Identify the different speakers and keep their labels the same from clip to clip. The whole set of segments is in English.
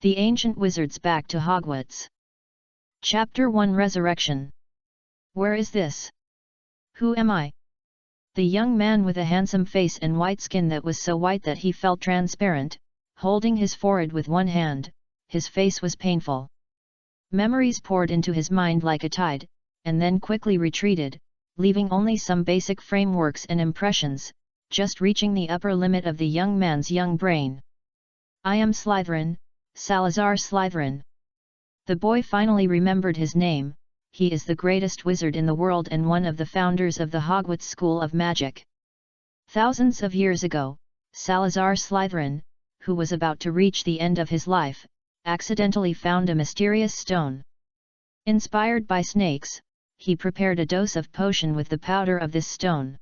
Speaker 1: The Ancient Wizards Back to Hogwarts. Chapter 1 Resurrection. Where is this? Who am I? The young man with a handsome face and white skin that was so white that he felt transparent, holding his forehead with one hand, his face was painful. Memories poured into his mind like a tide, and then quickly retreated, leaving only some basic frameworks and impressions, just reaching the upper limit of the young man's young brain. I am Slytherin, Salazar Slytherin. The boy finally remembered his name. He is the greatest wizard in the world and one of the founders of the Hogwarts School of Magic. Thousands of years ago, Salazar Slytherin, who was about to reach the end of his life, accidentally found a mysterious stone. Inspired by snakes, he prepared a dose of potion with the powder of this stone.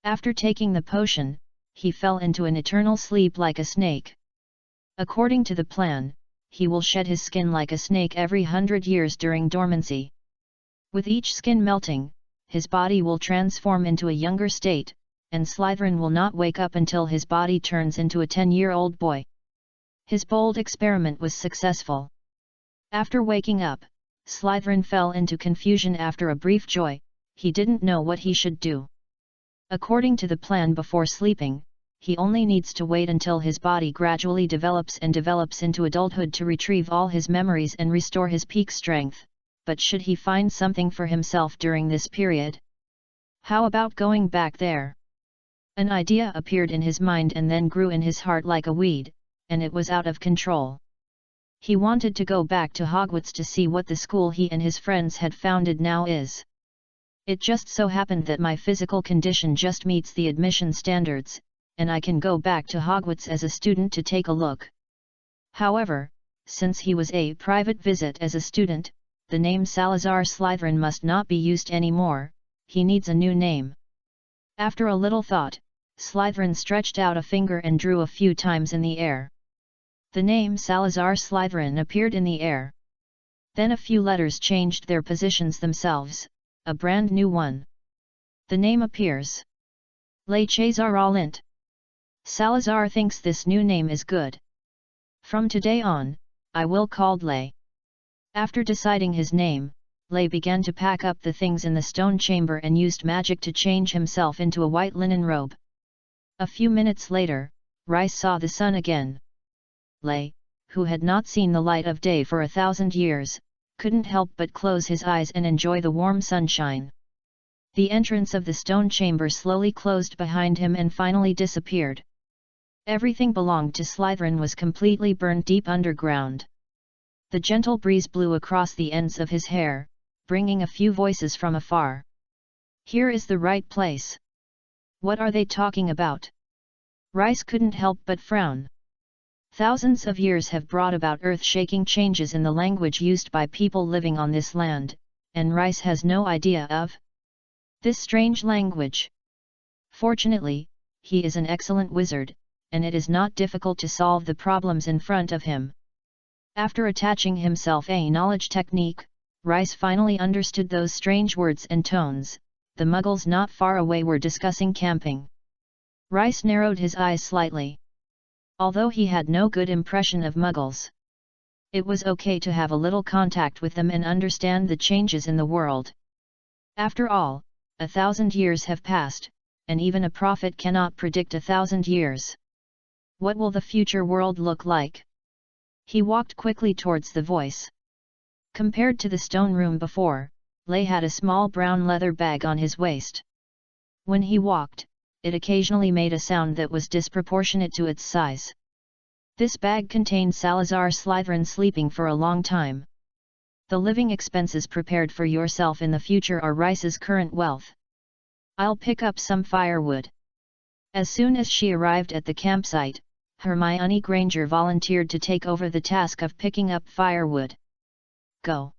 Speaker 1: After taking the potion, he fell into an eternal sleep like a snake. According to the plan, he will shed his skin like a snake every 100 years during dormancy. With each skin melting, his body will transform into a younger state, and Slytherin will not wake up until his body turns into a 10-year-old boy. His bold experiment was successful. After waking up, Slytherin fell into confusion after a brief joy. He didn't know what he should do. According to the plan before sleeping, he only needs to wait until his body gradually develops into adulthood to retrieve all his memories and restore his peak strength. But should he find something for himself during this period? How about going back there? An idea appeared in his mind and then grew in his heart like a weed, and it was out of control. He wanted to go back to Hogwarts to see what the school he and his friends had founded now is. It just so happened that my physical condition just meets the admission standards, and I can go back to Hogwarts as a student to take a look. However, since he was a private visit as a student, the name Salazar Slytherin must not be used anymore. He needs a new name. After a little thought, Slytherin stretched out a finger and drew a few times in the air. The name Salazar Slytherin appeared in the air. Then a few letters changed their positions themselves, a brand new one. The name appears. Le Chazaralint. Salazar thinks this new name is good. From today on, I will called Le. After deciding his name, Le began to pack up the things in the stone chamber and used magic to change himself into a white linen robe. A few minutes later, Rice saw the sun again. Le, who had not seen the light of day for 1,000 years, couldn't help but close his eyes and enjoy the warm sunshine. The entrance of the stone chamber slowly closed behind him and finally disappeared. Everything belonged to Slytherin was completely burned deep underground. The gentle breeze blew across the ends of his hair, bringing a few voices from afar. Here is the right place. What are they talking about? Rice couldn't help but frown. Thousands of years have brought about earth-shaking changes in the language used by people living on this land, and Rice has no idea of this strange language. Fortunately, he is an excellent wizard, and it is not difficult to solve the problems in front of him. After attaching himself a knowledge technique, Rice finally understood those strange words and tones. The Muggles not far away were discussing camping. Rice narrowed his eyes slightly. Although he had no good impression of Muggles, it was okay to have a little contact with them and understand the changes in the world. After all, 1,000 years have passed, and even a prophet cannot predict 1,000 years. What will the future world look like? He walked quickly towards the voice. Compared to the stone room before, Le had a small brown leather bag on his waist. When he walked, it occasionally made a sound that was disproportionate to its size. This bag contained Salazar Slytherin sleeping for a long time. The living expenses prepared for yourself in the future are Rice's current wealth. I'll pick up some firewood. As soon as she arrived at the campsite, Hermione Granger volunteered to take over the task of picking up firewood. Go.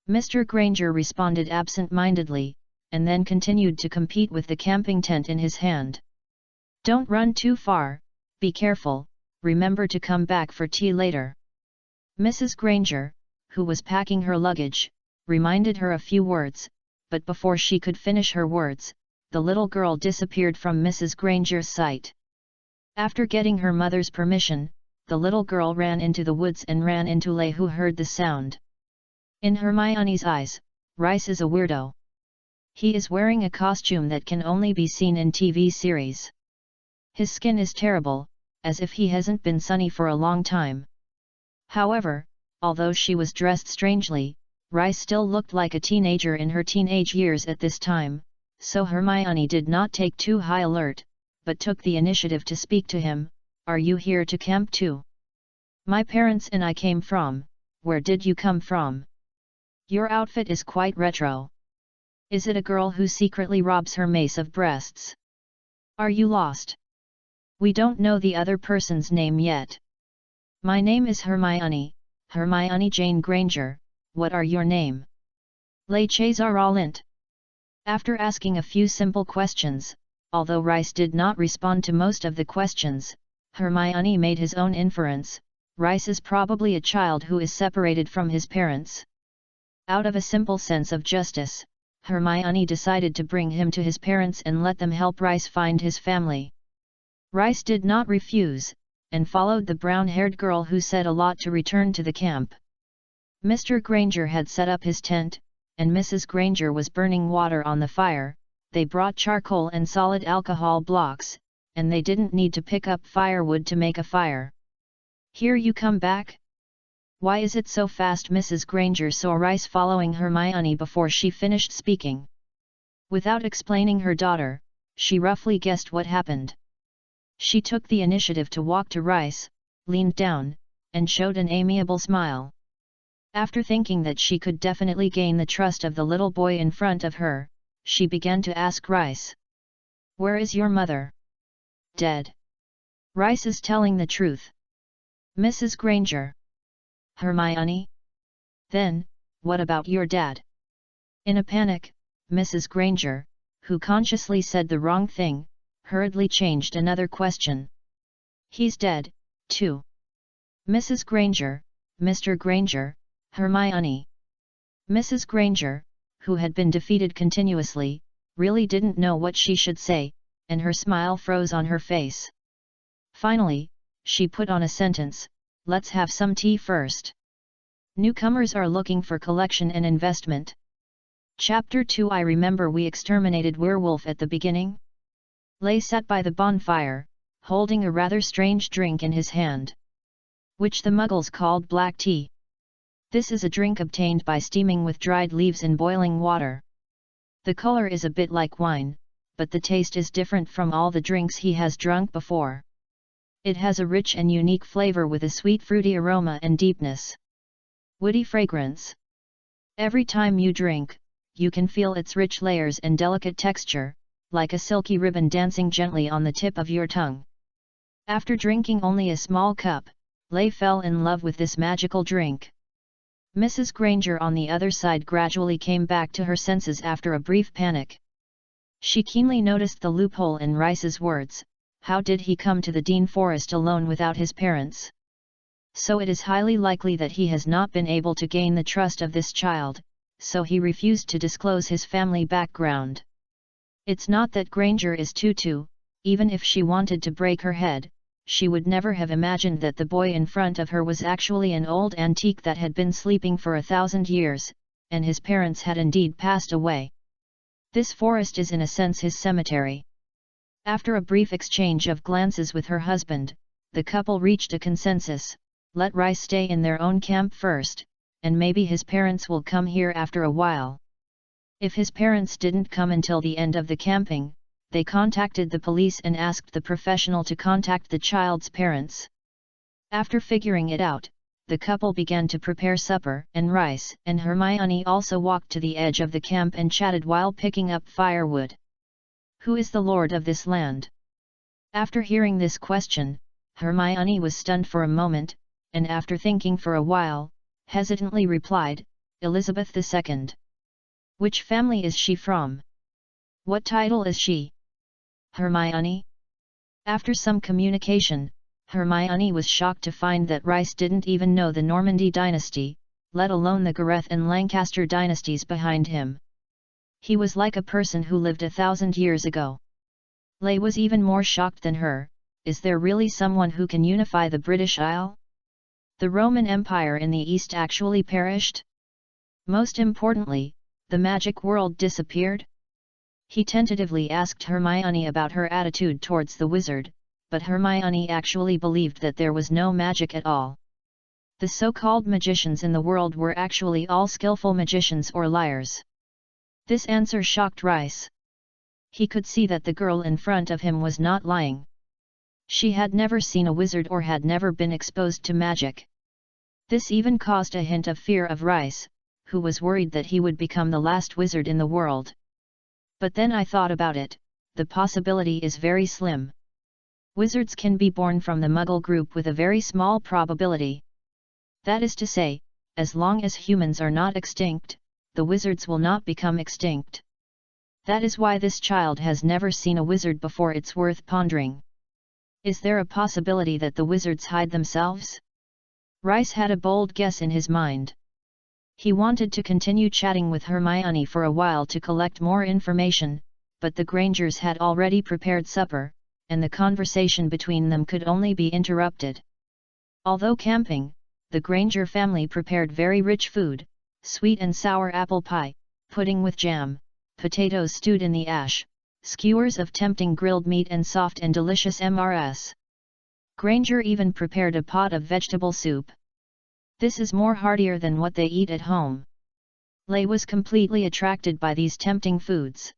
Speaker 1: Mr. Granger responded absent-mindedly, and then continued to compete with the camping tent in his hand. Don't run too far, be careful, remember to come back for tea later. Mrs. Granger, who was packing her luggage, reminded her a few words, but before she could finish her words, the little girl disappeared from Mrs. Granger's sight. After getting her mother's permission, the little girl ran into the woods and ran into Lay, who heard the sound. In Hermione's eyes, Rice is a weirdo. He is wearing a costume that can only be seen in TV series. His skin is terrible, as if he hasn't been sunny for a long time. However, although she was dressed strangely, Rice still looked like a teenager in her teenage years at this time, so Hermione did not take too high alert, but took the initiative to speak to him. Are you here to camp too? My parents and I came from. Where did you come from? Your outfit is quite retro. Is it a girl who secretly robs her mace of breasts? Are you lost? We don't know the other person's name yet. My name is Hermione, Hermione Jane Granger. What are your name? Les Chazaralint. After asking a few simple questions, although Rice did not respond to most of the questions, Hermione made his own inference. Rice is probably a child who is separated from his parents. Out of a simple sense of justice, Hermione decided to bring him to his parents and let them help Rice find his family. Rice did not refuse, and followed the brown-haired girl, who said a lot to return to the camp. Mr. Granger had set up his tent, and Mrs. Granger was burning water on the fire. They brought charcoal and solid alcohol blocks, and they didn't need to pick up firewood to make a fire. Here you come back? Why is it so fast? Mrs. Granger saw Rice following Hermione before she finished speaking. Without explaining her daughter, she roughly guessed what happened. She took the initiative to walk to Rice, leaned down, and showed an amiable smile. After thinking that she could definitely gain the trust of the little boy in front of her, she began to ask Rice. Where is your mother? Dead. Rice is telling the truth. Mrs. Granger. Hermione? Then, what about your dad? In a panic, Mrs. Granger, who consciously said the wrong thing, hurriedly changed another question. He's dead, too. Mrs. Granger, Mr. Granger, Hermione. Mrs. Granger, who had been defeated continuously, really didn't know what she should say, and her smile froze on her face. Finally, she put on a sentence. Let's have some tea first. Newcomers are looking for collection and investment. Chapter 2. I remember we exterminated werewolf at the beginning. Lay sat by the bonfire, holding a rather strange drink in his hand, which the Muggles called black tea. This is a drink obtained by steaming with dried leaves in boiling water. The color is a bit like wine, but the taste is different from all the drinks he has drunk before. It has a rich and unique flavor with a sweet fruity aroma and deepness. Woody fragrance. Every time you drink, you can feel its rich layers and delicate texture, like a silky ribbon dancing gently on the tip of your tongue. After drinking only a small cup, Lay fell in love with this magical drink. Mrs. Granger on the other side gradually came back to her senses after a brief panic. She keenly noticed the loophole in Rice's words. How did he come to the Dean Forest alone without his parents? So it is highly likely that he has not been able to gain the trust of this child, so he refused to disclose his family background. It's not that Granger is Tutu. Even if she wanted to break her head, she would never have imagined that the boy in front of her was actually an old antique that had been sleeping for 1,000 years, and his parents had indeed passed away. This forest is in a sense his cemetery. After a brief exchange of glances with her husband, the couple reached a consensus. Let Rice stay in their own camp first, and maybe his parents will come here after a while. If his parents didn't come until the end of the camping, they contacted the police and asked the professional to contact the child's parents. After figuring it out, the couple began to prepare supper, and Rice and Hermione also walked to the edge of the camp and chatted while picking up firewood. Who is the lord of this land? After hearing this question, Hermione was stunned for a moment, and after thinking for a while, hesitantly replied, Elizabeth II. Which family is she from? What title is she? Hermione? After some communication, Hermione was shocked to find that Rice didn't even know the Normandy dynasty, let alone the Gareth and Lancaster dynasties behind him. He was like a person who lived 1,000 years ago. Lay was even more shocked than her, is there really someone who can unify the British Isle? The Roman Empire in the East actually perished? Most importantly, the magic world disappeared? He tentatively asked Hermione about her attitude towards the wizard, but Hermione actually believed that there was no magic at all. The so-called magicians in the world were actually all skillful magicians or liars. This answer shocked Rice. He could see that the girl in front of him was not lying. She had never seen a wizard or had never been exposed to magic. This even caused a hint of fear of Rice, who was worried that he would become the last wizard in the world. But then I thought about it, the possibility is very slim. Wizards can be born from the Muggle group with a very small probability. That is to say, as long as humans are not extinct, the wizards will not become extinct. That is why this child has never seen a wizard before. It's worth pondering. Is there a possibility that the wizards hide themselves? Rice had a bold guess in his mind. He wanted to continue chatting with Hermione for a while to collect more information, but the Grangers had already prepared supper, and the conversation between them could only be interrupted. Although camping, the Granger family prepared very rich food: sweet and sour apple pie, pudding with jam, potatoes stewed in the ash, skewers of tempting grilled meat and soft and delicious MRS. Granger even prepared a pot of vegetable soup. This is more heartier than what they eat at home. Lay was completely attracted by these tempting foods.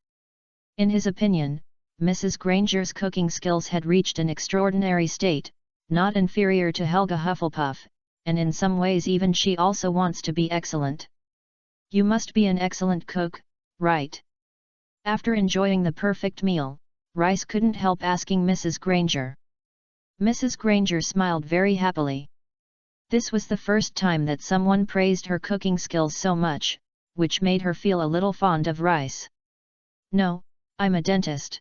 Speaker 1: In his opinion, Mrs. Granger's cooking skills had reached an extraordinary state, not inferior to Helga Hufflepuff, and in some ways even she also wants to be excellent. You must be an excellent cook, right? After enjoying the perfect meal, Rice couldn't help asking Mrs. Granger. Mrs. Granger smiled very happily. This was the first time that someone praised her cooking skills so much, which made her feel a little fond of Rice. No, I'm a dentist.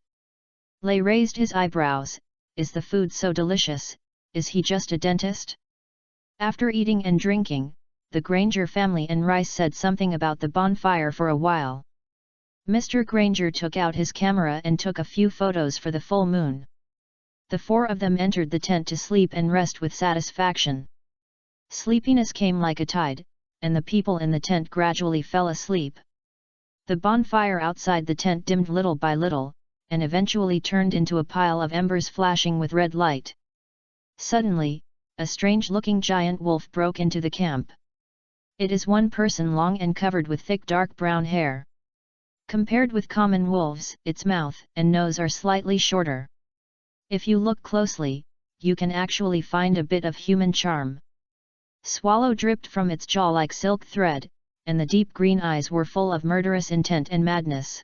Speaker 1: Lay raised his eyebrows. Is the food so delicious? Is he just a dentist? After eating and drinking, the Granger family and Rice said something about the bonfire for a while. Mr. Granger took out his camera and took a few photos for the full moon. The four of them entered the tent to sleep and rest with satisfaction. Sleepiness came like a tide, and the people in the tent gradually fell asleep. The bonfire outside the tent dimmed little by little, and eventually turned into a pile of embers flashing with red light. Suddenly, a strange-looking giant wolf broke into the camp. It is 1 person long and covered with thick dark brown hair. Compared with common wolves, its mouth and nose are slightly shorter. If you look closely, you can actually find a bit of human charm. Swallow dripped from its jaw like silk thread, and the deep green eyes were full of murderous intent and madness.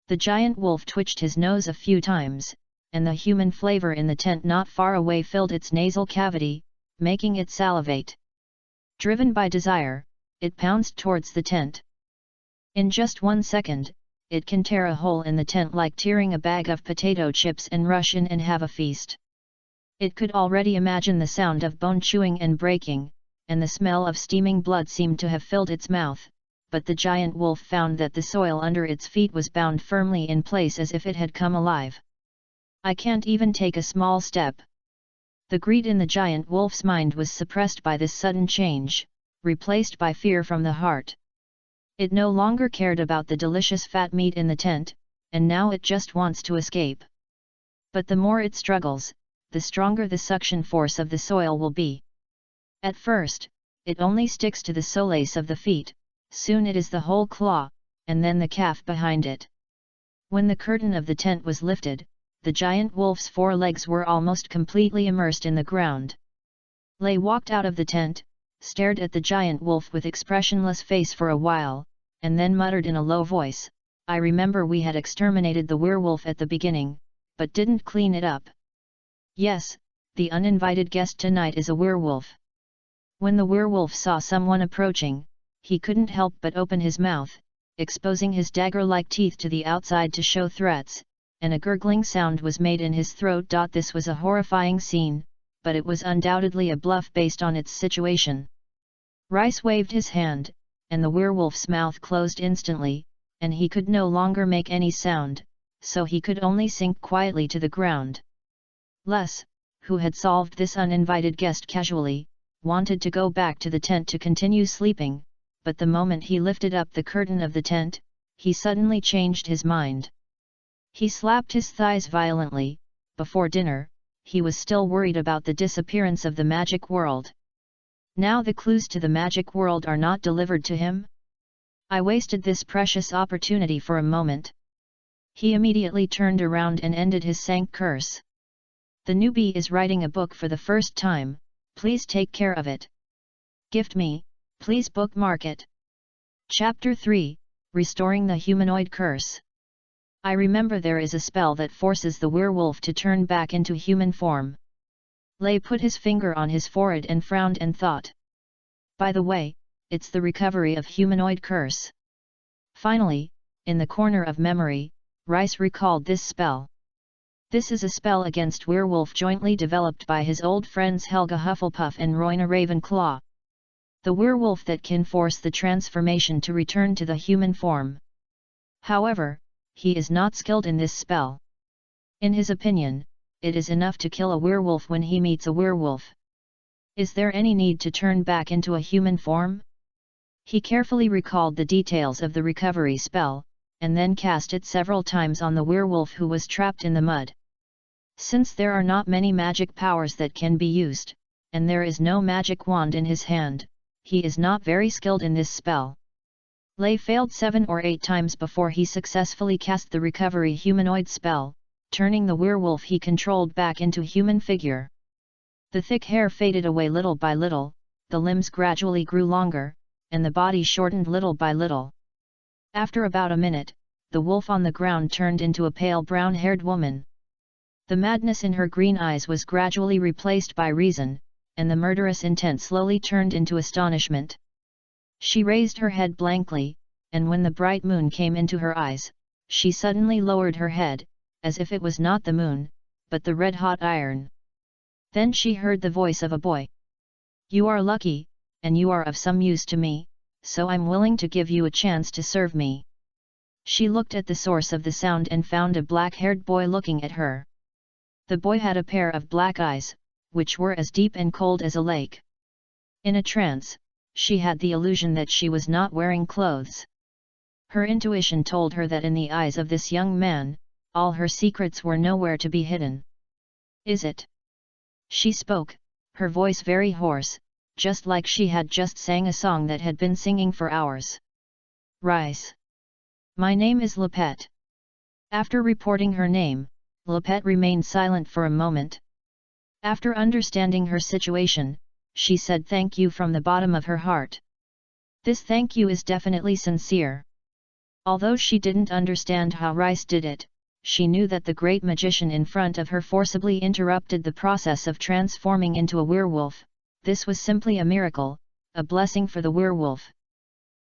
Speaker 1: The giant wolf twitched his nose a few times, and the human flavor in the tent not far away filled its nasal cavity, making it salivate. Driven by desire, it pounced towards the tent. In just 1 second, it can tear a hole in the tent like tearing a bag of potato chips and rush in and have a feast. It could already imagine the sound of bone chewing and breaking, and the smell of steaming blood seemed to have filled its mouth, but the giant wolf found that the soil under its feet was bound firmly in place as if it had come alive. I can't even take a small step. The greed in the giant wolf's mind was suppressed by this sudden change, replaced by fear from the heart. It no longer cared about the delicious fat meat in the tent, and now it just wants to escape. But the more it struggles, the stronger the suction force of the soil will be. At first, it only sticks to the soles of the feet, soon it is the whole claw, and then the calf behind it. When the curtain of the tent was lifted, the giant wolf's 4 legs were almost completely immersed in the ground. Lay walked out of the tent, stared at the giant wolf with expressionless face for a while, and then muttered in a low voice, "I remember we had exterminated the werewolf at the beginning, but didn't clean it up. Yes, the uninvited guest tonight is a werewolf." When the werewolf saw someone approaching, he couldn't help but open his mouth, exposing his dagger-like teeth to the outside to show threats, and a gurgling sound was made in his throat. This was a horrifying scene, but it was undoubtedly a bluff based on its situation. Rice waved his hand, and the werewolf's mouth closed instantly, and he could no longer make any sound, so he could only sink quietly to the ground. Les, who had solved this uninvited guest casually, wanted to go back to the tent to continue sleeping, but the moment he lifted up the curtain of the tent, he suddenly changed his mind. He slapped his thighs violently. Before dinner, he was still worried about the disappearance of the magic world. Now the clues to the magic world are not delivered to him? I wasted this precious opportunity for a moment. He immediately turned around and ended his sank curse. The newbie is writing a book for the first time, please take care of it. Gift me, please bookmark it. Chapter 3, Restoring the Humanoid Curse. I remember there is a spell that forces the werewolf to turn back into human form. Lay put his finger on his forehead and frowned and thought. By the way, it's the recovery of humanoid curse. Finally, in the corner of memory, Rice recalled this spell. This is a spell against werewolf jointly developed by his old friends Helga Hufflepuff and Royna Ravenclaw. The werewolf that can force the transformation to return to the human form. However, he is not skilled in this spell. In his opinion, it is enough to kill a werewolf when he meets a werewolf. Is there any need to turn back into a human form? He carefully recalled the details of the recovery spell, and then cast it several times on the werewolf who was trapped in the mud. Since there are not many magic powers that can be used, and there is no magic wand in his hand, he is not very skilled in this spell. Lay failed 7 or 8 times before he successfully cast the recovery humanoid spell, turning the werewolf he controlled back into human figure. The thick hair faded away little by little, the limbs gradually grew longer, and the body shortened little by little. After about a minute, the wolf on the ground turned into a pale brown-haired woman. The madness in her green eyes was gradually replaced by reason, and the murderous intent slowly turned into astonishment. She raised her head blankly, and when the bright moon came into her eyes, she suddenly lowered her head, as if it was not the moon, but the red-hot iron. Then she heard the voice of a boy. "You are lucky, and you are of some use to me, so I'm willing to give you a chance to serve me." She looked at the source of the sound and found a black-haired boy looking at her. The boy had a pair of black eyes, which were as deep and cold as a lake. In a trance, she had the illusion that she was not wearing clothes. Her intuition told her that in the eyes of this young man, all her secrets were nowhere to be hidden. "Is it?" She spoke, her voice very hoarse, just like she had just sang a song that had been singing for hours. "Rice. My name is Lepet." After reporting her name, Lepet remained silent for a moment. After understanding her situation, she said thank you from the bottom of her heart. This thank you is definitely sincere. Although she didn't understand how Rice did it, she knew that the great magician in front of her forcibly interrupted the process of transforming into a werewolf. This was simply a miracle, a blessing for the werewolf.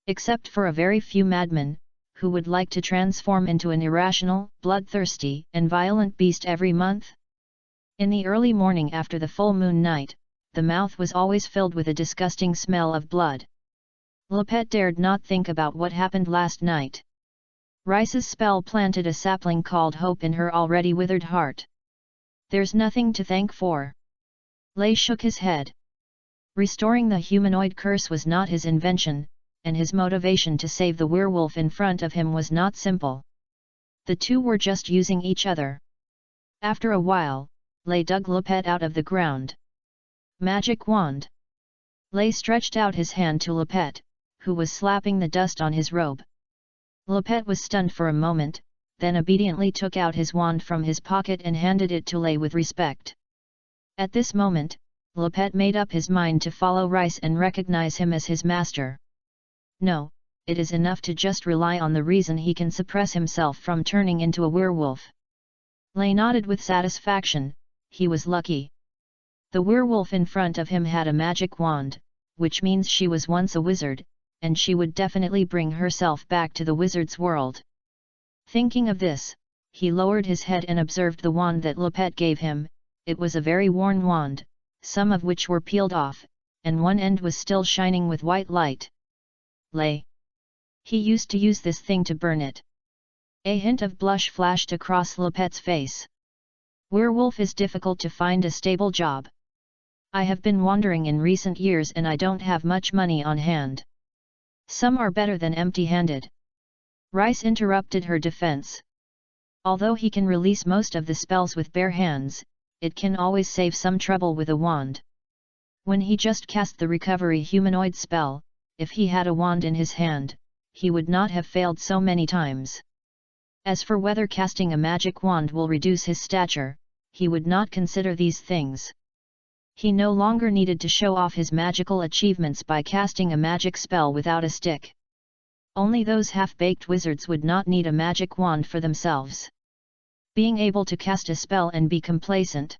Speaker 1: Except for a very few madmen, who would like to transform into an irrational, bloodthirsty, and violent beast every month. In the early morning after the full moon night, the mouth was always filled with a disgusting smell of blood. Lepet dared not think about what happened last night. Rice's spell planted a sapling called hope in her already withered heart. "There's nothing to thank for." Lay shook his head. Restoring the humanoid curse was not his invention, and his motivation to save the werewolf in front of him was not simple. The two were just using each other. After a while, Lay dug Lepet out of the ground. "Magic wand." Lay stretched out his hand to Lepet, who was slapping the dust on his robe. Lepet was stunned for a moment, then obediently took out his wand from his pocket and handed it to Lay with respect. At this moment, Lepet made up his mind to follow Rice and recognize him as his master. No, it is enough to just rely on the reason he can suppress himself from turning into a werewolf. Lay nodded with satisfaction. He was lucky. The werewolf in front of him had a magic wand, which means she was once a wizard, and she would definitely bring herself back to the wizard's world. Thinking of this, he lowered his head and observed the wand that Lepet gave him. It was a very worn wand, some of which were peeled off, and one end was still shining with white light. Lay. He used to use this thing to burn it. A hint of blush flashed across Lepet's face. Werewolf is difficult to find a stable job. I have been wandering in recent years and I don't have much money on hand. Some are better than empty-handed. Rice interrupted her defense. Although he can release most of the spells with bare hands, it can always save some trouble with a wand. When he just cast the recovery humanoid spell, if he had a wand in his hand, he would not have failed so many times. As for whether casting a magic wand will reduce his stature, he would not consider these things. He no longer needed to show off his magical achievements by casting a magic spell without a stick. Only those half-baked wizards would not need a magic wand for themselves. Being able to cast a spell and be complacent.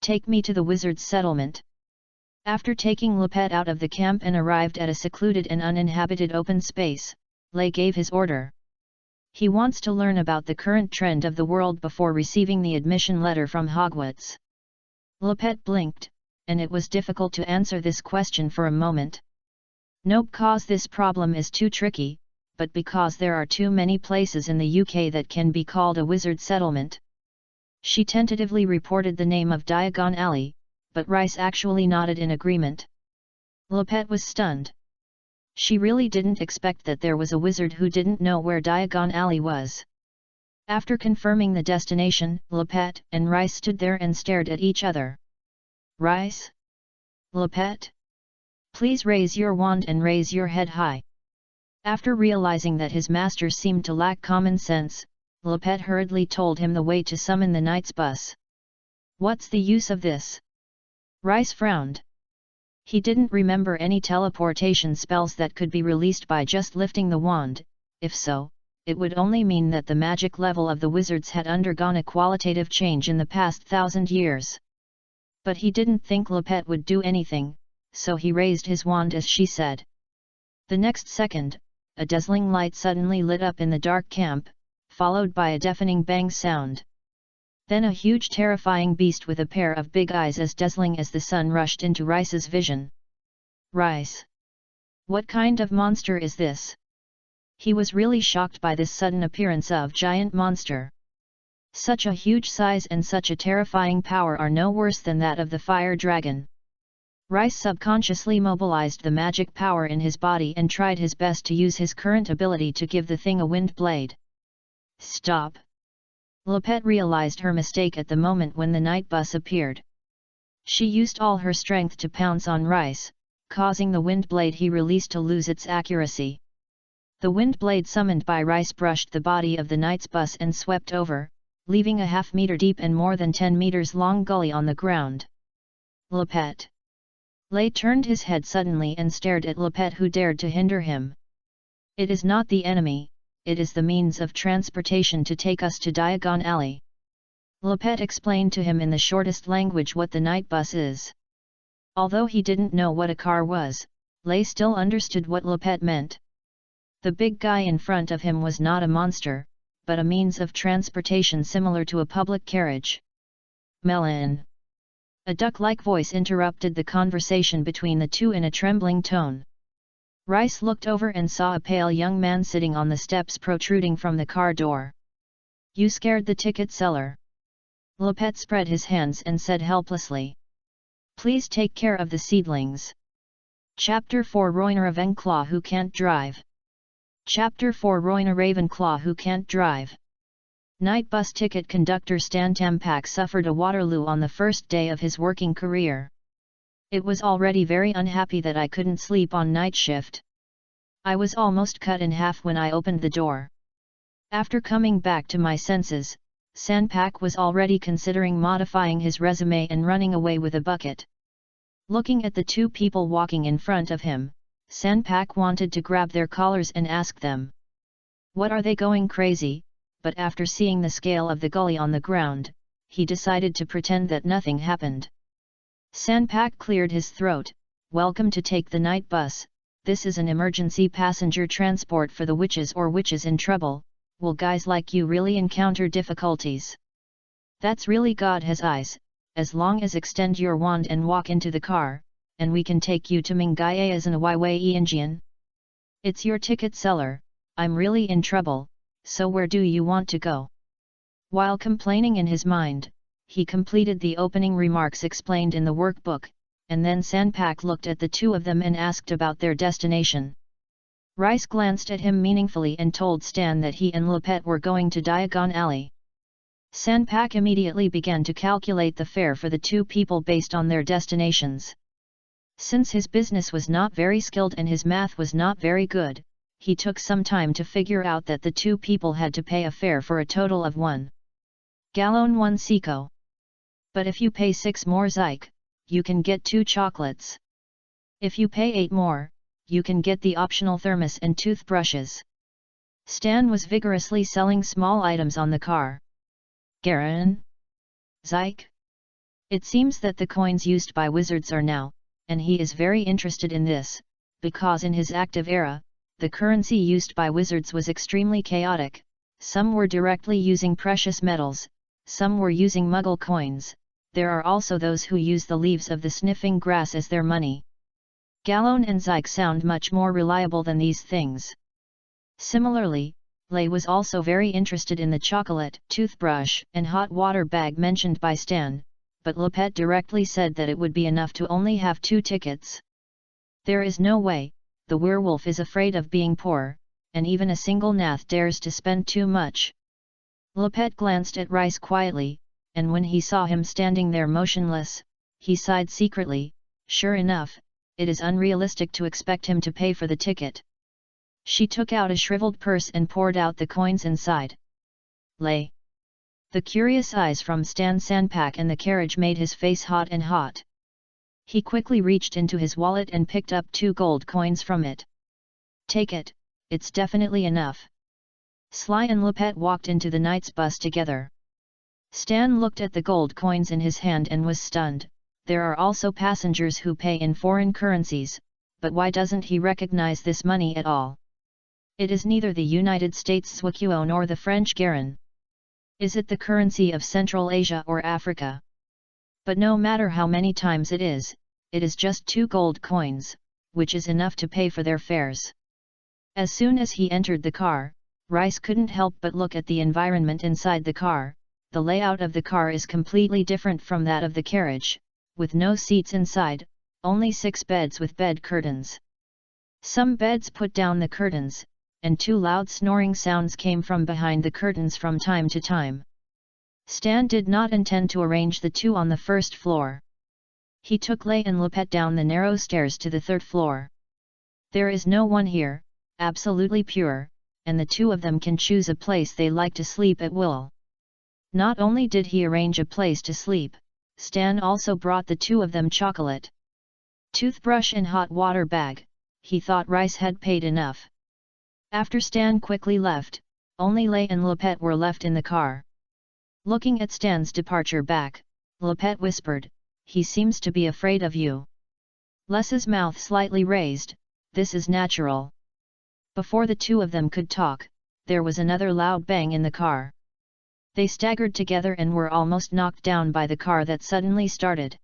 Speaker 1: Take me to the wizard's settlement. After taking Lepet out of the camp and arrived at a secluded and uninhabited open space, Lay gave his order. He wants to learn about the current trend of the world before receiving the admission letter from Hogwarts. Lepet blinked, and it was difficult to answer this question for a moment. Not because this problem is too tricky, but because there are too many places in the UK that can be called a wizard settlement. She tentatively reported the name of Diagon Alley, but Rice actually nodded in agreement. Lepet was stunned. She really didn't expect that there was a wizard who didn't know where Diagon Alley was. After confirming the destination, Lepet and Rice stood there and stared at each other. Rice? Lepet? Please raise your wand and raise your head high. After realizing that his master seemed to lack common sense, Lepet hurriedly told him the way to summon the night's bus. What's the use of this? Rice frowned. He didn't remember any teleportation spells that could be released by just lifting the wand. If so, it would only mean that the magic level of the wizards had undergone a qualitative change in the past 1,000 years. But he didn't think Lepet would do anything, so he raised his wand as she said. The next second, a dazzling light suddenly lit up in the dark camp, followed by a deafening bang sound. Then a huge terrifying beast with a pair of big eyes as dazzling as the sun rushed into Rice's vision. Rice! What kind of monster is this? He was really shocked by this sudden appearance of giant monster. Such a huge size and such a terrifying power are no worse than that of the fire dragon. Rice subconsciously mobilized the magic power in his body and tried his best to use his current ability to give the thing a wind blade. Stop! Lepet realized her mistake at the moment when the night bus appeared. She used all her strength to pounce on Rice, causing the wind blade he released to lose its accuracy. The wind blade summoned by Rice brushed the body of the night's bus and swept over, leaving a half-meter deep and more than 10 meters long gully on the ground. Lepet! Lay turned his head suddenly and stared at Lepet, who dared to hinder him. It is not the enemy, it is the means of transportation to take us to Diagon Alley. Lepet explained to him in the shortest language what the night bus is. Although he didn't know what a car was, Lay still understood what Lepet meant. The big guy in front of him was not a monster, but a means of transportation similar to a public carriage. Melon! A duck-like voice interrupted the conversation between the two in a trembling tone. Rice looked over and saw a pale young man sitting on the steps protruding from the car door. You scared the ticket seller. Lepet spread his hands and said helplessly. Please take care of the seedlings. Chapter 4 Royna Ravenclaw Who Can't Drive. Chapter 4 Royna Ravenclaw Who Can't Drive. Night bus ticket conductor Stan Tampak suffered a Waterloo on the first day of his working career. It was already very unhappy that I couldn't sleep on night shift. I was almost cut in half when I opened the door. After coming back to my senses, Sandpak was already considering modifying his resume and running away with a bucket. Looking at the two people walking in front of him, Sandpak wanted to grab their collars and ask them, "What are they going crazy?" But after seeing the scale of the gully on the ground, he decided to pretend that nothing happened. Sandpak cleared his throat. Welcome to take the night bus, this is an emergency passenger transport for the witches or witches in trouble. Will guys like you really encounter difficulties? That's really God has eyes, as long as extend your wand and walk into the car, and we can take you to Mingaye as an Awaiwai Indian. It's your ticket seller, I'm really in trouble, so where do you want to go? While complaining in his mind, he completed the opening remarks explained in the workbook, and then Sandpak looked at the two of them and asked about their destination. Rice glanced at him meaningfully and told Stan that he and Lopet were going to Diagon Alley. Sandpak immediately began to calculate the fare for the two people based on their destinations. Since his business was not very skilled and his math was not very good, he took some time to figure out that the two people had to pay a fare for a total of 1 gallon 1 siko. But if you pay 6 more zik, you can get 2 chocolates. If you pay 8 more, you can get the optional thermos and toothbrushes. Stan was vigorously selling small items on the car. Garan? Zik? It seems that the coins used by wizards are now, and he is very interested in this, because in his active era, the currency used by wizards was extremely chaotic. Some were directly using precious metals, some were using muggle coins. There are also those who use the leaves of the sniffing grass as their money. Gallon and zik sound much more reliable than these things. Similarly, Lei was also very interested in the chocolate, toothbrush, and hot water bag mentioned by Stan, but Lopet directly said that it would be enough to only have 2 tickets. There is no way, the werewolf is afraid of being poor, and even a single nath dares to spend too much. Lopet glanced at Rice quietly, and when he saw him standing there motionless, he sighed secretly. Sure enough, it is unrealistic to expect him to pay for the ticket. She took out a shriveled purse and poured out the coins inside. Lei. The curious eyes from Stan Sandpak and the carriage made his face hot and hot. He quickly reached into his wallet and picked up 2 gold coins from it. Take it, it's definitely enough. Sly and Lopet walked into the night's bus together. Stan looked at the gold coins in his hand and was stunned. There are also passengers who pay in foreign currencies, but why doesn't he recognize this money at all? It is neither the United States Zhuqiu nor the French Garan. Is it the currency of Central Asia or Africa? But no matter how many times it is just 2 gold coins, which is enough to pay for their fares. As soon as he entered the car, Rice couldn't help but look at the environment inside the car. The layout of the car is completely different from that of the carriage, with no seats inside, only 6 beds with bed curtains. Some beds put down the curtains, and 2 loud snoring sounds came from behind the curtains from time to time. Stan did not intend to arrange the 2 on the first floor. He took Lei and Lopet down the narrow stairs to the 3rd floor. There is no one here, absolutely pure, and the 2 of them can choose a place they like to sleep at will. Not only did he arrange a place to sleep, Stan also brought the 2 of them chocolate, toothbrush and hot water bag. He thought Rice had paid enough. After Stan quickly left, only Lei and Lopet were left in the car. Looking at Stan's departure back, Lopet whispered, "He seems to be afraid of you." Les's mouth slightly raised. "This is natural." Before the 2 of them could talk, there was another loud bang in the car. They staggered together and were almost knocked down by the car that suddenly started.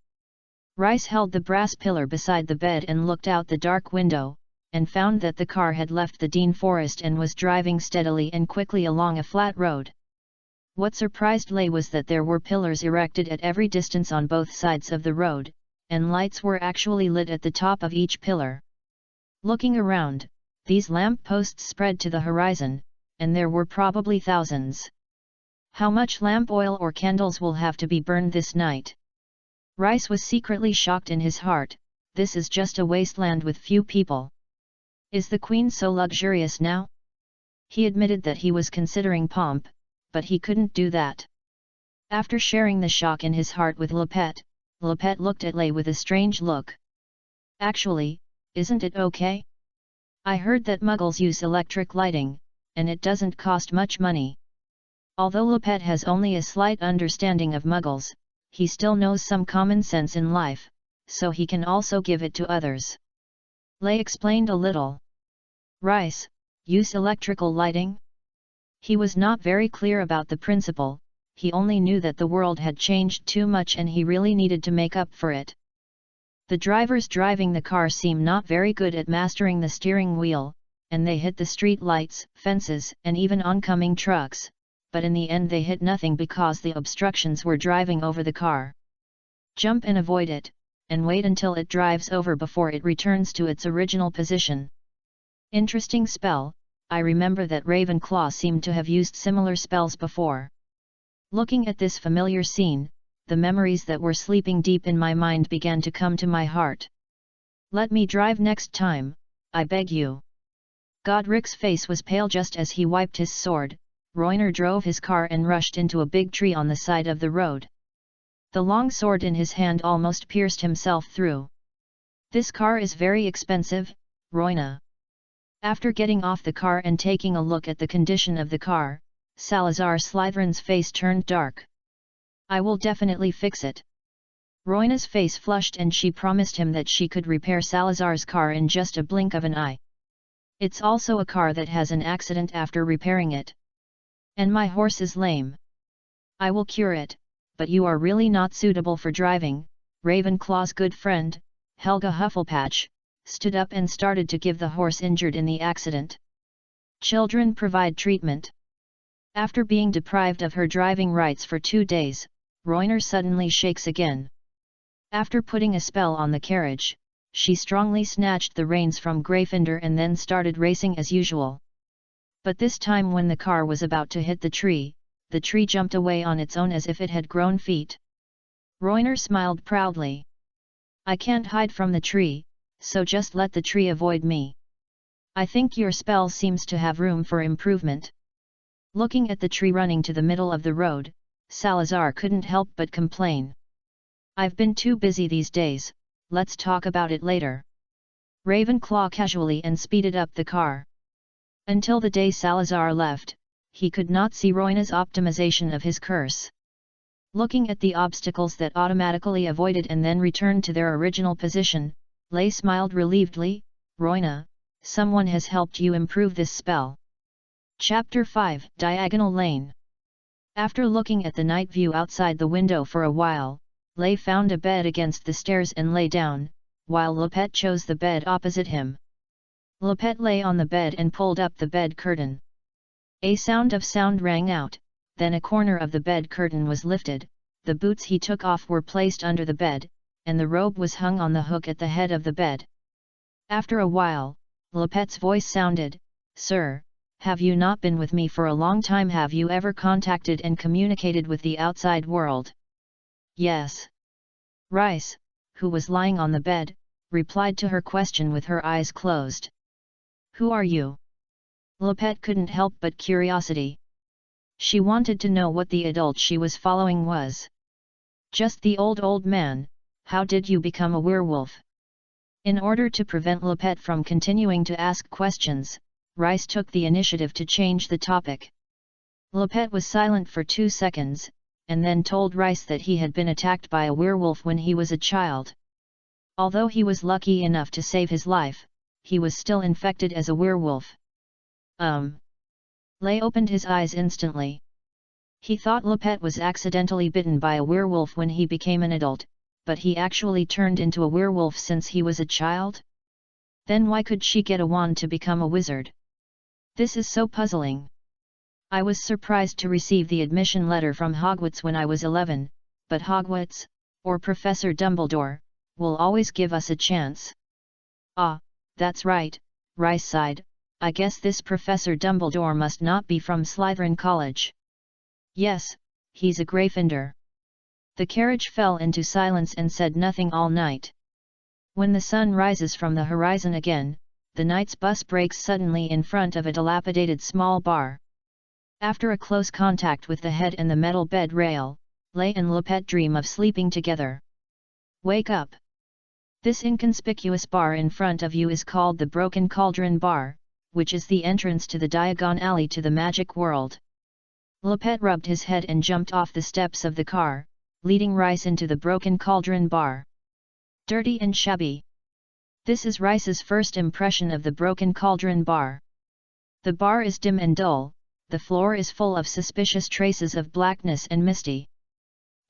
Speaker 1: Rice held the brass pillar beside the bed and looked out the dark window, and found that the car had left the Dean Forest and was driving steadily and quickly along a flat road. What surprised Lei was that there were pillars erected at every distance on both sides of the road, and lights were actually lit at the top of each pillar. Looking around, these lamp posts spread to the horizon, and there were probably thousands. How much lamp oil or candles will have to be burned this night? Rice was secretly shocked in his heart. This is just a wasteland with few people. Is the Queen so luxurious now? He admitted that he was considering pomp, but he couldn't do that. After sharing the shock in his heart with Lopet, Lopet looked at Lei with a strange look. "Actually, isn't it okay? I heard that Muggles use electric lighting, and it doesn't cost much money." Although Lopet has only a slight understanding of Muggles, he still knows some common sense in life, so he can also give it to others. Lei explained a little. "Rice, use electrical lighting?" He was not very clear about the principle, he only knew that the world had changed too much and he really needed to make up for it. The drivers driving the car seemed not very good at mastering the steering wheel, and they hit the street lights, fences, and even oncoming trucks, but in the end they hit nothing because the obstructions were driving over the car. Jump and avoid it, and wait until it drives over before it returns to its original position. Interesting spell. I remember that Ravenclaw seemed to have used similar spells before. Looking at this familiar scene, the memories that were sleeping deep in my mind began to come to my heart. Let me drive next time, I beg you. Godric's face was pale just as he wiped his sword. Royner drove his car and rushed into a big tree on the side of the road. The long sword in his hand almost pierced himself through. This car is very expensive, Royna. After getting off the car and taking a look at the condition of the car, Salazar Slytherin's face turned dark. I will definitely fix it. Royna's face flushed and she promised him that she could repair Salazar's car in just a blink of an eye. It's also a car that has an accident after repairing it. And my horse is lame. I will cure it, but you are really not suitable for driving. Ravenclaw's good friend, Helga Hufflepatch, stood up and started to give the horse injured in the accident. Children provide treatment. After being deprived of her driving rights for 2 days, Royner suddenly shakes again. After putting a spell on the carriage, she strongly snatched the reins from Gryffindor and then started racing as usual. But this time when the car was about to hit the tree jumped away on its own as if it had grown feet. Royner smiled proudly. I can't hide from the tree, so just let the tree avoid me. I think your spell seems to have room for improvement. Looking at the tree running to the middle of the road, Salazar couldn't help but complain. I've been too busy these days, let's talk about it later. Ravenclaw casually and speeded up the car. Until the day Salazar left, he could not see Royna's optimization of his curse. Looking at the obstacles that automatically avoided and then returned to their original position, Lay smiled relievedly. Royna, someone has helped you improve this spell. Chapter 5, Diagonal Lane. After looking at the night view outside the window for a while, Lay found a bed against the stairs and lay down, while Lupet chose the bed opposite him. Lupet lay on the bed and pulled up the bed curtain. A sound rang out, then a corner of the bed curtain was lifted, the boots he took off were placed under the bed, and the robe was hung on the hook at the head of the bed. After a while, Lupet's voice sounded, Sir, have you not been with me for a long time? Have you ever contacted and communicated with the outside world? Yes. Rice, who was lying on the bed, replied to her question with her eyes closed. Who are you? Lupet couldn't help but curiosity. She wanted to know what the adult she was following was. Just the old man. How did you become a werewolf? In order to prevent Lupet from continuing to ask questions, Rice took the initiative to change the topic. Lupet was silent for 2 seconds, and then told Rice that he had been attacked by a werewolf when he was a child. Although he was lucky enough to save his life, he was still infected as a werewolf. Lay opened his eyes instantly. He thought Lupet was accidentally bitten by a werewolf when he became an adult, but he actually turned into a werewolf since he was a child? Then why could she get a wand to become a wizard? This is so puzzling. I was surprised to receive the admission letter from Hogwarts when I was 11, but Hogwarts, or Professor Dumbledore, will always give us a chance. Ah, that's right, Rice sighed, I guess this Professor Dumbledore must not be from Slytherin College. Yes, he's a Gryffindor. The carriage fell into silence and said nothing all night. When the sun rises from the horizon again, the night's bus brakes suddenly in front of a dilapidated small bar. After a close contact with the head and the metal bed rail, Lay and Lupet dream of sleeping together. Wake up! This inconspicuous bar in front of you is called the Broken Cauldron Bar, which is the entrance to the Diagon Alley to the magic world. Lupet rubbed his head and jumped off the steps of the car, leading Rice into the Broken Cauldron Bar. Dirty and shabby. This is Rice's first impression of the Broken Cauldron Bar. The bar is dim and dull, the floor is full of suspicious traces of blackness and misty.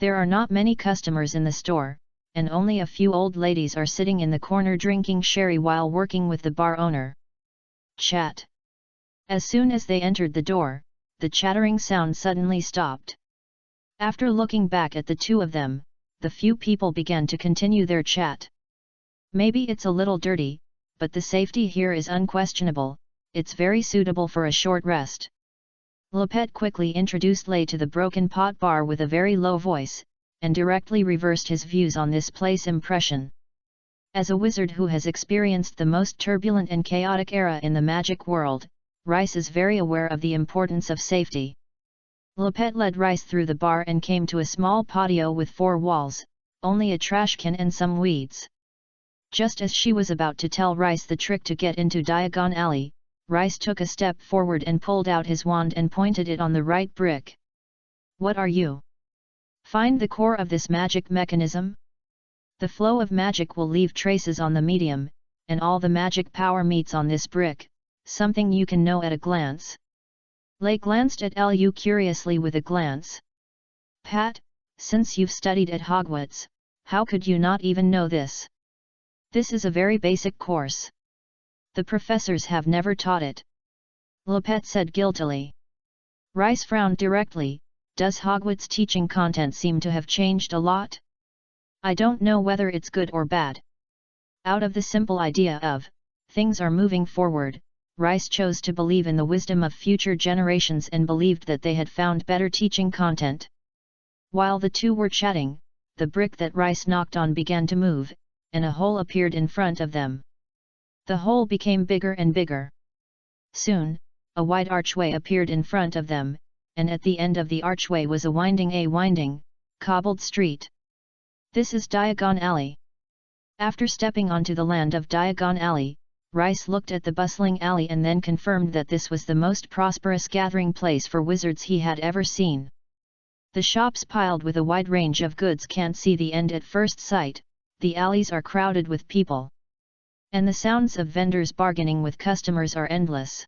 Speaker 1: There are not many customers in the store, and only a few old ladies are sitting in the corner drinking sherry while working with the bar owner. Chat. As soon as they entered the door, the chattering sound suddenly stopped. After looking back at the two of them, the few people began to continue their chat. Maybe it's a little dirty, but the safety here is unquestionable, it's very suitable for a short rest. Lopet quickly introduced Lay to the Broken Pot Bar with a very low voice, and directly reversed his views on this place impression. As a wizard who has experienced the most turbulent and chaotic era in the magic world, Rice is very aware of the importance of safety. Lopet led Rice through the bar and came to a small patio with 4 walls, only a trash can and some weeds. Just as she was about to tell Rice the trick to get into Diagon Alley, Rice took a step forward and pulled out his wand and pointed it on the right brick. "What are you? Find the core of this magic mechanism? The flow of magic will leave traces on the medium, and all the magic power meets on this brick, something you can know at a glance." Lay glanced at Lu curiously with a glance. "Pat, since you've studied at Hogwarts, how could you not even know this? This is a very basic course. The professors have never taught it," Lopet said guiltily. Rice frowned directly. "Does Hogwarts' teaching content seem to have changed a lot? I don't know whether it's good or bad." Out of the simple idea of, things are moving forward, Rice chose to believe in the wisdom of future generations and believed that they had found better teaching content. While the two were chatting, the brick that Rice knocked on began to move, and a hole appeared in front of them. The hole became bigger and bigger. Soon, a wide archway appeared in front of them, and at the end of the archway was a winding, cobbled street. "This is Diagon Alley." After stepping onto the land of Diagon Alley, Rice looked at the bustling alley and then confirmed that this was the most prosperous gathering place for wizards he had ever seen. The shops piled with a wide range of goods can't see the end at first sight, the alleys are crowded with people. And the sounds of vendors bargaining with customers are endless.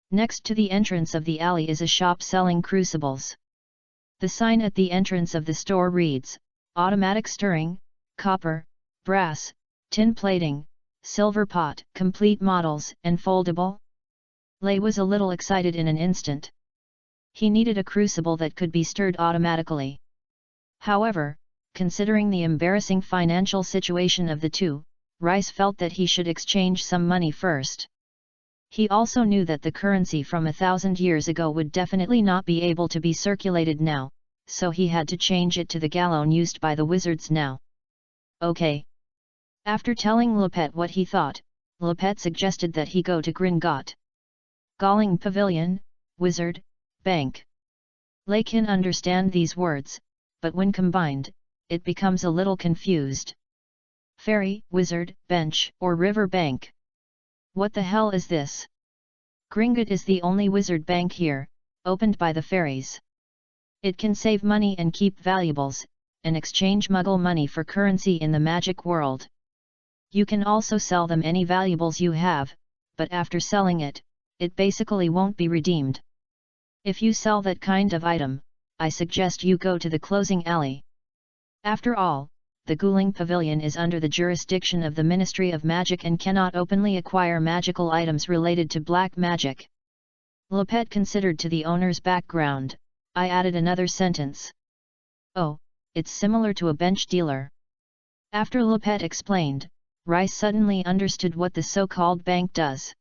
Speaker 1: Next to the entrance of the alley is a shop selling crucibles. The sign at the entrance of the store reads, "Automatic stirring, copper, brass, tin plating, silver pot, complete models, and foldable." Lay was a little excited in an instant. He needed a crucible that could be stirred automatically. However, considering the embarrassing financial situation of the two, Rice felt that he should exchange some money first. He also knew that the currency from 1,000 years ago would definitely not be able to be circulated now, so he had to change it to the gallon used by the wizards now. "Okay." After telling Lopet what he thought, Lopet suggested that he go to Gringotts Galling Pavilion, Wizard, Bank. Lay can understand these words, but when combined, it becomes a little confused. Ferry, wizard, bench, or river bank. What the hell is this? Gringotts is the only wizard bank here, opened by the fairies. It can save money and keep valuables, and exchange muggle money for currency in the magic world. You can also sell them any valuables you have, but after selling it, it basically won't be redeemed. If you sell that kind of item, I suggest you go to the closing alley. After all, the Galling Pavilion is under the jurisdiction of the Ministry of Magic and cannot openly acquire magical items related to black magic. Lopet considered to the owner's background. I added another sentence. "Oh, it's similar to a bench dealer." After Lopet explained, Rice suddenly understood what the so-called bank does.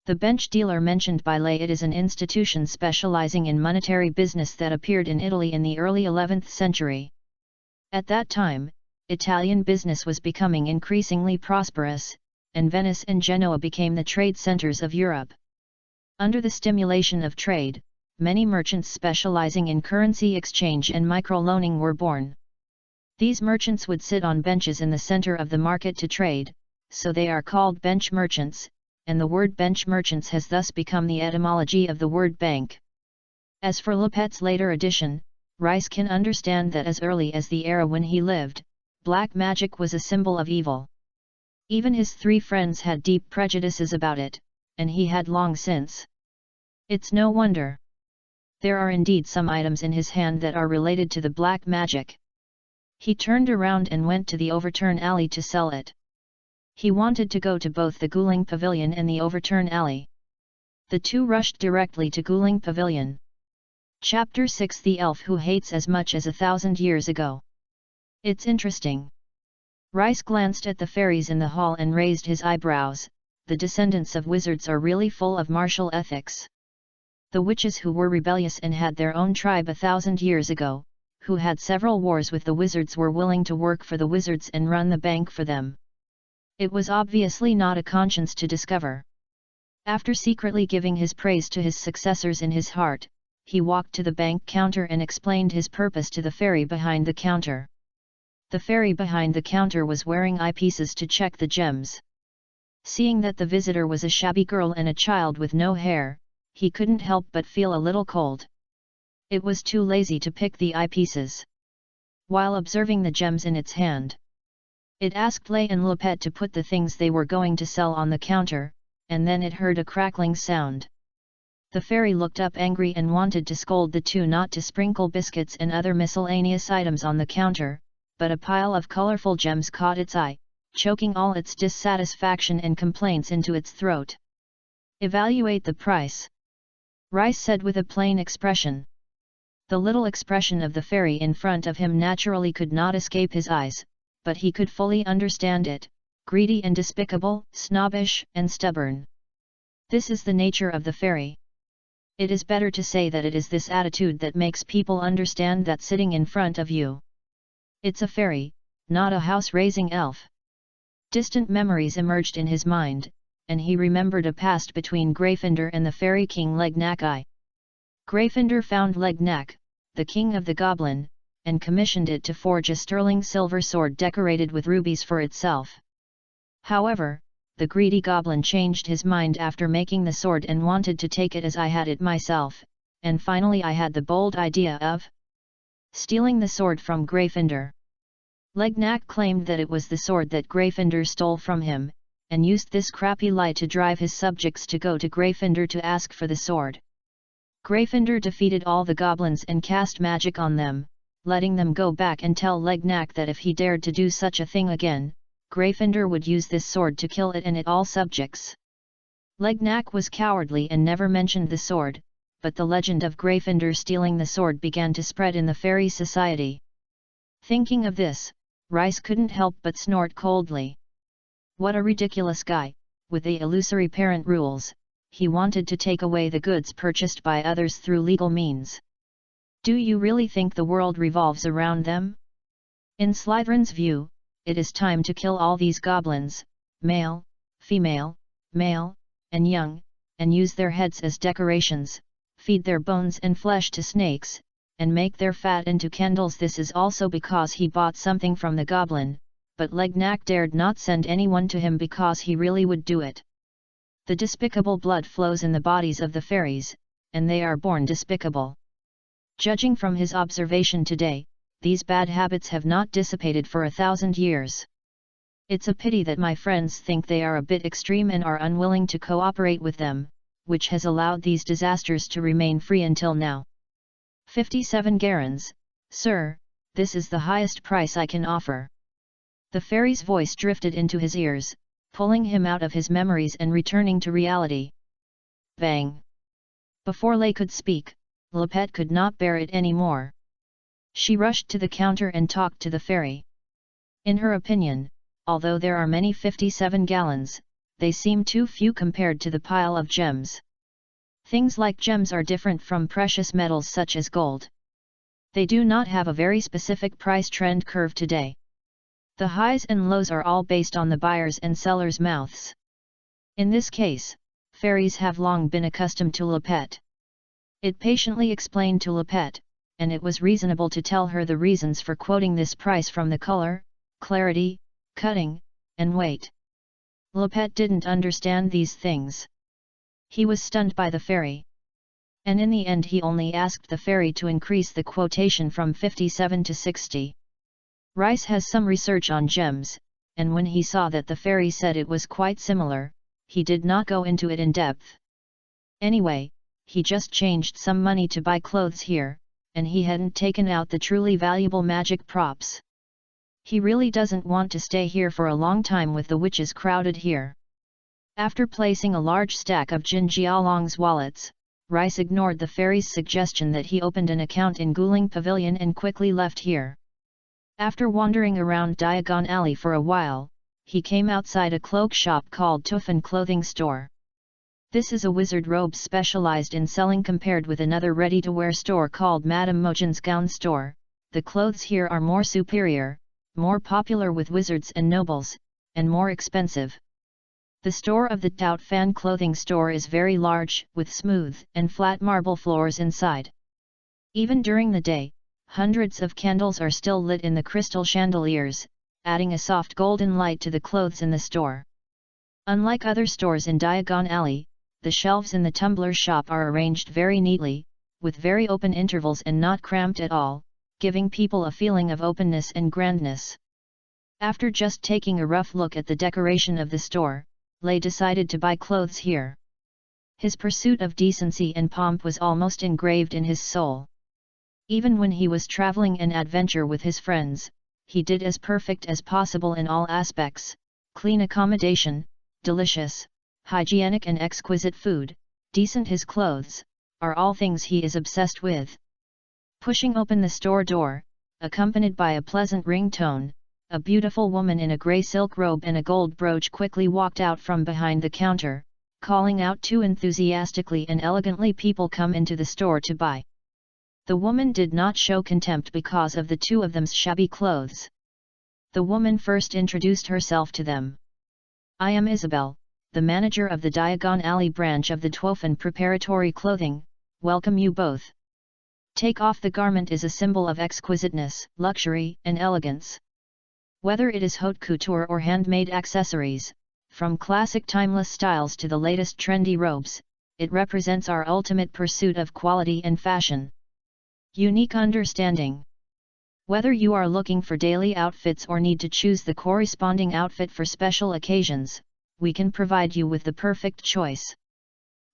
Speaker 1: The bench dealer mentioned by Lay it is an institution specializing in monetary business that appeared in Italy in the early 11th century. At that time, Italian business was becoming increasingly prosperous, and Venice and Genoa became the trade centers of Europe. Under the stimulation of trade, many merchants specializing in currency exchange and microloaning were born. These merchants would sit on benches in the center of the market to trade, so they are called bench merchants, and the word bench merchants has thus become the etymology of the word bank. As for Lopet's later addition, Rice can understand that as early as the era when he lived, black magic was a symbol of evil. Even his 3 friends had deep prejudices about it, and he had long since. It's no wonder. There are indeed some items in his hand that are related to the black magic. He turned around and went to the Overturn Alley to sell it. He wanted to go to both the Galling Pavilion and the Overturn Alley. The two rushed directly to Guling Pavilion. Chapter 6: The Elf Who Hates as Much as 1,000 Years Ago. It's interesting. Rice glanced at the fairies in the hall and raised his eyebrows. The descendants of wizards are really full of martial ethics. The witches who were rebellious and had their own tribe 1,000 years ago, who had several wars with the wizards, were willing to work for the wizards and run the bank for them. It was obviously not a conscience to discover. After secretly giving his praise to his successors in his heart, he walked to the bank counter and explained his purpose to the fairy behind the counter. The fairy behind the counter was wearing eyepieces to check the gems. Seeing that the visitor was a shabby girl and a child with no hair, he couldn't help but feel a little cold. It was too lazy to pick the eyepieces. While observing the gems in its hand, it asked Lay and Lepet to put the things they were going to sell on the counter, and then it heard a crackling sound. The fairy looked up angry and wanted to scold the two not to sprinkle biscuits and other miscellaneous items on the counter, but a pile of colorful gems caught its eye, choking all its dissatisfaction and complaints into its throat. "Evaluate the price," Rice said with a plain expression. The little expression of the fairy in front of him naturally could not escape his eyes, but he could fully understand it: greedy and despicable, snobbish and stubborn. This is the nature of the fairy. It is better to say that it is this attitude that makes people understand that sitting in front of you, it's a fairy, not a house-raising elf. Distant memories emerged in his mind, and he remembered a past between Gryffindor and the fairy king Legnack. Gryffindor found Legnack, the king of the goblin, and commissioned it to forge a sterling silver sword decorated with rubies for itself. However, the greedy goblin changed his mind after making the sword and wanted to take it as I had it myself, and finally I had the bold idea of stealing the sword from Gryffindor. Legnack claimed that it was the sword that Gryffindor stole from him, and used this crappy lie to drive his subjects to go to Gryffindor to ask for the sword. Gryffindor defeated all the goblins and cast magic on them, letting them go back and tell Legnack that if he dared to do such a thing again, Gryffindor would use this sword to kill it and all subjects. Legnack was cowardly and never mentioned the sword, but the legend of Gryffindor stealing the sword began to spread in the fairy society. Thinking of this, Rice couldn't help but snort coldly. What a ridiculous guy! With the illusory parent rules, he wanted to take away the goods purchased by others through legal means. Do you really think the world revolves around them? In Slytherin's view, it is time to kill all these goblins, male, female, male, and young, and use their heads as decorations, feed their bones and flesh to snakes, and make their fat into candles. This is also because he bought something from the goblin, but Legnack dared not send anyone to him because he really would do it. The despicable blood flows in the bodies of the fairies, and they are born despicable. Judging from his observation today, these bad habits have not dissipated for 1,000 years. It's a pity that my friends think they are a bit extreme and are unwilling to cooperate with them, which has allowed these disasters to remain free until now. 57 garrons, sir, this is the highest price I can offer. The fairy's voice drifted into his ears, pulling him out of his memories and returning to reality. Bang! Before Lay could speak, Lepet could not bear it any more. She rushed to the counter and talked to the fairy. In her opinion, although there are many 57 gallons, they seem too few compared to the pile of gems. Things like gems are different from precious metals such as gold. They do not have a very specific price trend curve today. The highs and lows are all based on the buyers' and sellers' mouths. In this case, fairies have long been accustomed to Lepet. It patiently explained to Lepet, and it was reasonable to tell her the reasons for quoting this price from the color, clarity, cutting, and weight. Lepet didn't understand these things. He was stunned by the fairy. And in the end he only asked the fairy to increase the quotation from 57 to 60. Rice has some research on gems, and when he saw that the fairy said it was quite similar, he did not go into it in depth. Anyway, he just changed some money to buy clothes here, and he hadn't taken out the truly valuable magic props. He really doesn't want to stay here for a long time with the witches crowded here. After placing a large stack of Jin Jialong's wallets, Rice ignored the fairy's suggestion that he opened an account in Guling Pavilion and quickly left here. After wandering around Diagon Alley for a while, he came outside a cloak shop called Tufan Clothing Store. This is a wizard robes specialized in selling. Compared with another ready-to-wear store called Madame Mojin's Gown Store, the clothes here are more superior, more popular with wizards and nobles, and more expensive. The store of the Tout Fan Clothing Store is very large, with smooth and flat marble floors inside. Even during the day, hundreds of candles are still lit in the crystal chandeliers, adding a soft golden light to the clothes in the store. Unlike other stores in Diagon Alley, the shelves in the tumbler shop are arranged very neatly, with very open intervals and not cramped at all, giving people a feeling of openness and grandness. After just taking a rough look at the decoration of the store, Lei decided to buy clothes here. His pursuit of decency and pomp was almost engraved in his soul. Even when he was traveling an adventure with his friends, he did as perfect as possible in all aspects: clean accommodation, delicious, hygienic and exquisite food, decent. His clothes are all things he is obsessed with. Pushing open the store door, accompanied by a pleasant ringtone, a beautiful woman in a grey silk robe and a gold brooch quickly walked out from behind the counter, calling out too enthusiastically and elegantly, "People come into the store to buy." The woman did not show contempt because of the two of them's shabby clothes. The woman first introduced herself to them. "I am Isabel, the manager of the Diagon Alley branch of the Tuofan Preparatory Clothing. Welcome you both. Take off the garment is a symbol of exquisiteness, luxury, and elegance. Whether it is haute couture or handmade accessories, from classic timeless styles to the latest trendy robes, it represents our ultimate pursuit of quality and fashion. Unique understanding. Whether you are looking for daily outfits or need to choose the corresponding outfit for special occasions, we can provide you with the perfect choice.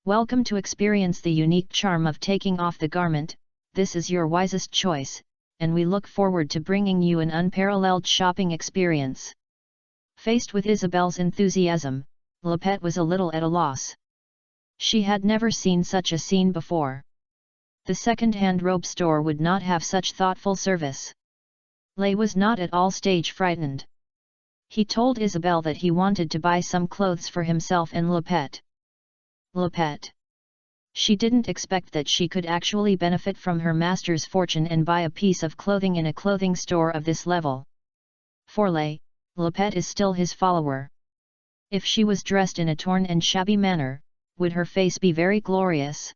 Speaker 1: Welcome to experience the unique charm of taking off the garment. This is your wisest choice, and we look forward to bringing you an unparalleled shopping experience." Faced with Isabel's enthusiasm, Lopette was a little at a loss. She had never seen such a scene before. The second-hand robe store would not have such thoughtful service. Lei was not at all stage frightened. He told Isabel that he wanted to buy some clothes for himself and Lopette. Lopette. She didn't expect that she could actually benefit from her master's fortune and buy a piece of clothing in a clothing store of this level. For Lei, Lopette is still his follower. If she was dressed in a torn and shabby manner, would her face be very glorious?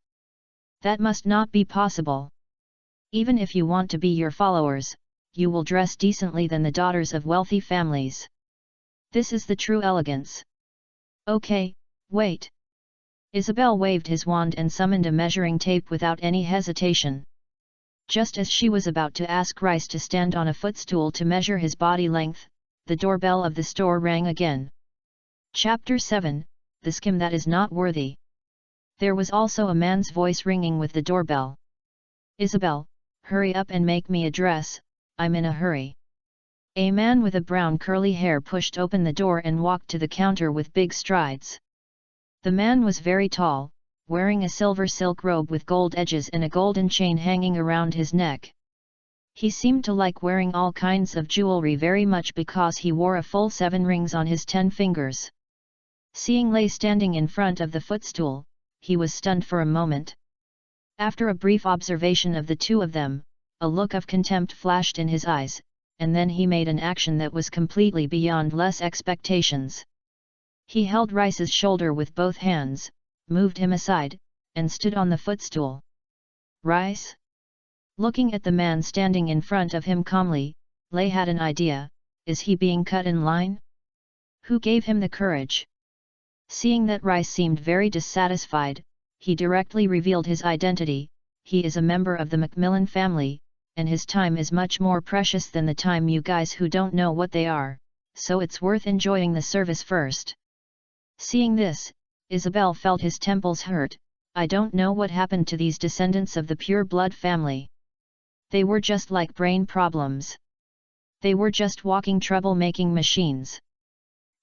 Speaker 1: That must not be possible. Even if you want to be your followers, you will dress decently than the daughters of wealthy families. This is the true elegance. Okay, wait. Isabel waved his wand and summoned a measuring tape without any hesitation. Just as she was about to ask Rice to stand on a footstool to measure his body length, the doorbell of the store rang again. Chapter 7, The Scam That Is Not Worthy. There was also a man's voice ringing with the doorbell. "Isabel, hurry up and make me a dress, I'm in a hurry." A man with a brown curly hair pushed open the door and walked to the counter with big strides. The man was very tall, wearing a silver silk robe with gold edges and a golden chain hanging around his neck. He seemed to like wearing all kinds of jewelry very much because he wore a full 7 rings on his 10 fingers. Seeing Lei standing in front of the footstool, he was stunned for a moment. After a brief observation of the two of them, a look of contempt flashed in his eyes, and then he made an action that was completely beyond Lei's expectations. He held Rice's shoulder with both hands, moved him aside, and stood on the footstool. "Rice?" Looking at the man standing in front of him calmly, Lei had an idea. Is he being cut in line? Who gave him the courage? Seeing that Rice seemed very dissatisfied, he directly revealed his identity. He is a member of the Macmillan family, and his time is much more precious than the time you guys who don't know what they are, so it's worth enjoying the service first. Seeing this, Isabel felt his temples hurt. I don't know what happened to these descendants of the pure-blood family. They were just like brain problems. They were just walking trouble-making machines.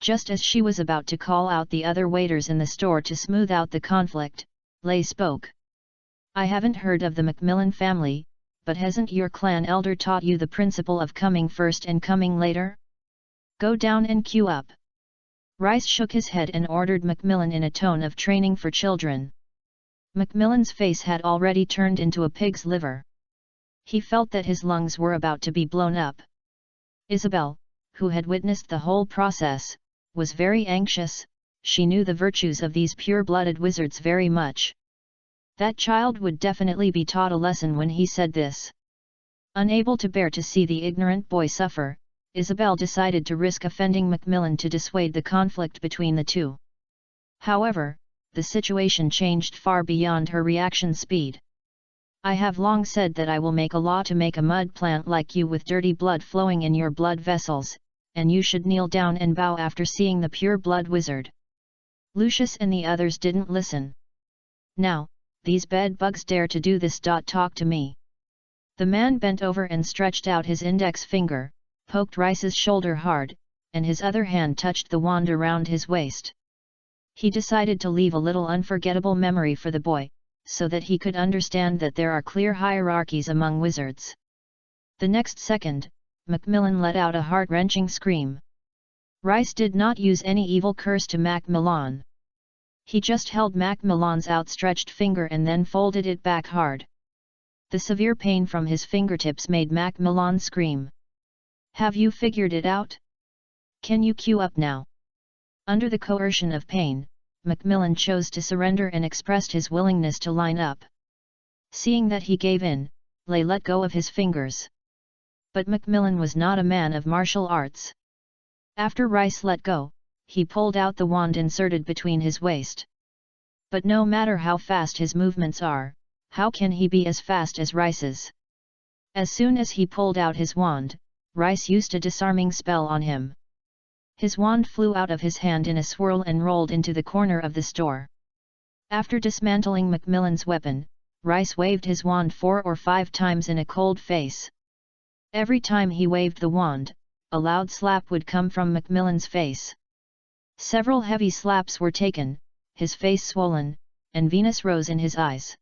Speaker 1: Just as she was about to call out the other waiters in the store to smooth out the conflict, Lay spoke. I haven't heard of the Macmillan family, but hasn't your clan elder taught you the principle of coming first and coming later? Go down and queue up. Rice shook his head and ordered Macmillan in a tone of training for children. Macmillan's face had already turned into a pig's liver. He felt that his lungs were about to be blown up. Isabel, who had witnessed the whole process, was very anxious. She knew the virtues of these pure-blooded wizards very much. That child would definitely be taught a lesson when he said this. Unable to bear to see the ignorant boy suffer, Isabel decided to risk offending Macmillan to dissuade the conflict between the two. However, the situation changed far beyond her reaction speed. I have long said that I will make a law to make a mud plant like you with dirty blood flowing in your blood vessels, and you should kneel down and bow after seeing the pure blood wizard. Lucius and the others didn't listen. Now, these bed bugs dare to do this. Talk to me. The man bent over and stretched out his index finger, poked Rice's shoulder hard, and his other hand touched the wand around his waist. He decided to leave a little unforgettable memory for the boy, so that he could understand that there are clear hierarchies among wizards. The next second, Macmillan let out a heart-wrenching scream. Rice did not use any evil curse to Macmillan. He just held Macmillan's outstretched finger and then folded it back hard. The severe pain from his fingertips made Macmillan scream. Have you figured it out? Can you queue up now? Under the coercion of pain, Macmillan chose to surrender and expressed his willingness to line up. Seeing that he gave in, Lay let go of his fingers. But Macmillan was not a man of martial arts. After Rice let go, he pulled out the wand inserted between his waist. But no matter how fast his movements are, how can he be as fast as Rice's? As soon as he pulled out his wand, Rice used a disarming spell on him. His wand flew out of his hand in a swirl and rolled into the corner of the store. After dismantling Macmillan's weapon, Rice waved his wand 4 or 5 times in a cold face. Every time he waved the wand, a loud slap would come from Macmillan's face. Several heavy slaps were taken, his face swollen, and Venus rose in his eyes.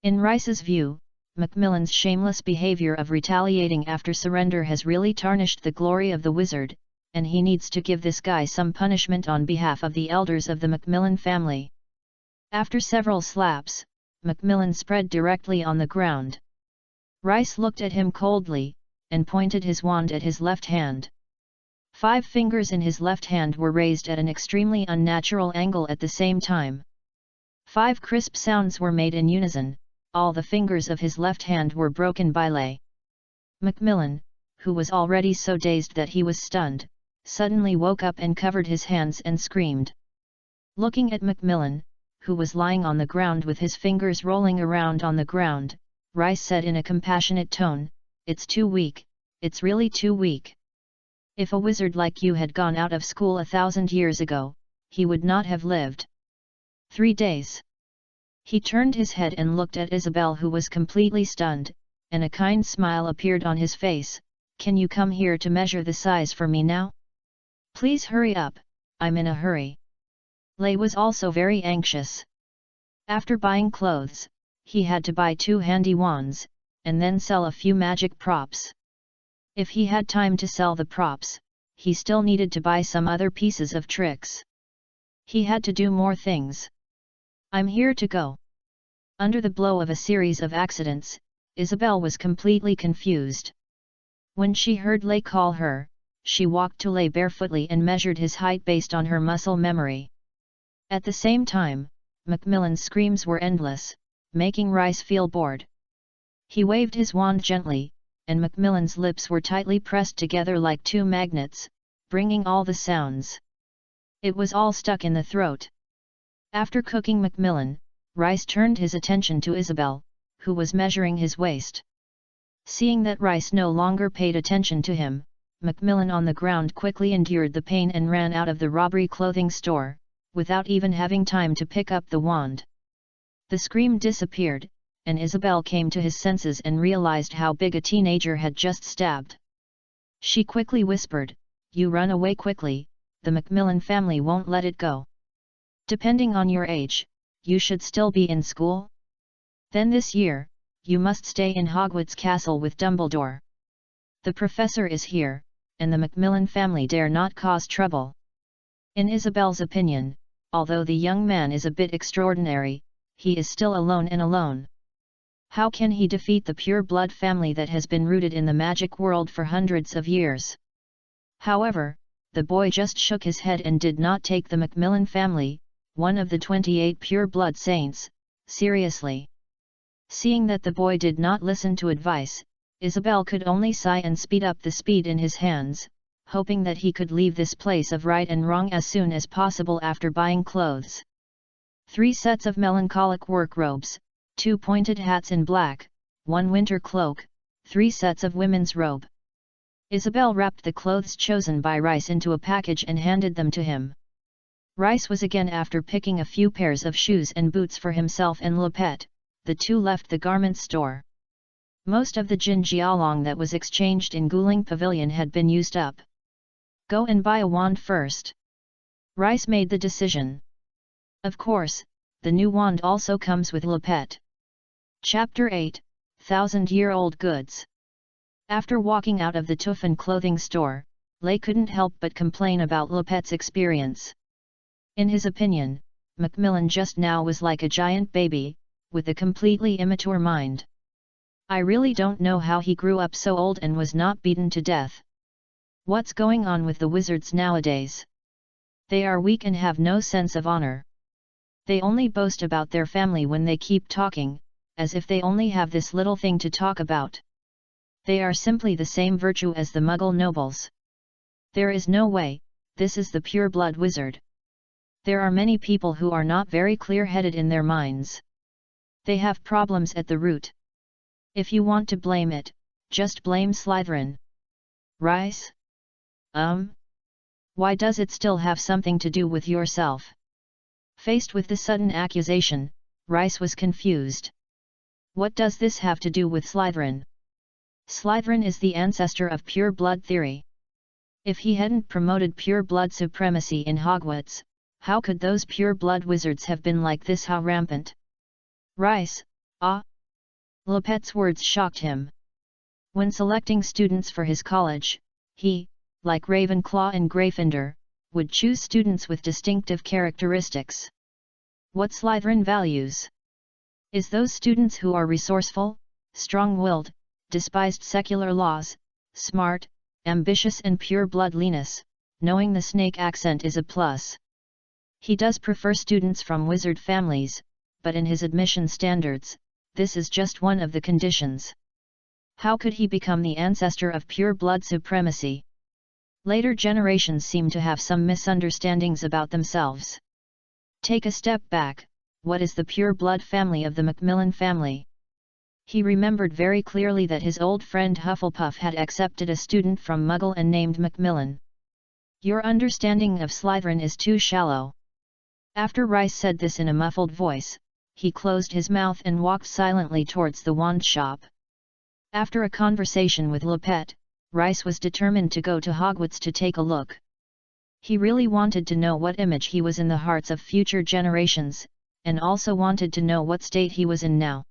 Speaker 1: In Rice's view, Macmillan's shameless behavior of retaliating after surrender has really tarnished the glory of the wizard, and he needs to give this guy some punishment on behalf of the elders of the Macmillan family. After several slaps, Macmillan spread directly on the ground. Rice looked at him coldly, and pointed his wand at his left hand. 5 fingers in his left hand were raised at an extremely unnatural angle at the same time. 5 crisp sounds were made in unison. All the fingers of his left hand were broken by Lay. Macmillan, who was already so dazed that he was stunned, suddenly woke up and covered his hands and screamed. Looking at Macmillan, who was lying on the ground with his fingers rolling around on the ground, Rice said in a compassionate tone, "It's too weak, it's really too weak. If a wizard like you had gone out of school 1,000 years ago, he would not have lived. 3 days. He turned his head and looked at Isabel, who was completely stunned, and a kind smile appeared on his face. Can you come here to measure the size for me now? Please hurry up, I'm in a hurry. Lay was also very anxious. After buying clothes, he had to buy 2 handy wands, and then sell a few magic props. If he had time to sell the props, he still needed to buy some other pieces of tricks. He had to do more things. I'm here to go. Under the blow of a series of accidents, Isabel was completely confused. When she heard Lay call her, she walked to Lay barefootly and measured his height based on her muscle memory. At the same time, Macmillan's screams were endless, making Rice feel bored. He waved his wand gently, and Macmillan's lips were tightly pressed together like 2 magnets, bringing all the sounds. It was all stuck in the throat. After cooking Macmillan, Rice turned his attention to Isabel, who was measuring his waist. Seeing that Rice no longer paid attention to him, Macmillan on the ground quickly endured the pain and ran out of the robbery clothing store, without even having time to pick up the wand. The scream disappeared, and Isabel came to his senses and realized how big a teenager had just stabbed. She quickly whispered, "You run away quickly, the Macmillan family won't let it go. Depending on your age, you should still be in school? Then this year, you must stay in Hogwarts Castle with Dumbledore. The professor is here, and the Macmillan family dare not cause trouble. In Isabel's opinion, although the young man is a bit extraordinary, he is still alone and alone. How can he defeat the pure-blood family that has been rooted in the magic world for hundreds of years? However, the boy just shook his head and did not take the Macmillan family, one of the 28 pure-blood saints, seriously. Seeing that the boy did not listen to advice, Isabel could only sigh and speed up the speed in his hands, hoping that he could leave this place of right and wrong as soon as possible after buying clothes. 3 sets of melancholic work robes, 2 pointed hats in black, 1 winter cloak, 3 sets of women's robe. Isabel wrapped the clothes chosen by Rice into a package and handed them to him. Rice was again after picking a few pairs of shoes and boots for himself and Lopet. The two left the garment store. Most of the jinjialong that was exchanged in Guling Pavilion had been used up. Go and buy a wand first. Rice made the decision. Of course, the new wand also comes with Lopet. Chapter 8, 1000-Year-Old Goods. After walking out of the Tuffin clothing store, Lay couldn't help but complain about Lopet's experience. In his opinion, Macmillan just now was like a giant baby, with a completely immature mind. I really don't know how he grew up so old and was not beaten to death. What's going on with the wizards nowadays? They are weak and have no sense of honor. They only boast about their family when they keep talking, as if they only have this little thing to talk about. They are simply the same virtue as the Muggle nobles. There is no way, this is the pure-blood wizard. There are many people who are not very clear-headed in their minds. They have problems at the root. If you want to blame it, just blame Slytherin. Rice? Why does it still have something to do with yourself? Faced with the sudden accusation, Rice was confused. What does this have to do with Slytherin? Slytherin is the ancestor of pure blood theory. If he hadn't promoted pure blood supremacy in Hogwarts, how could those pure blood wizards have been like this? How rampant? Rice, Lopet's words shocked him. When selecting students for his college, he, like Ravenclaw and Gryffindor, would choose students with distinctive characteristics. What Slytherin values is those students who are resourceful, strong-willed, despised secular laws, smart, ambitious and pure-bloodliness. Knowing the snake accent is a plus. He does prefer students from wizard families, but in his admission standards, this is just one of the conditions. How could he become the ancestor of pure blood supremacy? Later generations seem to have some misunderstandings about themselves. Take a step back, what is the pure blood family of the Macmillan family? He remembered very clearly that his old friend Hufflepuff had accepted a student from Muggle and named Macmillan. Your understanding of Slytherin is too shallow. After Rice said this in a muffled voice, he closed his mouth and walked silently towards the wand shop. After a conversation with Lopet, Rice was determined to go to Hogwarts to take a look. He really wanted to know what image he was in the hearts of future generations, and also wanted to know what state he was in now.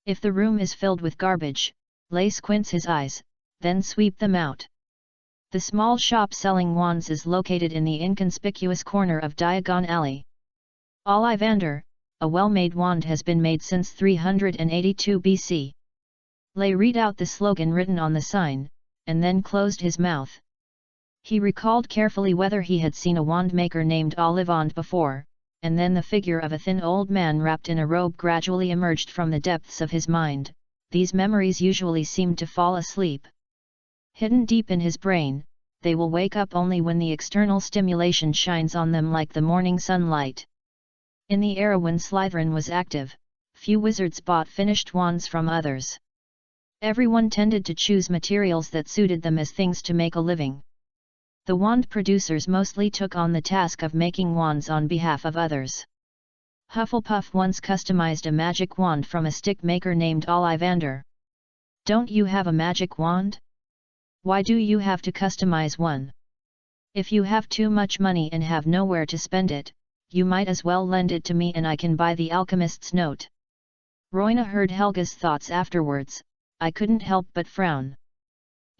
Speaker 1: If the room is filled with garbage, Lay squints his eyes, then sweep them out. The small shop selling wands is located in the inconspicuous corner of Diagon Alley. Ollivander, a well-made wand has been made since 382 BC. Lay read out the slogan written on the sign, and then closed his mouth. He recalled carefully whether he had seen a wand maker named Ollivand before, and then the figure of a thin old man wrapped in a robe gradually emerged from the depths of his mind. These memories usually seem to fall asleep. Hidden deep in his brain, they will wake up only when the external stimulation shines on them like the morning sunlight. In the era when Slytherin was active, few wizards bought finished wands from others. Everyone tended to choose materials that suited them as things to make a living. The wand producers mostly took on the task of making wands on behalf of others. Hufflepuff once customized a magic wand from a stick maker named Ollivander. Don't you have a magic wand? Why do you have to customize one? If you have too much money and have nowhere to spend it, you might as well lend it to me and I can buy the alchemist's note. Roina heard Helga's thoughts afterwards. I couldn't help but frown.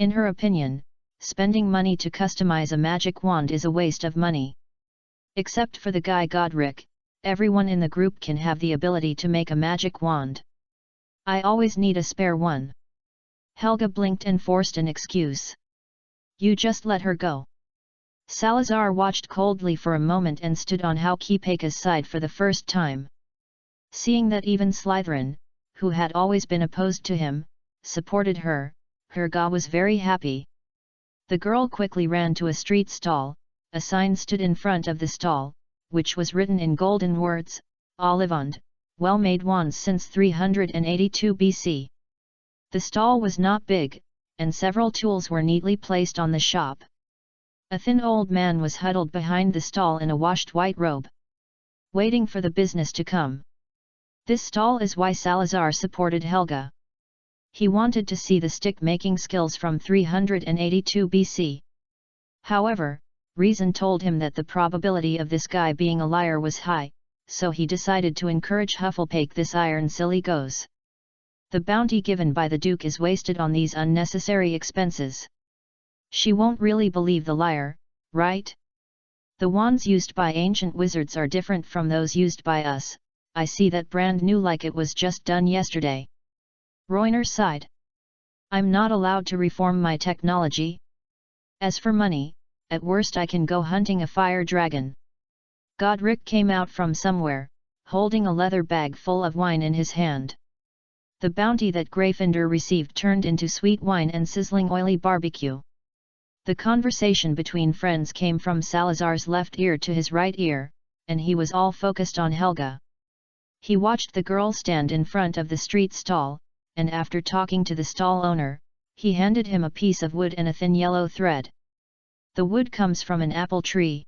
Speaker 1: In her opinion, spending money to customize a magic wand is a waste of money. Except for the guy Godric, everyone in the group can have the ability to make a magic wand. I always need a spare one. Helga blinked and forced an excuse. You just let her go. Salazar watched coldly for a moment and stood on Haukipeka's side for the first time. Seeing that even Slytherin, who had always been opposed to him, supported her, Helga was very happy. The girl quickly ran to a street stall. A sign stood in front of the stall, which was written in golden words, Olivand, well-made wands since 382 BC. The stall was not big, and several tools were neatly placed on the shop. A thin old man was huddled behind the stall in a washed white robe, waiting for the business to come. This stall is why Salazar supported Helga. He wanted to see the stick-making skills from 382 BC. However, reason told him that the probability of this guy being a liar was high, so he decided to encourage Hufflepuff. This iron silly goes. The bounty given by the Duke is wasted on these unnecessary expenses. She won't really believe the liar, right? The wands used by ancient wizards are different from those used by us. I see that brand new like it was just done yesterday. Roiner sighed. I'm not allowed to reform my technology. As for money, at worst I can go hunting a fire dragon. Godric came out from somewhere, holding a leather bag full of wine in his hand. The bounty that Gryffindor received turned into sweet wine and sizzling oily barbecue. The conversation between friends came from Salazar's left ear to his right ear, and he was all focused on Helga. He watched the girl stand in front of the street stall, and after talking to the stall owner, he handed him a piece of wood and a thin yellow thread. The wood comes from an apple tree.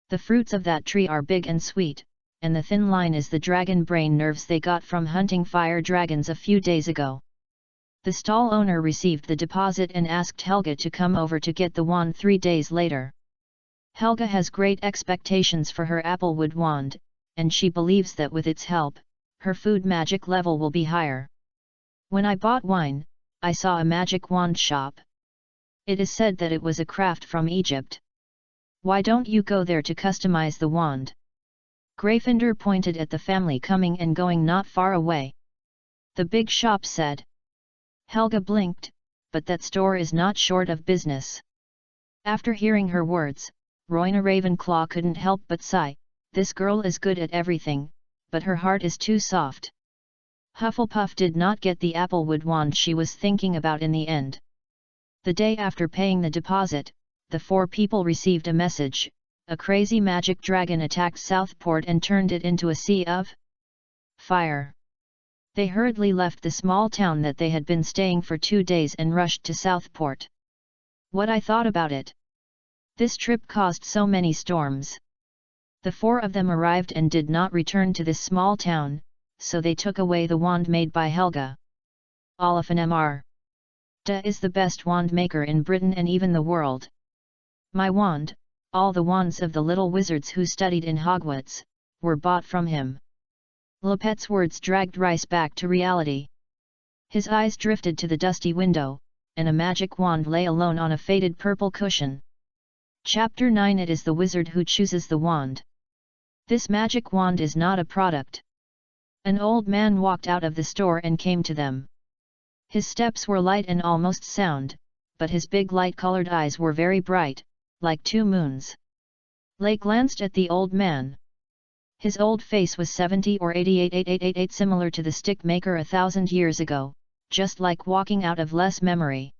Speaker 1: The fruits of that tree are big and sweet, and the thin line is the dragon brain nerves they got from hunting fire dragons a few days ago. The stall owner received the deposit and asked Helga to come over to get the wand 3 days later. Helga has great expectations for her applewood wand, and she believes that with its help, her food magic level will be higher. When I bought wine, I saw a magic wand shop. It is said that it was a craft from Egypt. Why don't you go there to customize the wand? Gryffindor pointed at the family coming and going not far away. The big shop said. Helga blinked, but that store is not short of business. After hearing her words, Roina Ravenclaw couldn't help but sigh. This girl is good at everything, but her heart is too soft. Hufflepuff did not get the applewood wand she was thinking about in the end. The day after paying the deposit, the 4 people received a message. A crazy magic dragon attacked Southport and turned it into a sea of fire. They hurriedly left the small town that they had been staying for 2 days and rushed to Southport. What I thought about it? This trip caused so many storms. The 4 of them arrived and did not return to this small town, so they took away the wand made by Helga. Olafin Mr. Da is the best wand maker in Britain and even the world. My wand, all the wands of the little wizards who studied in Hogwarts, were bought from him. Lepet's words dragged Rice back to reality. His eyes drifted to the dusty window, and a magic wand lay alone on a faded purple cushion. Chapter 9. It is the wizard who chooses the wand. This magic wand is not a product. An old man walked out of the store and came to them. His steps were light and almost sound, but his big light-colored eyes were very bright, like 2 moons. Lay glanced at the old man. His old face was 70 or 88, similar to the stick maker 1,000 years ago, just like walking out of less memory.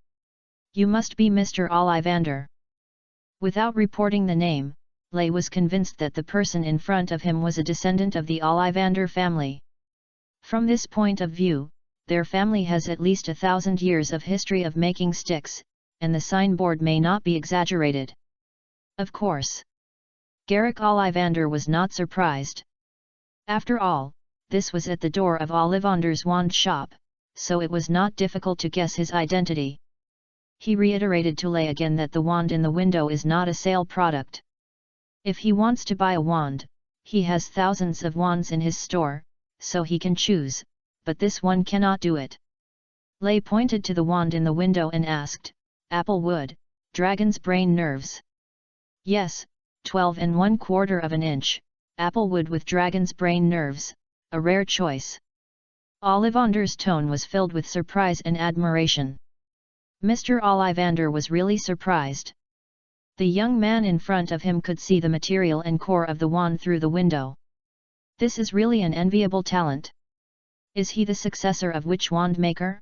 Speaker 1: You must be Mr. Ollivander. Without reporting the name, Lay was convinced that the person in front of him was a descendant of the Ollivander family. From this point of view, their family has at least 1,000 years of history of making sticks, and the signboard may not be exaggerated. Of course. Garrick Ollivander was not surprised. After all, this was at the door of Ollivander's wand shop, so it was not difficult to guess his identity. He reiterated to Lei again that the wand in the window is not a sale product. If he wants to buy a wand, he has thousands of wands in his store, so he can choose, but this one cannot do it. Lei pointed to the wand in the window and asked, "Apple wood, dragon's brain nerves?" "Yes, 12 1/4 of an inch, apple wood with dragon's brain nerves, a rare choice." Ollivander's tone was filled with surprise and admiration. Mr. Ollivander was really surprised. The young man in front of him could see the material and core of the wand through the window. This is really an enviable talent. Is he the successor of which wand maker?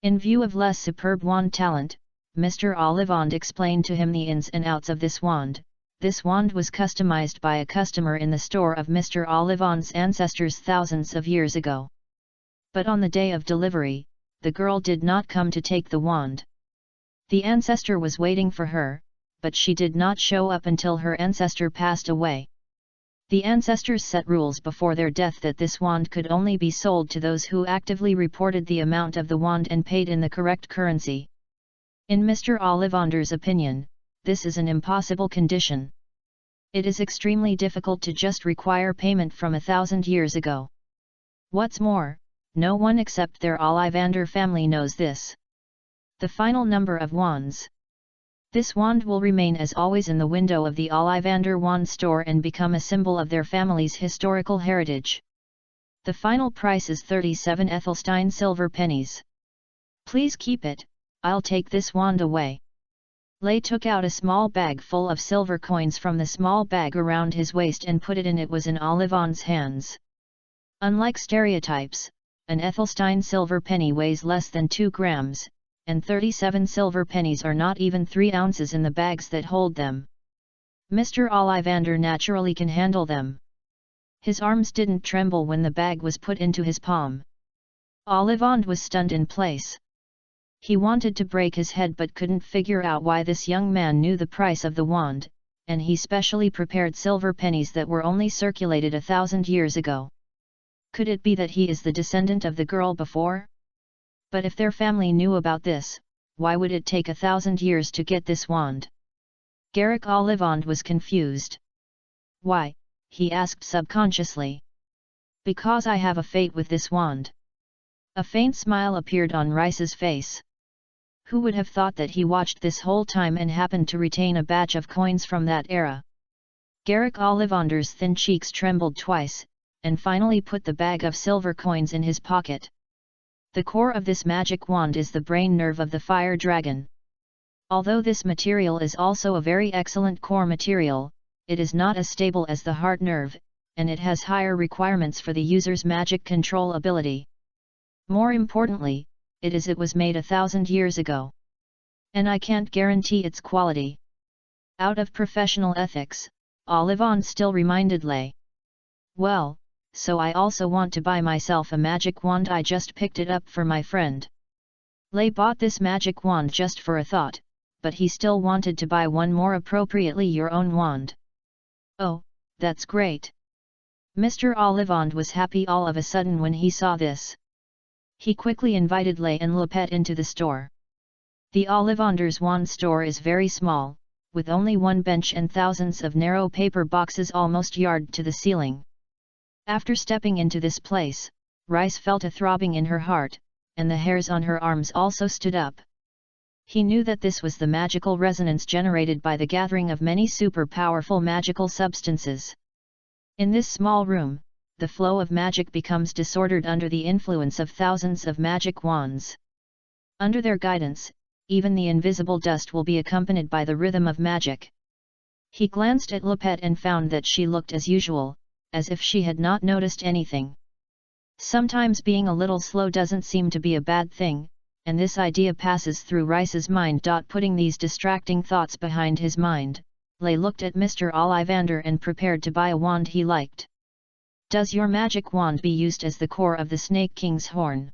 Speaker 1: In view of less superb wand talent, Mr. Ollivand explained to him the ins and outs of this wand. This wand was customized by a customer in the store of Mr. Ollivand's ancestors thousands of years ago. But on the day of delivery, the girl did not come to take the wand. The ancestor was waiting for her, but she did not show up until her ancestor passed away. The ancestors set rules before their death that this wand could only be sold to those who actively reported the amount of the wand and paid in the correct currency. In Mr. Ollivander's opinion, this is an impossible condition. It is extremely difficult to just require payment from 1,000 years ago. What's more, no one except their Ollivander family knows this. The final number of wands. This wand will remain as always in the window of the Ollivander wand store and become a symbol of their family's historical heritage. The final price is 37 Ethelstein silver pennies. Please keep it, I'll take this wand away. Lei took out a small bag full of silver coins from the small bag around his waist and put it in. It was in Ollivand's hands. Unlike stereotypes, an Ethelstein silver penny weighs less than 2 grams, and 37 silver pennies are not even 3 ounces in the bags that hold them. Mr. Ollivander naturally can handle them. His arms didn't tremble when the bag was put into his palm. Ollivand was stunned in place. He wanted to break his head but couldn't figure out why this young man knew the price of the wand, and he specially prepared silver pennies that were only circulated 1,000 years ago. Could it be that he is the descendant of the girl before? But if their family knew about this, why would it take 1,000 years to get this wand? Garrick Ollivand was confused. "Why?" he asked subconsciously. "Because I have a fate with this wand." A faint smile appeared on Rice's face. Who would have thought that he watched this whole time and happened to retain a batch of coins from that era? Garrick Ollivander's thin cheeks trembled twice, and finally put the bag of silver coins in his pocket. The core of this magic wand is the brain nerve of the fire dragon. Although this material is also a very excellent core material, it is not as stable as the heart nerve, and it has higher requirements for the user's magic control ability. More importantly, it was made 1,000 years ago. And I can't guarantee its quality. Out of professional ethics, Ollivand still reminded Lei. "Well, so I also want to buy myself a magic wand. I just picked it up for my friend." Lei bought this magic wand just for a thought, but he still wanted to buy one more appropriately your own wand. "Oh, that's great." Mr. Ollivand was happy all of a sudden when he saw this. He quickly invited Lei and Lopet into the store. The Ollivander's wand store is very small, with only one bench and thousands of narrow paper boxes almost yard to the ceiling. After stepping into this place, Rice felt a throbbing in her heart, and the hairs on her arms also stood up. He knew that this was the magical resonance generated by the gathering of many super-powerful magical substances. In this small room, the flow of magic becomes disordered under the influence of thousands of magic wands. Under their guidance, even the invisible dust will be accompanied by the rhythm of magic. He glanced at Lopet and found that she looked as usual, as if she had not noticed anything. Sometimes being a little slow doesn't seem to be a bad thing, and this idea passes through Rice's mind. Putting these distracting thoughts behind his mind, Lei looked at Mr. Ollivander and prepared to buy a wand he liked. "Does your magic wand be used as the core of the Snake King's horn?"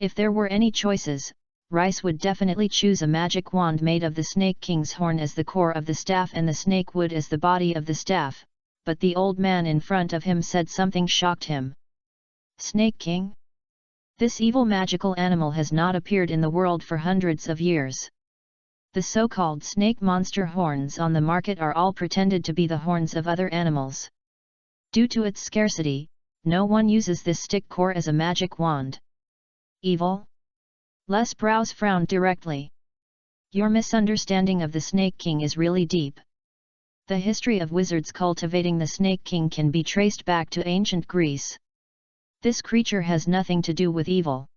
Speaker 1: If there were any choices, Rice would definitely choose a magic wand made of the Snake King's horn as the core of the staff and the snake wood as the body of the staff, but the old man in front of him said something shocked him. "Snake King? This evil magical animal has not appeared in the world for hundreds of years. The so-called snake monster horns on the market are all pretended to be the horns of other animals. Due to its scarcity, no one uses this stick core as a magic wand. Evil? Les brows frowned directly. Your misunderstanding of the Snake King is really deep. The history of wizards cultivating the Snake King can be traced back to ancient Greece. This creature has nothing to do with evil.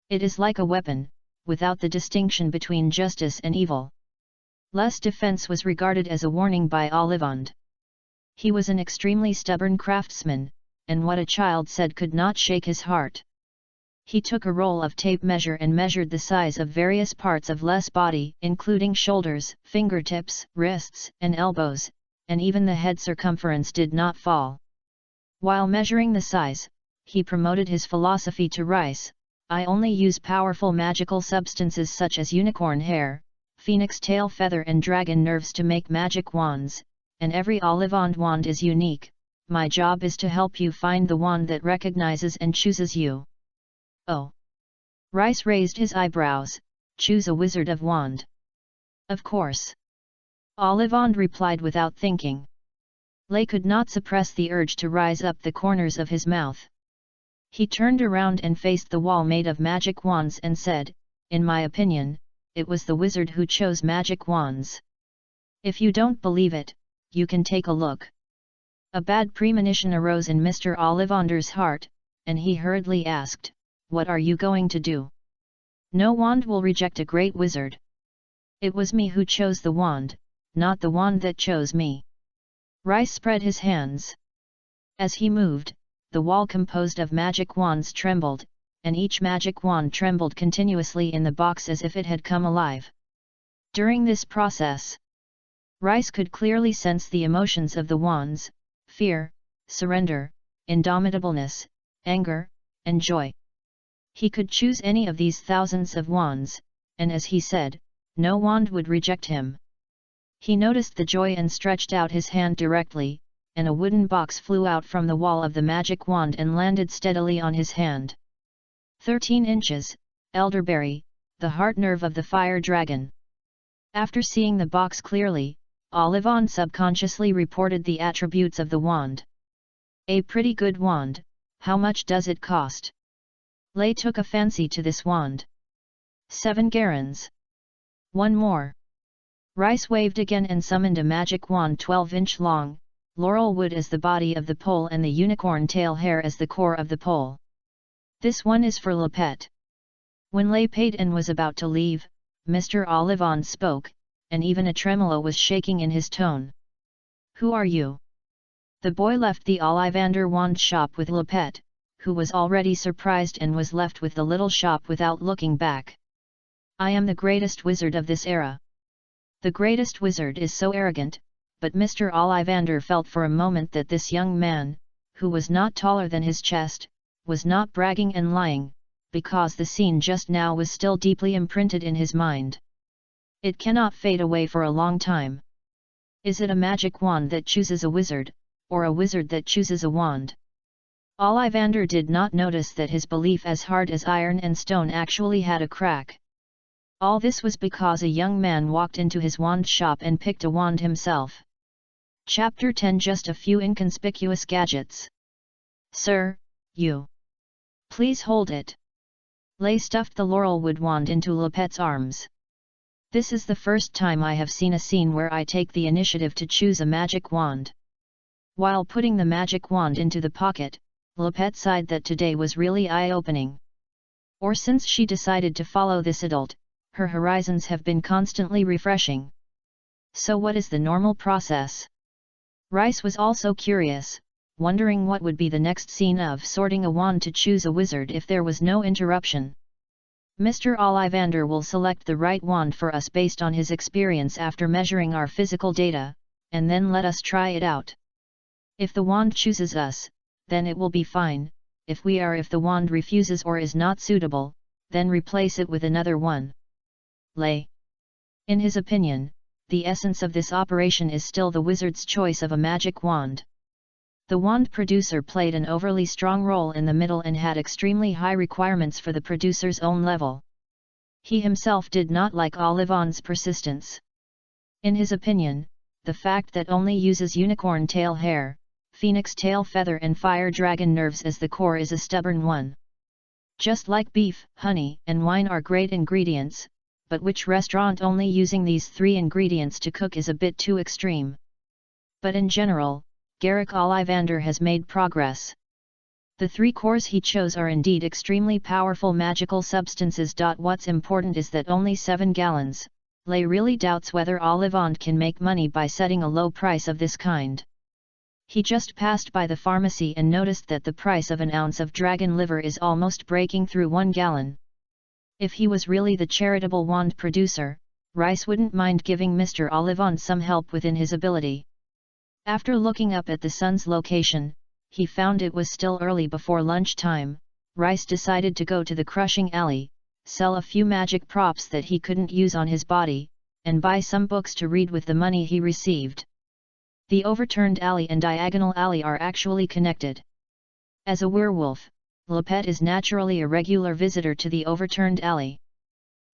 Speaker 1: It is like a weapon, without the distinction between justice and evil. Les' defense was regarded as a warning by Olivand. He was an extremely stubborn craftsman, and what a child said could not shake his heart. He took a roll of tape measure and measured the size of various parts of Les' body, including shoulders, fingertips, wrists, and elbows, and even the head circumference did not fall. While measuring the size, he promoted his philosophy to Rice: I only use powerful magical substances such as unicorn hair, phoenix tail feather and dragon nerves to make magic wands, and every Olivand wand is unique. My job is to help you find the wand that recognizes and chooses you. Oh! Rice raised his eyebrows. Choose a wizard of wand. Of course. Olivand replied without thinking. Lay could not suppress the urge to rise up the corners of his mouth. He turned around and faced the wall made of magic wands and said, in my opinion, it was the wizard who chose magic wands. If you don't believe it, you can take a look. A bad premonition arose in Mr. Ollivander's heart, and he hurriedly asked, what are you going to do? No wand will reject a great wizard. It was me who chose the wand, not the wand that chose me. Rice spread his hands. As he moved, the wall composed of magic wands trembled, and each magic wand trembled continuously in the box as if it had come alive. During this process, Rice could clearly sense the emotions of the wands: fear, surrender, indomitableness, anger, and joy. He could choose any of these thousands of wands, and as he said, no wand would reject him. He noticed the joy and stretched out his hand directly, and a wooden box flew out from the wall of the magic wand and landed steadily on his hand. 13 inches, elderberry, the heart nerve of the fire dragon. After seeing the box clearly, Olivand subconsciously reported the attributes of the wand. A pretty good wand. How much does it cost? Lay took a fancy to this wand. 7 garans. One more. Rice waved again and summoned a magic wand 12-inch long, laurel wood as the body of the pole and the unicorn tail hair as the core of the pole. This one is for Lepet. When Lay paid and was about to leave, Mr. Olivand spoke, and even a tremolo was shaking in his tone. Who are you? The boy left the Ollivander wand shop with Lepet, who was already surprised and was left with the little shop without looking back. I am the greatest wizard of this era. The greatest wizard is so arrogant, but Mr. Ollivander felt for a moment that this young man, who was not taller than his chest, was not bragging and lying, because the scene just now was still deeply imprinted in his mind. It cannot fade away for a long time. Is it a magic wand that chooses a wizard, or a wizard that chooses a wand? Ollivander did not notice that his belief as hard as iron and stone actually had a crack. All this was because a young man walked into his wand shop and picked a wand himself. Chapter 10. Just a few inconspicuous gadgets. Sir, you. Please hold it. Lay stuffed the laurelwood wand into Lepet's arms. This is the first time I have seen a scene where I take the initiative to choose a magic wand. While putting the magic wand into the pocket, Lepet sighed that today was really eye-opening. Or since she decided to follow this adult, her horizons have been constantly refreshing. So what is the normal process? Rice was also curious, wondering what would be the next scene of sorting a wand to choose a wizard if there was no interruption. Mr. Ollivander will select the right wand for us based on his experience after measuring our physical data, and then let us try it out. If the wand chooses us, then it will be fine. If the wand refuses or is not suitable, then replace it with another one. Lay. In his opinion, the essence of this operation is still the wizard's choice of a magic wand. The wand producer played an overly strong role in the middle and had extremely high requirements for the producer's own level. He himself did not like Olivon's persistence. In his opinion, the fact that only uses unicorn tail hair, phoenix tail feather and fire dragon nerves as the core is a stubborn one. Just like beef, honey, and wine are great ingredients, but which restaurant only using these 3 ingredients to cook is a bit too extreme. But in general, Garrick Ollivander has made progress. The 3 cores he chose are indeed extremely powerful magical substances. What's important is that only 7 gallons. Lay really doubts whether Ollivand can make money by setting a low price of this kind. He just passed by the pharmacy and noticed that the price of an ounce of dragon liver is almost breaking through 1 gallon. If he was really the charitable wand producer, Rice wouldn't mind giving Mr. Ollivand some help within his ability. After looking up at the sun's location, he found it was still early before lunchtime. Rice decided to go to the crushing alley, sell a few magic props that he couldn't use on his body, and buy some books to read with the money he received. The overturned alley and diagonal alley are actually connected. As a werewolf, Lopette is naturally a regular visitor to the overturned alley.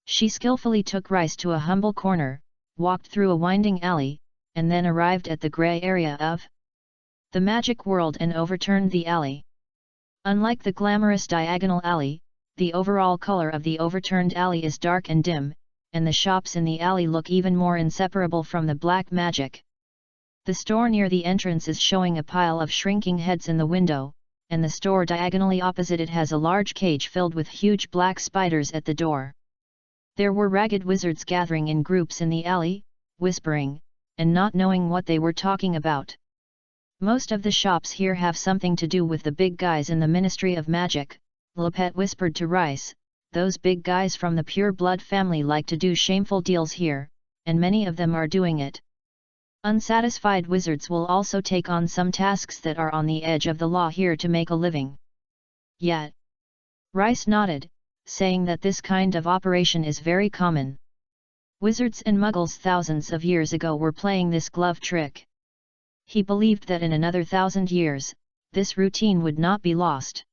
Speaker 1: She skillfully took Rice to a humble corner, walked through a winding alley, and then arrived at the gray area of the magic world and overturned the alley. Unlike the glamorous diagonal alley, the overall color of the overturned alley is dark and dim, and the shops in the alley look even more inseparable from the black magic. The store near the entrance is showing a pile of shrinking heads in the window, and the store diagonally opposite it has a large cage filled with huge black spiders at the door. There were ragged wizards gathering in groups in the alley, whispering, and not knowing what they were talking about. Most of the shops here have something to do with the big guys in the Ministry of Magic, Lopette whispered to Rice. Those big guys from the Pure Blood family like to do shameful deals here, and many of them are doing it. Unsatisfied wizards will also take on some tasks that are on the edge of the law here to make a living. Yet, Rice nodded, saying that this kind of operation is very common. Wizards and muggles thousands of years ago were playing this glove trick. He believed that in another 1,000 years, this routine would not be lost.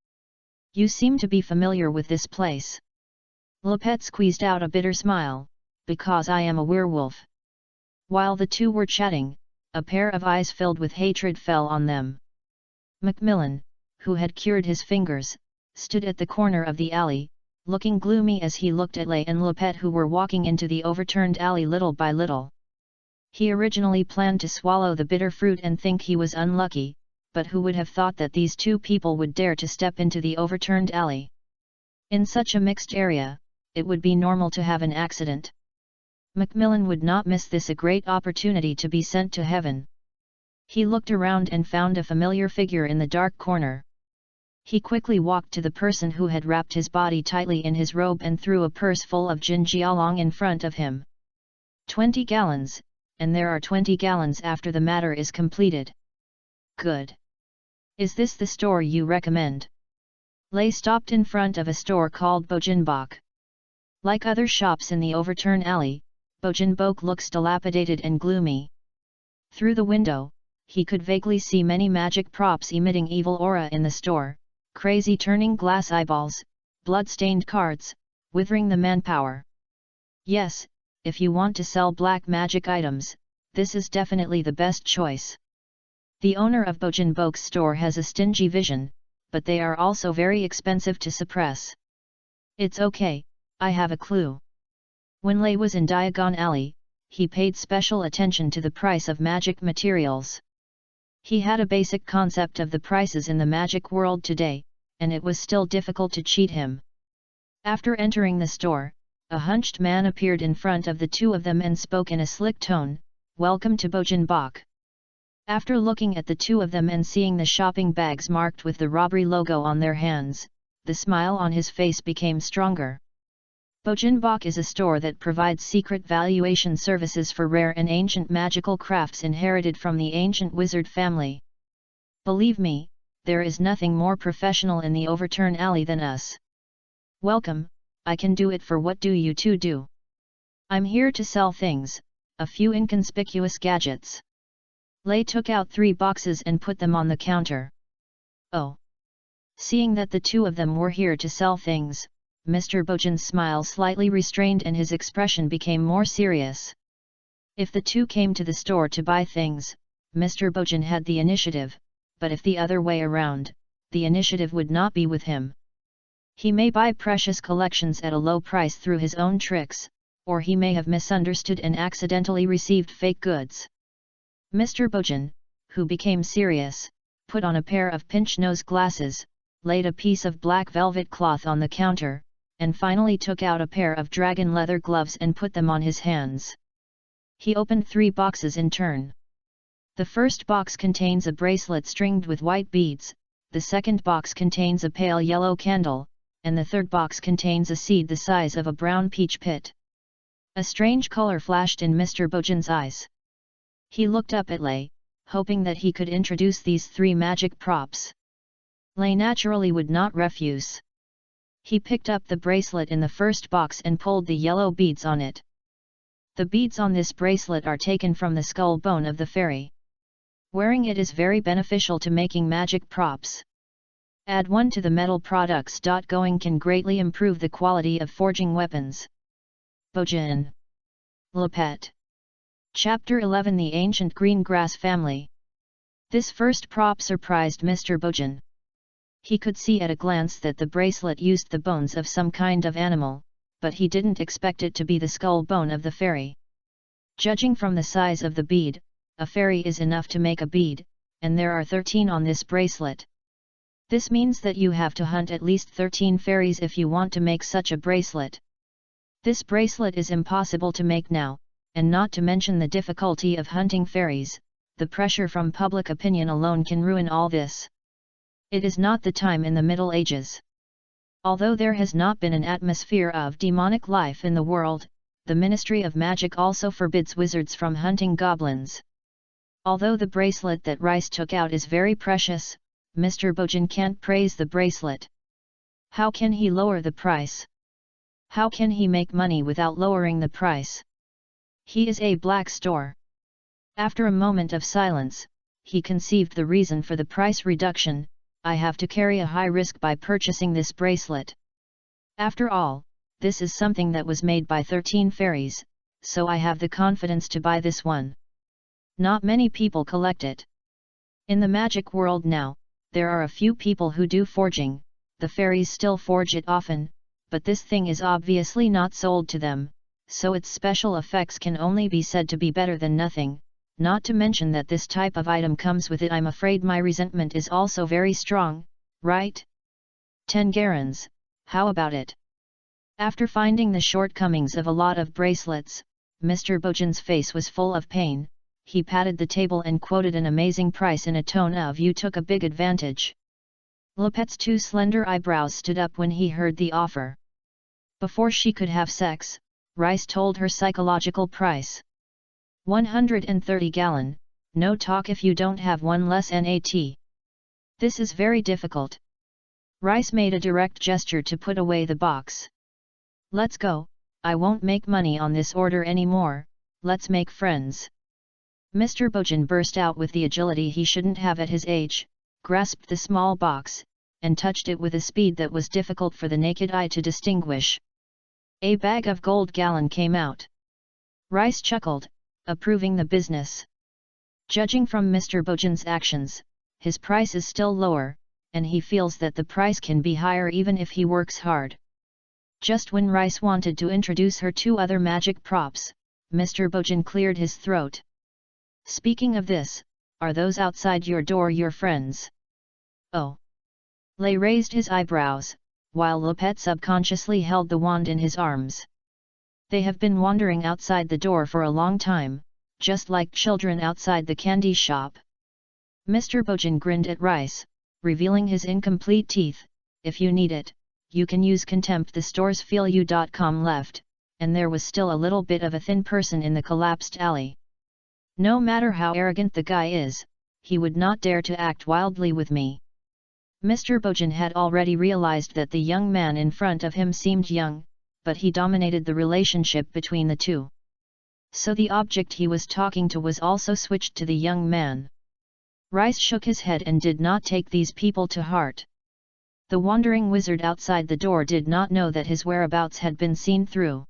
Speaker 1: You seem to be familiar with this place. Lopette squeezed out a bitter smile, because I am a werewolf. While the two were chatting, a pair of eyes filled with hatred fell on them. Macmillan, who had cured his fingers, stood at the corner of the alley, looking gloomy as he looked at Lay and Lopette who were walking into the overturned alley little by little. He originally planned to swallow the bitter fruit and think he was unlucky, but who would have thought that these 2 people would dare to step into the overturned alley? In such a mixed area, it would be normal to have an accident. Macmillan would not miss this a great opportunity to be sent to heaven. He looked around and found a familiar figure in the dark corner. He quickly walked to the person who had wrapped his body tightly in his robe and threw a purse full of jinjialong in front of him. 20 gallons, and there are 20 gallons after the matter is completed. Good. Is this the store you recommend? Lay stopped in front of a store called Bogenbok. Like other shops in the overturn alley, Bogenbok looks dilapidated and gloomy. Through the window, he could vaguely see many magic props emitting evil aura in the store, crazy turning glass eyeballs, blood-stained cards, withering the manpower. Yes, if you want to sell black magic items, this is definitely the best choice. The owner of Bogenbok's store has a stingy vision, but they are also very expensive to suppress. It's okay, I have a clue. When Lay was in Diagon Alley, he paid special attention to the price of magic materials. He had a basic concept of the prices in the magic world today, and it was still difficult to cheat him. After entering the store, a hunched man appeared in front of the 2 of them and spoke in a slick tone, "Welcome to Bogenbok." After looking at the 2 of them and seeing the shopping bags marked with the robbery logo on their hands, the smile on his face became stronger. Bogenbok is a store that provides secret valuation services for rare and ancient magical crafts inherited from the ancient wizard family. Believe me, there is nothing more professional in the overturn alley than us. Welcome, I can do it for what do you two do? I'm here to sell things, a few inconspicuous gadgets. Lay took out 3 boxes and put them on the counter. Oh! Seeing that the 2 of them were here to sell things, Mr. Bojan's smile slightly restrained and his expression became more serious. If the two came to the store to buy things, Mr. Bojan had the initiative, but if the other way around, the initiative would not be with him. He may buy precious collections at a low price through his own tricks, or he may have misunderstood and accidentally received fake goods. Mr. Bojan, who became serious, put on a pair of pinch-nose glasses, laid a piece of black velvet cloth on the counter, and finally took out a pair of dragon leather gloves and put them on his hands. He opened 3 boxes in turn. The first box contains a bracelet stringed with white beads, the second box contains a pale yellow candle, and the third box contains a seed the size of a brown peach pit. A strange color flashed in Mr. Bojan's eyes. He looked up at Lay, hoping that he could introduce these 3 magic props. Lay naturally would not refuse. He picked up the bracelet in the first box and pulled the yellow beads on it. The beads on this bracelet are taken from the skull bone of the fairy. Wearing it is very beneficial to making magic props. Add 1 to the metal products. Going can greatly improve the quality of forging weapons. Bojan. Lopet. Chapter 11 The Ancient Green Grass Family. This first prop surprised Mr. Bojan. He could see at a glance that the bracelet used the bones of some kind of animal, but he didn't expect it to be the skull bone of the fairy. Judging from the size of the bead, a fairy is enough to make a bead, and there are 13 on this bracelet. This means that you have to hunt at least 13 fairies if you want to make such a bracelet. This bracelet is impossible to make now, and not to mention the difficulty of hunting fairies, the pressure from public opinion alone can ruin all this. It is not the time in the Middle Ages. Although there has not been an atmosphere of demonic life in the world, the Ministry of Magic also forbids wizards from hunting goblins. Although the bracelet that Rice took out is very precious, Mr. Bojan can't praise the bracelet. How can he lower the price? How can he make money without lowering the price? He is a black store. After a moment of silence, he conceived the reason for the price reduction. I have to carry a high risk by purchasing this bracelet. After all, this is something that was made by 13 fairies, so I have the confidence to buy this one. Not many people collect it. In the magic world now, there are a few people who do forging, the fairies still forge it often, but this thing is obviously not sold to them, so its special effects can only be said to be better than nothing. Not to mention that this type of item comes with it. I'm afraid my resentment is also very strong, right? 10 garans, how about it? After finding the shortcomings of a lot of bracelets, Mr. Bojan's face was full of pain. He patted the table and quoted an amazing price in a tone of "You took a big advantage." Lopet's 2 slender eyebrows stood up when he heard the offer. Before she could have sex, Rice told her psychological price. 130 gallon, no talk if you don't have one less NAT. This is very difficult. Rice made a direct gesture to put away the box. Let's go, I won't make money on this order anymore, let's make friends. Mr. Bojan burst out with the agility he shouldn't have at his age, grasped the small box, and touched it with a speed that was difficult for the naked eye to distinguish. A bag of gold gallon came out. Rice chuckled, approving the business. Judging from Mr. Bojan's actions, his price is still lower, and he feels that the price can be higher even if he works hard. Just when Rice wanted to introduce her 2 other magic props, Mr. Bojan cleared his throat. Speaking of this, are those outside your door your friends? Oh. Lay raised his eyebrows, while Lopet subconsciously held the wand in his arms. They have been wandering outside the door for a long time, just like children outside the candy shop. Mr. Bojan grinned at Rice, revealing his incomplete teeth. If you need it, you can use contempt. The store's feelyou.com left, and there was still a little bit of a thin person in the collapsed alley. No matter how arrogant the guy is, he would not dare to act wildly with me. Mr. Bojan had already realized that the young man in front of him seemed young, but he dominated the relationship between the two. So the object he was talking to was also switched to the young man. Rice shook his head and did not take these people to heart. The wandering wizard outside the door did not know that his whereabouts had been seen through.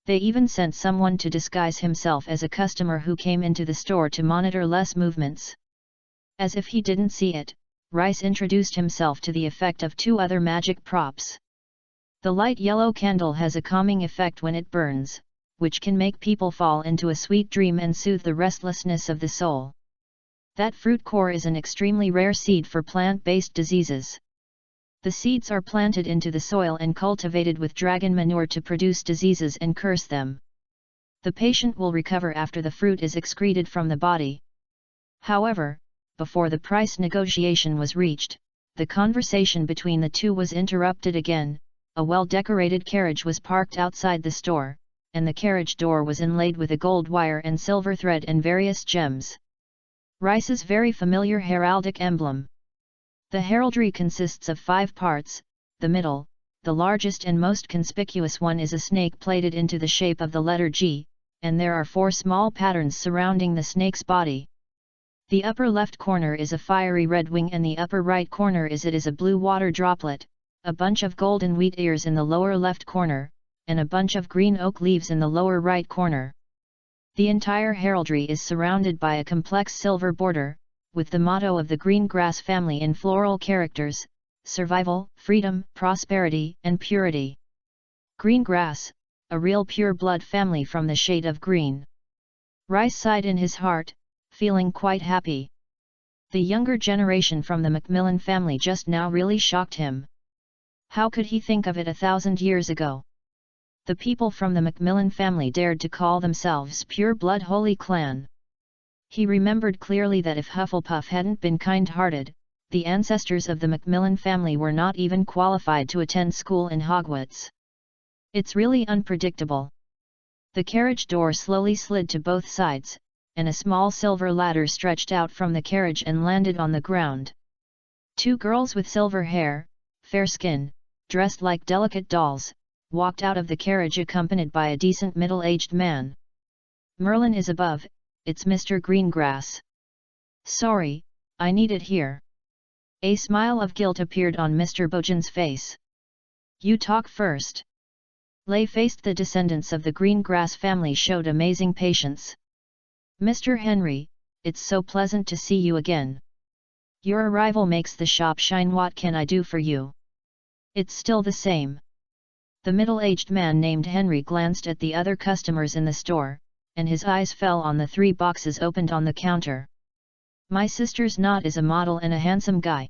Speaker 1: They even sent someone to disguise himself as a customer who came into the store to monitor Les' movements. As if he didn't see it, Rice introduced himself to the effect of 2 other magic props. The light yellow candle has a calming effect when it burns, which can make people fall into a sweet dream and soothe the restlessness of the soul. That fruit core is an extremely rare seed for plant-based diseases. The seeds are planted into the soil and cultivated with dragon manure to produce diseases and curse them. The patient will recover after the fruit is excreted from the body. However, before the price negotiation was reached, the conversation between the two was interrupted again. A well-decorated carriage was parked outside the store, and the carriage door was inlaid with a gold wire and silver thread and various gems. Rice's very familiar heraldic emblem. The heraldry consists of 5 parts. The middle, the largest and most conspicuous one, is a snake plaited into the shape of the letter G, and there are 4 small patterns surrounding the snake's body. The upper left corner is a fiery red wing, and the upper right corner is a blue water droplet, a bunch of golden wheat ears in the lower left corner, and a bunch of green oak leaves in the lower right corner. The entire heraldry is surrounded by a complex silver border, with the motto of the green grass family in floral characters: survival, freedom, prosperity, and purity. Green grass, a real pure blood family from the shade of green. Rice sighed in his heart, feeling quite happy. The younger generation from the Macmillan family just now really shocked him. How could he think of it 1,000 years ago? The people from the Macmillan family dared to call themselves pure blood Holy Clan. He remembered clearly that if Hufflepuff hadn't been kind-hearted, the ancestors of the Macmillan family were not even qualified to attend school in Hogwarts. It's really unpredictable. The carriage door slowly slid to both sides, and a small silver ladder stretched out from the carriage and landed on the ground. 2 girls with silver hair, fair skin, dressed like delicate dolls, walked out of the carriage accompanied by a decent middle-aged man. Merlin is above, it's Mr. Greengrass. Sorry, I need it here. A smile of guilt appeared on Mr. Bojan's face. You talk first. Lay faced the descendants of the Greengrass family showed amazing patience. Mr. Henry, it's so pleasant to see you again. Your arrival makes the shop shine. What can I do for you? It's still the same. The middle-aged man named Henry glanced at the other customers in the store, and his eyes fell on the 3 boxes opened on the counter. My sister's Knot is a model and a handsome guy.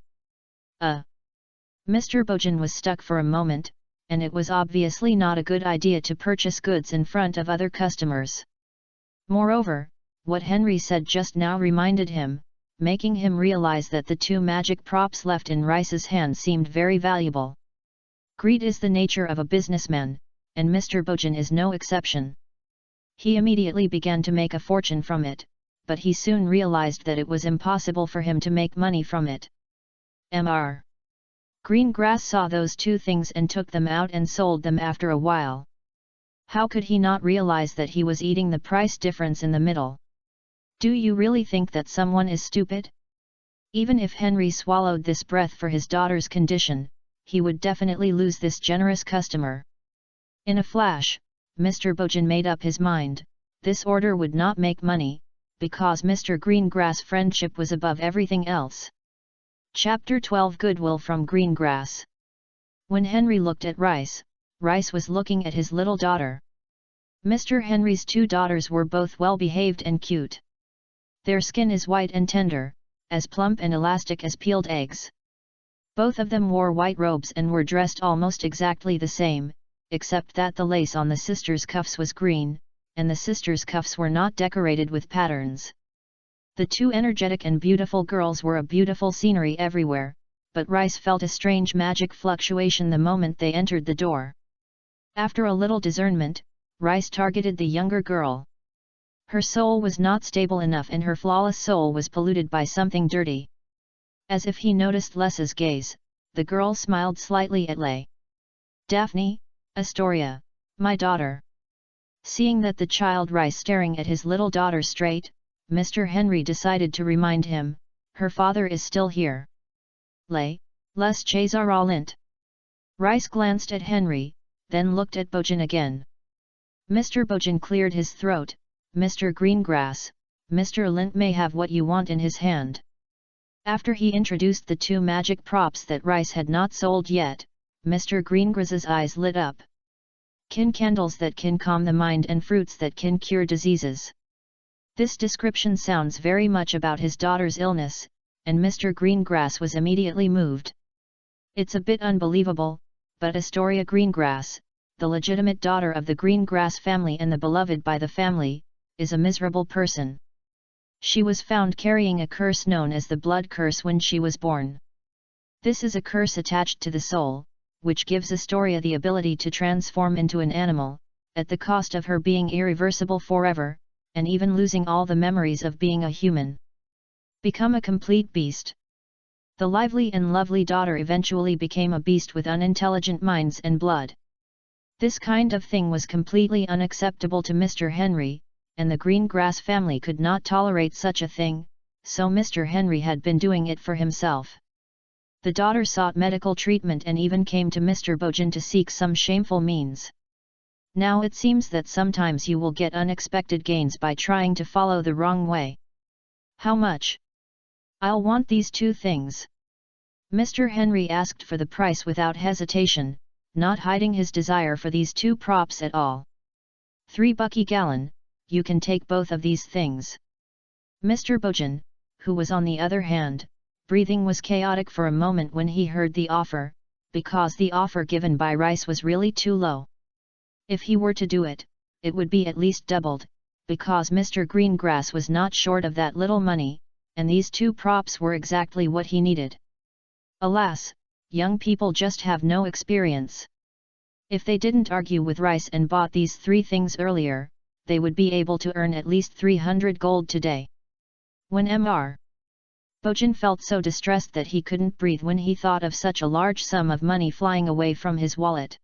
Speaker 1: Mr. Bojan was stuck for a moment, and it was obviously not a good idea to purchase goods in front of other customers. Moreover, what Henry said just now reminded him, making him realize that the 2 magic props left in Rice's hand seemed very valuable. Greed is the nature of a businessman, and Mr. Bojan is no exception. He immediately began to make a fortune from it, but he soon realized that it was impossible for him to make money from it. Mr. Greengrass saw those 2 things and took them out and sold them after a while. How could he not realize that he was eating the price difference in the middle? Do you really think that someone is stupid? Even if Henry swallowed this breath for his daughter's condition, he would definitely lose this generous customer. In a flash, Mr. Bojan made up his mind: this order would not make money, because Mr. Greengrass' friendship was above everything else. Chapter 12: Goodwill from Greengrass. When Henry looked at Rice, Rice was looking at his little daughter. Mr. Henry's 2 daughters were both well-behaved and cute. Their skin is white and tender, as plump and elastic as peeled eggs. Both of them wore white robes and were dressed almost exactly the same, except that the lace on the sisters' cuffs was green, and the sisters' cuffs were not decorated with patterns. The 2 energetic and beautiful girls were a beautiful scenery everywhere, but Rice felt a strange magic fluctuation the moment they entered the door. After a little discernment, Rice targeted the younger girl. Her soul was not stable enough, and her flawless soul was polluted by something dirty. As if he noticed Les's gaze, the girl smiled slightly at Lay. Daphne, Astoria, my daughter. Seeing that the child Rice staring at his little daughter straight, Mr. Henry decided to remind him, her father is still here. Lay, Les Chazaralint. Rice glanced at Henry, then looked at Bojan again. Mr. Bojan cleared his throat. Mr. Greengrass, Mr. Lint may have what you want in his hand. After he introduced the two magic props that Rice had not sold yet, Mr. Greengrass's eyes lit up. Candles that can calm the mind and fruits that can cure diseases. This description sounds very much about his daughter's illness, and Mr. Greengrass was immediately moved. It's a bit unbelievable, but Astoria Greengrass, the legitimate daughter of the Greengrass family and the beloved by the family, is a miserable person. She was found carrying a curse known as the blood curse when she was born. This is a curse attached to the soul, which gives Astoria the ability to transform into an animal, at the cost of her being irreversible forever, and even losing all the memories of being a human. Become a complete beast. The lively and lovely daughter eventually became a beast with unintelligent minds and blood. This kind of thing was completely unacceptable to Mr. Henry, and the Greengrass family could not tolerate such a thing, so Mr. Henry had been doing it for himself. The daughter sought medical treatment and even came to Mr. Bojan to seek some shameful means. Now it seems that sometimes you will get unexpected gains by trying to follow the wrong way. How much? I'll want these two things. Mr. Henry asked for the price without hesitation, not hiding his desire for these two props at all. $3 a gallon, you can take both of these things. Mr. Bojan, who was on the other hand, breathing was chaotic for a moment when he heard the offer, because the offer given by Rice was really too low. If he were to do it, it would be at least doubled, because Mr. Greengrass was not short of that little money, and these two props were exactly what he needed. Alas, young people just have no experience. If they didn't argue with Rice and bought these three things earlier, they would be able to earn at least 300 gold today. When Mr. Bojan felt so distressed that he couldn't breathe when he thought of such a large sum of money flying away from his wallet.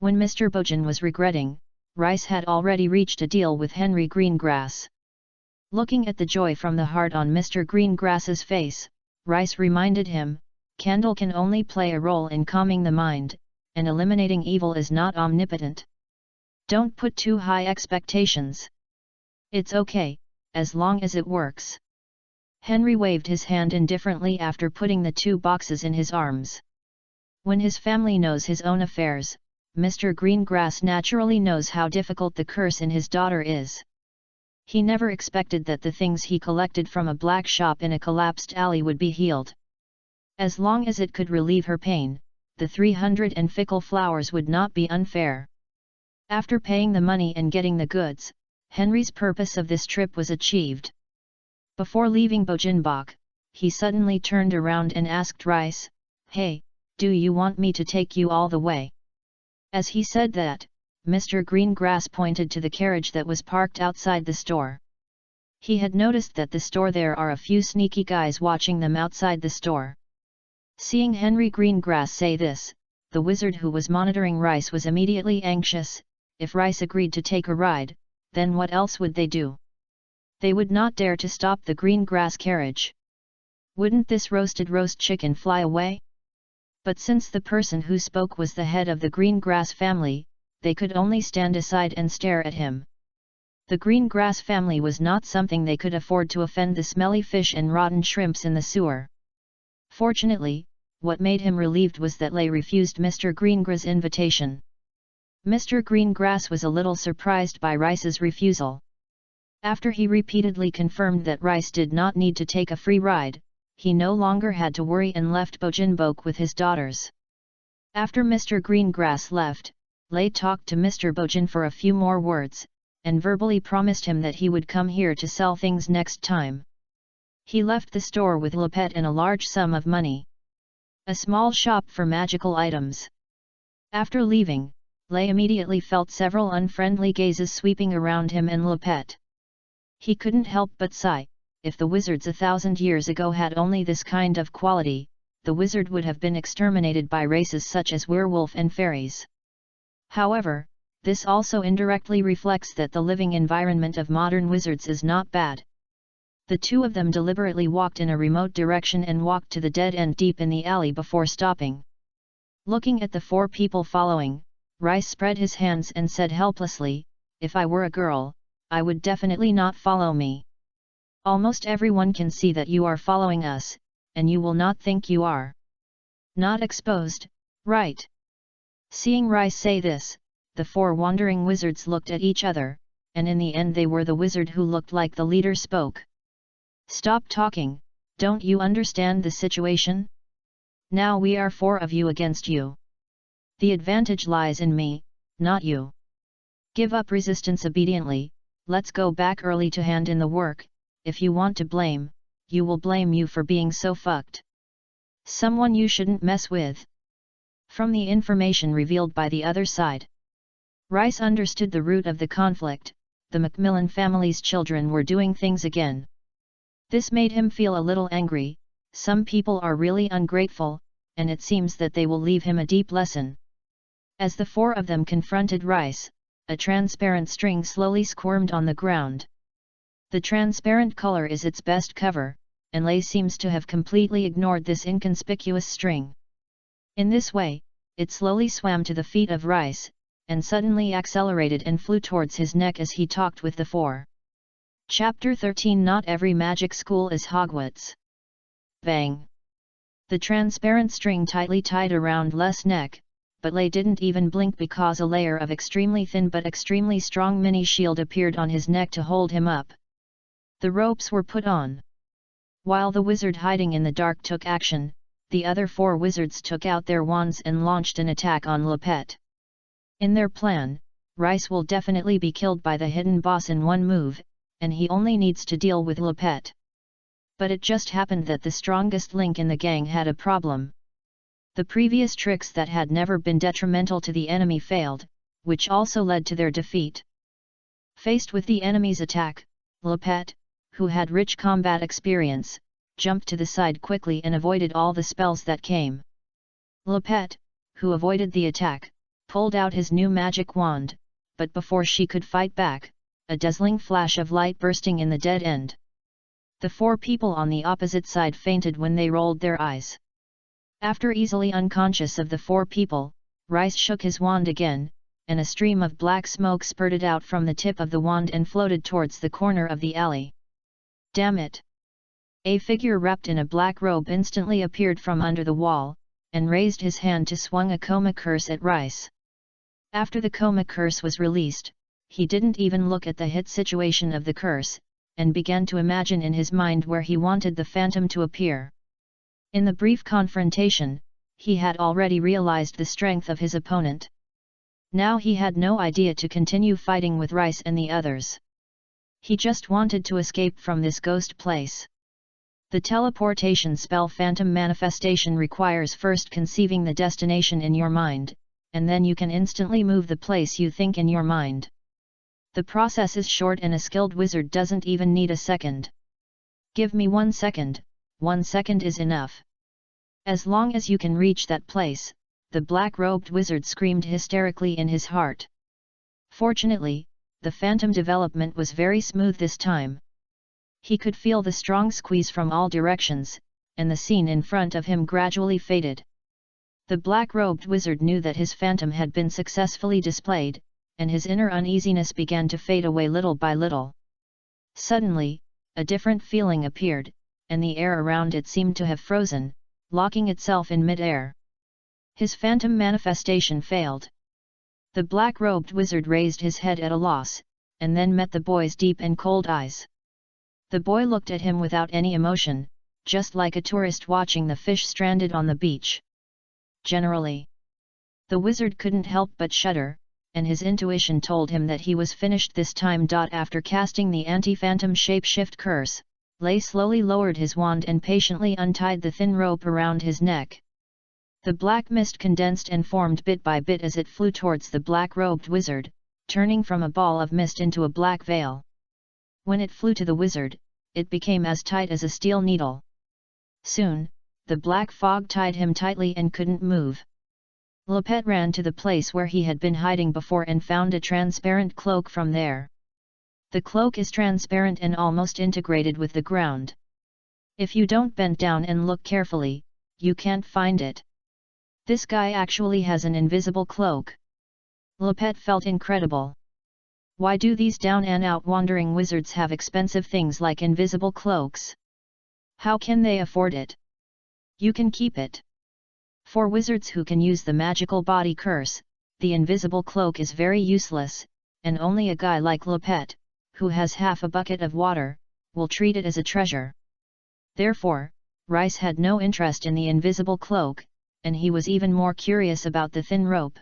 Speaker 1: When Mr. Bojan was regretting, Rice had already reached a deal with Henry Greengrass. Looking at the joy from the heart on Mr. Greengrass's face, Rice reminded him, candle can only play a role in calming the mind, and eliminating evil is not omnipotent. Don't put too high expectations. It's okay, as long as it works. Henry waved his hand indifferently after putting the two boxes in his arms. When his family knows his own affairs, Mr. Greengrass naturally knows how difficult the curse in his daughter is. He never expected that the things he collected from a black shop in a collapsed alley would be healed. As long as it could relieve her pain, the 300 and fickle flowers would not be unfair. After paying the money and getting the goods, Henry's purpose of this trip was achieved. Before leaving Bojanbok, he suddenly turned around and asked Rice, "Hey, do you want me to take you all the way?" As he said that, Mr. Greengrass pointed to the carriage that was parked outside the store. He had noticed that the store there are a few sneaky guys watching them outside the store. Seeing Henry Greengrass say this, the wizard who was monitoring Rice was immediately anxious. If Rice agreed to take a ride, then what else would they do? They would not dare to stop the Greengrass carriage. Wouldn't this roasted roast chicken fly away? But since the person who spoke was the head of the Greengrass family, they could only stand aside and stare at him. The Greengrass family was not something they could afford to offend the smelly fish and rotten shrimps in the sewer. Fortunately, what made him relieved was that Lay refused Mr. Greengrass's invitation. Mr. Greengrass was a little surprised by Rice's refusal. After he repeatedly confirmed that Rice did not need to take a free ride, he no longer had to worry and left Bojanbok with his daughters. After Mr. Greengrass left, Lay talked to Mr. Bojan for a few more words, and verbally promised him that he would come here to sell things next time. He left the store with Lepet and a large sum of money. A small shop for magical items. After leaving, Lay immediately felt several unfriendly gazes sweeping around him and Lepet. He couldn't help but sigh. If the wizards 1,000 years ago had only this kind of quality, the wizard would have been exterminated by races such as werewolf and fairies. However, this also indirectly reflects that the living environment of modern wizards is not bad. The two of them deliberately walked in a remote direction and walked to the dead end deep in the alley before stopping. Looking at the four people following, Rice spread his hands and said helplessly, "If I were a girl, I would definitely not follow me. Almost everyone can see that you are following us, and you will not think you are not exposed, right?" Seeing Rice say this, the four wandering wizards looked at each other, and in the end they were the wizard who looked like the leader spoke. "Stop talking, don't you understand the situation? Now we are four of you against you. The advantage lies in me, not you. Give up resistance obediently, let's go back early to hand in the work. If you want to blame, you will blame you for being so fucked. Someone you shouldn't mess with." From the information revealed by the other side, Rice understood the root of the conflict. The Macmillan family's children were doing things again. This made him feel a little angry. Some people are really ungrateful, and it seems that they will leave him a deep lesson. As the four of them confronted Rice, a transparent string slowly squirmed on the ground. The transparent color is its best cover, and Lay seems to have completely ignored this inconspicuous string. In this way, it slowly swam to the feet of Rice, and suddenly accelerated and flew towards his neck as he talked with the four. Chapter 13 Not every magic school is Hogwarts. Bang! The transparent string tightly tied around Les' neck, but Lay didn't even blink because a layer of extremely thin but extremely strong mini shield appeared on his neck to hold him up. The ropes were put on. While the wizard hiding in the dark took action, the other four wizards took out their wands and launched an attack on Lepet. In their plan, Rice will definitely be killed by the hidden boss in one move, and he only needs to deal with Lepet. But it just happened that the strongest link in the gang had a problem. The previous tricks that had never been detrimental to the enemy failed, which also led to their defeat. Faced with the enemy's attack, Lepet, who had rich combat experience, jumped to the side quickly and avoided all the spells that came. Lepet, who avoided the attack, pulled out his new magic wand, but before she could fight back, a dazzling flash of light bursting in the dead end. The four people on the opposite side fainted when they rolled their eyes. After easily unconscious of the four people, Rice shook his wand again, and a stream of black smoke spurted out from the tip of the wand and floated towards the corner of the alley. Damn it! A figure wrapped in a black robe instantly appeared from under the wall, and raised his hand to swung a coma curse at Rice. After the coma curse was released, he didn't even look at the hit situation of the curse, and began to imagine in his mind where he wanted the phantom to appear. In the brief confrontation, he had already realized the strength of his opponent. Now he had no idea to continue fighting with Rice and the others. He just wanted to escape from this ghost place. The teleportation spell Phantom Manifestation requires first conceiving the destination in your mind, and then you can instantly move the place you think in your mind. The process is short and a skilled wizard doesn't even need a second. Give me 1 second, 1 second is enough. As long as you can reach that place, the black-robed wizard screamed hysterically in his heart. Fortunately, the phantom development was very smooth this time. He could feel the strong squeeze from all directions, and the scene in front of him gradually faded. The black-robed wizard knew that his phantom had been successfully displayed, and his inner uneasiness began to fade away little by little. Suddenly, a different feeling appeared, and the air around it seemed to have frozen, locking itself in mid-air. His phantom manifestation failed. The black-robed wizard raised his head at a loss, and then met the boy's deep and cold eyes. The boy looked at him without any emotion, just like a tourist watching the fish stranded on the beach. Generally, the wizard couldn't help but shudder, and his intuition told him that he was finished this time. After casting the anti-phantom shape-shift curse, Lay slowly lowered his wand and patiently untied the thin rope around his neck. The black mist condensed and formed bit by bit as it flew towards the black-robed wizard, turning from a ball of mist into a black veil. When it flew to the wizard, it became as tight as a steel needle. Soon, the black fog tied him tightly and couldn't move. Lepet ran to the place where he had been hiding before and found a transparent cloak from there. The cloak is transparent and almost integrated with the ground. If you don't bend down and look carefully, you can't find it. This guy actually has an invisible cloak. Lepet felt incredible. Why do these down-and-out wandering wizards have expensive things like invisible cloaks? How can they afford it? You can keep it. For wizards who can use the magical body curse, the invisible cloak is very useless, and only a guy like Lepet, who has half a bucket of water, will treat it as a treasure. Therefore, Rice had no interest in the invisible cloak, and he was even more curious about the thin rope.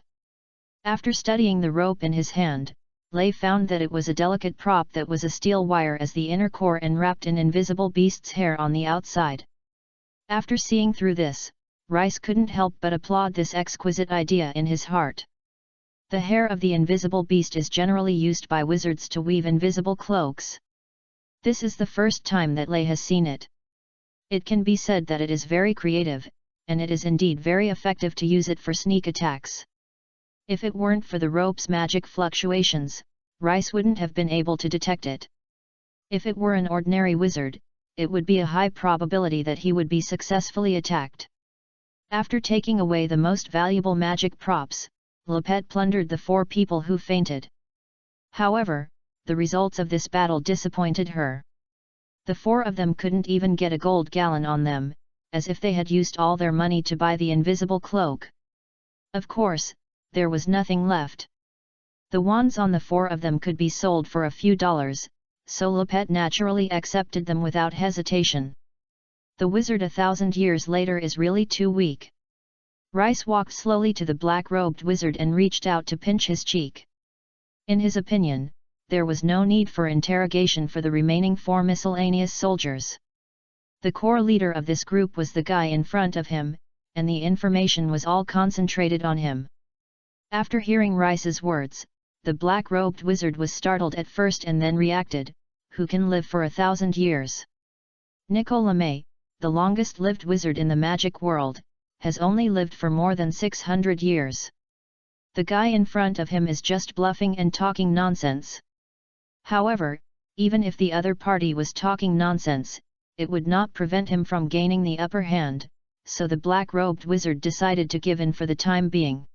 Speaker 1: After studying the rope in his hand, Lay found that it was a delicate prop that was a steel wire as the inner core and wrapped in invisible beast's hair on the outside. After seeing through this, Rice couldn't help but applaud this exquisite idea in his heart. The hair of the invisible beast is generally used by wizards to weave invisible cloaks. This is the first time that Lay has seen it. It can be said that it is very creative, and it is indeed very effective to use it for sneak attacks. If it weren't for the rope's magic fluctuations, Rice wouldn't have been able to detect it. If it were an ordinary wizard, it would be a high probability that he would be successfully attacked. After taking away the most valuable magic props, Lepet plundered the 4 people who fainted. However, the results of this battle disappointed her. The 4 of them couldn't even get a gold gallon on them, as if they had used all their money to buy the invisible cloak. Of course, there was nothing left. The wands on the 4 of them could be sold for a few dollars, so Lepet naturally accepted them without hesitation. The wizard 1,000 years later is really too weak. Rice walked slowly to the black-robed wizard and reached out to pinch his cheek. In his opinion, there was no need for interrogation for the remaining 4 miscellaneous soldiers. The core leader of this group was the guy in front of him, and the information was all concentrated on him. After hearing Rice's words, the black-robed wizard was startled at first and then reacted, "Who can live for 1,000 years? Nicolas May, the longest-lived wizard in the magic world, has only lived for more than 600 years. The guy in front of him is just bluffing and talking nonsense." However, even if the other party was talking nonsense, it would not prevent him from gaining the upper hand, so the black-robed wizard decided to give in for the time being.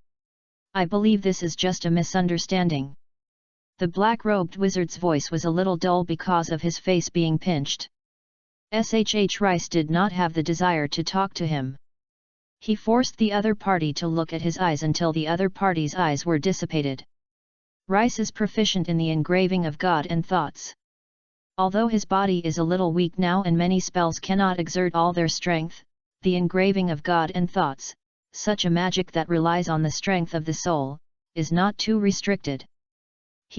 Speaker 1: "I believe this is just a misunderstanding." The black-robed wizard's voice was a little dull because of his face being pinched. Rice did not have the desire to talk to him. He forced the other party to look at his eyes until the other party's eyes were dissipated. Rice is proficient in the engraving of God and thoughts. Although his body is a little weak now and many spells cannot exert all their strength, the engraving of God and thoughts, such a magic that relies on the strength of the soul, is not too restricted.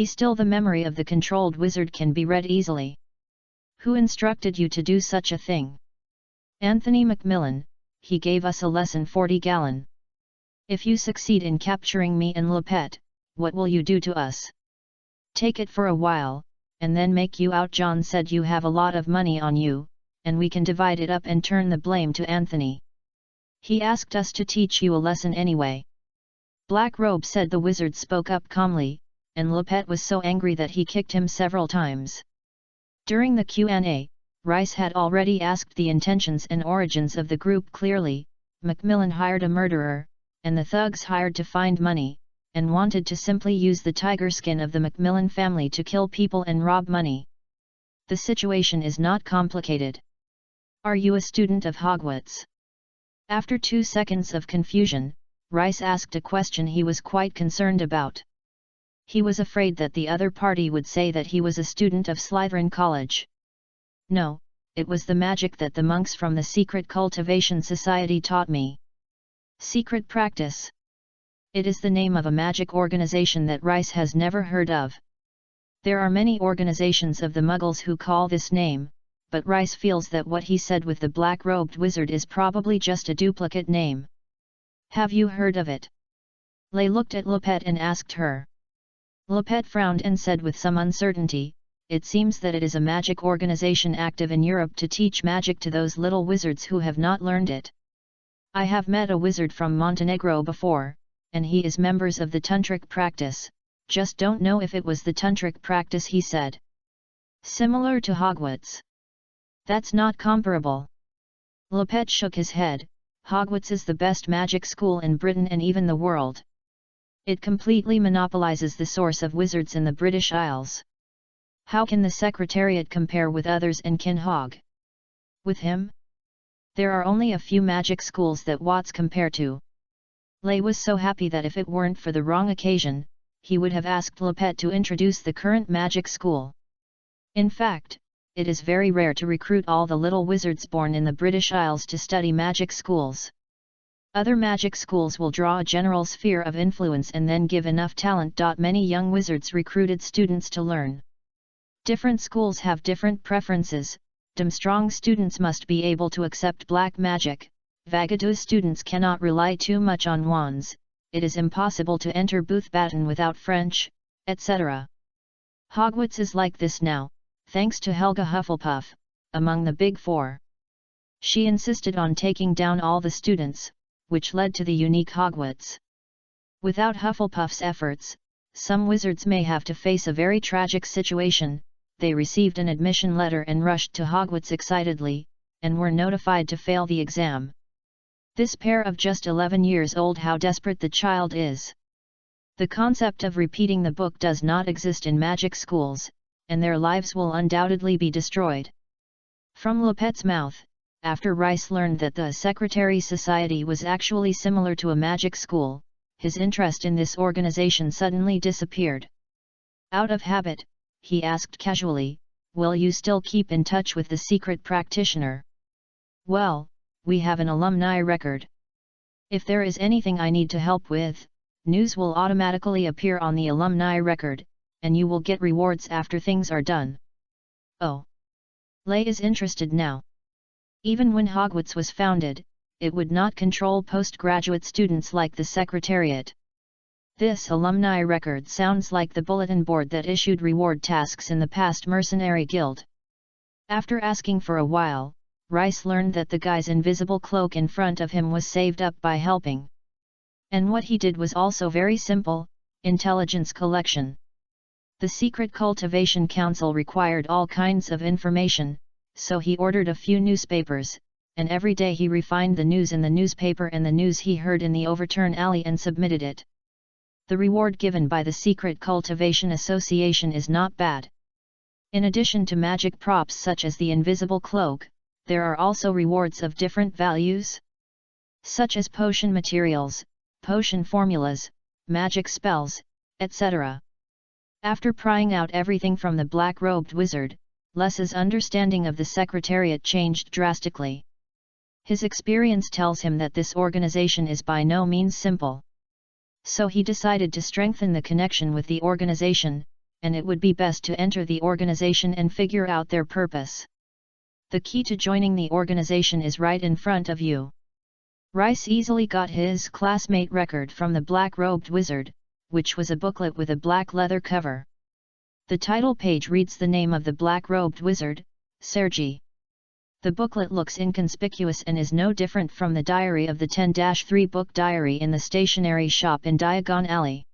Speaker 1: Still the memory of the controlled wizard can be read easily. "Who instructed you to do such a thing?" "Anthony Macmillan, he gave us a lesson 40 gallon. If you succeed in capturing me and Lepet, what will you do to us?" "Take it for a while, and then make you out." "John said you have a lot of money on you, and we can divide it up and turn the blame to Anthony. He asked us to teach you a lesson anyway." "Black Robe," said the wizard, spoke up calmly, and Lepet was so angry that he kicked him several times. During the Q&A, Rice had already asked the intentions and origins of the group clearly. Macmillan hired a murderer, and the thugs hired to find money, and wanted to simply use the tiger skin of the Macmillan family to kill people and rob money. The situation is not complicated. "Are you a student of Hogwarts?" After 2 seconds of confusion, Rice asked a question he was quite concerned about. He was afraid that the other party would say that he was a student of Slytherin College. "No, it was the magic that the monks from the Secret Cultivation Society taught me." Secret practice. It is the name of a magic organization that Rice has never heard of. There are many organizations of the Muggles who call this name, but Rice feels that what he said with the black-robed wizard is probably just a duplicate name. "Have you heard of it?" Lay looked at Lepet and asked her. Lepet frowned and said with some uncertainty, "It seems that it is a magic organization active in Europe to teach magic to those little wizards who have not learned it. I have met a wizard from Montenegro before, and he is members of the tantric practice, just don't know if it was the tantric practice," he said. Similar to Hogwarts. That's not comparable. Lopet shook his head. Hogwarts is the best magic school in Britain and even the world. It completely monopolizes the source of wizards in the British Isles. How can the Secretariat compare with others and can Hog? With him? There are only a few magic schools that Watts compare to. Lay was so happy that if it weren't for the wrong occasion, he would have asked Lopet to introduce the current magic school. In fact, it is very rare to recruit all the little wizards born in the British Isles to study magic schools. Other magic schools will draw a general sphere of influence and then give enough talent. Many young wizards recruited students to learn. Different schools have different preferences. Strong students must be able to accept black magic. Vagado students cannot rely too much on wands. It is impossible to enter Boothbatten without French, etc. Hogwarts is like this now, thanks to Helga Hufflepuff, among the Big Four. She insisted on taking down all the students, which led to the unique Hogwarts. Without Hufflepuff's efforts, some wizards may have to face a very tragic situation. They received an admission letter and rushed to Hogwarts excitedly, and were notified to fail the exam. This pair of just 11 years old, how desperate the child is. The concept of repeating the book does not exist in magic schools, and their lives will undoubtedly be destroyed. From Lopet's mouth, after Rice learned that the Secretary Society was actually similar to a magic school, his interest in this organization suddenly disappeared. Out of habit, he asked casually, "Will you still keep in touch with the secret practitioner?" "Well, we have an alumni record. If there is anything I need to help with, news will automatically appear on the alumni record, and you will get rewards after things are done." Oh. Lay is interested now. Even when Hogwarts was founded, it would not control postgraduate students like the Secretariat. This alumni record sounds like the bulletin board that issued reward tasks in the past mercenary guild. After asking for a while, Rice learned that the guy's invisible cloak in front of him was saved up by helping. And what he did was also very simple: intelligence collection. The Secret Cultivation Council required all kinds of information, so he ordered a few newspapers, and every day he refined the news in the newspaper and the news he heard in the Overturn Alley and submitted it. The reward given by the Secret Cultivation Association is not bad. In addition to magic props such as the invisible cloak, there are also rewards of different values, such as potion materials, potion formulas, magic spells, etc. After prying out everything from the black-robed wizard, Les's understanding of the Secretariat changed drastically. His experience tells him that this organization is by no means simple. So he decided to strengthen the connection with the organization, and it would be best to enter the organization and figure out their purpose. The key to joining the organization is right in front of you. Rice easily got his classmate record from the black-robed wizard, which was a booklet with a black leather cover. The title page reads the name of the black-robed wizard, Sergi. The booklet looks inconspicuous and is no different from the diary of the 10-3 book diary in the stationery shop in Diagon Alley.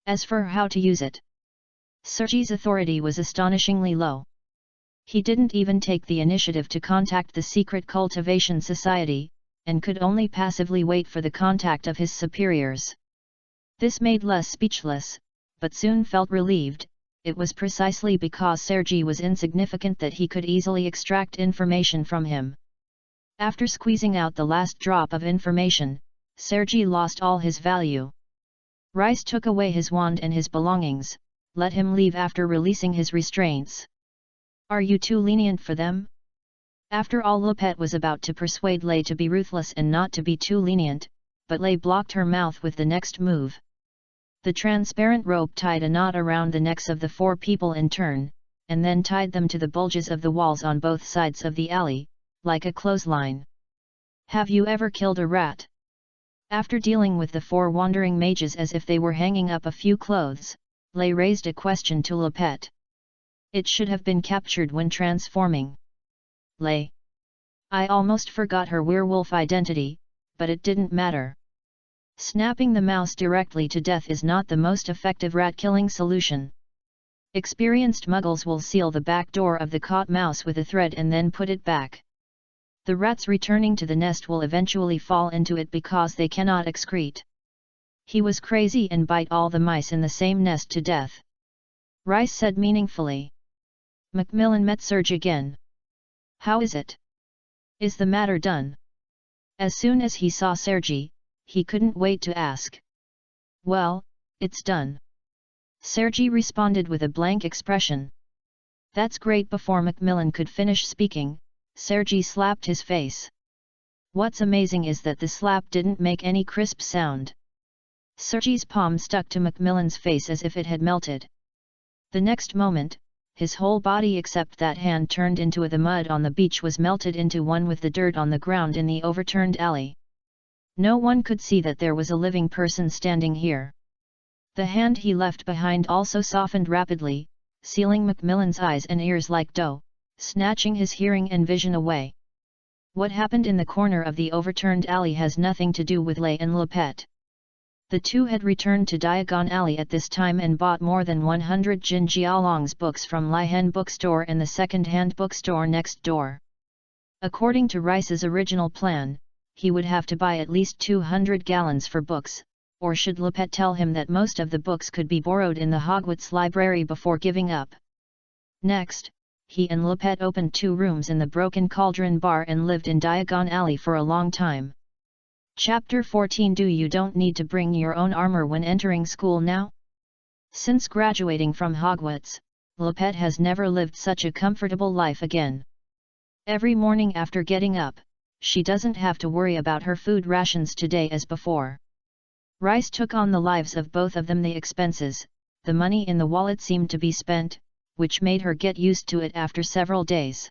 Speaker 1: As for how to use it, Sergi's authority was astonishingly low. He didn't even take the initiative to contact the Secret Cultivation Society, and could only passively wait for the contact of his superiors. This made Les speechless, but soon felt relieved. It was precisely because Sergi was insignificant that he could easily extract information from him. After squeezing out the last drop of information, Sergi lost all his value. Rice took away his wand and his belongings, let him leave after releasing his restraints. "Are you too lenient for them?" After all, Lopet was about to persuade Lay to be ruthless and not to be too lenient, but Lay blocked her mouth with the next move. The transparent rope tied a knot around the necks of the four people in turn, and then tied them to the bulges of the walls on both sides of the alley, like a clothesline. "Have you ever killed a rat?" After dealing with the four wandering mages as if they were hanging up a few clothes, Lay raised a question to Lopet. It should have been captured when transforming. Lay. I almost forgot her werewolf identity, but it didn't matter. Snapping the mouse directly to death is not the most effective rat-killing solution. Experienced muggles will seal the back door of the caught mouse with a thread and then put it back. The rats returning to the nest will eventually fall into it because they cannot excrete. He was crazy and bite all the mice in the same nest to death. Rice said meaningfully. Macmillan met Serge again. How is it? Is the matter done? As soon as he saw Sergi, he couldn't wait to ask. Well, it's done. Sergi responded with a blank expression. That's great. Before Macmillan could finish speaking, Sergi slapped his face. What's amazing is that the slap didn't make any crisp sound. Sergi's palm stuck to Macmillan's face as if it had melted. The next moment, his whole body except that hand turned into the mud on the beach was melted into one with the dirt on the ground in the overturned alley. No one could see that there was a living person standing here. The hand he left behind also softened rapidly, sealing Macmillan's eyes and ears like dough, snatching his hearing and vision away. What happened in the corner of the overturned alley has nothing to do with Lay and Lepet. The two had returned to Diagon Alley at this time and bought more than 100 Jin Jialong's books from Lihen bookstore and the second-hand bookstore next door. According to Rice's original plan, he would have to buy at least 200 gallons for books, or should Lepet tell him that most of the books could be borrowed in the Hogwarts library before giving up. Next, he and Lepet opened 2 rooms in the Broken Cauldron Bar and lived in Diagon Alley for a long time. Chapter 14. Do you don't need to bring your own armor when entering school now? Since graduating from Hogwarts, Lepet has never lived such a comfortable life again. Every morning after getting up, she doesn't have to worry about her food rations today as before. Rice took on the lives of both of them. The expenses, the money in the wallet seemed to be spent, which made her get used to it after several days.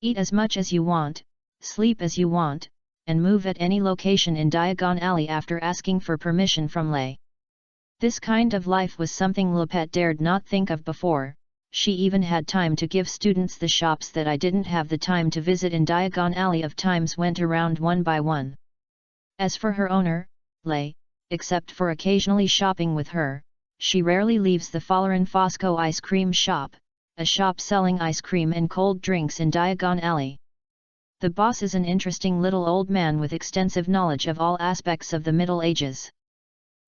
Speaker 1: Eat as much as you want, sleep as you want, and move at any location in Diagon Alley after asking for permission from Lay. This kind of life was something Lepet dared not think of before. She even had time to give students the shops that I didn't have the time to visit in Diagon Alley. Of times went around one by one. As for her owner, Lay, except for occasionally shopping with her, she rarely leaves the Follerin Fosco ice cream shop, a shop selling ice cream and cold drinks in Diagon Alley. The boss is an interesting little old man with extensive knowledge of all aspects of the Middle Ages.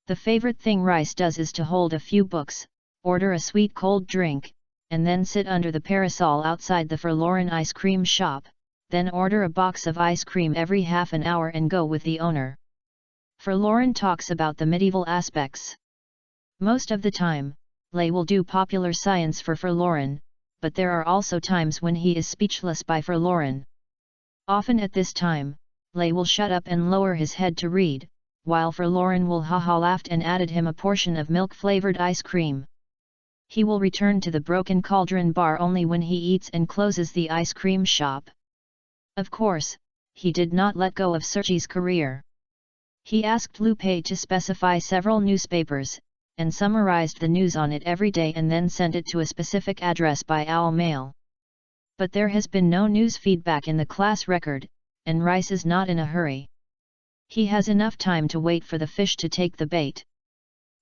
Speaker 1: The favorite thing Rice does is to hold a few books, order a sweet cold drink, and then sit under the parasol outside the Forlorn ice cream shop, then order a box of ice cream every half an hour and go with the owner. Forlorn talks about the medieval aspects. Most of the time, Lay will do popular science for Forlorn, but there are also times when he is speechless by Forlorn. Often at this time, Lay will shut up and lower his head to read, while Forlorn will ha-ha laughed and added him a portion of milk-flavored ice cream. He will return to the Broken Cauldron Bar only when he eats and closes the ice cream shop. Of course, he did not let go of Sergi's career. He asked Lupe to specify several newspapers, and summarized the news on it every day and then sent it to a specific address by owl mail. But there has been no news feedback in the class record, and Rice is not in a hurry. He has enough time to wait for the fish to take the bait.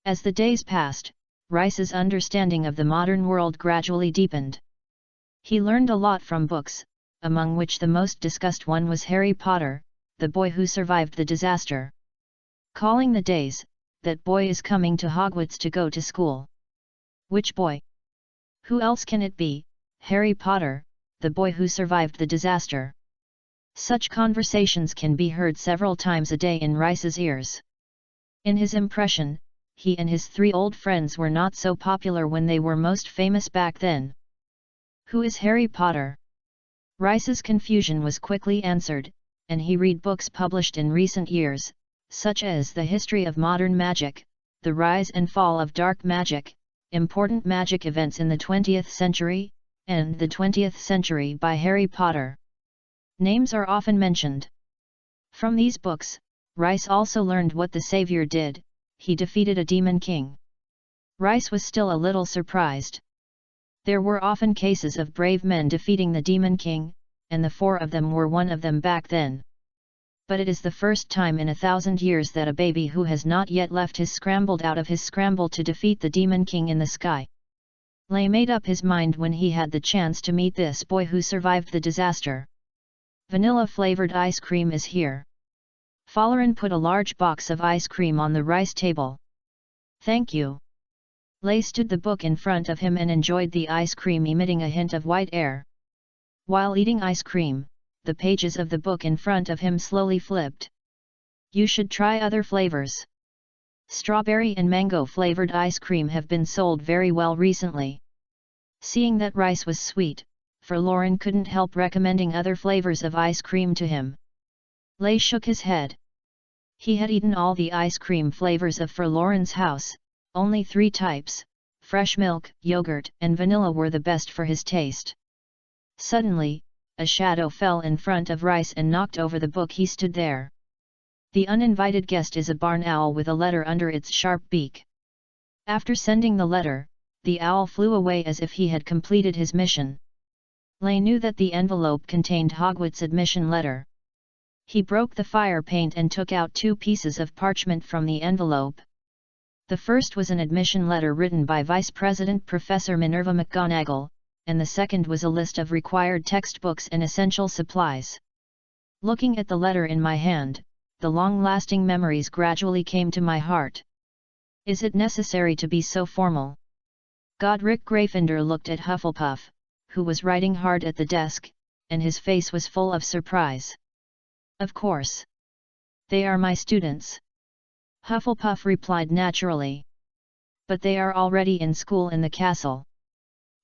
Speaker 1: As the days passed, Rice's understanding of the modern world gradually deepened. He learned a lot from books, among which the most discussed one was Harry Potter, the boy who survived the disaster. Calling the days, that boy is coming to Hogwarts to go to school. Which boy? Who else can it be? Harry Potter, the boy who survived the disaster. Such conversations can be heard several times a day in Rice's ears. In his impression, he and his 3 old friends were not so popular when they were most famous back then. Who is Harry Potter? Rice's confusion was quickly answered, and he read books published in recent years, such as The History of Modern Magic, The Rise and Fall of Dark Magic, Important Magic Events in the 20th Century, and The 20th Century by Harry Potter. Names are often mentioned. From these books, Rice also learned what the Savior did. He defeated a demon king. Rice was still a little surprised. There were often cases of brave men defeating the demon king, and the 4 of them were one of them back then. But it is the first time in 1,000 years that a baby who has not yet left his scrambled out of his scramble to defeat the demon king in the sky. Lay made up his mind when he had the chance to meet this boy who survived the disaster. Vanilla-flavored ice cream is here. Folarin put a large box of ice cream on the rice table. Thank you. Lay stood the book in front of him and enjoyed the ice cream emitting a hint of white air. While eating ice cream, the pages of the book in front of him slowly flipped. You should try other flavors. Strawberry and mango flavored ice cream have been sold very well recently. Seeing that rice was sweet, Folarin couldn't help recommending other flavors of ice cream to him. Lay shook his head. He had eaten all the ice cream flavors of Folarin's house, only 3 types, fresh milk, yogurt and vanilla were the best for his taste. Suddenly, a shadow fell in front of Rice and knocked over the book he stood there. The uninvited guest is a barn owl with a letter under its sharp beak. After sending the letter, the owl flew away as if he had completed his mission. Lay knew that the envelope contained Hogwarts admission letter. He broke the fire paint and took out 2 pieces of parchment from the envelope. The first was an admission letter written by Vice President Professor Minerva McGonagall, and the second was a list of required textbooks and essential supplies. Looking at the letter in my hand, the long-lasting memories gradually came to my heart. Is it necessary to be so formal? Godric Gryffindor looked at Hufflepuff, who was writing hard at the desk, and his face was full of surprise. Of course. They are my students. Hufflepuff replied naturally. But they are already in school in the castle.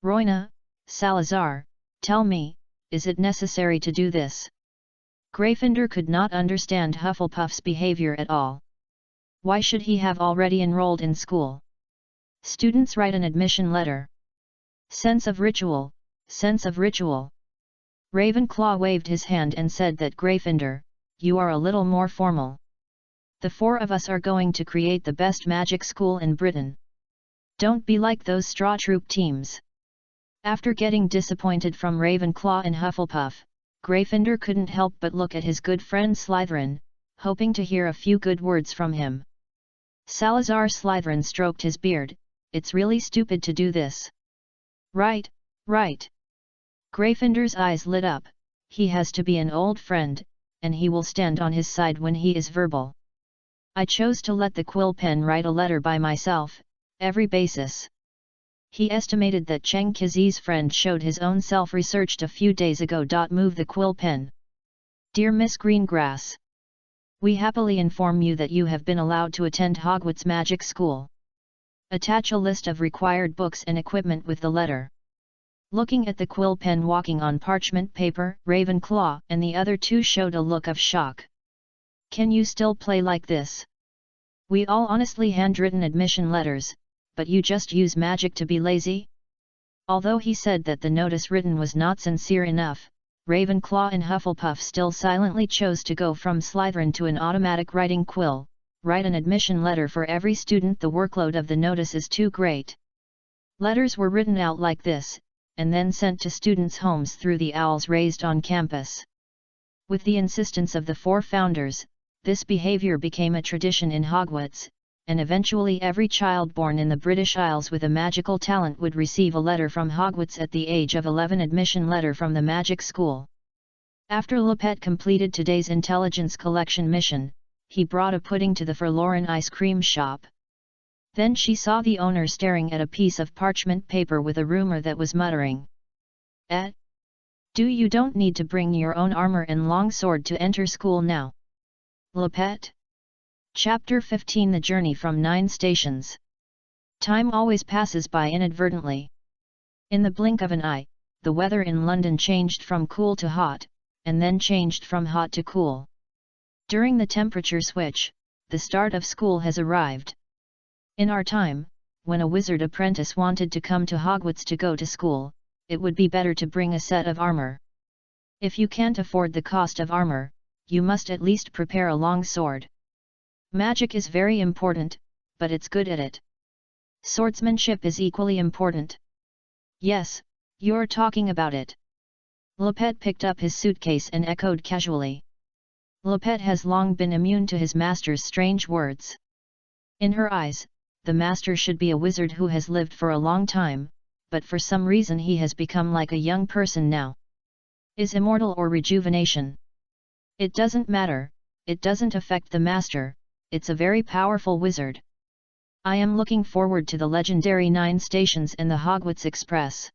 Speaker 1: Roina, Salazar, tell me, is it necessary to do this? Gryffindor could not understand Hufflepuff's behavior at all. Why should he have already enrolled in school? Students write an admission letter. Sense of ritual, sense of ritual. Ravenclaw waved his hand and said that Gryffindor, you are a little more formal. The 4 of us are going to create the best magic school in Britain. Don't be like those straw troop teams. After getting disappointed from Ravenclaw and Hufflepuff, Gryffindor couldn't help but look at his good friend Slytherin, hoping to hear a few good words from him. Salazar Slytherin stroked his beard. It's really stupid to do this. Right, right. Gryffindor's eyes lit up. He has to be an old friend, and he will stand on his side when he is verbal. I chose to let the quill pen write a letter by myself, every basis. He estimated that Cheng Qizi's friend showed his own self-researched a few days ago. Move the quill pen. Dear Miss Greengrass. We happily inform you that you have been allowed to attend Hogwarts Magic School. Attach a list of required books and equipment with the letter. Looking at the quill pen walking on parchment paper, Ravenclaw and the other 2 showed a look of shock. Can you still play like this? We all honestly handwritten admission letters, but you just use magic to be lazy? Although he said that the notice written was not sincere enough, Ravenclaw and Hufflepuff still silently chose to go from Slytherin to an automatic writing quill. Write an admission letter for every student. The workload of the notice is too great. Letters were written out like this, and then sent to students' homes through the owls raised on campus. With the insistence of the 4 founders, this behavior became a tradition in Hogwarts, and eventually every child born in the British Isles with a magical talent would receive a letter from Hogwarts at the age of 11. Admission letter from the magic school. After Lupet completed today's intelligence collection mission, he brought a pudding to the Folarin ice cream shop. Then she saw the owner staring at a piece of parchment paper with a rumor that was muttering. You don't need to bring your own armor and long sword to enter school now. Lupet. Chapter 15. The Journey from 9 Stations. Time always passes by inadvertently. In the blink of an eye, the weather in London changed from cool to hot, and then changed from hot to cool. During the temperature switch, the start of school has arrived. In our time, when a wizard apprentice wanted to come to Hogwarts to go to school, it would be better to bring a set of armor. If you can't afford the cost of armor, you must at least prepare a long sword. Magic is very important, but it's good at it. Swordsmanship is equally important. Yes, you're talking about it. Lupet picked up his suitcase and echoed casually. Lupet has long been immune to his master's strange words. In her eyes, the master should be a wizard who has lived for a long time, but for some reason he has become like a young person now. Is immortal or rejuvenation? It doesn't matter, it doesn't affect the master, it's a very powerful wizard. I am looking forward to the legendary 9 stations and the Hogwarts Express.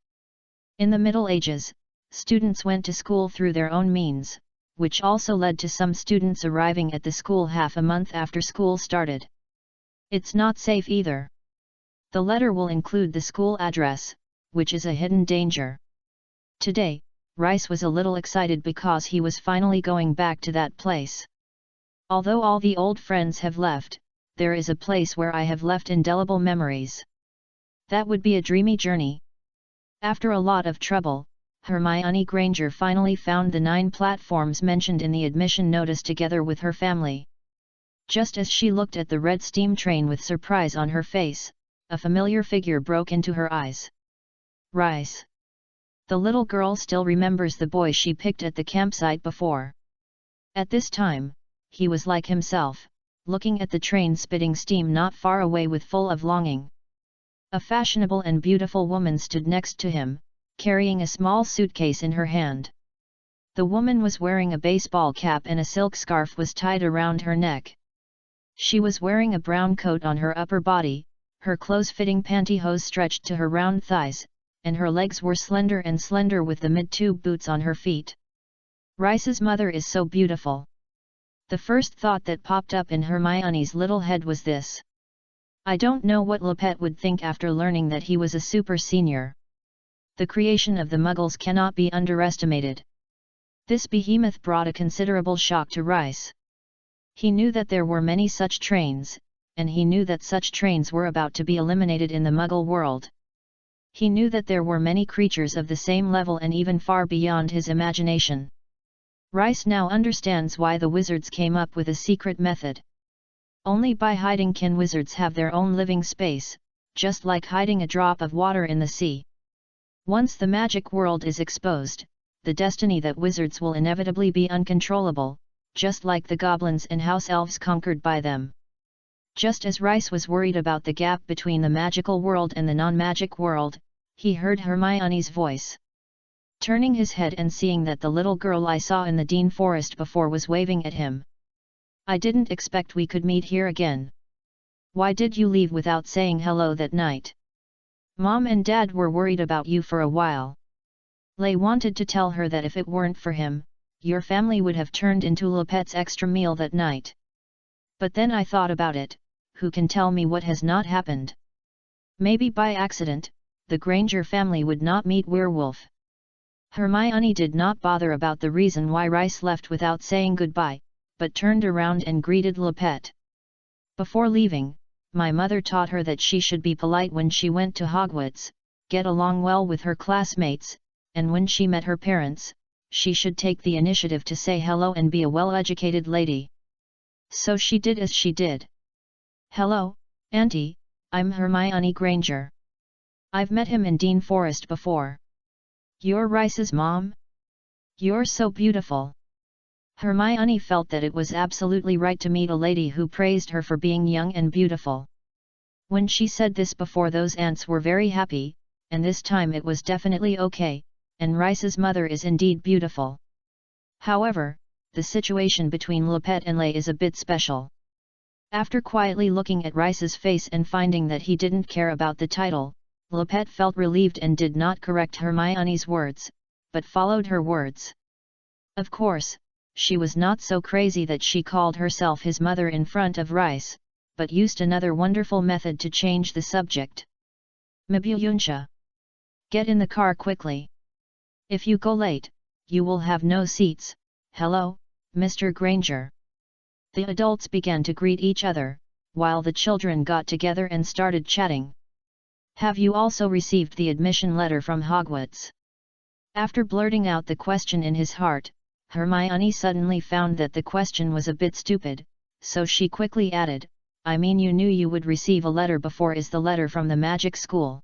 Speaker 1: In the Middle Ages, students went to school through their own means, which also led to some students arriving at the school half a month after school started. It's not safe either. The letter will include the school address, which is a hidden danger. Today, Rice was a little excited because he was finally going back to that place. Although all the old friends have left, there is a place where I have left indelible memories. That would be a dreamy journey. After a lot of trouble, Hermione Granger finally found the 9 platforms mentioned in the admission notice together with her family. Just as she looked at the red steam train with surprise on her face, a familiar figure broke into her eyes. Rice. The little girl still remembers the boy she picked at the campsite before. At this time, he was like himself, looking at the train spitting steam not far away with full of longing. A fashionable and beautiful woman stood next to him, carrying a small suitcase in her hand. The woman was wearing a baseball cap and a silk scarf was tied around her neck. She was wearing a brown coat on her upper body, her close-fitting pantyhose stretched to her round thighs, and her legs were slender with the mid-tube boots on her feet. Rice's mother is so beautiful. The first thought that popped up in Hermione's little head was this. I don't know what Lupin would think after learning that he was a super senior. The creation of the Muggles cannot be underestimated. This behemoth brought a considerable shock to Rice. He knew that there were many such trains, and he knew that such trains were about to be eliminated in the Muggle world. He knew that there were many creatures of the same level and even far beyond his imagination. Rice now understands why the wizards came up with a secret method. Only by hiding can wizards have their own living space, just like hiding a drop of water in the sea. Once the magic world is exposed, the destiny that wizards will inevitably be uncontrollable, just like the goblins and house elves conquered by them. Just as Rice was worried about the gap between the magical world and the non-magic world, he heard Hermione's voice. Turning his head and seeing that the little girl I saw in the Dean Forest before was waving at him. I didn't expect we could meet here again. Why did you leave without saying hello that night? Mom and Dad were worried about you for a while. Lay wanted to tell her that if it weren't for him, your family would have turned into Lupet's extra meal that night. But then I thought about it, who can tell me what has not happened? Maybe by accident, the Granger family would not meet Werewolf. Hermione did not bother about the reason why Rice left without saying goodbye, but turned around and greeted Lupet. Before leaving, my mother taught her that she should be polite when she went to Hogwarts, get along well with her classmates, and when she met her parents, she should take the initiative to say hello and be a well-educated lady. So she did as she did. Hello, Auntie, I'm Hermione Granger. I've met him in Dean Forest before. You're Rice's mom? You're so beautiful. Hermione felt that it was absolutely right to meet a lady who praised her for being young and beautiful. When she said this before, those aunts were very happy, and this time it was definitely okay, and Rice's mother is indeed beautiful. However, the situation between Lupet and Lay is a bit special. After quietly looking at Rice's face and finding that he didn't care about the title, Lupet felt relieved and did not correct Hermione's words, but followed her words. Of course, she was not so crazy that she called herself his mother in front of Rice, but used another wonderful method to change the subject. Mabuyunsha. Get in the car quickly. If you go late, you will have no seats. Hello, Mr. Granger. The adults began to greet each other, while the children got together and started chatting. Have you also received the admission letter from Hogwarts? After blurting out the question in his heart, Hermione suddenly found that the question was a bit stupid, so she quickly added, I mean, you knew you would receive a letter before. Is the letter from the magic school?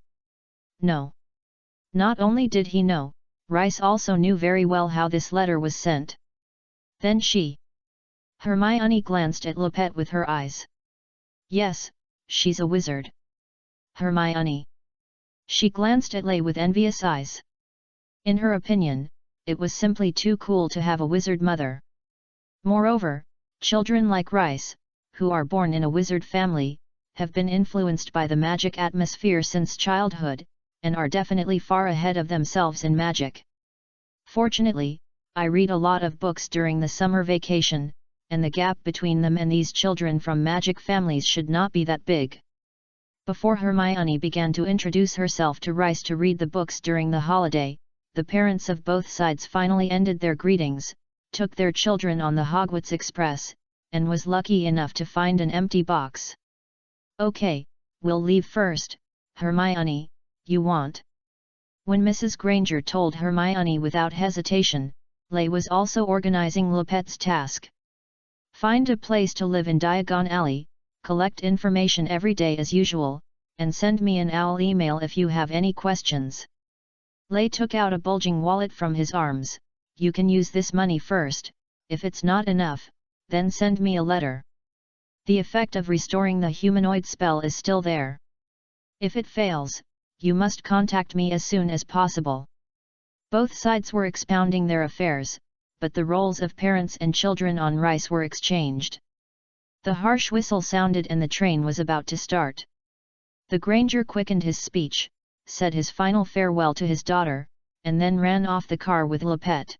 Speaker 1: No. Not only did he know, Rice also knew very well how this letter was sent. Then Hermione glanced at Lupet with her eyes. Yes, she's a wizard. Hermione. She glanced at Lei with envious eyes. In her opinion, it was simply too cool to have a wizard mother. Moreover, children like Rice, who are born in a wizard family, have been influenced by the magic atmosphere since childhood, and are definitely far ahead of themselves in magic. Fortunately, I read a lot of books during the summer vacation, and the gap between them and these children from magic families should not be that big. Before Hermione began to introduce herself to Rice to read the books during the holiday, the parents of both sides finally ended their greetings, took their children on the Hogwarts Express, and was lucky enough to find an empty box. "Okay, we'll leave first, Hermione, you want?" When Mrs. Granger told Hermione without hesitation, Lei was also organizing Lupette's task. "Find a place to live in Diagon Alley, collect information every day as usual, and send me an owl email if you have any questions." Lei took out a bulging wallet from his arms. "You can use this money first, if it's not enough, then send me a letter. The effect of restoring the humanoid spell is still there. If it fails, you must contact me as soon as possible." Both sides were expounding their affairs, but the roles of parents and children on Rice were exchanged. The harsh whistle sounded and the train was about to start. The Granger quickened his speech, said his final farewell to his daughter, and then ran off the car with Lupette.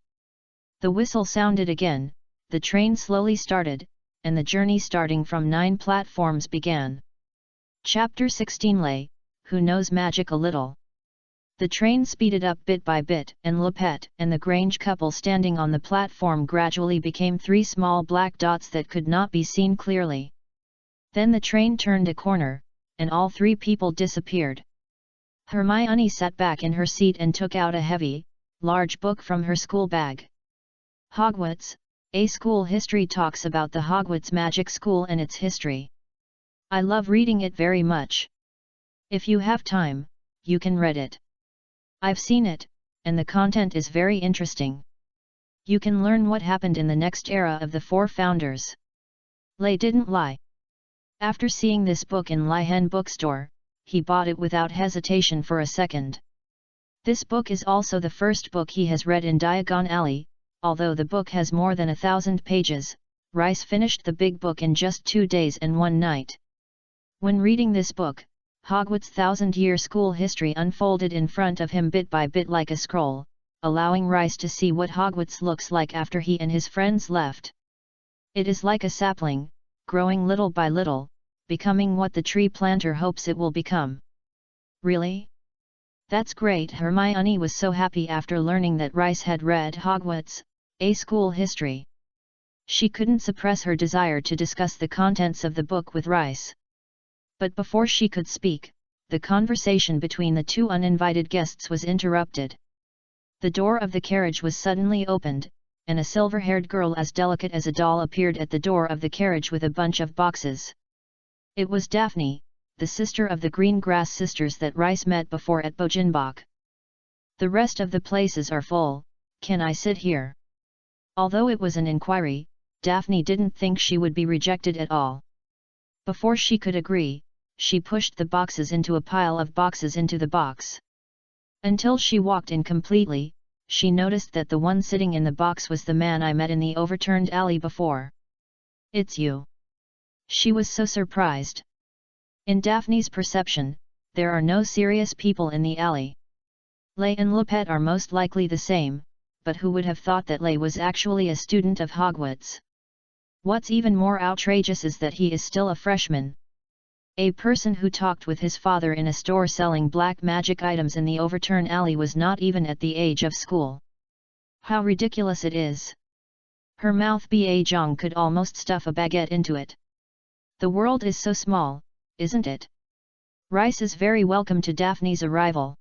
Speaker 1: The whistle sounded again, the train slowly started, and the journey starting from 9 platforms began. Chapter 16 Lei, who knows magic a little. The train speeded up bit by bit, and Lupette and the Grange couple standing on the platform gradually became 3 small black dots that could not be seen clearly. Then the train turned a corner, and all 3 people disappeared. Hermione sat back in her seat and took out a heavy, large book from her school bag. Hogwarts, a school history talks about the Hogwarts Magic School and its history. I love reading it very much. If you have time, you can read it. I've seen it, and the content is very interesting. You can learn what happened in the next era of the 4 founders. Lei didn't lie. After seeing this book in Lihen bookstore, he bought it without hesitation for a second. This book is also the first book he has read in Diagon Alley. Although the book has more than 1,000 pages, Rice finished the big book in just 2 days and 1 night. When reading this book, Hogwarts' 1,000-year school history unfolded in front of him bit by bit like a scroll, allowing Rice to see what Hogwarts looks like after he and his friends left. It is like a sapling, growing little by little, becoming what the tree planter hopes it will become. Really? That's great! Hermione was so happy after learning that Rice had read Hogwarts, a school history. She couldn't suppress her desire to discuss the contents of the book with Rice. But before she could speak, the conversation between the 2 uninvited guests was interrupted. The door of the carriage was suddenly opened, and a silver-haired girl as delicate as a doll appeared at the door of the carriage with a bunch of boxes. It was Daphne, the sister of the Green Grass sisters that Rice met before at Bogenbach. "The rest of the places are full, can I sit here?" Although it was an inquiry, Daphne didn't think she would be rejected at all. Before she could agree, she pushed the boxes into a pile of boxes into the box. Until she walked in completely, she noticed that the one sitting in the box was the man I met in the overturned alley before. "It's you." She was so surprised. In Daphne's perception, there are no serious people in the alley. Lei and Lupette are most likely the same, but who would have thought that Lei was actually a student of Hogwarts? What's even more outrageous is that he is still a freshman. A person who talked with his father in a store selling black magic items in the overturn alley was not even at the age of school. How ridiculous it is! Her mouth Ba-jong could almost stuff a baguette into it. The world is so small, isn't it? Rice is very welcome to Daphne's arrival.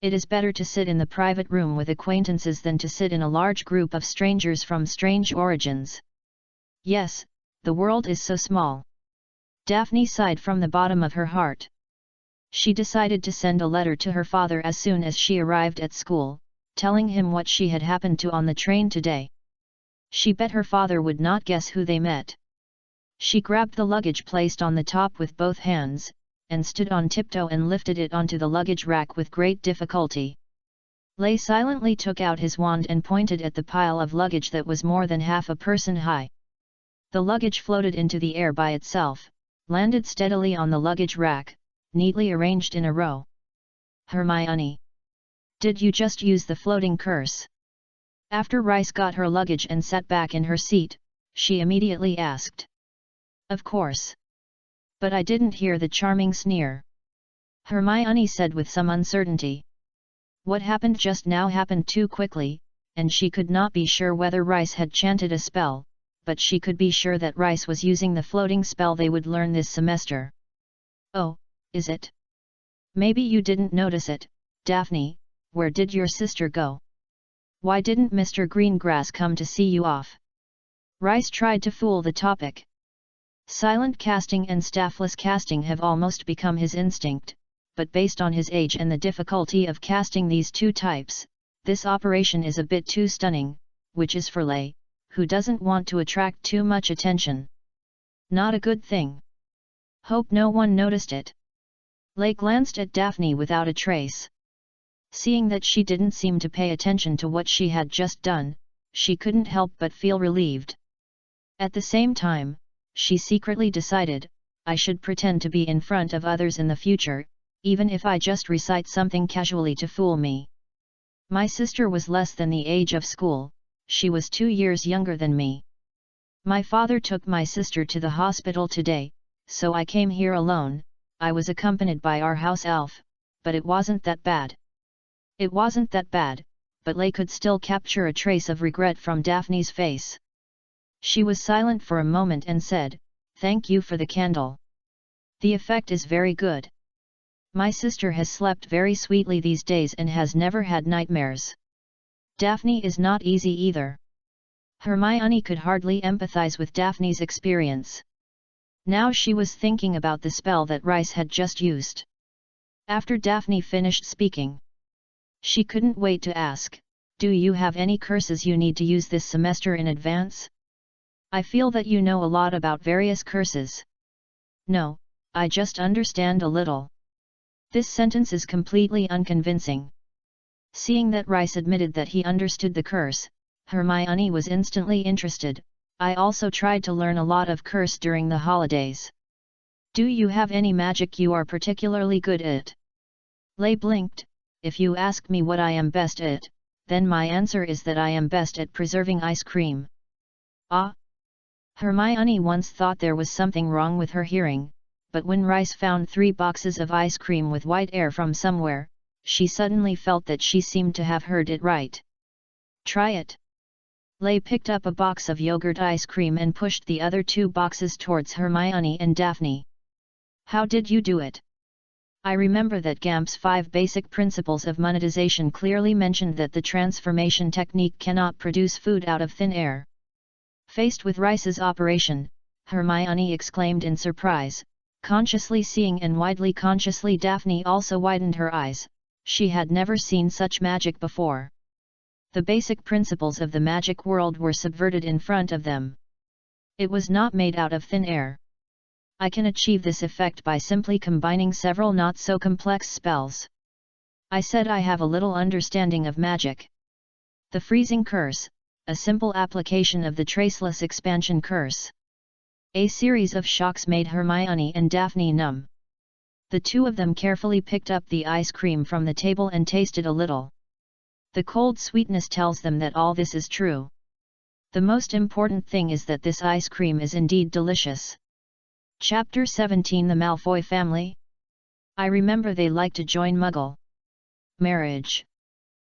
Speaker 1: It is better to sit in the private room with acquaintances than to sit in a large group of strangers from strange origins. Yes, the world is so small. Daphne sighed from the bottom of her heart. She decided to send a letter to her father as soon as she arrived at school, telling him what she had happened to on the train today. She bet her father would not guess who they met. She grabbed the luggage placed on the top with both hands, and stood on tiptoe and lifted it onto the luggage rack with great difficulty. Lei silently took out his wand and pointed at the pile of luggage that was more than half a person high. The luggage floated into the air by itself, landed steadily on the luggage rack, neatly arranged in a row. Hermione, did you just use the floating curse? After Rice got her luggage and sat back in her seat, she immediately asked. Of course. But I didn't hear the charming sneer. Hermione said with some uncertainty. What happened just now happened too quickly, and she could not be sure whether Rice had chanted a spell, but she could be sure that Rice was using the floating spell they would learn this semester. Oh, is it? Maybe you didn't notice it, Daphne. Where did your sister go? Why didn't Mr. Greengrass come to see you off? Rice tried to fool the topic. Silent casting and staffless casting have almost become his instinct, but based on his age and the difficulty of casting these two types, this operation is a bit too stunning, which is for Lei, who doesn't want to attract too much attention. Not a good thing. Hope no one noticed it. Lei glanced at Daphne without a trace. Seeing that she didn't seem to pay attention to what she had just done, she couldn't help but feel relieved. At the same time, she secretly decided, I should pretend to be in front of others in the future, even if I just recite something casually to fool me. My sister was less than the age of school, she was 2 years younger than me. My father took my sister to the hospital today, so I came here alone. I was accompanied by our house elf, but it wasn't that bad. It wasn't that bad, but Lei could still capture a trace of regret from Daphne's face. She was silent for a moment and said, Thank you for the candle. The effect is very good. My sister has slept very sweetly these days and has never had nightmares. Daphne is not easy either. Hermione could hardly empathize with Daphne's experience. Now she was thinking about the spell that Rice had just used. After Daphne finished speaking, she couldn't wait to ask, Do you have any curses you need to use this semester in advance? I feel that you know a lot about various curses. No, I just understand a little. This sentence is completely unconvincing. Seeing that Rice admitted that he understood the curse, Hermione was instantly interested. I also tried to learn a lot of curse during the holidays. Do you have any magic you are particularly good at? Lei blinked. If you ask me what I am best at, then my answer is that I am best at preserving ice cream. Ah! Hermione once thought there was something wrong with her hearing, but when Rice found 3 boxes of ice cream with white air from somewhere, she suddenly felt that she seemed to have heard it right. Try it. Lei picked up a box of yogurt ice cream and pushed the other 2 boxes towards Hermione and Daphne. How did you do it? I remember that Gamp's 5 basic principles of monetization clearly mentioned that the transformation technique cannot produce food out of thin air. Faced with Rice's operation, Hermione exclaimed in surprise, consciously seeing and widely consciously. Daphne also widened her eyes, she had never seen such magic before. The basic principles of the magic world were subverted in front of them. It was not made out of thin air. I can achieve this effect by simply combining several not-so-complex spells. I said I have a little understanding of magic. The freezing curse, a simple application of the traceless expansion curse. A series of shocks made Hermione and Daphne numb. The 2 of them carefully picked up the ice cream from the table and tasted a little. The cold sweetness tells them that all this is true. The most important thing is that this ice cream is indeed delicious. Chapter 17 The Malfoy Family. I remember they like to join Muggle marriage.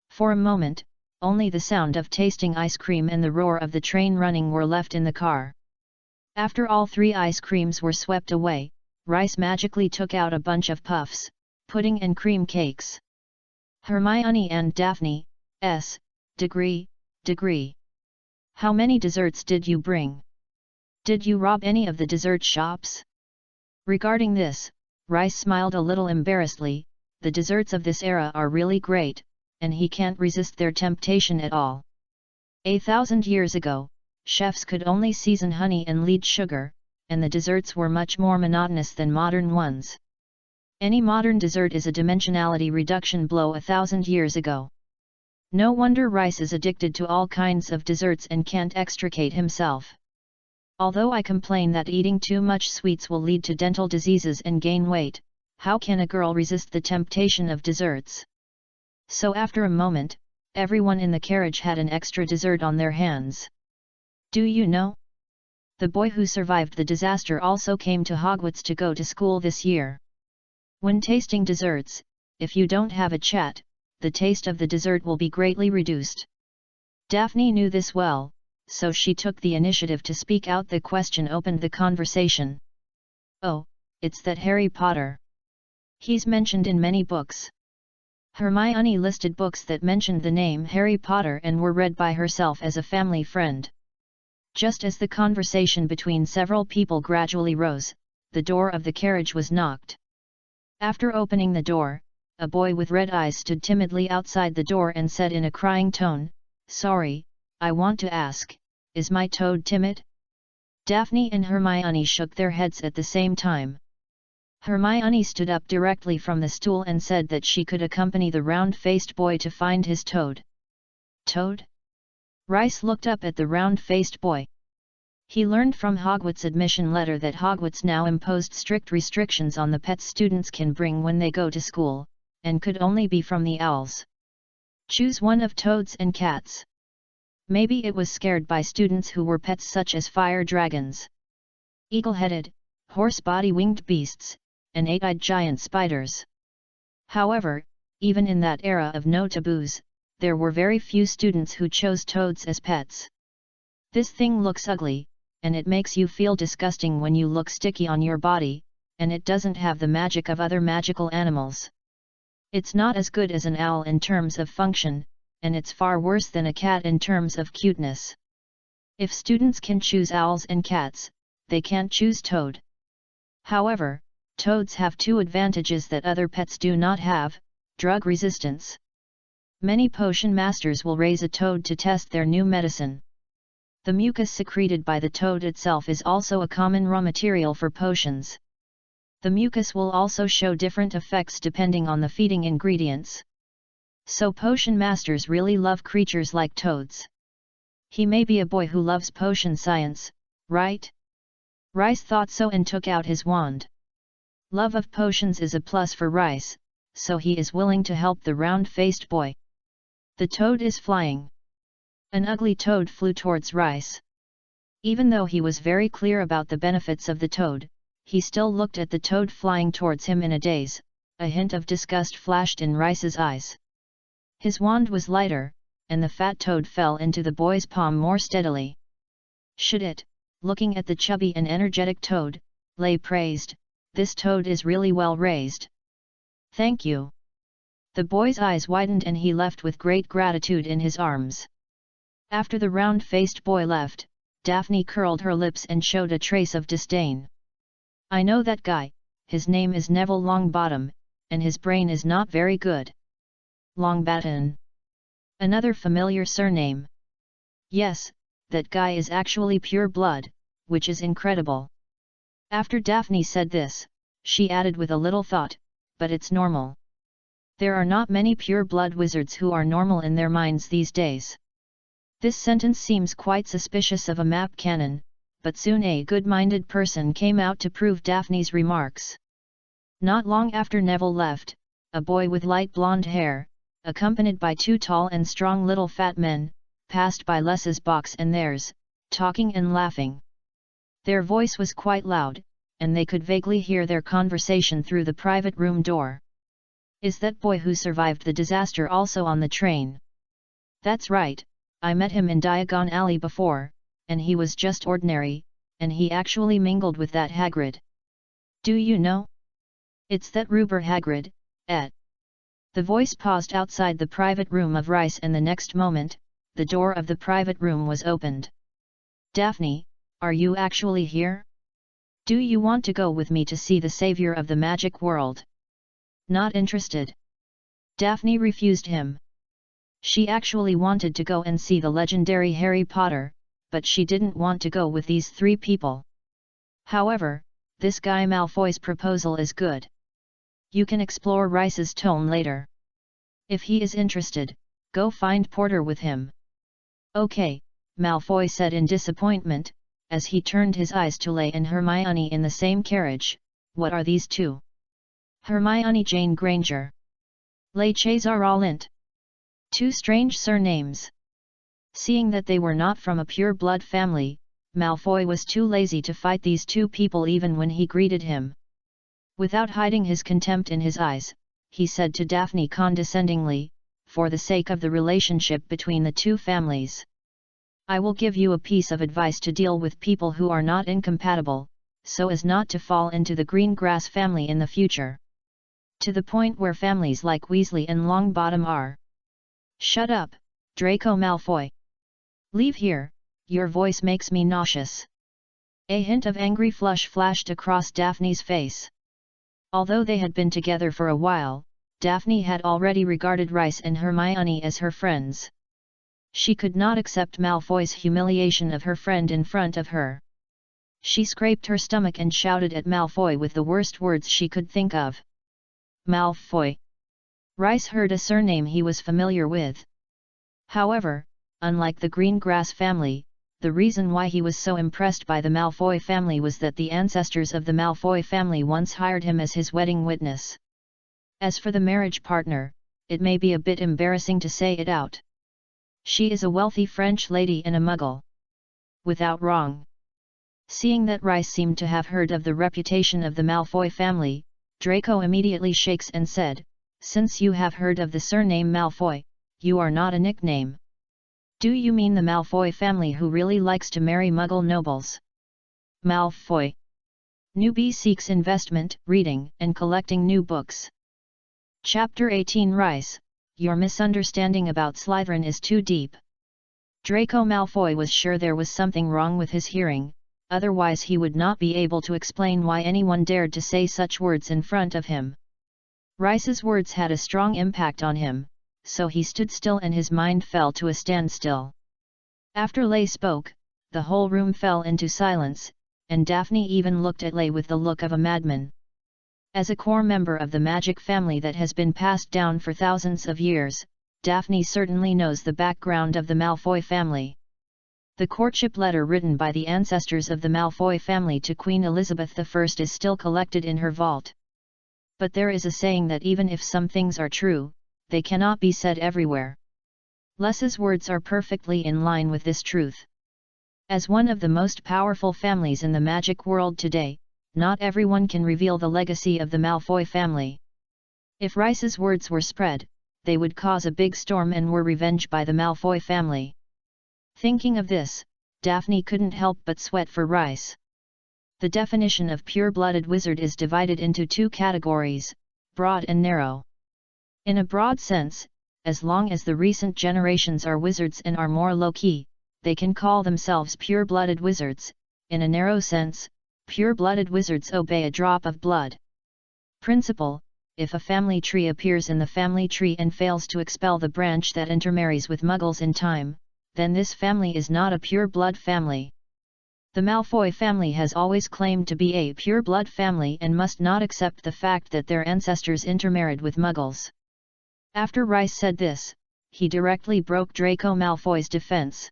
Speaker 1: For a moment, only the sound of tasting ice cream and the roar of the train running were left in the car. After all 3 ice creams were swept away, Rice magically took out a bunch of puffs, pudding and cream cakes. Hermione and Daphne, degree. How many desserts did you bring? Did you rob any of the dessert shops? Regarding this, Rice smiled a little embarrassedly. The desserts of this era are really great, and he can't resist their temptation at all. 1,000 years ago, chefs could only season honey and lead sugar, and the desserts were much more monotonous than modern ones. Any modern dessert is a dimensionality reduction blow 1,000 years ago. No wonder Rice is addicted to all kinds of desserts and can't extricate himself. Although I complain that eating too much sweets will lead to dental diseases and gain weight, how can a girl resist the temptation of desserts? So after a moment, everyone in the carriage had an extra dessert on their hands. Do you know? The boy who survived the disaster also came to Hogwarts to go to school this year. When tasting desserts, if you don't have a chat, the taste of the dessert will be greatly reduced. Daphne knew this well, so she took the initiative to speak out. The question opened the conversation. Oh, it's that Harry Potter. He's mentioned in many books. Hermione listed books that mentioned the name Harry Potter and were read by herself as a family friend. Just as the conversation between several people gradually rose, the door of the carriage was knocked. After opening the door, a boy with red eyes stood timidly outside the door and said in a crying tone, "Sorry, I want to ask, is my toad timid?" Daphne and Hermione shook their heads at the same time. Hermione stood up directly from the stool and said that she could accompany the round-faced boy to find his toad. Toad? Rice looked up at the round-faced boy. He learned from Hogwarts' admission letter that Hogwarts now imposed strict restrictions on the pets students can bring when they go to school, and could only be from the owls. Choose one of toads and cats. Maybe it was scared by students who were pets such as fire dragons, eagle-headed, horse-body-winged beasts, and eight-eyed giant spiders. However, even in that era of no taboos, there were very few students who chose toads as pets. This thing looks ugly, and it makes you feel disgusting when you look sticky on your body, and it doesn't have the magic of other magical animals. It's not as good as an owl in terms of function, and it's far worse than a cat in terms of cuteness. If students can choose owls and cats, they can't choose toad. However, toads have two advantages that other pets do not have: drug resistance. Many potion masters will raise a toad to test their new medicine. The mucus secreted by the toad itself is also a common raw material for potions. The mucus will also show different effects depending on the feeding ingredients. So potion masters really love creatures like toads. He may be a boy who loves potion science, right? Rice thought so and took out his wand. Love of potions is a plus for Rice, so he is willing to help the round-faced boy. The toad is flying. An ugly toad flew towards Rice. Even though he was very clear about the benefits of the toad, he still looked at the toad flying towards him in a daze. A hint of disgust flashed in Rice's eyes. His wand was lighter, and the fat toad fell into the boy's palm more steadily. Should it, looking at the chubby and energetic toad, lay praised, "This toad is really well raised. Thank you." The boy's eyes widened and he left with great gratitude in his arms. After the round-faced boy left, Daphne curled her lips and showed a trace of disdain. "I know that guy, his name is Neville Longbottom, and his brain is not very good." Longbottom. Another familiar surname. Yes, that guy is actually pure blood, which is incredible. After Daphne said this, she added with a little thought, "But it's normal. There are not many pure blood wizards who are normal in their minds these days." This sentence seems quite suspicious of a map cannon, but soon a good-minded person came out to prove Daphne's remarks. Not long after Neville left, a boy with light blonde hair, accompanied by two tall and strong little fat men, passed by Les's box and theirs, talking and laughing. Their voice was quite loud, and they could vaguely hear their conversation through the private room door. "Is that boy who survived the disaster also on the train?" "That's right, I met him in Diagon Alley before, and he was just ordinary, and he actually mingled with that Hagrid." "Do you know? It's that Rupert Hagrid, et." The voice paused outside the private room of Rice, and the next moment, the door of the private room was opened. "Daphne, are you actually here? Do you want to go with me to see the savior of the magic world?" "Not interested." Daphne refused him. She actually wanted to go and see the legendary Harry Potter, but she didn't want to go with these three people. However, this guy Malfoy's proposal is good. You can explore Rice's tone later. If he is interested, go find Porter with him. Okay, Malfoy said in disappointment, as he turned his eyes to Lay and Hermione in the same carriage. What are these two? Hermione Jane Granger. Lay Chazar Allint. Two strange surnames. Seeing that they were not from a pure-blood family, Malfoy was too lazy to fight these two people even when he greeted him. Without hiding his contempt in his eyes, he said to Daphne condescendingly, for the sake of the relationship between the two families. I will give you a piece of advice to deal with people who are not incompatible, so as not to fall into the Greengrass family in the future. To the point where families like Weasley and Longbottom are. Shut up, Draco Malfoy. Leave here, your voice makes me nauseous. A hint of angry flush flashed across Daphne's face. Although they had been together for a while, Daphne had already regarded Rice and Hermione as her friends. She could not accept Malfoy's humiliation of her friend in front of her. She scraped her stomach and shouted at Malfoy with the worst words she could think of. Malfoy. Rice heard a surname he was familiar with. However, unlike the Greengrass family, the reason why he was so impressed by the Malfoy family was that the ancestors of the Malfoy family once hired him as his wedding witness. As for the marriage partner, it may be a bit embarrassing to say it out. She is a wealthy French lady and a Muggle. Without wrong. Seeing that Rice seemed to have heard of the reputation of the Malfoy family, Draco immediately shakes and said, Since you have heard of the surname Malfoy, you are not a nickname. Do you mean the Malfoy family who really likes to marry Muggle nobles? Malfoy. Newbie seeks investment, reading, and collecting new books. Chapter 18 Rice, your misunderstanding about Slytherin is too deep. Draco Malfoy was sure there was something wrong with his hearing, otherwise he would not be able to explain why anyone dared to say such words in front of him. Rice's words had a strong impact on him, so he stood still and his mind fell to a standstill. After Lay spoke, the whole room fell into silence, and Daphne even looked at Lay with the look of a madman. As a core member of the magic family that has been passed down for thousands of years, Daphne certainly knows the background of the Malfoy family. The courtship letter written by the ancestors of the Malfoy family to Queen Elizabeth I is still collected in her vault. But there is a saying that even if some things are true, they cannot be said everywhere. Les's words are perfectly in line with this truth. As one of the most powerful families in the magic world today, not everyone can reveal the legacy of the Malfoy family. If Rice's words were spread, they would cause a big storm and were revenged by the Malfoy family. Thinking of this, Daphne couldn't help but sweat for Rice. The definition of pure-blooded wizard is divided into two categories, broad and narrow. In a broad sense, as long as the recent generations are wizards and are more low-key, they can call themselves pure-blooded wizards. In a narrow sense, pure-blooded wizards obey a drop of blood principle. If a family tree appears in the family tree and fails to expel the branch that intermarries with Muggles in time, then this family is not a pure-blood family. The Malfoy family has always claimed to be a pure-blood family and must not accept the fact that their ancestors intermarried with Muggles. After Rice said this, he directly broke Draco Malfoy's defense.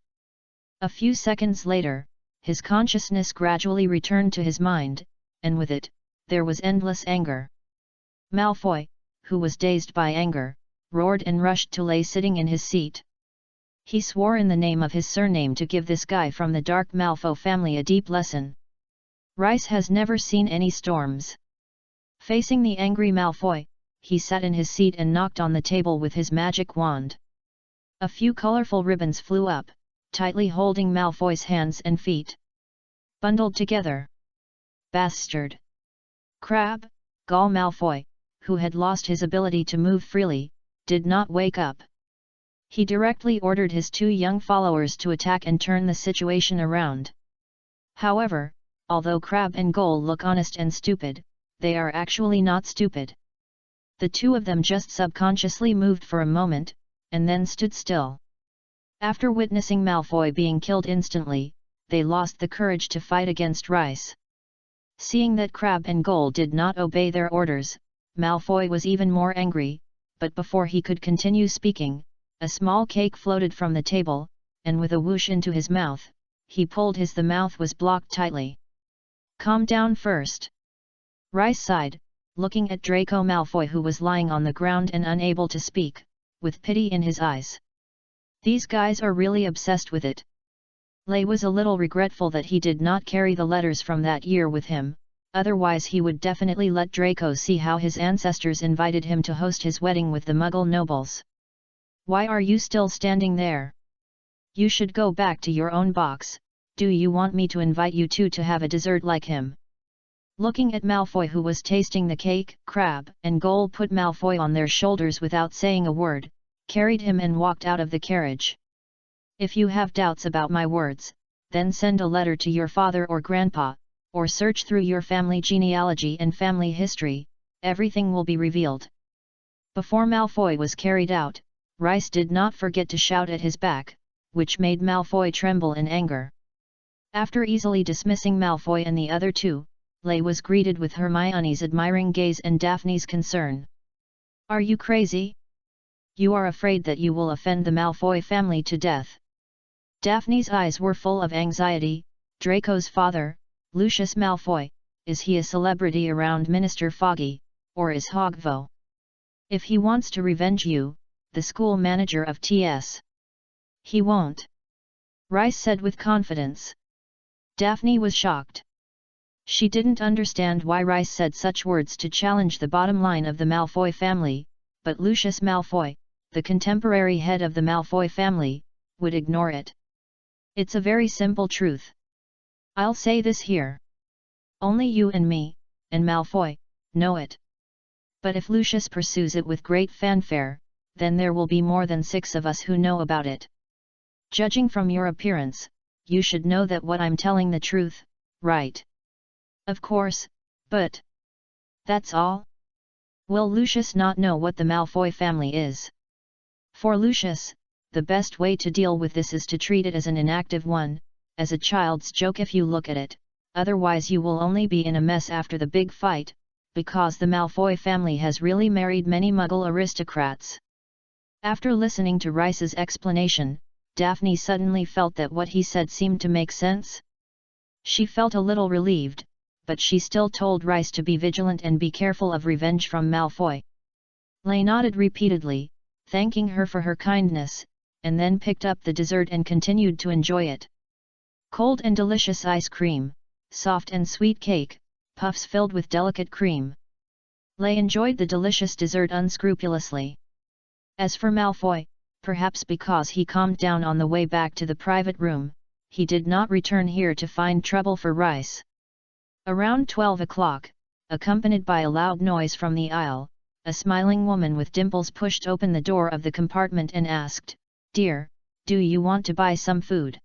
Speaker 1: A few seconds later, his consciousness gradually returned to his mind, and with it, there was endless anger. Malfoy, who was dazed by anger, roared and rushed to Lay sitting in his seat. He swore in the name of his surname to give this guy from the Dark Malfoy family a deep lesson. Rice has never seen any storms. Facing the angry Malfoy, he sat in his seat and knocked on the table with his magic wand. A few colorful ribbons flew up, tightly holding Malfoy's hands and feet. Bundled together. Bastard! Crab, Gall Malfoy, who had lost his ability to move freely, did not wake up. He directly ordered his two young followers to attack and turn the situation around. However, although Crab and Goal look honest and stupid, they are actually not stupid. The two of them just subconsciously moved for a moment, and then stood still. After witnessing Malfoy being killed instantly, they lost the courage to fight against Rice. Seeing that Crab and Goal did not obey their orders, Malfoy was even more angry, but before he could continue speaking, a small cake floated from the table, and with a whoosh into his mouth, he pulled the mouth was blocked tightly. "Calm down first." Rice sighed, looking at Draco Malfoy, who was lying on the ground and unable to speak, with pity in his eyes. These guys are really obsessed with it. Lay was a little regretful that he did not carry the letters from that year with him, otherwise he would definitely let Draco see how his ancestors invited him to host his wedding with the Muggle nobles. "Why are you still standing there? You should go back to your own box. Do you want me to invite you two to have a dessert like him?" Looking at Malfoy, who was tasting the cake, Crabbe and Goyle put Malfoy on their shoulders without saying a word, carried him and walked out of the carriage. "If you have doubts about my words, then send a letter to your father or grandpa, or search through your family genealogy and family history, everything will be revealed." Before Malfoy was carried out, Rice did not forget to shout at his back, which made Malfoy tremble in anger. After easily dismissing Malfoy and the other two, Lay was greeted with Hermione's admiring gaze and Daphne's concern. "Are you crazy? You are afraid that you will offend the Malfoy family to death." Daphne's eyes were full of anxiety. "Draco's father, Lucius Malfoy, is he a celebrity around Minister Foggy, or is Hogvo? If he wants to revenge you, the school manager of TS. He won't," Rice said with confidence. Daphne was shocked. She didn't understand why Rice said such words to challenge the bottom line of the Malfoy family, but Lucius Malfoy, the contemporary head of the Malfoy family, would ignore it. "It's a very simple truth. I'll say this here. Only you and me, and Malfoy, know it. But if Lucius pursues it with great fanfare, then there will be more than 6 of us who know about it. Judging from your appearance, you should know that what I'm telling the truth, right?" "Of course, but that's all? Will Lucius not know what the Malfoy family is?" "For Lucius, the best way to deal with this is to treat it as an inactive one, as a child's joke if you look at it, otherwise you will only be in a mess after the big fight, because the Malfoy family has really married many Muggle aristocrats." After listening to Rice's explanation, Daphne suddenly felt that what he said seemed to make sense. She felt a little relieved, but she still told Rice to be vigilant and be careful of revenge from Malfoy. Lay nodded repeatedly, thanking her for her kindness, and then picked up the dessert and continued to enjoy it. Cold and delicious ice cream, soft and sweet cake, puffs filled with delicate cream. Lay enjoyed the delicious dessert unscrupulously. As for Malfoy, perhaps because he calmed down on the way back to the private room, he did not return here to find trouble for Rice. Around 12 o'clock, accompanied by a loud noise from the aisle, a smiling woman with dimples pushed open the door of the compartment and asked, "Dear, do you want to buy some food?"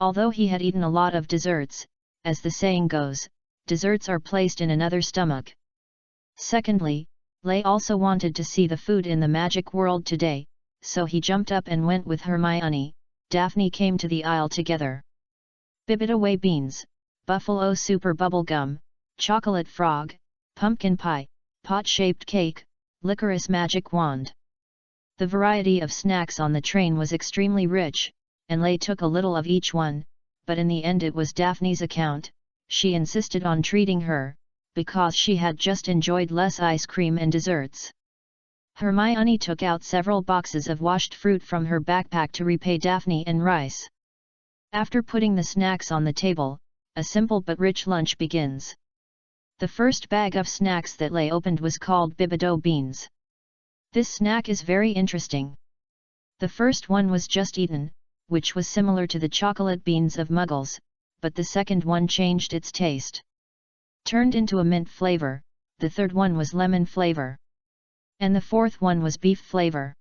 Speaker 1: Although he had eaten a lot of desserts, as the saying goes, desserts are placed in another stomach. Secondly, Lay also wanted to see the food in the magic world today, so he jumped up and went with Hermione. Daphne came to the aisle together. Bibbit away beans, buffalo super bubble gum, chocolate frog, pumpkin pie, pot-shaped cake, licorice magic wand. The variety of snacks on the train was extremely rich, and Lay took a little of each one, but in the end it was Daphne's account. She insisted on treating her, because she had just enjoyed less ice cream and desserts. Hermione took out several boxes of washed fruit from her backpack to repay Daphne and Rice. After putting the snacks on the table, a simple but rich lunch begins. The first bag of snacks that Lay opened was called Bibido beans. This snack is very interesting. The first one was just eaten, which was similar to the chocolate beans of Muggles, but the second one changed its taste. Turned into a mint flavor, the third one was lemon flavor. And the fourth one was beef flavor.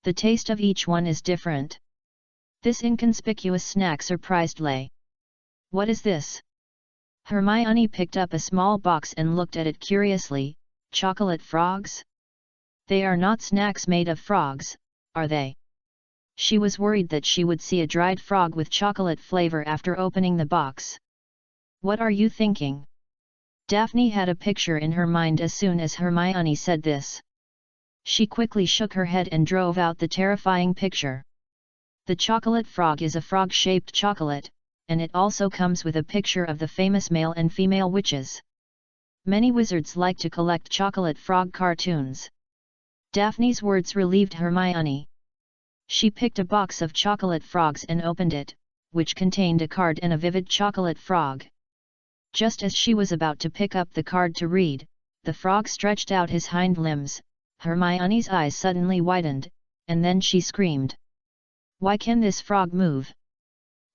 Speaker 1: The taste of each one is different. This inconspicuous snack surprised Lay. "What is this?" Hermione picked up a small box and looked at it curiously. "Chocolate frogs? They are not snacks made of frogs, are they?" She was worried that she would see a dried frog with chocolate flavor after opening the box. "What are you thinking?" Daphne had a picture in her mind as soon as Hermione said this. She quickly shook her head and drove out the terrifying picture. The chocolate frog is a frog-shaped chocolate, and it also comes with a picture of the famous male and female witches. Many wizards like to collect chocolate frog cartoons. Daphne's words relieved Hermione. She picked a box of chocolate frogs and opened it, which contained a card and a vivid chocolate frog. Just as she was about to pick up the card to read, the frog stretched out his hind limbs. Hermione's eyes suddenly widened, and then she screamed. "Why can this frog move?"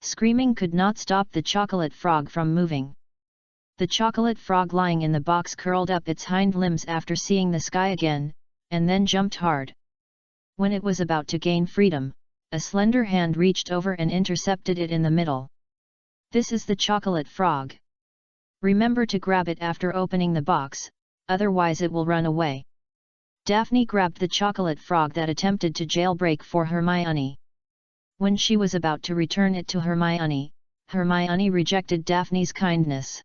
Speaker 1: Screaming could not stop the chocolate frog from moving. The chocolate frog lying in the box curled up its hind limbs after seeing the sky again, and then jumped hard. When it was about to gain freedom, a slender hand reached over and intercepted it in the middle. "This is the chocolate frog. Remember to grab it after opening the box, otherwise it will run away." Daphne grabbed the chocolate frog that attempted to jailbreak for Hermione. When she was about to return it to Hermione, Hermione rejected Daphne's kindness.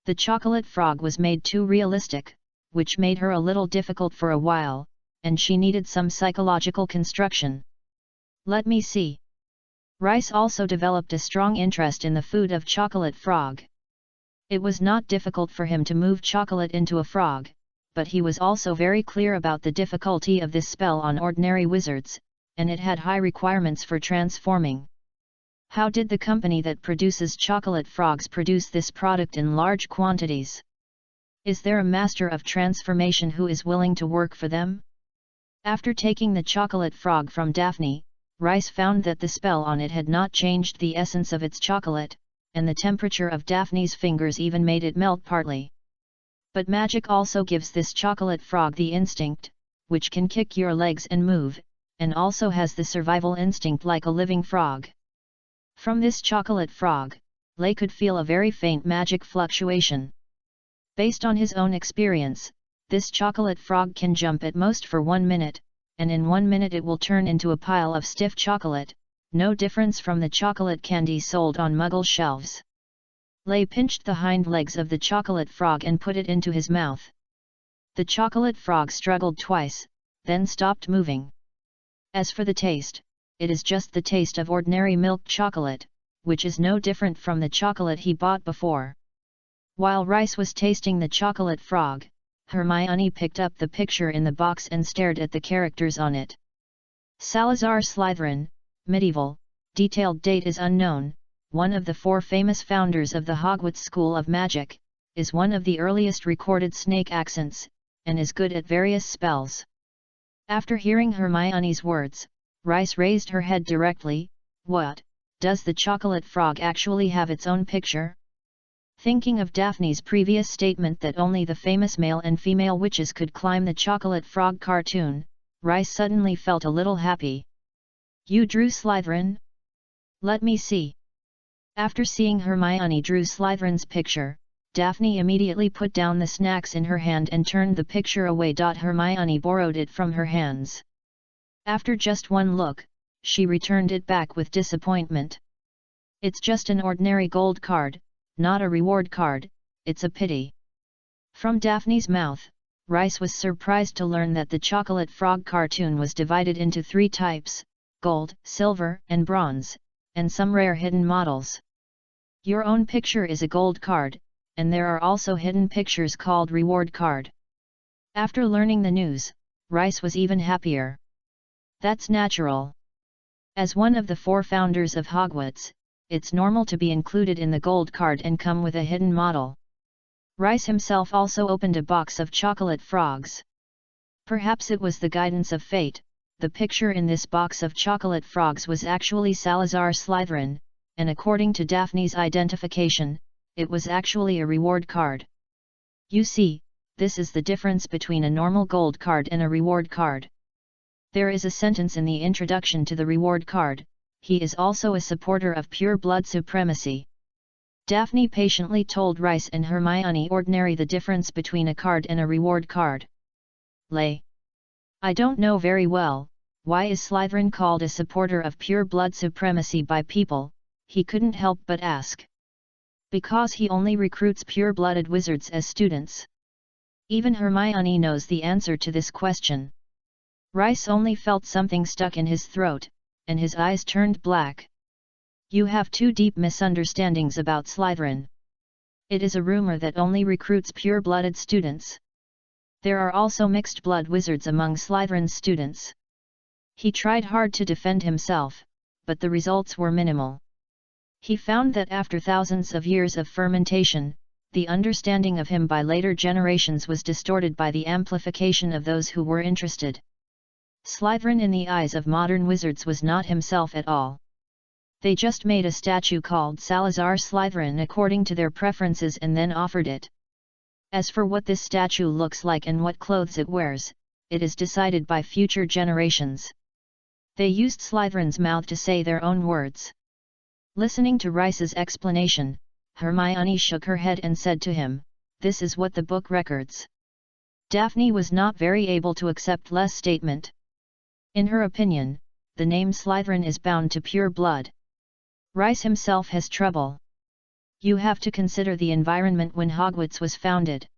Speaker 1: The chocolate frog was made too realistic, which made her a little difficult for a while, and she needed some psychological construction. "Let me see." Rice also developed a strong interest in the food of chocolate frog. It was not difficult for him to move chocolate into a frog, but he was also very clear about the difficulty of this spell on ordinary wizards, and it had high requirements for transforming. How did the company that produces chocolate frogs produce this product in large quantities? Is there a master of transformation who is willing to work for them? After taking the chocolate frog from Daphne, Rice found that the spell on it had not changed the essence of its chocolate, and the temperature of Daphne's fingers even made it melt partly. But magic also gives this chocolate frog the instinct, which can kick your legs and move, and also has the survival instinct like a living frog. From this chocolate frog, Lay could feel a very faint magic fluctuation. Based on his own experience, this chocolate frog can jump at most for 1 minute, and in 1 minute it will turn into a pile of stiff chocolate, no difference from the chocolate candy sold on Muggle shelves. Lay pinched the hind legs of the chocolate frog and put it into his mouth. The chocolate frog struggled twice, then stopped moving. As for the taste, it is just the taste of ordinary milk chocolate, which is no different from the chocolate he bought before. While Rice was tasting the chocolate frog, Hermione picked up the picture in the box and stared at the characters on it. Salazar Slytherin, medieval, detailed date is unknown, one of the 4 famous founders of the Hogwarts School of Magic, is one of the earliest recorded snake accents, and is good at various spells. After hearing Hermione's words, Rice raised her head directly. "What, does the chocolate frog actually have its own picture?" Thinking of Daphne's previous statement that only the famous male and female witches could climb the chocolate frog cartoon, Rice suddenly felt a little happy. "You drew Slytherin? Let me see." After seeing Hermione drew Slytherin's picture, Daphne immediately put down the snacks in her hand and turned the picture away. Hermione borrowed it from her hands. After just one look, she returned it back with disappointment. "It's just an ordinary gold card, not a reward card, it's a pity." From Daphne's mouth, Rice was surprised to learn that the chocolate frog cartoon was divided into 3 types, gold, silver, and bronze, and some rare hidden models. Your own picture is a gold card, and there are also hidden pictures called reward card. After learning the news, Rice was even happier. That's natural. As one of the 4 founders of Hogwarts, it's normal to be included in the gold card and come with a hidden model. Rice himself also opened a box of chocolate frogs. Perhaps it was the guidance of fate. The picture in this box of chocolate frogs was actually Salazar Slytherin, and according to Daphne's identification, it was actually a reward card. You see, this is the difference between a normal gold card and a reward card. There is a sentence in the introduction to the reward card: "He is also a supporter of pure blood supremacy." Daphne patiently told Rice and Hermione ordinary the difference between a card and a reward card. Lay. "I don't know very well, why is Slytherin called a supporter of pure blood supremacy by people?" he couldn't help but ask. Because he only recruits pure-blooded wizards as students. Even Hermione knows the answer to this question. Rice only felt something stuck in his throat, and his eyes turned black. You have two deep misunderstandings about Slytherin. It is a rumor that only recruits pure-blooded students. There are also mixed-blood wizards among Slytherin's students. He tried hard to defend himself, but the results were minimal. He found that after thousands of years of fermentation, the understanding of him by later generations was distorted by the amplification of those who were interested. Slytherin in the eyes of modern wizards was not himself at all. They just made a statue called Salazar Slytherin according to their preferences and then offered it. As for what this statue looks like and what clothes it wears, it is decided by future generations. They used Slytherin's mouth to say their own words. Listening to Rice's explanation, Hermione shook her head and said to him, "This is what the book records." Daphne was not very able to accept Les's statement. In her opinion, the name Slytherin is bound to pure blood. Rice himself has trouble. You have to consider the environment when Hogwarts was founded.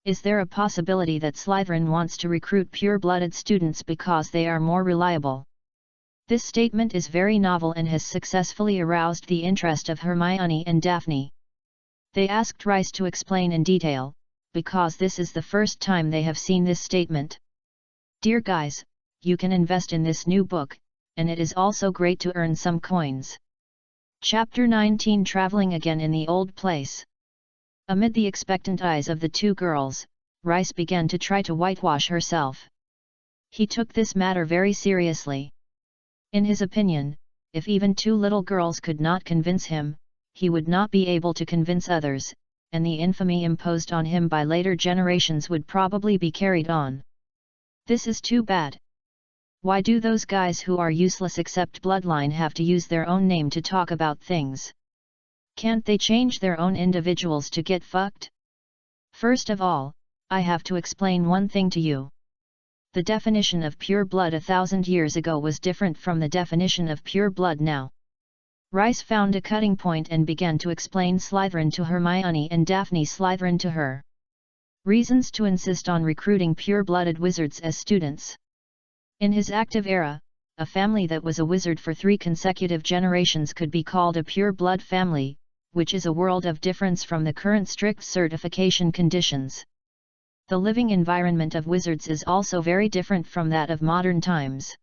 Speaker 1: Is there a possibility that Slytherin wants to recruit pure-blooded students because they are more reliable? This statement is very novel and has successfully aroused the interest of Hermione and Daphne. They asked Rice to explain in detail, because this is the first time they have seen this statement. Dear guys, you can invest in this new book, and it is also great to earn some coins. Chapter 19 Traveling again in the old place. Amid the expectant eyes of the two girls, Rice began to try to whitewash herself. He took this matter very seriously. In his opinion, if even two little girls could not convince him, he would not be able to convince others, and the infamy imposed on him by later generations would probably be carried on. This is too bad. Why do those guys who are useless except bloodline have to use their own name to talk about things? Can't they change their own individuals to get fucked? First of all, I have to explain one thing to you. The definition of pure blood 1,000 years ago was different from the definition of pure blood now. Rice found a cutting point and began to explain Slytherin to Hermione and Daphne Slytherin to her. Reasons to insist on recruiting pure-blooded wizards as students. In his active era, a family that was a wizard for 3 consecutive generations could be called a pure-blood family, which is a world of difference from the current strict certification conditions. The living environment of wizards is also very different from that of modern times.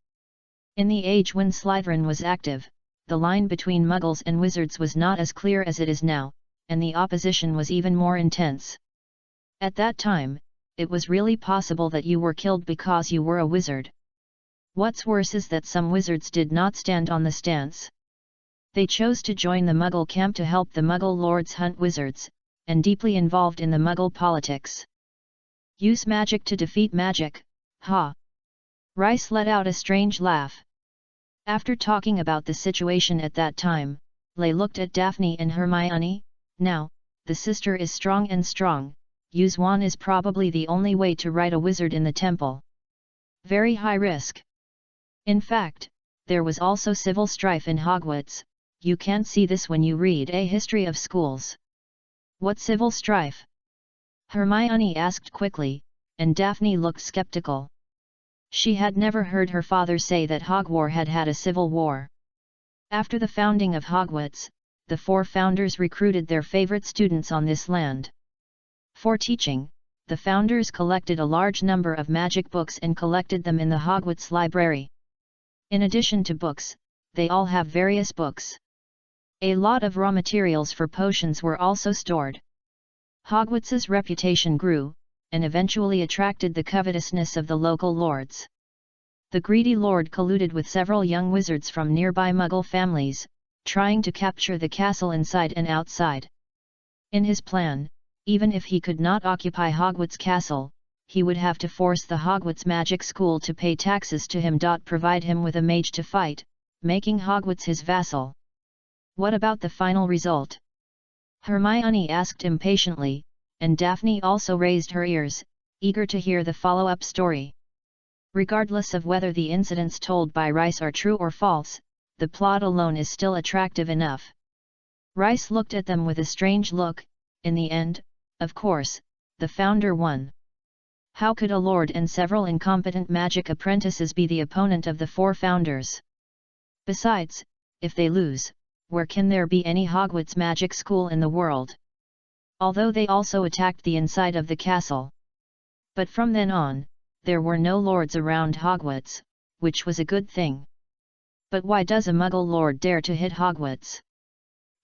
Speaker 1: In the age when Slytherin was active, the line between Muggles and wizards was not as clear as it is now, and the opposition was even more intense. At that time, it was really possible that you were killed because you were a wizard. What's worse is that some wizards did not stand on the stance. They chose to join the Muggle camp to help the Muggle lords hunt wizards, and deeply involved in the Muggle politics. Use magic to defeat magic, ha! Rice let out a strange laugh. After talking about the situation at that time, Lay looked at Daphne and Hermione. Now, the sister is strong and strong, use wand is probably the only way to ride a wizard in the temple. Very high risk. In fact, there was also civil strife in Hogwarts. You can't see this when you read a history of schools. What civil strife? Hermione asked quickly, and Daphne looked skeptical. She had never heard her father say that Hogwarts had had a civil war. After the founding of Hogwarts, the 4 founders recruited their favorite students on this land. For teaching, the founders collected a large number of magic books and collected them in the Hogwarts library. In addition to books, they all have various books. A lot of raw materials for potions were also stored. Hogwarts's reputation grew, and eventually attracted the covetousness of the local lords. The greedy lord colluded with several young wizards from nearby Muggle families, trying to capture the castle inside and outside. In his plan, even if he could not occupy Hogwarts Castle, he would have to force the Hogwarts Magic School to pay taxes to him. Provide him with a mage to fight, making Hogwarts his vassal. What about the final result? Hermione asked impatiently, and Daphne also raised her ears, eager to hear the follow-up story. Regardless of whether the incidents told by Rice are true or false, the plot alone is still attractive enough. Rice looked at them with a strange look. In the end, of course, the founder won. How could a lord and several incompetent magic apprentices be the opponent of the 4 founders? Besides, if they lose, where can there be any Hogwarts magic school in the world? Although they also attacked the inside of the castle. But from then on, there were no lords around Hogwarts, which was a good thing. But why does a Muggle lord dare to hit Hogwarts?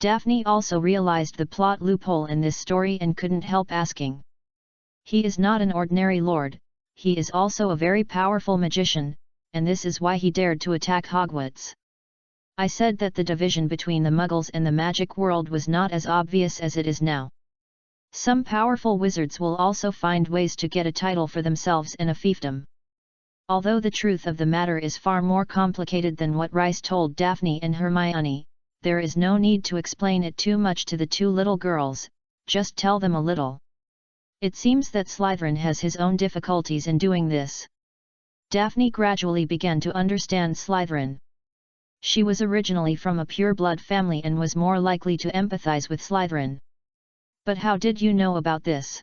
Speaker 1: Daphne also realized the plot loophole in this story and couldn't help asking. He is not an ordinary lord, he is also a very powerful magician, and this is why he dared to attack Hogwarts. I said that the division between the Muggles and the magic world was not as obvious as it is now. Some powerful wizards will also find ways to get a title for themselves and a fiefdom. Although the truth of the matter is far more complicated than what Rice told Daphne and Hermione, there is no need to explain it too much to the 2 little girls, just tell them a little. It seems that Slytherin has his own difficulties in doing this. Daphne gradually began to understand Slytherin. She was originally from a pure-blood family and was more likely to empathize with Slytherin. But how did you know about this?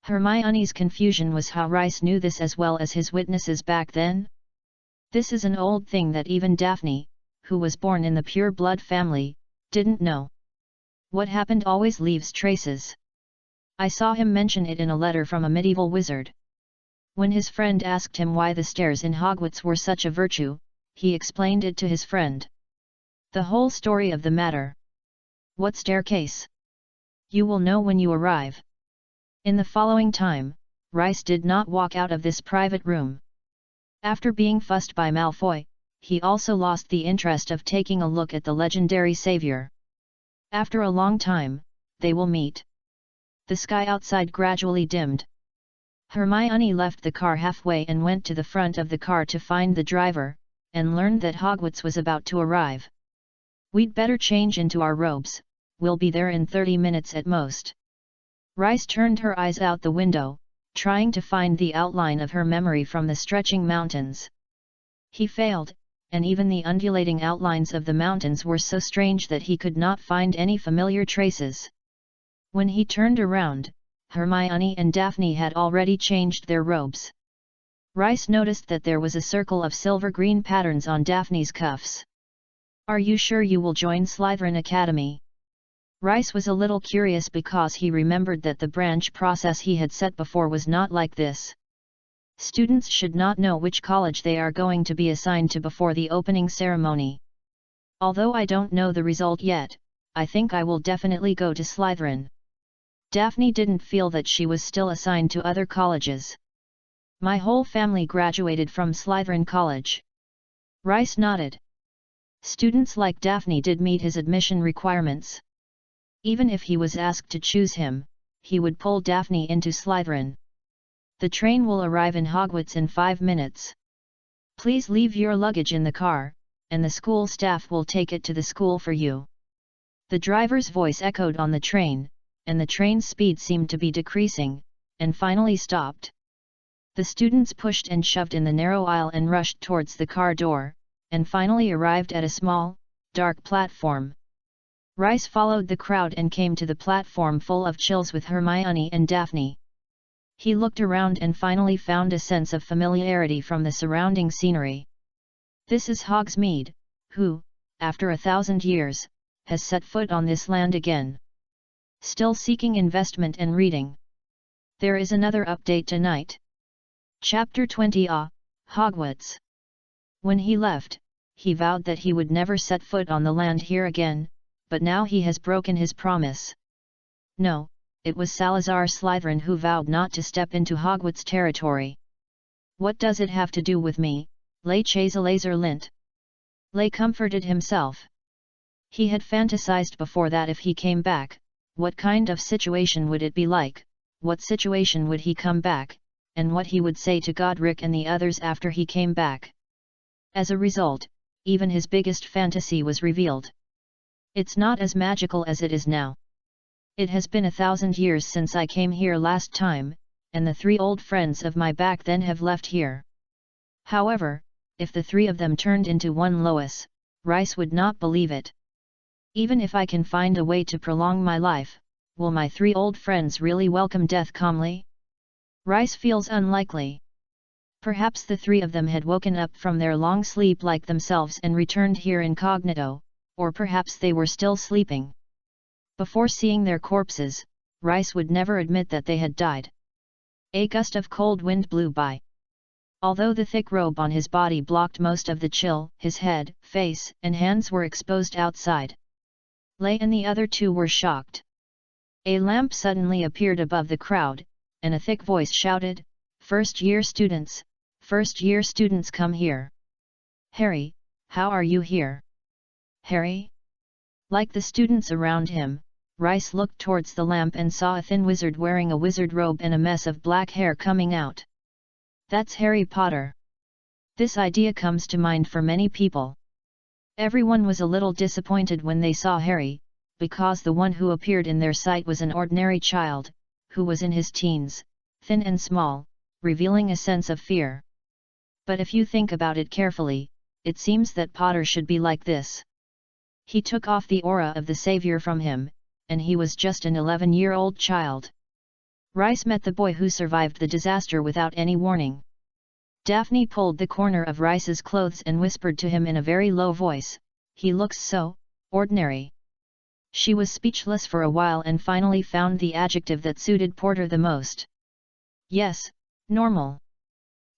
Speaker 1: Hermione's confusion was how Rice knew this as well as his witnesses back then. This is an old thing that even Daphne, who was born in the pure-blood family, didn't know. What happened always leaves traces. I saw him mention it in a letter from a medieval wizard. When his friend asked him why the stairs in Hogwarts were such a virtue, he explained it to his friend. The whole story of the matter. What staircase? You will know when you arrive. In the following time, Rice did not walk out of this private room. After being fussed by Malfoy, he also lost the interest of taking a look at the legendary savior. After a long time, they will meet. The sky outside gradually dimmed. Hermione left the car halfway and went to the front of the car to find the driver, and learned that Hogwarts was about to arrive. We'd better change into our robes, we'll be there in 30 minutes at most. Rice turned her eyes out the window, trying to find the outline of her memory from the stretching mountains. He failed, and even the undulating outlines of the mountains were so strange that he could not find any familiar traces. When he turned around, Hermione and Daphne had already changed their robes. Rice noticed that there was a circle of silver-green patterns on Daphne's cuffs. Are you sure you will join Slytherin Academy? Rice was a little curious because he remembered that the branch process he had set before was not like this. Students should not know which college they are going to be assigned to before the opening ceremony. Although I don't know the result yet, I think I will definitely go to Slytherin. Daphne didn't feel that she was still assigned to other colleges. My whole family graduated from Slytherin College. Rice nodded. Students like Daphne did meet his admission requirements. Even if he was asked to choose him, he would pull Daphne into Slytherin. The train will arrive in Hogwarts in 5 minutes. Please leave your luggage in the car, and the school staff will take it to the school for you. The driver's voice echoed on the train, and the train's speed seemed to be decreasing, and finally stopped. The students pushed and shoved in the narrow aisle and rushed towards the car door, and finally arrived at a small, dark platform. Rice followed the crowd and came to the platform full of chills with Hermione and Daphne. He looked around and finally found a sense of familiarity from the surrounding scenery. This is Hogsmeade, who, after 1,000 years, has set foot on this land again. Still seeking investment and reading. There is another update tonight. Chapter 20 Hogwarts. When he left, he vowed that he would never set foot on the land here again, but now he has broken his promise. No, it was Salazar Slytherin who vowed not to step into Hogwarts territory. What does it have to do with me, Lay Chazalaser Lint? Lay comforted himself. He had fantasized before that if he came back, what kind of situation would it be like, what situation would he come back, and what he would say to Godric and the others after he came back. As a result, even his biggest fantasy was revealed. It's not as magical as it is now. It has been 1,000 years since I came here last time, and the 3 old friends of my back then have left here. However, if the 3 of them turned into one Lois, Rice would not believe it. Even if I can find a way to prolong my life, will my 3 old friends really welcome death calmly? Rice feels unlikely. Perhaps the 3 of them had woken up from their long sleep like themselves and returned here incognito, or perhaps they were still sleeping. Before seeing their corpses, Rice would never admit that they had died. A gust of cold wind blew by. Although the thick robe on his body blocked most of the chill, his head, face, and hands were exposed outside. Lei and the other 2 were shocked. A lamp suddenly appeared above the crowd, and a thick voice shouted, "First-year students, first-year students come here. Harry, how are you here?" Harry? Like the students around him, Rice looked towards the lamp and saw a thin wizard wearing a wizard robe and a mess of black hair coming out. That's Harry Potter. This idea comes to mind for many people. Everyone was a little disappointed when they saw Harry, because the one who appeared in their sight was an ordinary child, who was in his teens, thin and small, revealing a sense of fear. But if you think about it carefully, it seems that Potter should be like this. He took off the aura of the savior from him, and he was just an 11-year-old child. Rice met the boy who survived the disaster without any warning. Daphne pulled the corner of Rice's clothes and whispered to him in a very low voice, "He looks so ordinary." She was speechless for a while and finally found the adjective that suited Porter the most. Yes, normal.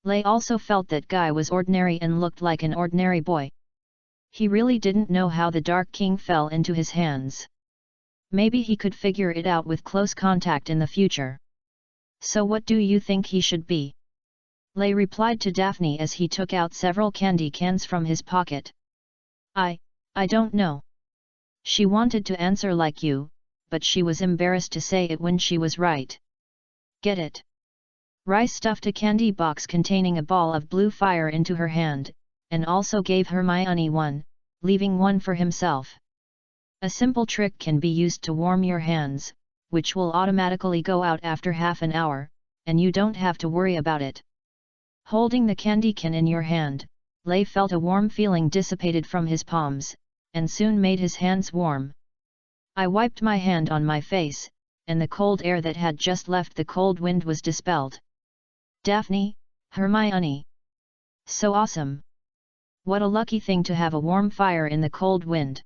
Speaker 1: Lei also felt that Guy was ordinary and looked like an ordinary boy. He really didn't know how the Dark King fell into his hands. Maybe he could figure it out with close contact in the future. "So what do you think he should be?" Lei replied to Daphne as he took out several candy cans from his pocket. I don't know." She wanted to answer like you, but she was embarrassed to say it when she was right. "Get it?" Rice stuffed a candy box containing a ball of blue fire into her hand, and also gave Hermione one, leaving one for himself. A simple trick can be used to warm your hands, which will automatically go out after half an hour, and you don't have to worry about it. Holding the candy can in your hand, Lei felt a warm feeling dissipated from his palms, and soon made his hands warm. I wiped my hand on my face, and the cold air that had just left the cold wind was dispelled. Daphne, Hermione. So awesome! What a lucky thing to have a warm fire in the cold wind.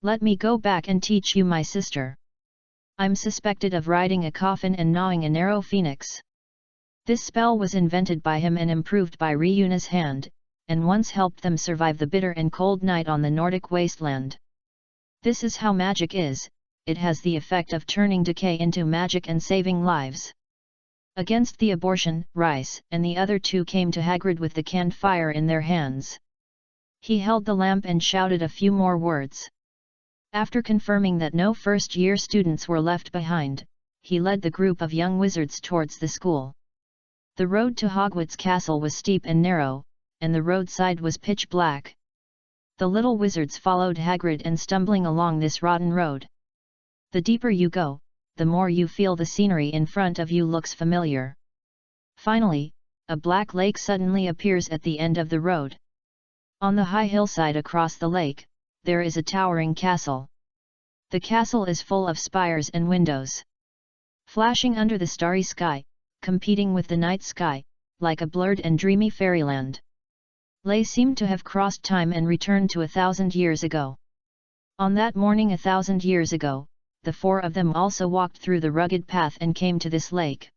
Speaker 1: Let me go back and teach you, my sister. I'm suspected of riding a coffin and gnawing a narrow phoenix. This spell was invented by him and improved by Ryuna's hand, and once helped them survive the bitter and cold night on the Nordic wasteland. This is how magic is, it has the effect of turning decay into magic and saving lives. Against the abortion, Rice and the other 2 came to Hagrid with the canned fire in their hands. He held the lamp and shouted a few more words. After confirming that no first-year students were left behind, he led the group of young wizards towards the school. The road to Hogwarts Castle was steep and narrow, and the roadside was pitch black. The little wizards followed Hagrid and stumbling along this rotten road. The deeper you go, the more you feel the scenery in front of you looks familiar. Finally, a black lake suddenly appears at the end of the road. On the high hillside across the lake, there is a towering castle. The castle is full of spires and windows. Flashing under the starry sky, competing with the night sky, like a blurred and dreamy fairyland. Lei seemed to have crossed time and returned to 1,000 years ago. On that morning 1,000 years ago, the 4 of them also walked through the rugged path and came to this lake.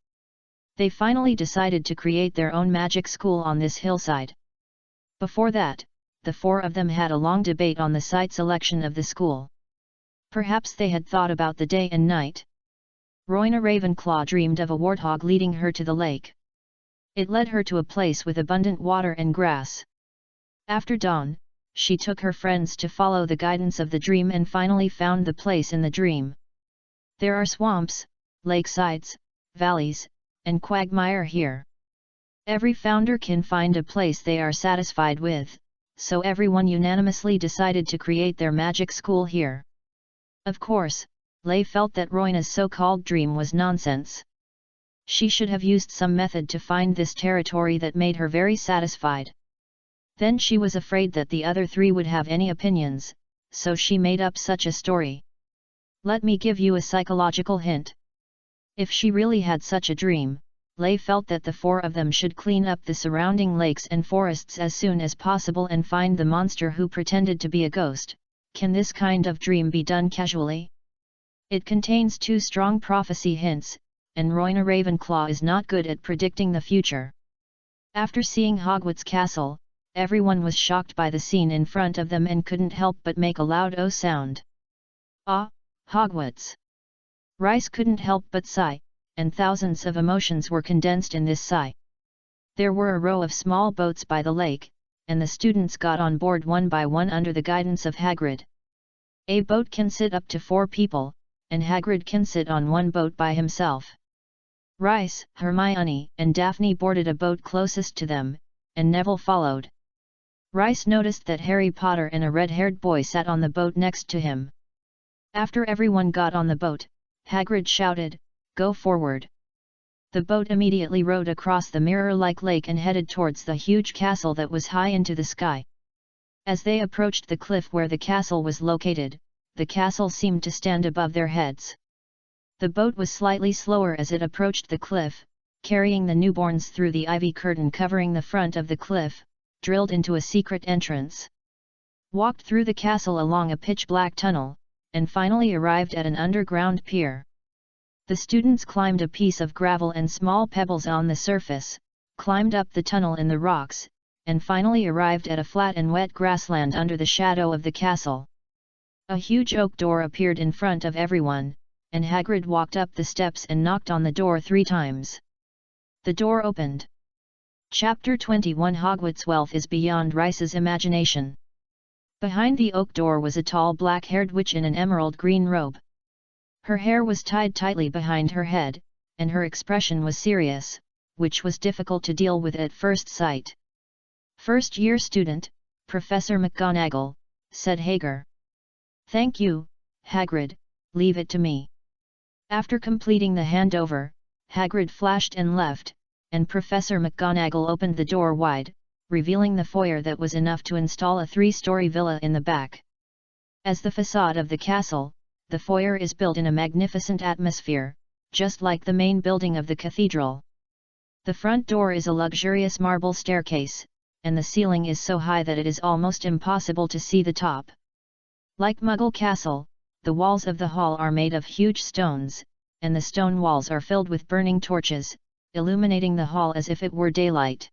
Speaker 1: They finally decided to create their own magic school on this hillside. Before that, the 4 of them had a long debate on the site selection of the school. Perhaps they had thought about the day and night. Rowena Ravenclaw dreamed of a warthog leading her to the lake. It led her to a place with abundant water and grass. After dawn, she took her friends to follow the guidance of the dream and finally found the place in the dream. There are swamps, lakesides, valleys, and quagmire here. Every founder can find a place they are satisfied with, so everyone unanimously decided to create their magic school here. Of course, Lei felt that Rowena's so-called dream was nonsense. She should have used some method to find this territory that made her very satisfied. Then she was afraid that the other 3 would have any opinions, so she made up such a story. Let me give you a psychological hint. If she really had such a dream, Lay felt that the four of them should clean up the surrounding lakes and forests as soon as possible and find the monster who pretended to be a ghost. Can this kind of dream be done casually? It contains two strong prophecy hints, and Royna Ravenclaw is not good at predicting the future. After seeing Hogwarts Castle, everyone was shocked by the scene in front of them and couldn't help but make a loud "oh" sound. Ah, Hogwarts! Rice couldn't help but sigh, and thousands of emotions were condensed in this sigh. There were a row of small boats by the lake, and the students got on board one by one under the guidance of Hagrid. A boat can sit up to 4 people, and Hagrid can sit on one boat by himself. Rice, Hermione, and Daphne boarded a boat closest to them, and Neville followed. Rice noticed that Harry Potter and a red-haired boy sat on the boat next to him. After everyone got on the boat, Hagrid shouted, "Go forward!" The boat immediately rowed across the mirror-like lake and headed towards the huge castle that was high into the sky. As they approached the cliff where the castle was located, the castle seemed to stand above their heads. The boat was slightly slower as it approached the cliff, carrying the newborns through the ivy curtain covering the front of the cliff, drilled into a secret entrance. Walked through the castle along a pitch-black tunnel, and finally arrived at an underground pier. The students climbed a piece of gravel and small pebbles on the surface, climbed up the tunnel in the rocks, and finally arrived at a flat and wet grassland under the shadow of the castle. A huge oak door appeared in front of everyone, and Hagrid walked up the steps and knocked on the door 3 times. The door opened. Chapter 21 Hogwarts wealth is beyond Rice's imagination. Behind the oak door was a tall black-haired witch in an emerald green robe. Her hair was tied tightly behind her head, and her expression was serious, which was difficult to deal with at first sight. "First-year student, Professor McGonagall," said Hager. "Thank you, Hagrid, leave it to me." After completing the handover, Hagrid flashed and left, and Professor McGonagall opened the door wide, revealing the foyer that was enough to install a 3-story villa in the back. As the facade of the castle, the foyer is built in a magnificent atmosphere, just like the main building of the cathedral. The front door is a luxurious marble staircase, and the ceiling is so high that it is almost impossible to see the top. Like Muggle Castle, the walls of the hall are made of huge stones, and the stone walls are filled with burning torches, illuminating the hall as if it were daylight.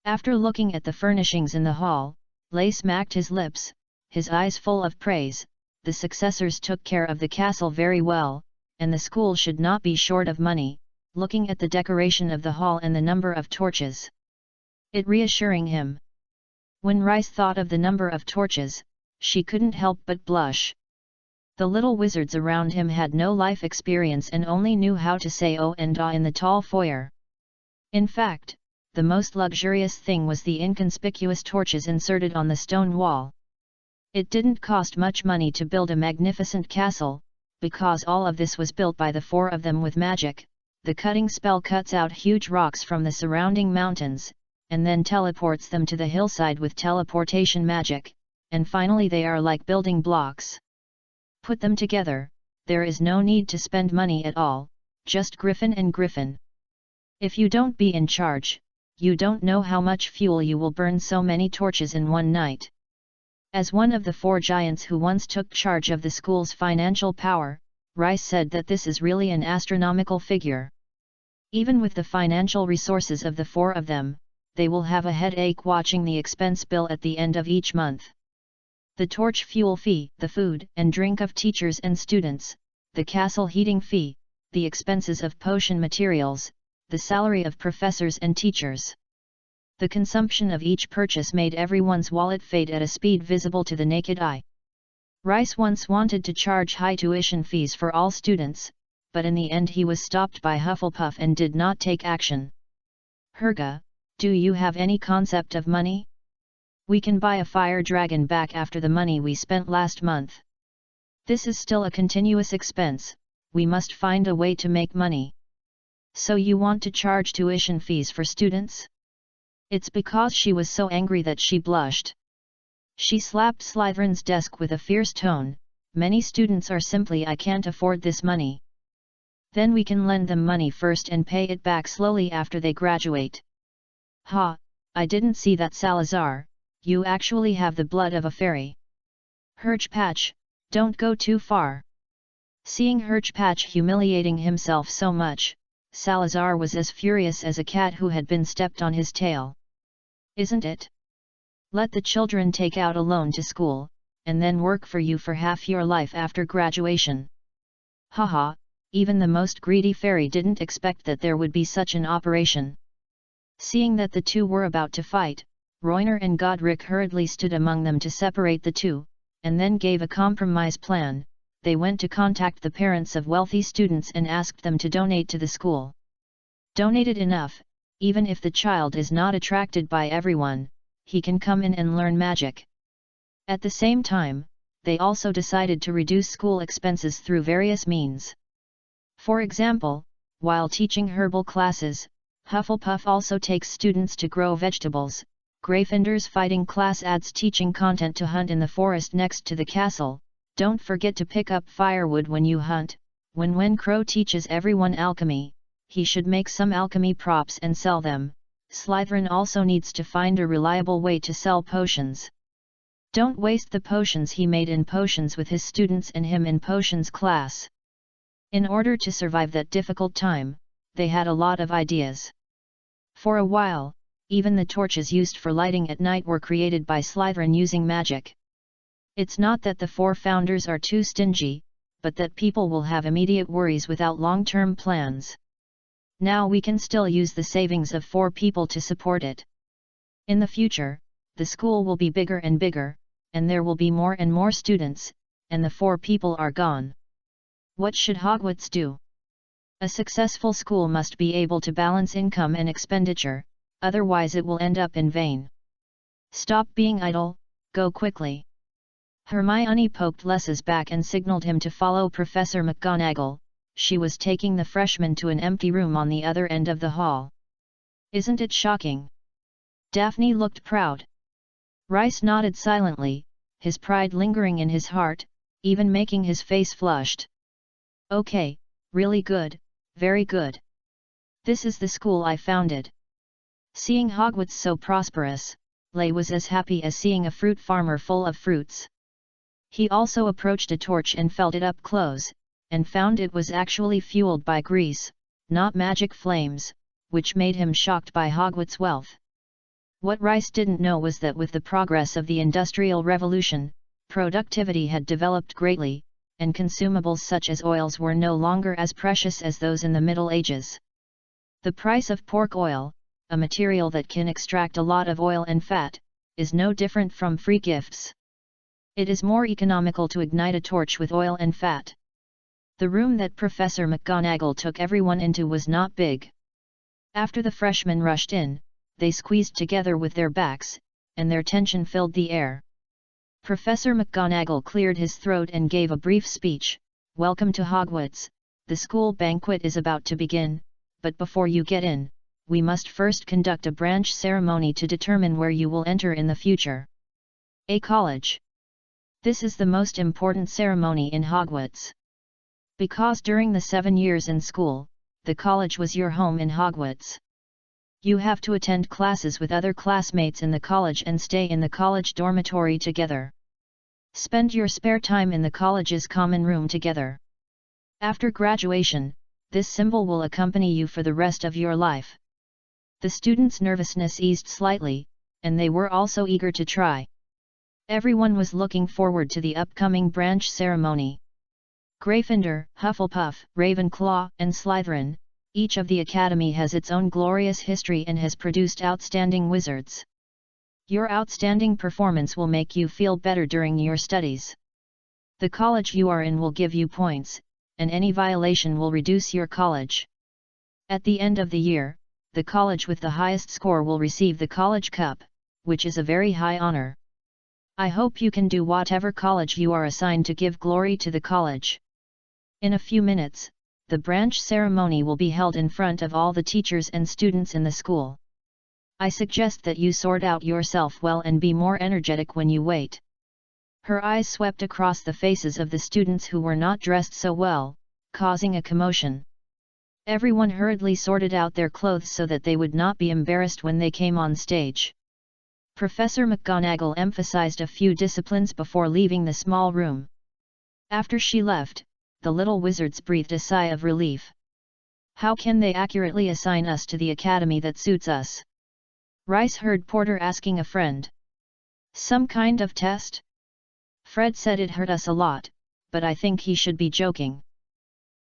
Speaker 1: After looking at the furnishings in the hall, Lay smacked his lips, his eyes full of praise. The successors took care of the castle very well, and the school should not be short of money, looking at the decoration of the hall and the number of torches. It reassuring him. When Rice thought of the number of torches, she couldn't help but blush. The little wizards around him had no life experience and only knew how to say "oh" and "ah" in the tall foyer. In fact, the most luxurious thing was the inconspicuous torches inserted on the stone wall. It didn't cost much money to build a magnificent castle, because all of this was built by the 4 of them with magic. The cutting spell cuts out huge rocks from the surrounding mountains, and then teleports them to the hillside with teleportation magic, and finally they are like building blocks. Put them together, there is no need to spend money at all, just Griffin and Griffin. If you don't be in charge, you don't know how much fuel you will burn so many torches in one night. As one of the 4 giants who once took charge of the school's financial power, Rice said that this is really an astronomical figure. Even with the financial resources of the 4 of them, they will have a headache watching the expense bill at the end of each month. The torch fuel fee, the food and drink of teachers and students, the castle heating fee, the expenses of potion materials, the salary of professors and teachers. The consumption of each purchase made everyone's wallet fade at a speed visible to the naked eye. Rice once wanted to charge high tuition fees for all students, but in the end he was stopped by Hufflepuff and did not take action. "Helga, do you have any concept of money? We can buy a fire dragon back after the money we spent last month. This is still a continuous expense, we must find a way to make money." "So you want to charge tuition fees for students?" It's because she was so angry that she blushed. She slapped Slytherin's desk with a fierce tone. Many students are simply I can't afford this money. Then we can lend them money first and pay it back slowly after they graduate. Ha, I didn't see that, Salazar, you actually have the blood of a fairy. Hurchpatch, don't go too far. Seeing Hurchpatch humiliating himself so much, Salazar was as furious as a cat who had been stepped on his tail. Isn't it? Let the children take out a loan to school, and then work for you for half your life after graduation. Haha, even the most greedy fairy didn't expect that there would be such an operation. Seeing that the two were about to fight, Royner and Godric hurriedly stood among them to separate the two, and then gave a compromise plan. They went to contact the parents of wealthy students and asked them to donate to the school. Donated enough, even if the child is not attracted by everyone, he can come in and learn magic. At the same time, they also decided to reduce school expenses through various means. For example, while teaching herbal classes, Hufflepuff also takes students to grow vegetables. Gryffindor's fighting class adds teaching content to hunt in the forest next to the castle. Don't forget to pick up firewood when you hunt. When Crow teaches everyone alchemy, he should make some alchemy props and sell them. Slytherin also needs to find a reliable way to sell potions. Don't waste the potions he made in potions with his students and him in potions class. In order to survive that difficult time, they had a lot of ideas. For a while, even the torches used for lighting at night were created by Slytherin using magic. It's not that the four founders are too stingy, but that people will have immediate worries without long-term plans. Now we can still use the savings of 4 people to support it. In the future, the school will be bigger and bigger, and there will be more and more students, and the 4 people are gone. What should Hogwarts do? A successful school must be able to balance income and expenditure, otherwise it will end up in vain. Stop being idle, go quickly. Hermione poked Les's back and signaled him to follow Professor McGonagall. She was taking the freshmen to an empty room on the other end of the hall. Isn't it shocking? Daphne looked proud. Rice nodded silently, his pride lingering in his heart, even making his face flushed. Okay, really good, very good. This is the school I founded. Seeing Hogwarts so prosperous, Lay was as happy as seeing a fruit farmer full of fruits. He also approached a torch and felt it up close, and found it was actually fueled by grease, not magic flames, which made him shocked by Hogwarts' wealth. What Rice didn't know was that with the progress of the Industrial Revolution, productivity had developed greatly, and consumables such as oils were no longer as precious as those in the Middle Ages. The price of pork oil, a material that can extract a lot of oil and fat, is no different from free gifts. It is more economical to ignite a torch with oil and fat. The room that Professor McGonagall took everyone into was not big. After the freshmen rushed in, they squeezed together with their backs, and their tension filled the air. Professor McGonagall cleared his throat and gave a brief speech. Welcome to Hogwarts, the school banquet is about to begin, but before you get in, we must first conduct a branch ceremony to determine where you will enter in the future. A college. This is the most important ceremony in Hogwarts. Because during the 7 years in school, the college was your home in Hogwarts. You have to attend classes with other classmates in the college and stay in the college dormitory together. Spend your spare time in the college's common room together. After graduation, this symbol will accompany you for the rest of your life. The students' nervousness eased slightly, and they were also eager to try. Everyone was looking forward to the upcoming branch ceremony. Gryffindor, Hufflepuff, Ravenclaw, and Slytherin, each of the academy has its own glorious history and has produced outstanding wizards. Your outstanding performance will make you feel better during your studies. The college you are in will give you points, and any violation will reduce your college. At the end of the year, the college with the highest score will receive the College Cup, which is a very high honor. I hope you can do whatever college you are assigned to give glory to the college. In a few minutes, the branch ceremony will be held in front of all the teachers and students in the school. I suggest that you sort out yourself well and be more energetic when you wait. Her eyes swept across the faces of the students who were not dressed so well, causing a commotion. Everyone hurriedly sorted out their clothes so that they would not be embarrassed when they came on stage. Professor McGonagall emphasized a few disciplines before leaving the small room. After she left, the little wizards breathed a sigh of relief. How can they accurately assign us to the academy that suits us? Rice heard Porter asking a friend. Some kind of test? Fred said it hurt us a lot, but I think he should be joking.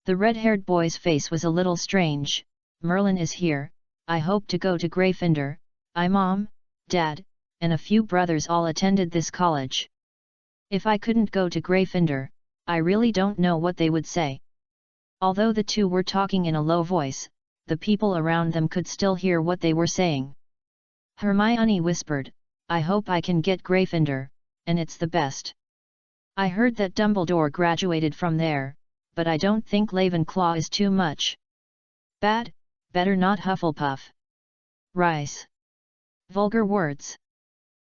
Speaker 1: The red-haired boy's face was a little strange. Merlin is here, I hope to go to Gryffindor. Mom, Dad, and a few brothers all attended this college. If I couldn't go to Gryffindor, I really don't know what they would say. Although the two were talking in a low voice, the people around them could still hear what they were saying. Hermione whispered, I hope I can get Gryffindor, and it's the best. I heard that Dumbledore graduated from there, but I don't think Ravenclaw is too much. Bad, better not Hufflepuff. Rice. Vulgar words.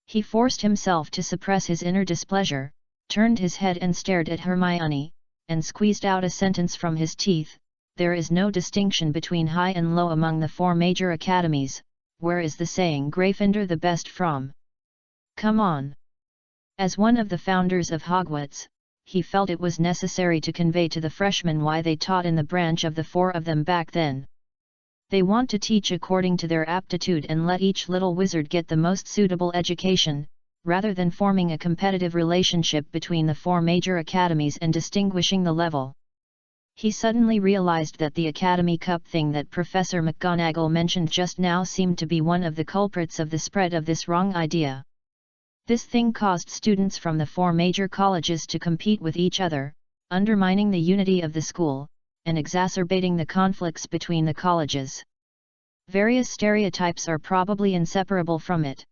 Speaker 1: He forced himself to suppress his inner displeasure, turned his head and stared at Hermione, and squeezed out a sentence from his teeth. There is no distinction between high and low among the 4 major academies. Where is the saying Gryffindor the best from? Come on. As one of the founders of Hogwarts, he felt it was necessary to convey to the freshmen why they taught in the branch of the 4 of them back then. They want to teach according to their aptitude and let each little wizard get the most suitable education, rather than forming a competitive relationship between the 4 major academies and distinguishing the level. He suddenly realized that the Academy Cup thing that Professor McGonagall mentioned just now seemed to be one of the culprits of the spread of this wrong idea. This thing caused students from the 4 major colleges to compete with each other, undermining the unity of the school, and exacerbating the conflicts between the colleges. Various stereotypes are probably inseparable from it.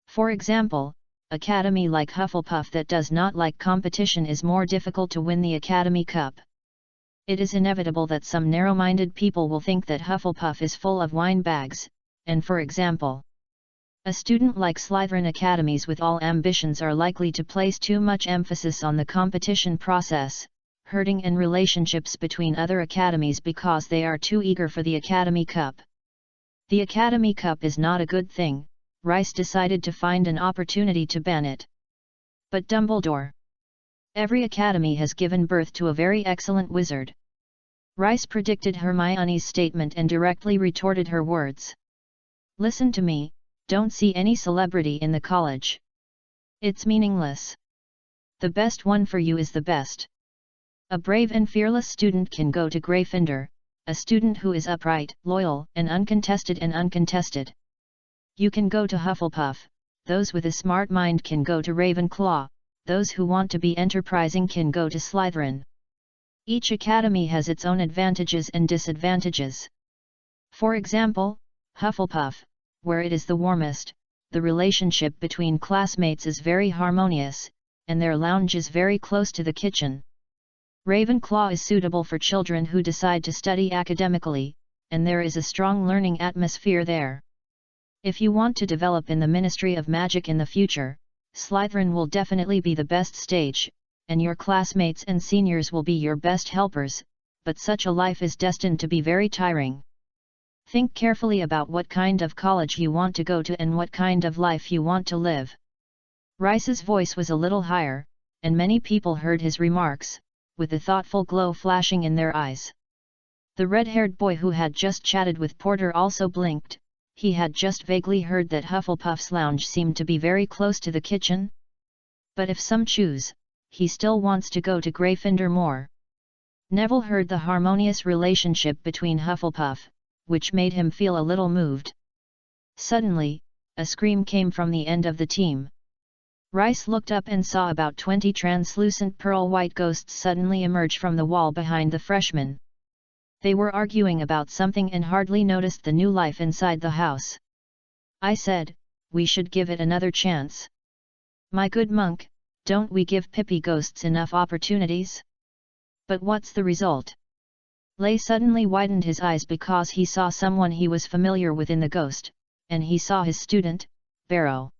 Speaker 1: For example, academy like Hufflepuff that does not like competition is more difficult to win the Academy Cup. It is inevitable that some narrow-minded people will think that Hufflepuff is full of wine bags, and for example, a student like Slytherin academies with all ambitions are likely to place too much emphasis on the competition process, hurting in relationships between other academies because they are too eager for the Academy Cup. The Academy Cup is not a good thing. Rice decided to find an opportunity to ban it. But Dumbledore. Every academy has given birth to a very excellent wizard. Rice predicted Hermione's statement and directly retorted her words. Listen to me, don't see any celebrity in the college. It's meaningless. The best one for you is the best. A brave and fearless student can go to Gryffindor, a student who is upright, loyal, and uncontested. You can go to Hufflepuff, those with a smart mind can go to Ravenclaw, those who want to be enterprising can go to Slytherin. Each academy has its own advantages and disadvantages. For example, Hufflepuff, where it is the warmest, the relationship between classmates is very harmonious, and their lounge is very close to the kitchen. Ravenclaw is suitable for children who decide to study academically, and there is a strong learning atmosphere there. If you want to develop in the Ministry of Magic in the future, Slytherin will definitely be the best stage, and your classmates and seniors will be your best helpers, but such a life is destined to be very tiring. Think carefully about what kind of college you want to go to and what kind of life you want to live. Rice's voice was a little higher, and many people heard his remarks, with a thoughtful glow flashing in their eyes. The red-haired boy who had just chatted with Porter also blinked. He had just vaguely heard that Hufflepuff's lounge seemed to be very close to the kitchen. But if some choose, he still wants to go to Gryffindor more. Neville heard the harmonious relationship between Hufflepuff, which made him feel a little moved. Suddenly, a scream came from the end of the team. Rice looked up and saw about 20 translucent pearl-white ghosts suddenly emerge from the wall behind the freshmen. They were arguing about something and hardly noticed the new life inside the house. I said, we should give it another chance. My good monk, don't we give Pippi ghosts enough opportunities? But what's the result? Lay suddenly widened his eyes because he saw someone he was familiar with in the ghost, and he saw his student, Barrow.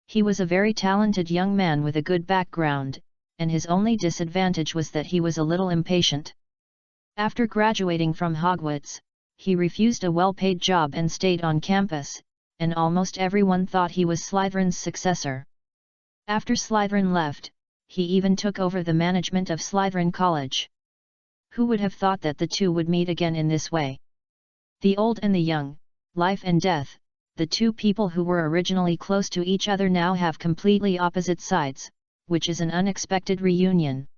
Speaker 1: He was a very talented young man with a good background, and his only disadvantage was that he was a little impatient. After graduating from Hogwarts, he refused a well-paid job and stayed on campus, and almost everyone thought he was Slytherin's successor. After Slytherin left, he even took over the management of Slytherin College. Who would have thought that the two would meet again in this way? The old and the young, life and death, the two people who were originally close to each other now have completely opposite sides, which is an unexpected reunion.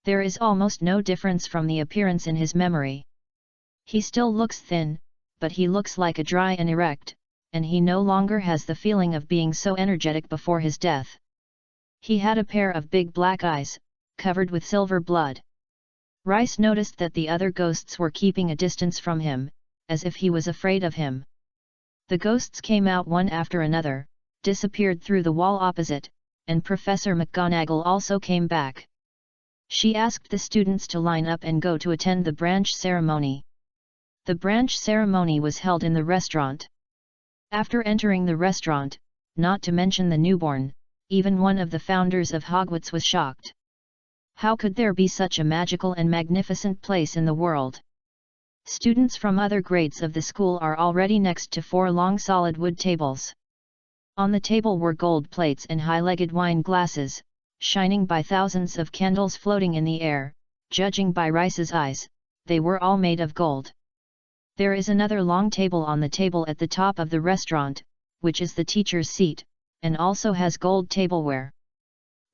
Speaker 1: There is almost no difference from the appearance in his memory. He still looks thin, but he looks like a dry and erect, and he no longer has the feeling of being so energetic before his death. He had a pair of big black eyes, covered with silver blood. Rice noticed that the other ghosts were keeping a distance from him, as if he was afraid of him. The ghosts came out one after another, disappeared through the wall opposite, and Professor McGonagall also came back. She asked the students to line up and go to attend the branch ceremony. The branch ceremony was held in the restaurant. After entering the restaurant, not to mention the newborn, even one of the founders of Hogwarts was shocked. How could there be such a magical and magnificent place in the world? Students from other grades of the school are already next to 4 long solid wood tables. On the table were gold plates and high-legged wine glasses, shining by thousands of candles floating in the air. Judging by Rice's eyes, they were all made of gold. There is another long table on the table at the top of the restaurant, which is the teacher's seat, and also has gold tableware.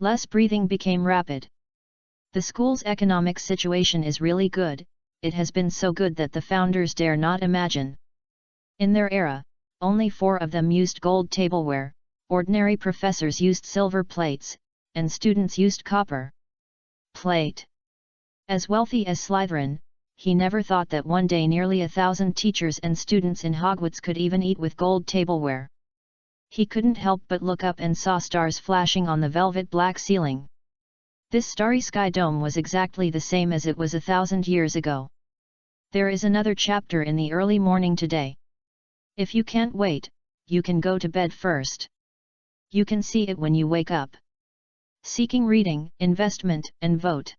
Speaker 1: Les' breathing became rapid. The school's economic situation is really good. It has been so good that the founders dare not imagine. In their era, only 4 of them used gold tableware, ordinary professors used silver plates, and students used copper plate. As wealthy as Slytherin, he never thought that one day nearly 1,000 teachers and students in Hogwarts could even eat with gold tableware. He couldn't help but look up and saw stars flashing on the velvet black ceiling. This starry sky dome was exactly the same as it was 1,000 years ago. There is another chapter in the early morning today. If you can't wait, you can go to bed first. You can see it when you wake up. Seeking reading, investment, and vote.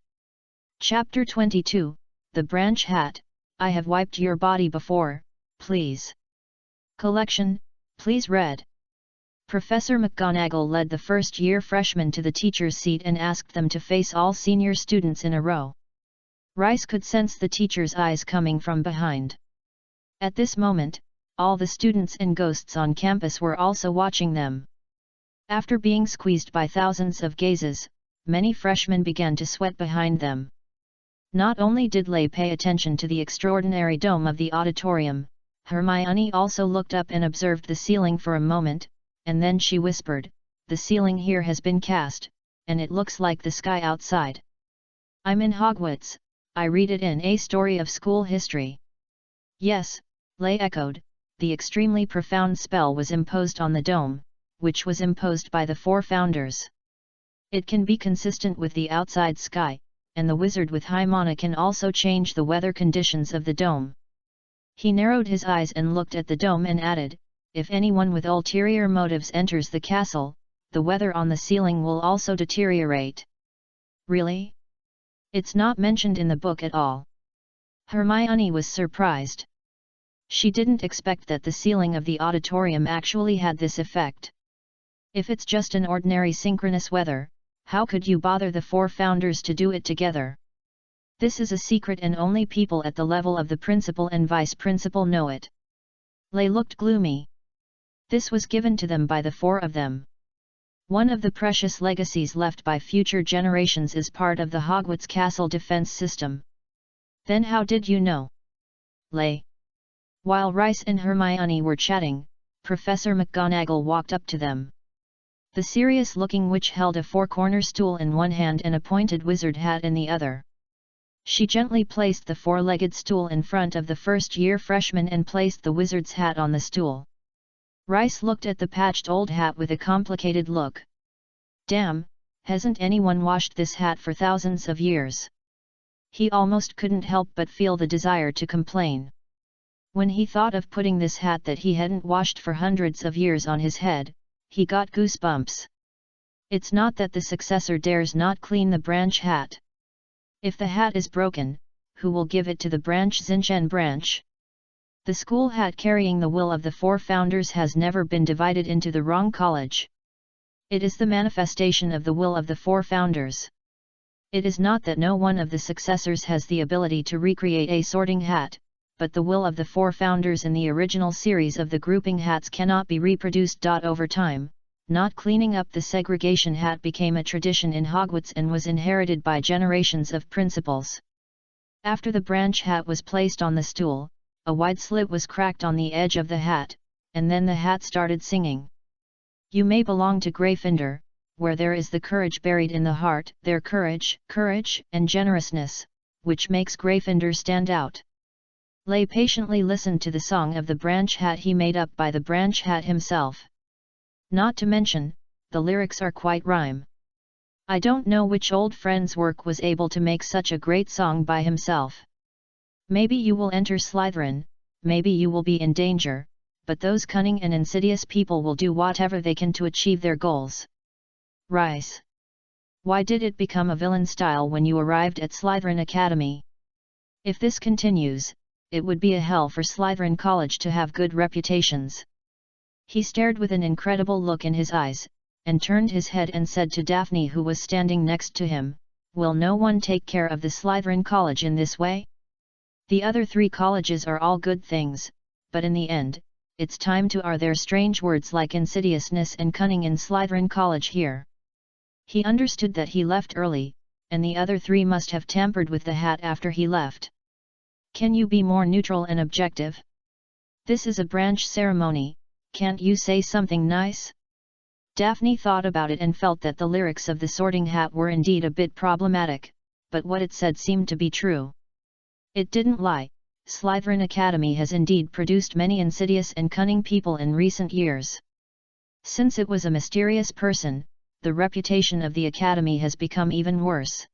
Speaker 1: Chapter 22, The Branch Hat, I Have Wiped Your Body Before, Please. Collection, please read. Professor McGonagall led the first-year freshmen to the teacher's seat and asked them to face all senior students in a row. Rice could sense the teacher's eyes coming from behind. At this moment, all the students and ghosts on campus were also watching them. After being squeezed by thousands of gazes, many freshmen began to sweat behind them. Not only did Lay pay attention to the extraordinary dome of the auditorium, Hermione also looked up and observed the ceiling for a moment, and then she whispered, "The ceiling here has been cast, and it looks like the sky outside. I'm in Hogwarts, I read it in A Story of School History." "Yes," Lay echoed, "the extremely profound spell was imposed on the dome, which was imposed by the 4 founders. It can be consistent with the outside sky, and the wizard with high mana can also change the weather conditions of the dome." He narrowed his eyes and looked at the dome and added, "If anyone with ulterior motives enters the castle, the weather on the ceiling will also deteriorate." "Really? It's not mentioned in the book at all." Hermione was surprised. She didn't expect that the ceiling of the auditorium actually had this effect. If it's just an ordinary synchronous weather, how could you bother the 4 founders to do it together? This is a secret and only people at the level of the principal and vice principal know it. Lay looked gloomy. This was given to them by the 4 of them. One of the precious legacies left by future generations is part of the Hogwarts castle defense system. Then how did you know? Lay. While Rice and Hermione were chatting, Professor McGonagall walked up to them. The serious-looking witch held a 4-corner stool in one hand and a pointed wizard hat in the other. She gently placed the 4-legged stool in front of the first-year freshman and placed the wizard's hat on the stool. Rice looked at the patched old hat with a complicated look. "Damn, hasn't anyone washed this hat for thousands of years?" He almost couldn't help but feel the desire to complain. When he thought of putting this hat that he hadn't washed for hundreds of years on his head, he got goosebumps. It's not that the successor dares not clean the branch hat. If the hat is broken, who will give it to the branch Xinchen branch? The school hat carrying the will of the four founders has never been divided into the wrong college. It is the manifestation of the will of the four founders. It is not that no one of the successors has the ability to recreate a sorting hat, but the will of the four founders in the original series of the grouping hats cannot be reproduced. Over time, not cleaning up the segregation hat became a tradition in Hogwarts and was inherited by generations of principals. After the branch hat was placed on the stool, a wide slit was cracked on the edge of the hat, and then the hat started singing. You may belong to Gryffindor, where there is the courage buried in the heart, their courage, and generousness, which makes Gryffindor stand out. Lay patiently listened to the song of the branch hat he made up by the branch hat himself. Not to mention, the lyrics are quite rhyme. I don't know which old friend's work was able to make such a great song by himself. Maybe you will enter Slytherin, maybe you will be in danger, but those cunning and insidious people will do whatever they can to achieve their goals. Rise. Why did it become a villain style when you arrived at Slytherin Academy? If this continues, it would be a hell for Slytherin College to have good reputations. He stared with an incredible look in his eyes, and turned his head and said to Daphne, who was standing next to him, "Will no one take care of the Slytherin College in this way? The other three colleges are all good things, but in the end, it's time to are their strange words like insidiousness and cunning in Slytherin College here." He understood that he left early, and the other three must have tampered with the hat after he left. Can you be more neutral and objective? This is a branch ceremony, can't you say something nice? Daphne thought about it and felt that the lyrics of the sorting hat were indeed a bit problematic, but what it said seemed to be true. It didn't lie. Slytherin Academy has indeed produced many insidious and cunning people in recent years. Since it was a mysterious person, the reputation of the Academy has become even worse.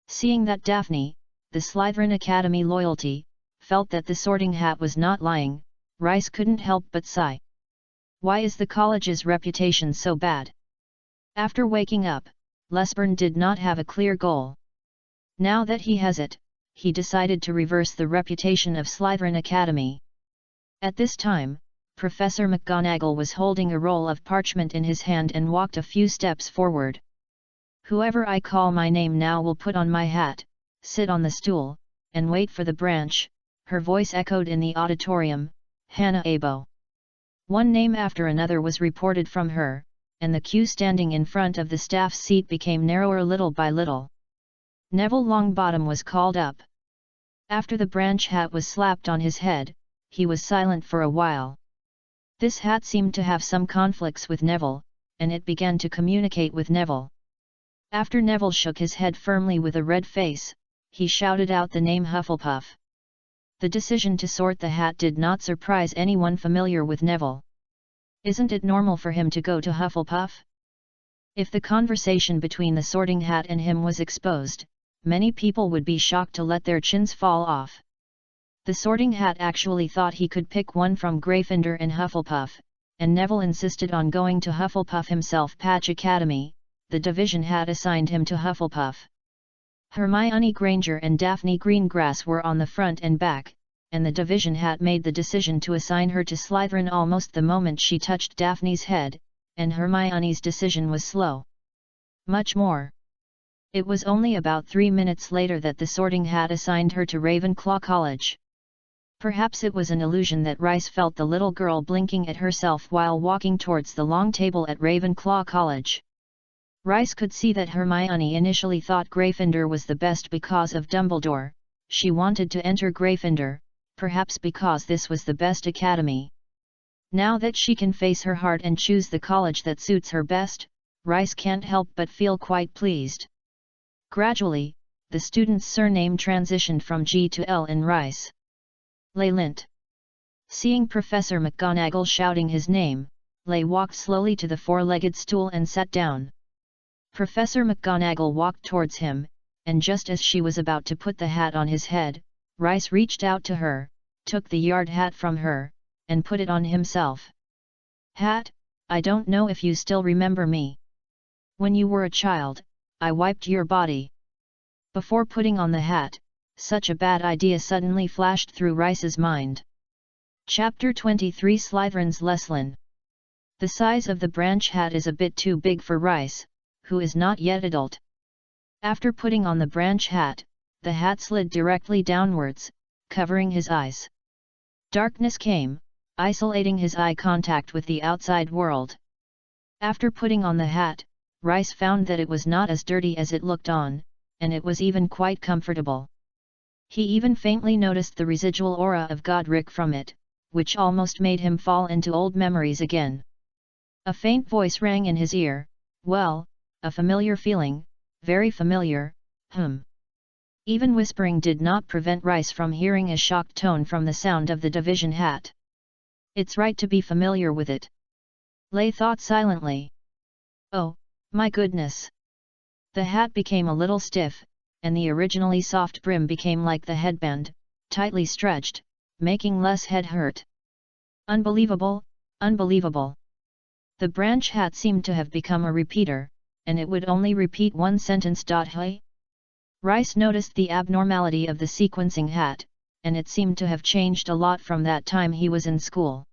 Speaker 1: Seeing that Daphne, the Slytherin Academy loyalty, felt that the sorting hat was not lying, Rice couldn't help but sigh. Why is the college's reputation so bad? After waking up, Lesburn did not have a clear goal. Now that he has it, he decided to reverse the reputation of Slytherin Academy. At this time, Professor McGonagall was holding a roll of parchment in his hand and walked a few steps forward. Whoever I call my name now will put on my hat, sit on the stool, and wait for the branch, her voice echoed in the auditorium, Hannah Abo. One name after another was reported from her, and the queue standing in front of the staff's seat became narrower little by little. Neville Longbottom was called up. After the branch hat was slapped on his head, he was silent for a while. This hat seemed to have some conflicts with Neville, and it began to communicate with Neville. After Neville shook his head firmly with a red face, he shouted out the name Hufflepuff. The decision to sort the hat did not surprise anyone familiar with Neville. Isn't it normal for him to go to Hufflepuff? If the conversation between the sorting hat and him was exposed, many people would be shocked to let their chins fall off. The sorting hat actually thought he could pick one from Gryffindor and Hufflepuff, and Neville insisted on going to Hufflepuff himself. Patch Academy, the division hat assigned him to Hufflepuff. Hermione Granger and Daphne Greengrass were on the front and back, and the division hat made the decision to assign her to Slytherin almost the moment she touched Daphne's head, and Hermione's decision was slow. Much more. It was only about 3 minutes later that the sorting hat assigned her to Ravenclaw College. Perhaps it was an illusion that Rice felt the little girl blinking at herself while walking towards the long table at Ravenclaw College. Rice could see that Hermione initially thought Gryffindor was the best because of Dumbledore. She wanted to enter Gryffindor, perhaps because this was the best academy. Now that she can face her heart and choose the college that suits her best, Rice can't help but feel quite pleased. Gradually, the student's surname transitioned from G to L in Rice. Leylint. Seeing Professor McGonagall shouting his name, Lay walked slowly to the four-legged stool and sat down. Professor McGonagall walked towards him, and just as she was about to put the hat on his head, Rice reached out to her, took the yard hat from her, and put it on himself. Hat, I don't know if you still remember me. When you were a child, I wiped your body. Before putting on the hat, such a bad idea suddenly flashed through Rice's mind. Chapter 23 Slytherin's Lesson. The size of the branch hat is a bit too big for Rice, who is not yet adult. After putting on the branch hat, the hat slid directly downwards, covering his eyes. Darkness came, isolating his eye contact with the outside world. After putting on the hat, Rice found that it was not as dirty as it looked on, and it was even quite comfortable. He even faintly noticed the residual aura of Godric from it, which almost made him fall into old memories again. A faint voice rang in his ear, well, a familiar feeling, very familiar, Even whispering did not prevent Rice from hearing a shocked tone from the sound of the division hat. It's right to be familiar with it. Lay thought silently. Oh, my goodness! The hat became a little stiff, and the originally soft brim became like the headband, tightly stretched, making less head hurt. Unbelievable, unbelievable! The branch hat seemed to have become a repeater, and it would only repeat one sentence. Hey? Rice noticed the abnormality of the sequencing hat, and it seemed to have changed a lot from that time he was in school.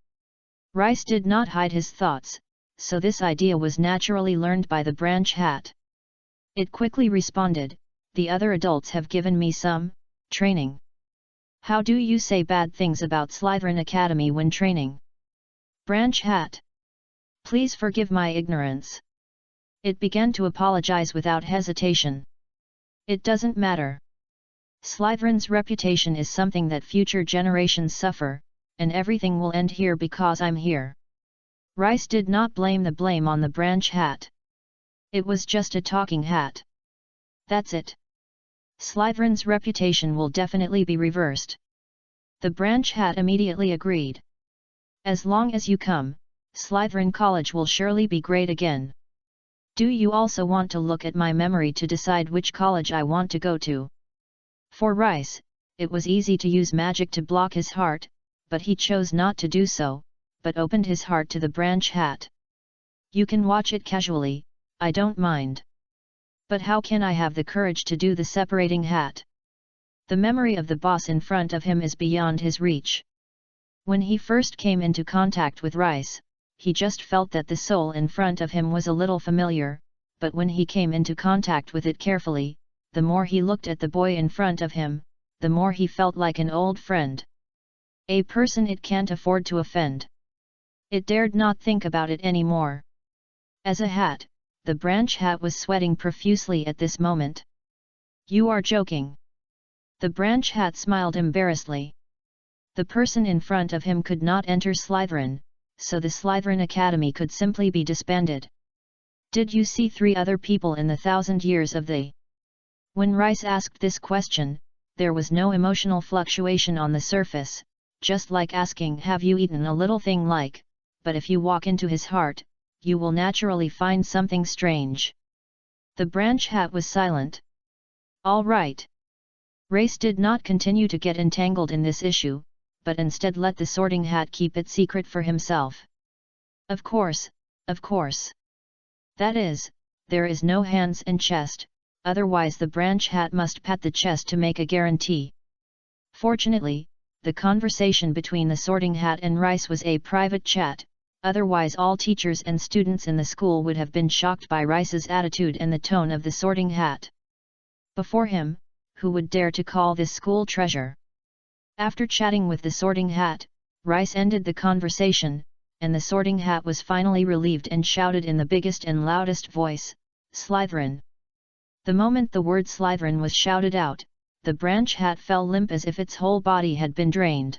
Speaker 1: Rice did not hide his thoughts, so this idea was naturally learned by the branch hat. It quickly responded, the other adults have given me some training. How do you say bad things about Slytherin Academy when training? Branch hat. Please forgive my ignorance. It began to apologize without hesitation. It doesn't matter. Slytherin's reputation is something that future generations suffer, and everything will end here because I'm here. Rice did not blame the blame on the branch hat. It was just a talking hat. That's it. Slytherin's reputation will definitely be reversed. The branch hat immediately agreed. As long as you come, Slytherin College will surely be great again. Do you also want to look at my memory to decide which college I want to go to? For Rice, it was easy to use magic to block his heart, but he chose not to do so, but opened his heart to the branch hat. You can watch it casually, I don't mind. But how can I have the courage to do the separating hat? The memory of the boss in front of him is beyond his reach. When he first came into contact with Rice, he just felt that the soul in front of him was a little familiar, but when he came into contact with it carefully, the more he looked at the boy in front of him, the more he felt like an old friend. A person it can't afford to offend. It dared not think about it anymore. As a hat, the branch hat was sweating profusely at this moment. You are joking. The branch hat smiled embarrassedly. The person in front of him could not enter Slytherin, so the Slytherin Academy could simply be disbanded. Did you see 3 other people in the 1,000 years of the... When Rice asked this question, there was no emotional fluctuation on the surface, just like asking have you eaten a little thing like, but if you walk into his heart, you will naturally find something strange. The branch hat was silent. All right. Rice did not continue to get entangled in this issue, but instead let the sorting hat keep it secret for himself. Of course, of course. That is, there is no hands and chest, otherwise the branch hat must pat the chest to make a guarantee. Fortunately, the conversation between the sorting hat and Rice was a private chat, otherwise all teachers and students in the school would have been shocked by Rice's attitude and the tone of the sorting hat. Before him, who would dare to call this school treasure? After chatting with the sorting hat, Rice ended the conversation, and the sorting hat was finally relieved and shouted in the biggest and loudest voice, Slytherin. The moment the word Slytherin was shouted out, the branch hat fell limp as if its whole body had been drained.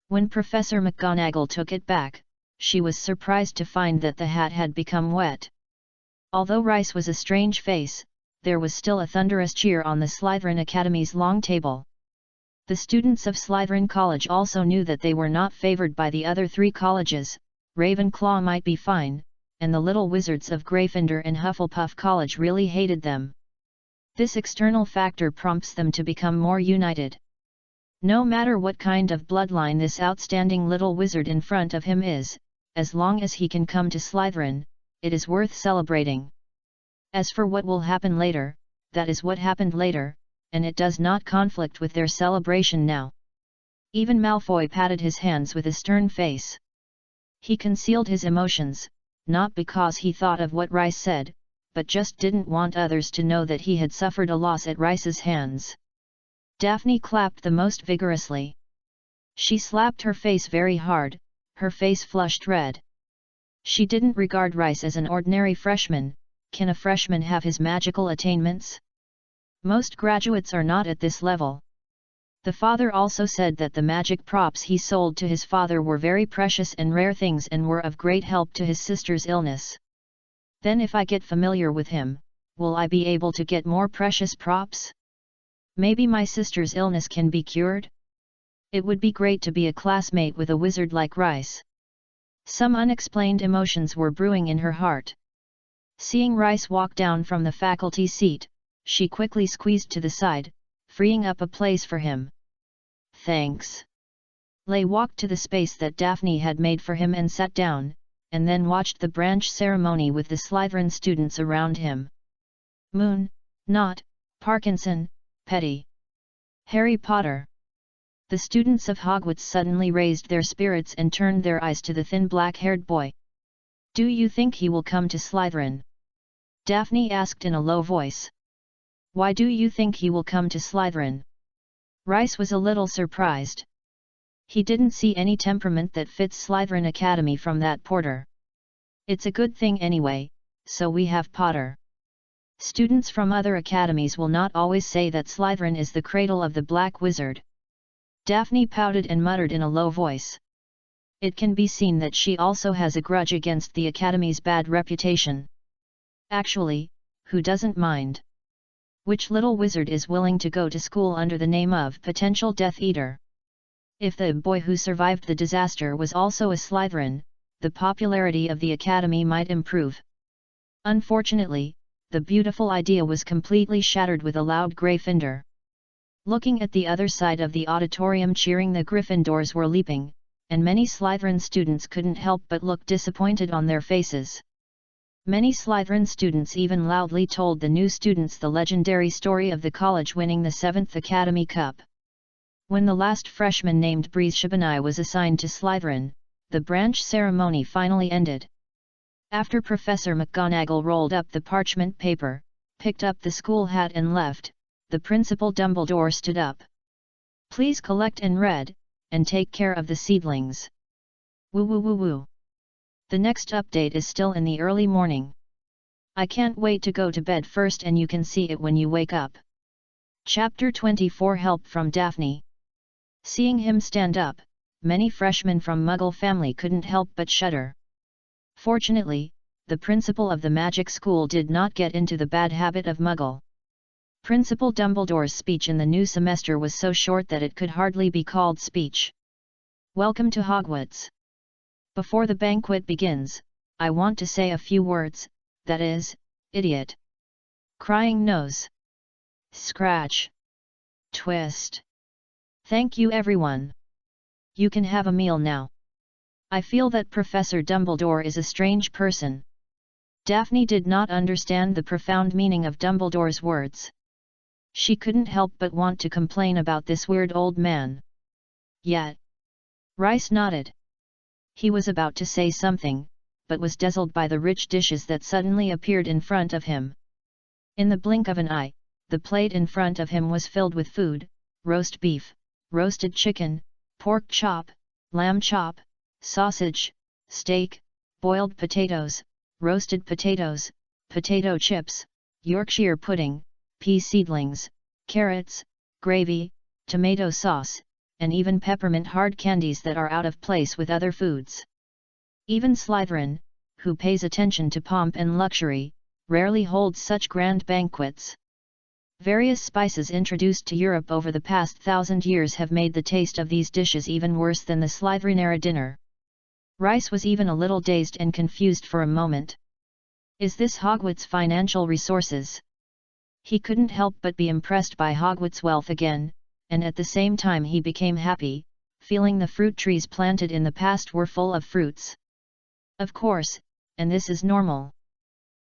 Speaker 1: When Professor McGonagall took it back, she was surprised to find that the hat had become wet. Although Rice was a strange face, there was still a thunderous cheer on the Slytherin Academy's long table. The students of Slytherin College also knew that they were not favored by the other 3 colleges. Ravenclaw might be fine, and the little wizards of Gryffindor and Hufflepuff College really hated them. This external factor prompts them to become more united. No matter what kind of bloodline this outstanding little wizard in front of him is, as long as he can come to Slytherin, it is worth celebrating. As for what will happen later, that is what happened later, and it does not conflict with their celebration now. Even Malfoy patted his hands with a stern face. He concealed his emotions, not because he thought of what Rice said, but just didn't want others to know that he had suffered a loss at Rice's hands. Daphne clapped the most vigorously. She slapped her face very hard, her face flushed red. She didn't regard Rice as an ordinary freshman. Can a freshman have his magical attainments? Most graduates are not at this level. The father also said that the magic props he sold to his father were very precious and rare things and were of great help to his sister's illness. Then if I get familiar with him, will I be able to get more precious props? Maybe my sister's illness can be cured? It would be great to be a classmate with a wizard like Rice. Some unexplained emotions were brewing in her heart. Seeing Rice walk down from the faculty seat, she quickly squeezed to the side, freeing up a place for him. Thanks. Lay walked to the space that Daphne had made for him and sat down, and then watched the branch ceremony with the Slytherin students around him. Moon, Not, Parkinson, Petty. Harry Potter. The students of Hogwarts suddenly raised their spirits and turned their eyes to the thin black-haired boy. Do you think he will come to Slytherin? Daphne asked in a low voice. Why do you think he will come to Slytherin? Rice was a little surprised. He didn't see any temperament that fits Slytherin Academy from that porter. It's a good thing anyway, so we have Potter. Students from other academies will not always say that Slytherin is the cradle of the Black Wizard. Daphne pouted and muttered in a low voice. It can be seen that she also has a grudge against the Academy's bad reputation. Actually, who doesn't mind? Which little wizard is willing to go to school under the name of potential Death Eater? If the boy who survived the disaster was also a Slytherin, the popularity of the Academy might improve. Unfortunately, the beautiful idea was completely shattered with a loud Gryffindor. Looking at the other side of the auditorium, cheering the Gryffindors were leaping, and many Slytherin students couldn't help but look disappointed on their faces. Many Slytherin students even loudly told the new students the legendary story of the college winning the 7th Academy Cup. When the last freshman named Breeze Shabani was assigned to Slytherin, the branch ceremony finally ended. After Professor McGonagall rolled up the parchment paper, picked up the school hat and left, the Principal Dumbledore stood up. Please collect and read, and take care of the seedlings. Woo woo woo woo. The next update is still in the early morning. I can't wait to go to bed first and you can see it when you wake up. Chapter 24 Help from Daphne. Seeing him stand up, many freshmen from Muggle family couldn't help but shudder. Fortunately, the principal of the magic school did not get into the bad habit of Muggle. Principal Dumbledore's speech in the new semester was so short that it could hardly be called speech. Welcome to Hogwarts. Before the banquet begins, I want to say a few words, that is, idiot. Crying nose. Scratch. Twist. Thank you everyone. You can have a meal now. I feel that Professor Dumbledore is a strange person. Daphne did not understand the profound meaning of Dumbledore's words. She couldn't help but want to complain about this weird old man. Yet. Rice nodded. He was about to say something, but was dazzled by the rich dishes that suddenly appeared in front of him. In the blink of an eye, the plate in front of him was filled with food: roast beef, roasted chicken, pork chop, lamb chop, sausage, steak, boiled potatoes, roasted potatoes, potato chips, Yorkshire pudding, pea seedlings, carrots, gravy, tomato sauce, and even peppermint hard candies that are out of place with other foods. Even Slytherin, who pays attention to pomp and luxury, rarely holds such grand banquets. Various spices introduced to Europe over the past 1,000 years have made the taste of these dishes even worse than the Slytherin-era dinner. Rice was even a little dazed and confused for a moment. Is this Hogwarts' financial resources? He couldn't help but be impressed by Hogwarts' wealth again, and at the same time he became happy, feeling the fruit trees planted in the past were full of fruits. Of course, and this is normal.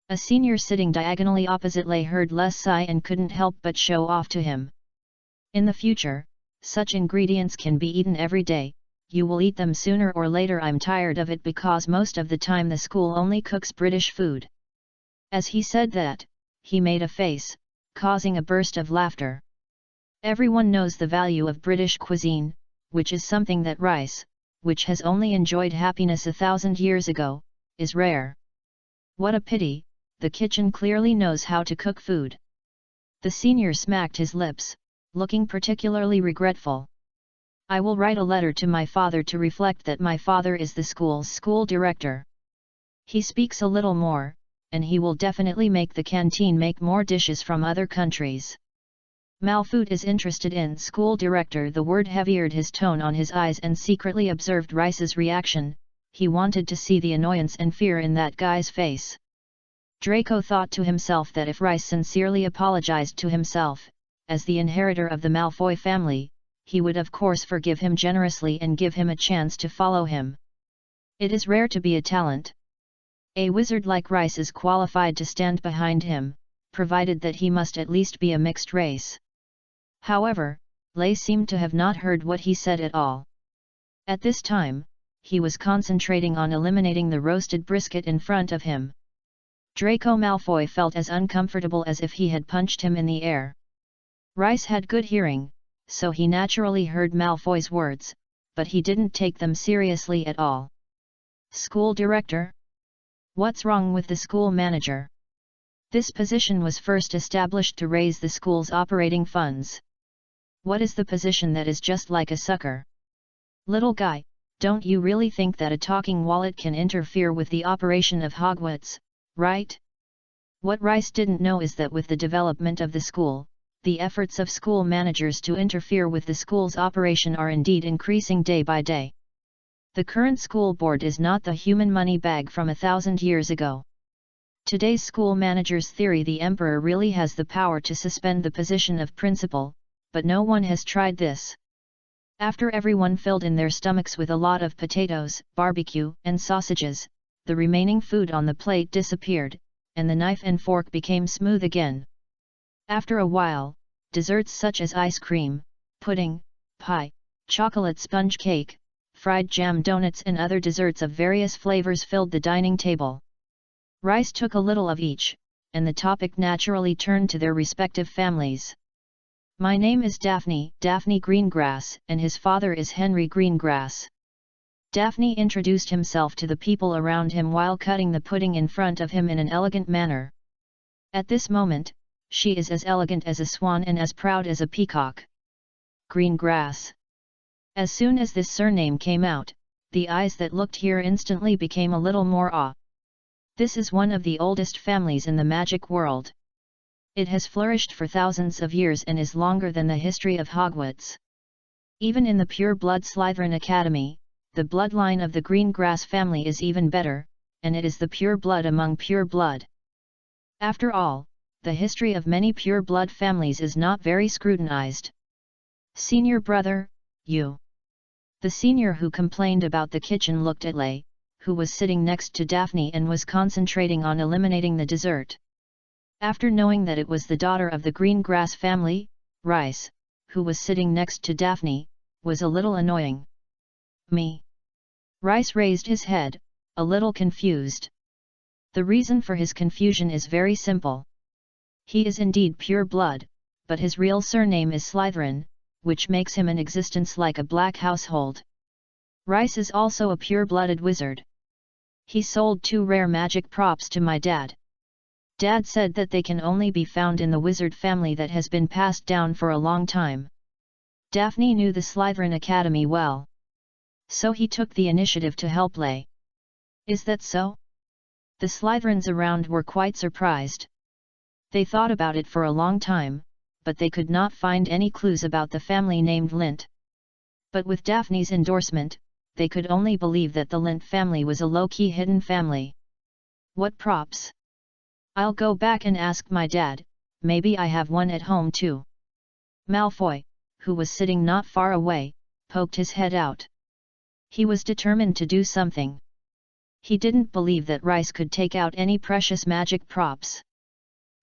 Speaker 1: A senior sitting diagonally opposite Lay heard Les sigh and couldn't help but show off to him. In the future, such ingredients can be eaten every day, you will eat them sooner or later. I'm tired of it because most of the time the school only cooks British food. As he said that, he made a face, causing a burst of laughter. Everyone knows the value of British cuisine, which is something that rice, which has only enjoyed happiness 1,000 years ago, is rare. What a pity, the kitchen clearly knows how to cook food. The senior smacked his lips, looking particularly regretful. I will write a letter to my father to reflect that my father is the school's school director. He speaks a little more, and he will definitely make the canteen make more dishes from other countries. Malfoot is interested in school director. The word heavied his tone on his eyes and secretly observed Rice's reaction. He wanted to see the annoyance and fear in that guy's face. Draco thought to himself that if Rice sincerely apologized to himself, as the inheritor of the Malfoy family, he would of course forgive him generously and give him a chance to follow him. It is rare to be a talent. A wizard like Rice is qualified to stand behind him, provided that he must at least be a mixed race. However, Lay seemed to have not heard what he said at all. At this time, he was concentrating on eliminating the roasted brisket in front of him. Draco Malfoy felt as uncomfortable as if he had punched him in the air. Rice had good hearing, so he naturally heard Malfoy's words, but he didn't take them seriously at all. School director? What's wrong with the school manager? This position was first established to raise the school's operating funds. What is the position that is just like a sucker? Little guy, don't you really think that a talking wallet can interfere with the operation of Hogwarts, right? What Rice didn't know is that with the development of the school, the efforts of school managers to interfere with the school's operation are indeed increasing day by day. The current school board is not the human money bag from 1,000 years ago. Today's school managers theory: the emperor really has the power to suspend the position of principal, but no one has tried this. After everyone filled in their stomachs with a lot of potatoes, barbecue, and sausages, the remaining food on the plate disappeared, and the knife and fork became smooth again. After a while, desserts such as ice cream, pudding, pie, chocolate sponge cake, fried jam donuts and other desserts of various flavors filled the dining table. Rice took a little of each, and the topic naturally turned to their respective families. My name is Daphne Greengrass, and his father is Henry Greengrass. Daphne introduced himself to the people around him while cutting the pudding in front of him in an elegant manner. At this moment, she is as elegant as a swan and as proud as a peacock. Greengrass. As soon as this surname came out, the eyes that looked here instantly became a little more awe. This is one of the oldest families in the magic world. It has flourished for thousands of years and is longer than the history of Hogwarts. Even in the pure-blood Slytherin Academy, the bloodline of the Greengrass family is even better, and it is the pure blood among pure blood. After all, the history of many pure-blood families is not very scrutinized. Senior brother, you. The senior who complained about the kitchen looked at Lay, who was sitting next to Daphne and was concentrating on eliminating the dessert. After knowing that it was the daughter of the Greengrass family, Rice, who was sitting next to Daphne, was a little annoying. Me? Rice raised his head, a little confused. The reason for his confusion is very simple. He is indeed pure blood, but his real surname is Slytherin, which makes him an existence like a black household. Rice is also a pure-blooded wizard. He sold 2 rare magic props to my dad. Dad said that they can only be found in the wizard family that has been passed down for a long time. Daphne knew the Slytherin Academy well. So he took the initiative to help Lay. Is that so? The Slytherins around were quite surprised. They thought about it for a long time, but they could not find any clues about the family named Lint. But with Daphne's endorsement, they could only believe that the Lint family was a low-key hidden family. What props? I'll go back and ask my dad, maybe I have one at home too. Malfoy, who was sitting not far away, poked his head out. He was determined to do something. He didn't believe that Rice could take out any precious magic props.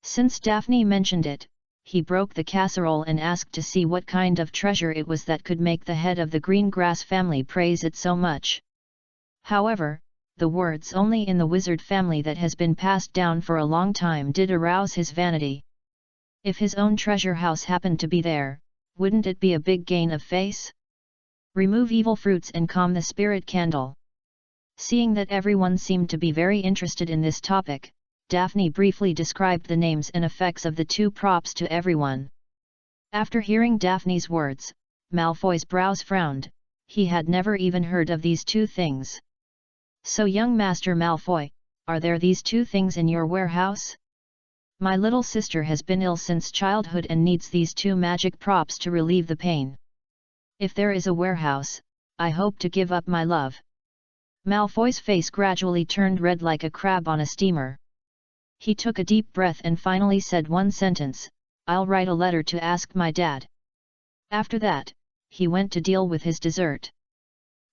Speaker 1: Since Daphne mentioned it, he broke the casserole and asked to see what kind of treasure it was that could make the head of the green grass family praise it so much. However, the words "only in the wizard family that has been passed down for a long time" did arouse his vanity. If his own treasure house happened to be there, wouldn't it be a big gain of face? Remove evil fruits and calm the spirit candle. Seeing that everyone seemed to be very interested in this topic, Daphne briefly described the names and effects of the two props to everyone. After hearing Daphne's words, Malfoy's brows frowned. He had never even heard of these two things. "So young Master Malfoy, are there these two things in your warehouse? My little sister has been ill since childhood and needs these two magic props to relieve the pain. If there is a warehouse, I hope to give up my love." Malfoy's face gradually turned red like a crab on a steamer. He took a deep breath and finally said one sentence, "I'll write a letter to ask my dad." After that, he went to deal with his dessert.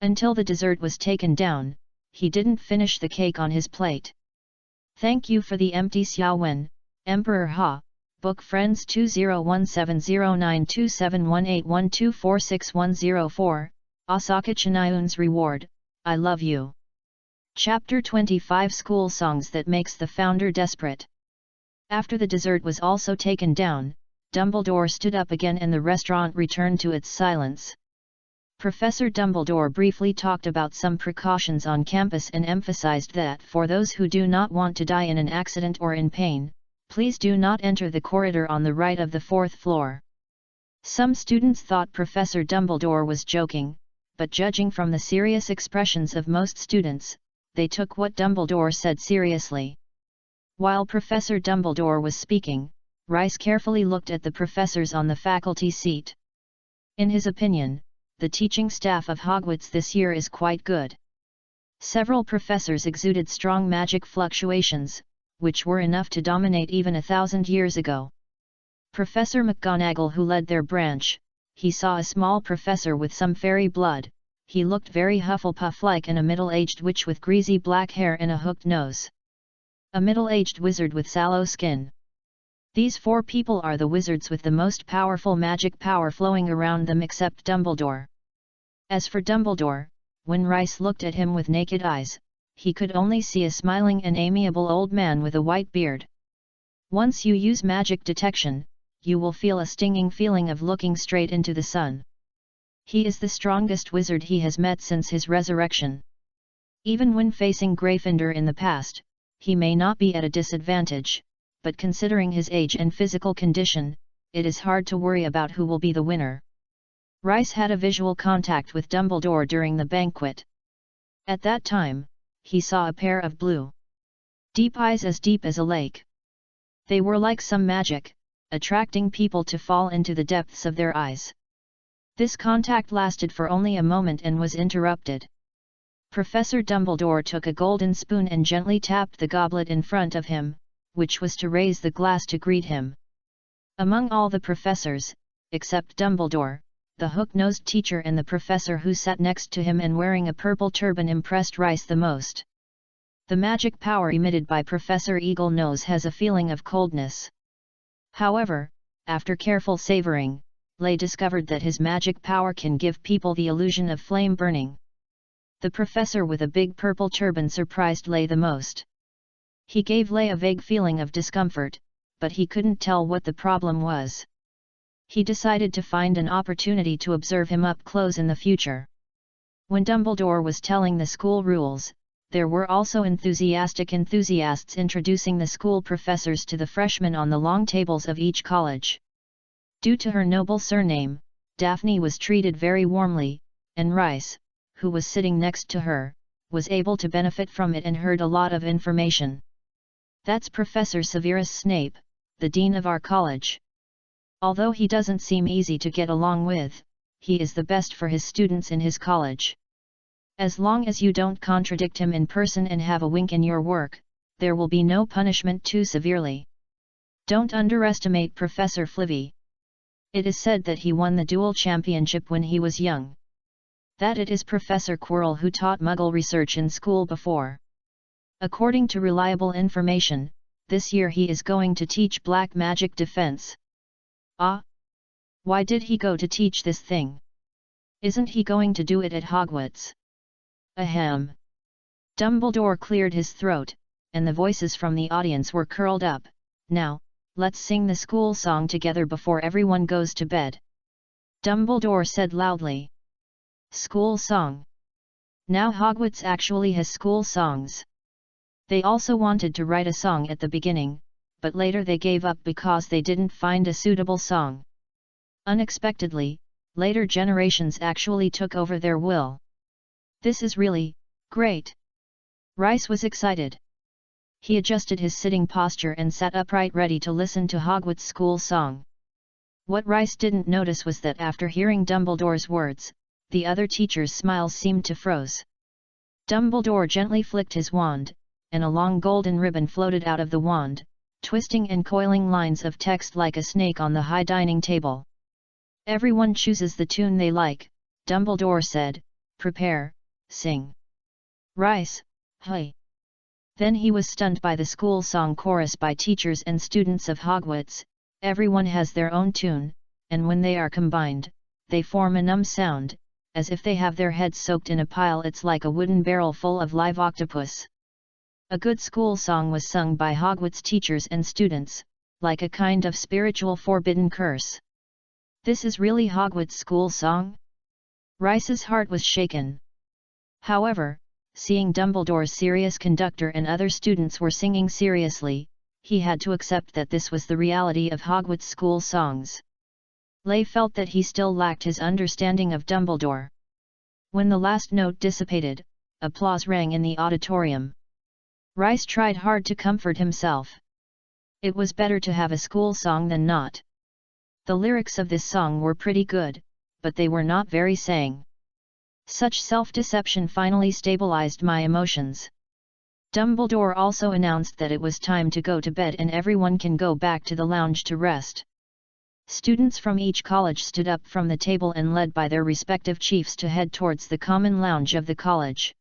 Speaker 1: Until the dessert was taken down, he didn't finish the cake on his plate. "Thank you for the empty Xiaowen, Emperor Ha, Book Friends 2010927181246104, Osaka Chinaeun's Reward, I love you." Chapter 25 School Songs That Makes the Founder Desperate. After the dessert was also taken down, Dumbledore stood up again and the restaurant returned to its silence. Professor Dumbledore briefly talked about some precautions on campus and emphasized that for those who do not want to die in an accident or in pain, please do not enter the corridor on the right of the 4th floor. Some students thought Professor Dumbledore was joking, but judging from the serious expressions of most students, they took what Dumbledore said seriously. While Professor Dumbledore was speaking, Rice carefully looked at the professors on the faculty seat. In his opinion, the teaching staff of Hogwarts this year is quite good. Several professors exuded strong magic fluctuations, which were enough to dominate even 1,000 years ago. Professor McGonagall, who led their branch, he saw a small professor with some fairy blood. He looked very Hufflepuff-like and a middle-aged witch with greasy black hair and a hooked nose. A middle-aged wizard with sallow skin. These four people are the wizards with the most powerful magic power flowing around them except Dumbledore. As for Dumbledore, when Rice looked at him with naked eyes, he could only see a smiling and amiable old man with a white beard. Once you use magic detection, you will feel a stinging feeling of looking straight into the sun. He is the strongest wizard he has met since his resurrection. Even when facing Gryffindor in the past, he may not be at a disadvantage, but considering his age and physical condition, it is hard to worry about who will be the winner. Rice had a visual contact with Dumbledore during the banquet. At that time, he saw a pair of blue, deep eyes as deep as a lake. They were like some magic, attracting people to fall into the depths of their eyes. This contact lasted for only a moment and was interrupted. Professor Dumbledore took a golden spoon and gently tapped the goblet in front of him, which was to raise the glass to greet him. Among all the professors, except Dumbledore, the hook-nosed teacher and the professor who sat next to him and wearing a purple turban impressed Rice the most. The magic power emitted by Professor Eagle-Nose has a feeling of coldness. However, after careful savoring, Lay discovered that his magic power can give people the illusion of flame burning. The professor with a big purple turban surprised Lay the most. He gave Lay a vague feeling of discomfort, but he couldn't tell what the problem was. He decided to find an opportunity to observe him up close in the future. When Dumbledore was telling the school rules, there were also enthusiastic enthusiasts introducing the school professors to the freshmen on the long tables of each college. Due to her noble surname, Daphne was treated very warmly, and Rice, who was sitting next to her, was able to benefit from it and heard a lot of information. "That's Professor Severus Snape, the dean of our college. Although he doesn't seem easy to get along with, he is the best for his students in his college. As long as you don't contradict him in person and have a wink in your work, there will be no punishment too severely. Don't underestimate Professor Flivy." It is said that he won the duel championship when he was young. That it is Professor Quirrell who taught Muggle research in school before. According to reliable information, this year he is going to teach black magic defense. Ah! Why did he go to teach this thing? Isn't he going to do it at Hogwarts? Ahem! Dumbledore cleared his throat, and the voices from the audience were curled up. Now, let's sing the school song together before everyone goes to bed. Dumbledore said loudly. School song. Now Hogwarts actually has school songs. They also wanted to write a song at the beginning, but later they gave up because they didn't find a suitable song. Unexpectedly, later generations actually took over their will. This is really great. Rice was excited. He adjusted his sitting posture and sat upright ready to listen to Hogwarts' school song. What Rice didn't notice was that after hearing Dumbledore's words, the other teachers' smiles seemed to froze. Dumbledore gently flicked his wand, and a long golden ribbon floated out of the wand, twisting and coiling lines of text like a snake on the high dining table. Everyone chooses the tune they like, Dumbledore said. Prepare, sing. Rice, hey. Then he was stunned by the school song chorus by teachers and students of Hogwarts. Everyone has their own tune, and when they are combined, they form a numb sound, as if they have their heads soaked in a pile. It's like a wooden barrel full of live octopus. A good school song was sung by Hogwarts teachers and students, like a kind of spiritual forbidden curse. This is really Hogwarts' school song? Rice's heart was shaken. However, seeing Dumbledore's serious conductor and other students were singing seriously, he had to accept that this was the reality of Hogwarts school songs. Lay felt that he still lacked his understanding of Dumbledore. When the last note dissipated, applause rang in the auditorium. Rice tried hard to comfort himself. It was better to have a school song than not. The lyrics of this song were pretty good, but they were not very saying. Such self-deception finally stabilized my emotions. Dumbledore also announced that it was time to go to bed and everyone can go back to the lounge to rest. Students from each college stood up from the table and led by their respective chiefs to head towards the common lounge of the college.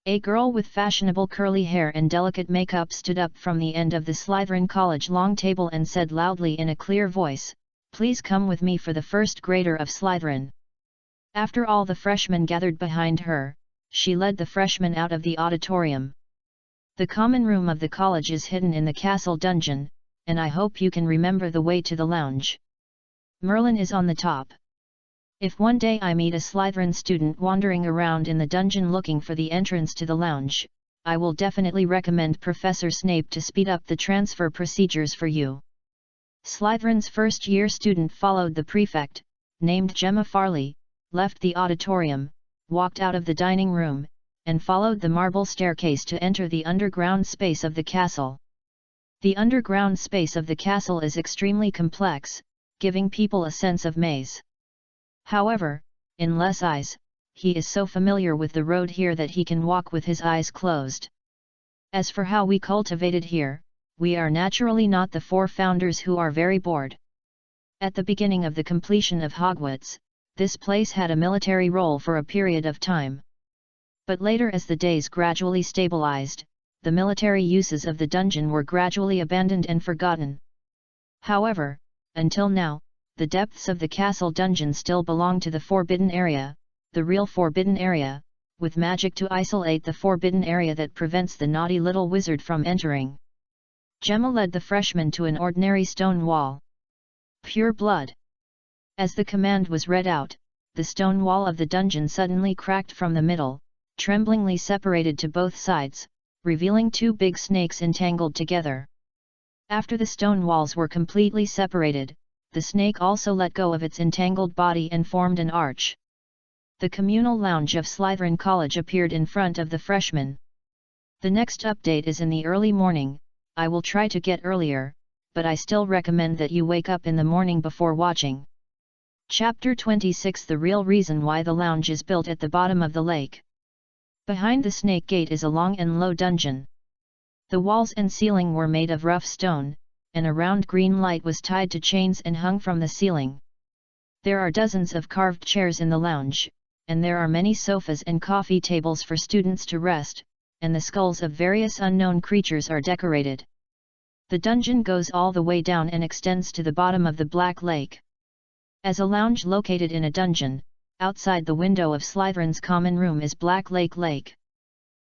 Speaker 1: A girl with fashionable curly hair and delicate makeup stood up from the end of the Slytherin College long table and said loudly in a clear voice, "Please come with me for the first grader of Slytherin." After all the freshmen gathered behind her, she led the freshmen out of the auditorium. The common room of the college is hidden in the castle dungeon, and I hope you can remember the way to the lounge. Merlin is on the top. If one day I meet a Slytherin student wandering around in the dungeon looking for the entrance to the lounge, I will definitely recommend Professor Snape to speed up the transfer procedures for you. Slytherin's first-year student followed the prefect, named Gemma Farley, left the auditorium, walked out of the dining room, and followed the marble staircase to enter the underground space of the castle. The underground space of the castle is extremely complex, giving people a sense of maze. However, in less eyes, he is so familiar with the road here that he can walk with his eyes closed. As for how we cultivated here, we are naturally not the four founders who are very bored. At the beginning of the completion of Hogwarts, this place had a military role for a period of time. But later, as the days gradually stabilized, the military uses of the dungeon were gradually abandoned and forgotten. However, until now, the depths of the castle dungeon still belong to the Forbidden Area, the real Forbidden Area, with magic to isolate the Forbidden Area that prevents the naughty little wizard from entering. Gemma led the freshmen to an ordinary stone wall. Pure blood. As the command was read out, the stone wall of the dungeon suddenly cracked from the middle, tremblingly separated to both sides, revealing two big snakes entangled together. After the stone walls were completely separated, the snake also let go of its entangled body and formed an arch. The communal lounge of Slytherin College appeared in front of the freshmen. The next update is in the early morning. I will try to get earlier, but I still recommend that you wake up in the morning before watching. Chapter 26: The real reason why the lounge is built at the bottom of the lake. Behind the snake gate is a long and low dungeon. The walls and ceiling were made of rough stone, and a round green light was tied to chains and hung from the ceiling. There are dozens of carved chairs in the lounge, and there are many sofas and coffee tables for students to rest, and the skulls of various unknown creatures are decorated. The dungeon goes all the way down and extends to the bottom of the Black Lake. As a lounge located in a dungeon, outside the window of Slytherin's common room is Black Lake.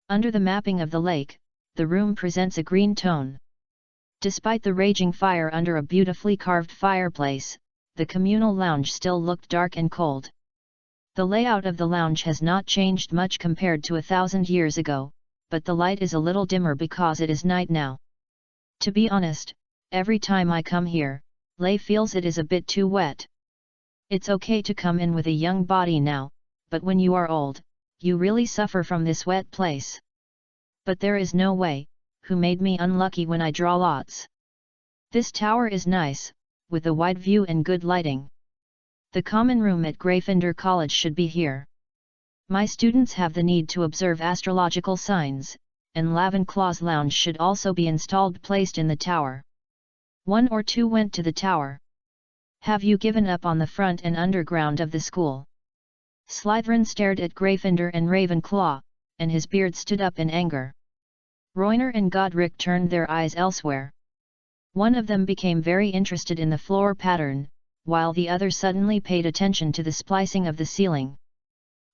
Speaker 1: Under the mapping of the lake, the room presents a green tone. Despite the raging fire under a beautifully carved fireplace, the communal lounge still looked dark and cold. The layout of the lounge has not changed much compared to 1,000 years ago, but the light is a little dimmer because it is night now. To be honest, every time I come here, Lay feels it is a bit too wet. It's okay to come in with a young body now, but when you are old, you really suffer from this wet place. But there is no way, who made me unlucky when I draw lots. This tower is nice, with a wide view and good lighting. The common room at Gryffindor College should be here. My students have the need to observe astrological signs, and Ravenclaw's lounge should also be placed in the tower. 1 or 2 went to the tower. Have you given up on the front and underground of the school? Slytherin stared at Gryffindor and Ravenclaw, and his beard stood up in anger. Roiner and Godric turned their eyes elsewhere. One of them became very interested in the floor pattern, while the other suddenly paid attention to the splicing of the ceiling.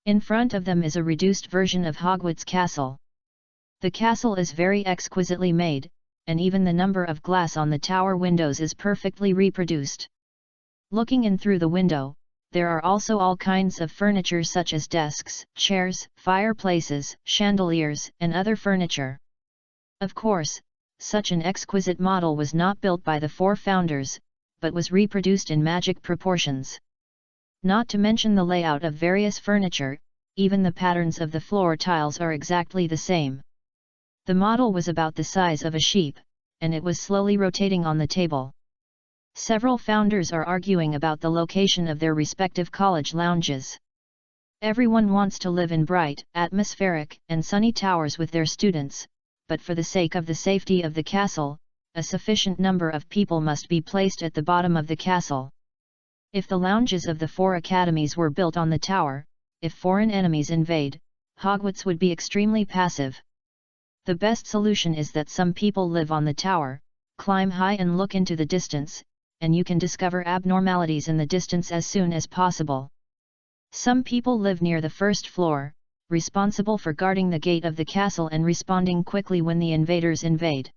Speaker 1: In front of them is a reduced version of Hogwarts Castle. The castle is very exquisitely made, and even the number of glass on the tower windows is perfectly reproduced. Looking in through the window, there are also all kinds of furniture such as desks, chairs, fireplaces, chandeliers, and other furniture. Of course, such an exquisite model was not built by the 4 founders, but was reproduced in magic proportions. Not to mention the layout of various furniture, even the patterns of the floor tiles are exactly the same. The model was about the size of a sheep, and it was slowly rotating on the table. Several founders are arguing about the location of their respective college lounges. Everyone wants to live in bright, atmospheric, and sunny towers with their students, but for the sake of the safety of the castle, a sufficient number of people must be placed at the bottom of the castle. If the lounges of the 4 academies were built on the tower, if foreign enemies invade, Hogwarts would be extremely passive. The best solution is that some people live on the tower, climb high and look into the distance, and you can discover abnormalities in the distance as soon as possible. Some people live near the first floor, responsible for guarding the gate of the castle and responding quickly when the invaders invade.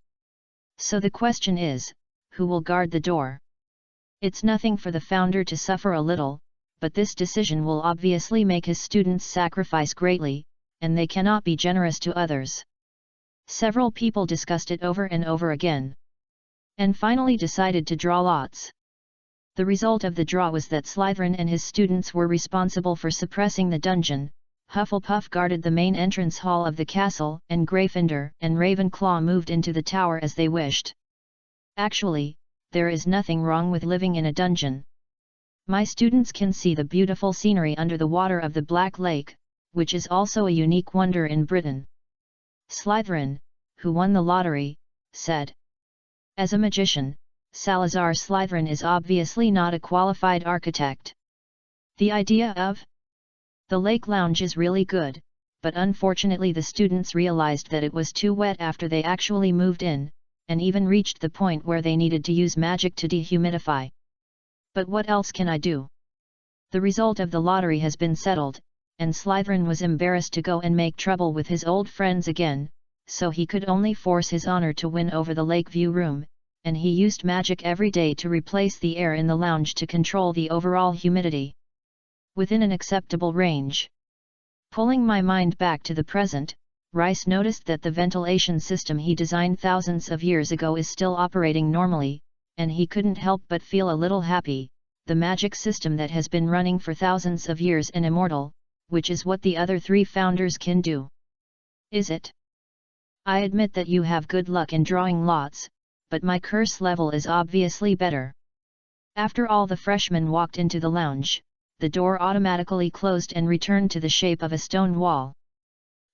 Speaker 1: So the question is, who will guard the door? It's nothing for the founder to suffer a little, but this decision will obviously make his students sacrifice greatly, and they cannot be generous to others. Several people discussed it over and over again, and finally decided to draw lots. The result of the draw was that Slytherin and his students were responsible for suppressing the dungeon, Hufflepuff guarded the main entrance hall of the castle, and Gryffindor and Ravenclaw moved into the tower as they wished. Actually, there is nothing wrong with living in a dungeon. My students can see the beautiful scenery under the water of the Black Lake, which is also a unique wonder in Britain. Slytherin, who won the lottery, said. As a magician, Salazar Slytherin is obviously not a qualified architect. The idea of the lake lounge is really good, but unfortunately the students realized that it was too wet after they actually moved in, and even reached the point where they needed to use magic to dehumidify. But what else can I do? The result of the lottery has been settled, and Slytherin was embarrassed to go and make trouble with his old friends again, so he could only force his honor to win over the Lakeview room, and he used magic every day to replace the air in the lounge to control the overall humidity within an acceptable range. Pulling my mind back to the present, Rice noticed that the ventilation system he designed thousands of years ago is still operating normally, and he couldn't help but feel a little happy. The magic system that has been running for thousands of years and immortal, which is what the other 3 founders can do. Is it? I admit that you have good luck in drawing lots, but my curse level is obviously better. After all the freshmen walked into the lounge, the door automatically closed and returned to the shape of a stone wall.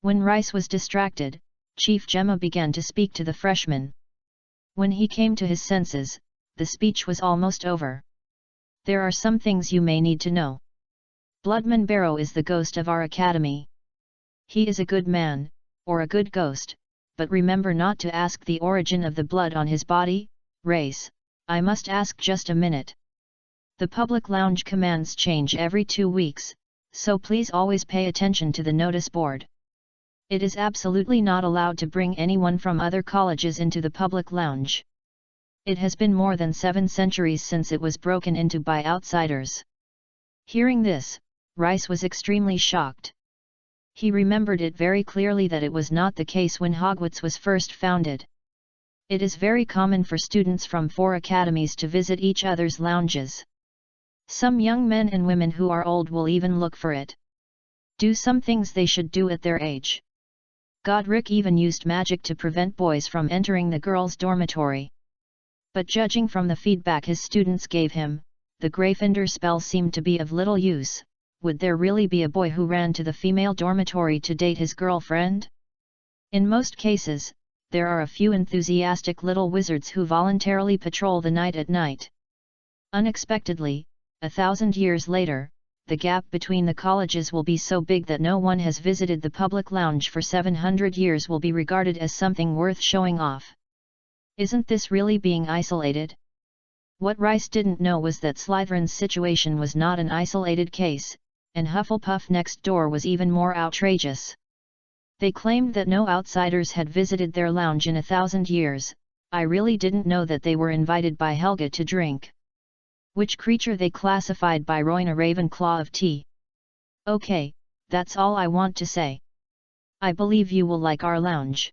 Speaker 1: When Rice was distracted, Chief Gemma began to speak to the freshmen. When he came to his senses, the speech was almost over. There are some things you may need to know. Bloodman Barrow is the ghost of our academy. He is a good man, or a good ghost, but remember not to ask the origin of the blood on his body, race. I must ask just a minute. The public lounge commands change every 2 weeks, so please always pay attention to the notice board. It is absolutely not allowed to bring anyone from other colleges into the public lounge. It has been more than 7 centuries since it was broken into by outsiders. Hearing this, Rice was extremely shocked. He remembered it very clearly that it was not the case when Hogwarts was first founded. It is very common for students from 4 academies to visit each other's lounges. Some young men and women who are old will even look for it. Do some things they should do at their age. Godric even used magic to prevent boys from entering the girls' dormitory. But judging from the feedback his students gave him, the Gryffindor spell seemed to be of little use. Would there really be a boy who ran to the female dormitory to date his girlfriend? In most cases, there are a few enthusiastic little wizards who voluntarily patrol the night at night. Unexpectedly, 1,000 years later, the gap between the colleges will be so big that no one has visited the public lounge for 700 years will be regarded as something worth showing off. Isn't this really being isolated? What Rice didn't know was that Slytherin's situation was not an isolated case, and Hufflepuff next door was even more outrageous. They claimed that no outsiders had visited their lounge in 1,000 years. I really didn't know that they were invited by Helga to drink. Which creature they classified by Royna Ravenclaw of tea. Okay, that's all I want to say. I believe you will like our lounge.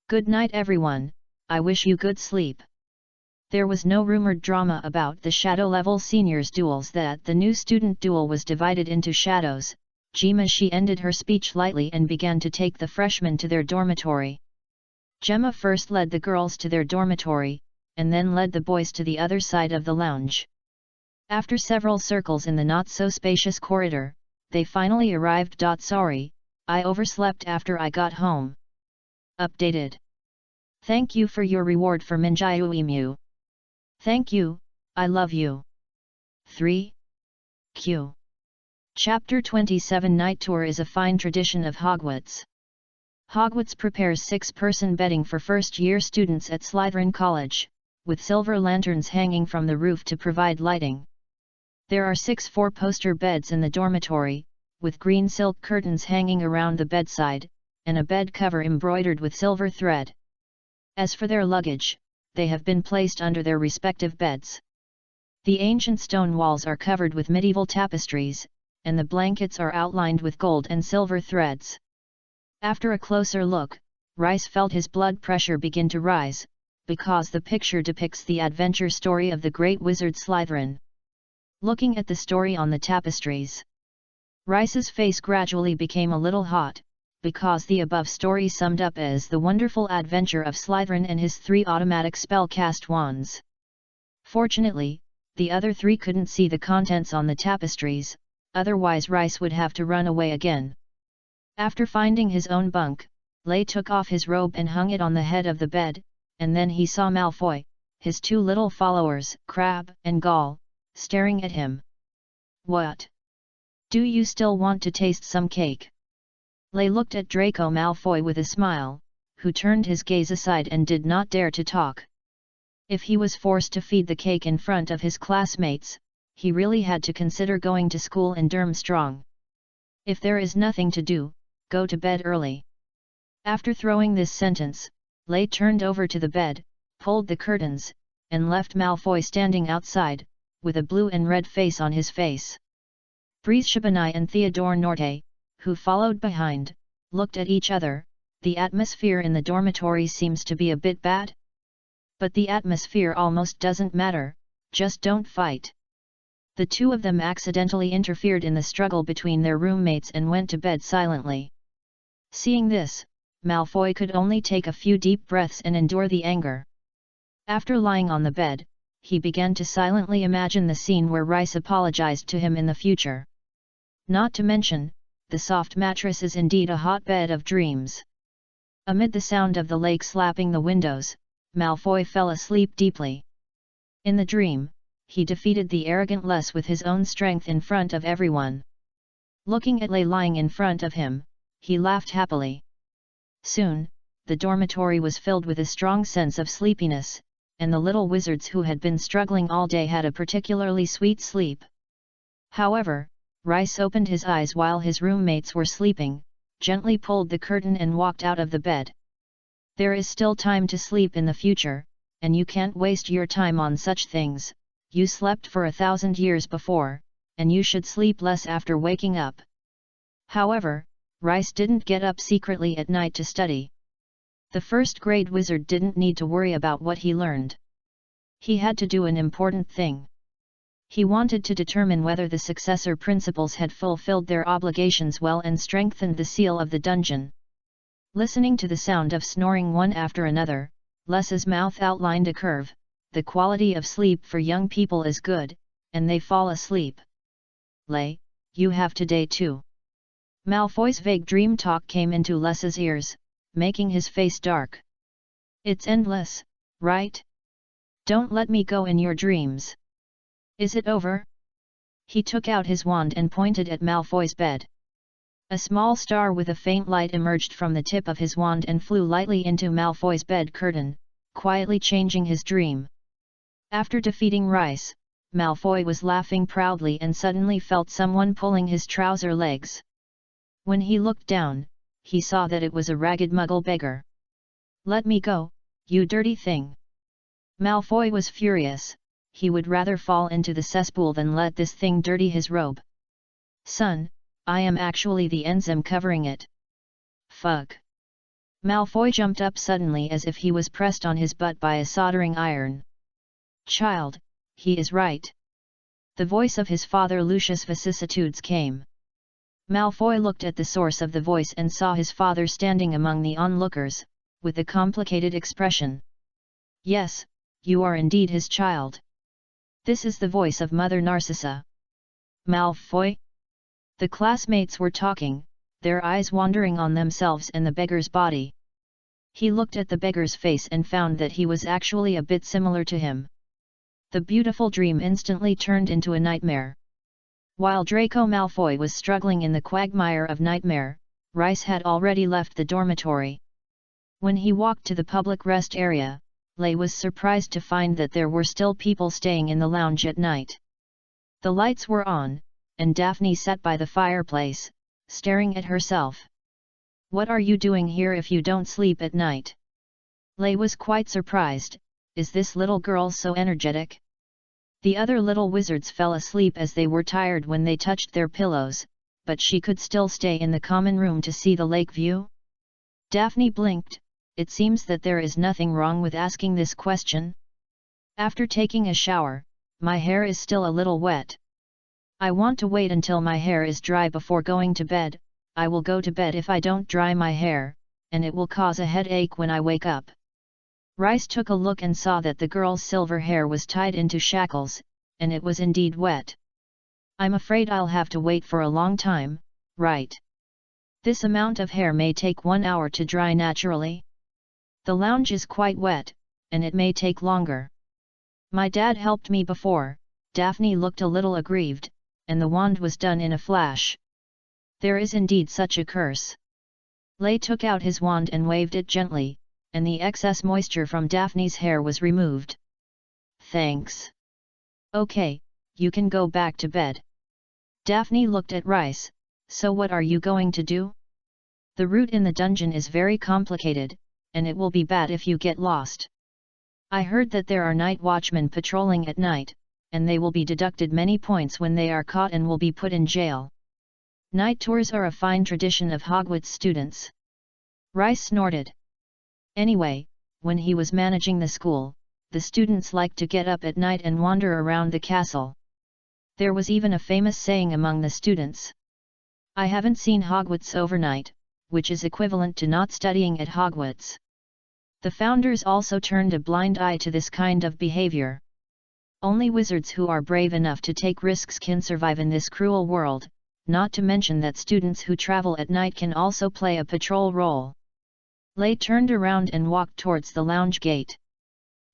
Speaker 1: Good night everyone, I wish you good sleep. There was no rumored drama about the Shadow Level Seniors duels. That the new student duel was divided into shadows. Gemma she ended her speech lightly and began to take the freshmen to their dormitory. Gemma first led the girls to their dormitory, and then led the boys to the other side of the lounge. After several circles in the not-so-spacious corridor, they finally arrived. Sorry, I overslept after I got home. Updated. Thank you for your reward for Minjiuemu. Thank you, I love you. 3. Q. Chapter 27 Night Tour is a fine tradition of Hogwarts. Hogwarts prepares 6-person bedding for first-year students at Slytherin College, with silver lanterns hanging from the roof to provide lighting. There are 6 4-poster beds in the dormitory, with green silk curtains hanging around the bedside, and a bed cover embroidered with silver thread. As for their luggage, they have been placed under their respective beds. The ancient stone walls are covered with medieval tapestries, and the blankets are outlined with gold and silver threads. After a closer look, Rice felt his blood pressure begin to rise, because the picture depicts the adventure story of the great wizard Slytherin. Looking at the story on the tapestries, Rice's face gradually became a little hot, because the above story summed up as the wonderful adventure of Slytherin and his 3 automatic spell-cast wands. Fortunately, the other 3 couldn't see the contents on the tapestries, otherwise Rice would have to run away again. After finding his own bunk, Lay took off his robe and hung it on the head of the bed, and then he saw Malfoy, his 2 little followers, Crabbe and Gall, staring at him. What? Do you still want to taste some cake? Lay looked at Draco Malfoy with a smile, who turned his gaze aside and did not dare to talk. If he was forced to feed the cake in front of his classmates, he really had to consider going to school in Durmstrang. If there is nothing to do, go to bed early. After throwing this sentence, Lay turned over to the bed, pulled the curtains, and left Malfoy standing outside, with a blue and red face on his face. Breeze Shabani and Theodore Norte, who followed behind, looked at each other. The atmosphere in the dormitory seems to be a bit bad. But the atmosphere almost doesn't matter, just don't fight. The 2 of them accidentally interfered in the struggle between their roommates and went to bed silently. Seeing this, Malfoy could only take a few deep breaths and endure the anger. After lying on the bed, he began to silently imagine the scene where Rice apologized to him in the future. Not to mention, the soft mattress is indeed a hotbed of dreams. Amid the sound of the lake slapping the windows, Malfoy fell asleep deeply. In the dream, he defeated the arrogant Les with his own strength in front of everyone. Looking at Lei lying in front of him, he laughed happily. Soon, the dormitory was filled with a strong sense of sleepiness, and the little wizards who had been struggling all day had a particularly sweet sleep. However, Rice opened his eyes while his roommates were sleeping, gently pulled the curtain and walked out of the bed. There is still time to sleep in the future, and you can't waste your time on such things. You slept for 1,000 years before, and you should sleep less after waking up. However, Rice didn't get up secretly at night to study. The first-grade wizard didn't need to worry about what he learned. He had to do an important thing. He wanted to determine whether the successor principals had fulfilled their obligations well and strengthened the seal of the dungeon. Listening to the sound of snoring one after another, Les's mouth outlined a curve. The quality of sleep for young people is good, and they fall asleep. Lei, you have today too. Malfoy's vague dream talk came into Les's ears, making his face dark. It's endless, right? Don't let me go in your dreams. Is it over? He took out his wand and pointed at Malfoy's bed. A small star with a faint light emerged from the tip of his wand and flew lightly into Malfoy's bed curtain, quietly changing his dream. After defeating Rice, Malfoy was laughing proudly and suddenly felt someone pulling his trouser legs. When he looked down, he saw that it was a ragged Muggle beggar. "Let me go, you dirty thing!" Malfoy was furious. He would rather fall into the cesspool than let this thing dirty his robe. "Son, I am actually the enzyme covering it." "Fuck!" Malfoy jumped up suddenly as if he was pressed on his butt by a soldering iron. "Child, he is right." The voice of his father Lucius Vicissitudes came. Malfoy looked at the source of the voice and saw his father standing among the onlookers, with a complicated expression. "Yes, you are indeed his child. This is the voice of Mother Narcissa." "Malfoy?" The classmates were talking, their eyes wandering on themselves and the beggar's body. He looked at the beggar's face and found that he was actually a bit similar to him. The beautiful dream instantly turned into a nightmare. While Draco Malfoy was struggling in the quagmire of nightmare, Rice had already left the dormitory. When he walked to the public rest area, Lei was surprised to find that there were still people staying in the lounge at night. The lights were on, and Daphne sat by the fireplace, staring at herself. "What are you doing here if you don't sleep at night?" Lei was quite surprised. Is this little girl so energetic? The other little wizards fell asleep as they were tired when they touched their pillows, but she could still stay in the common room to see the lake view? Daphne blinked. It seems that there is nothing wrong with asking this question. "After taking a shower, my hair is still a little wet. I want to wait until my hair is dry before going to bed. I will go to bed if I don't dry my hair, and it will cause a headache when I wake up." Rice took a look and saw that the girl's silver hair was tied into shackles, and it was indeed wet. "I'm afraid I'll have to wait for a long time, right? This amount of hair may take 1 hour to dry naturally. The lounge is quite wet, and it may take longer. My dad helped me before." Daphne looked a little aggrieved, and the wand was done in a flash. "There is indeed such a curse." Lei took out his wand and waved it gently, and the excess moisture from Daphne's hair was removed. "Thanks. Okay, you can go back to bed." Daphne looked at Rice. "So what are you going to do? The route in the dungeon is very complicated, and it will be bad if you get lost. I heard that there are night watchmen patrolling at night, and they will be deducted many points when they are caught and will be put in jail. Night tours are a fine tradition of Hogwarts students." Rice snorted. Anyway, when he was managing the school, the students liked to get up at night and wander around the castle. There was even a famous saying among the students. "I haven't seen Hogwarts overnight," which is equivalent to not studying at Hogwarts. The founders also turned a blind eye to this kind of behavior. Only wizards who are brave enough to take risks can survive in this cruel world, not to mention that students who travel at night can also play a patrol role. Lei turned around and walked towards the lounge gate.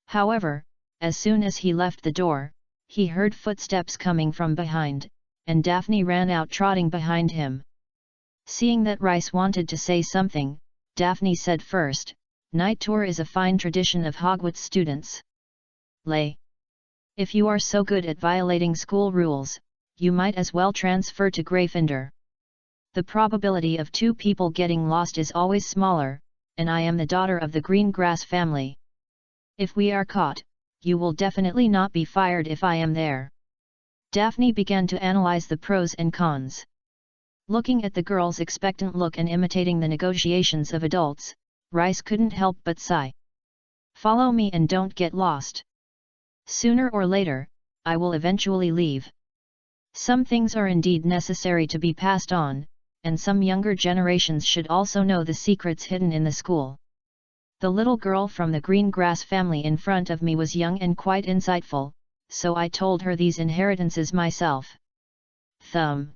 Speaker 1: However, as soon as he left the door, He heard footsteps coming from behind, and Daphne ran out trotting behind him. Seeing that Rice wanted to say something, Daphne said first, "Night tour is a fine tradition of Hogwarts students. Lay. If you are so good at violating school rules, you might as well transfer to Gryffindor. The probability of two people getting lost is always smaller, and I am the daughter of the green grass family. If we are caught, you will definitely not be fired if I am there." Daphne began to analyze the pros and cons. Looking at the girl's expectant look and imitating the negotiations of adults, Rice couldn't help but sigh. "Follow me and don't get lost. Sooner or later, I will eventually leave. Some things are indeed necessary to be passed on, and some younger generations should also know the secrets hidden in the school. The little girl from the green grass family in front of me was young and quite insightful, so I told her these inheritances myself." Thumb.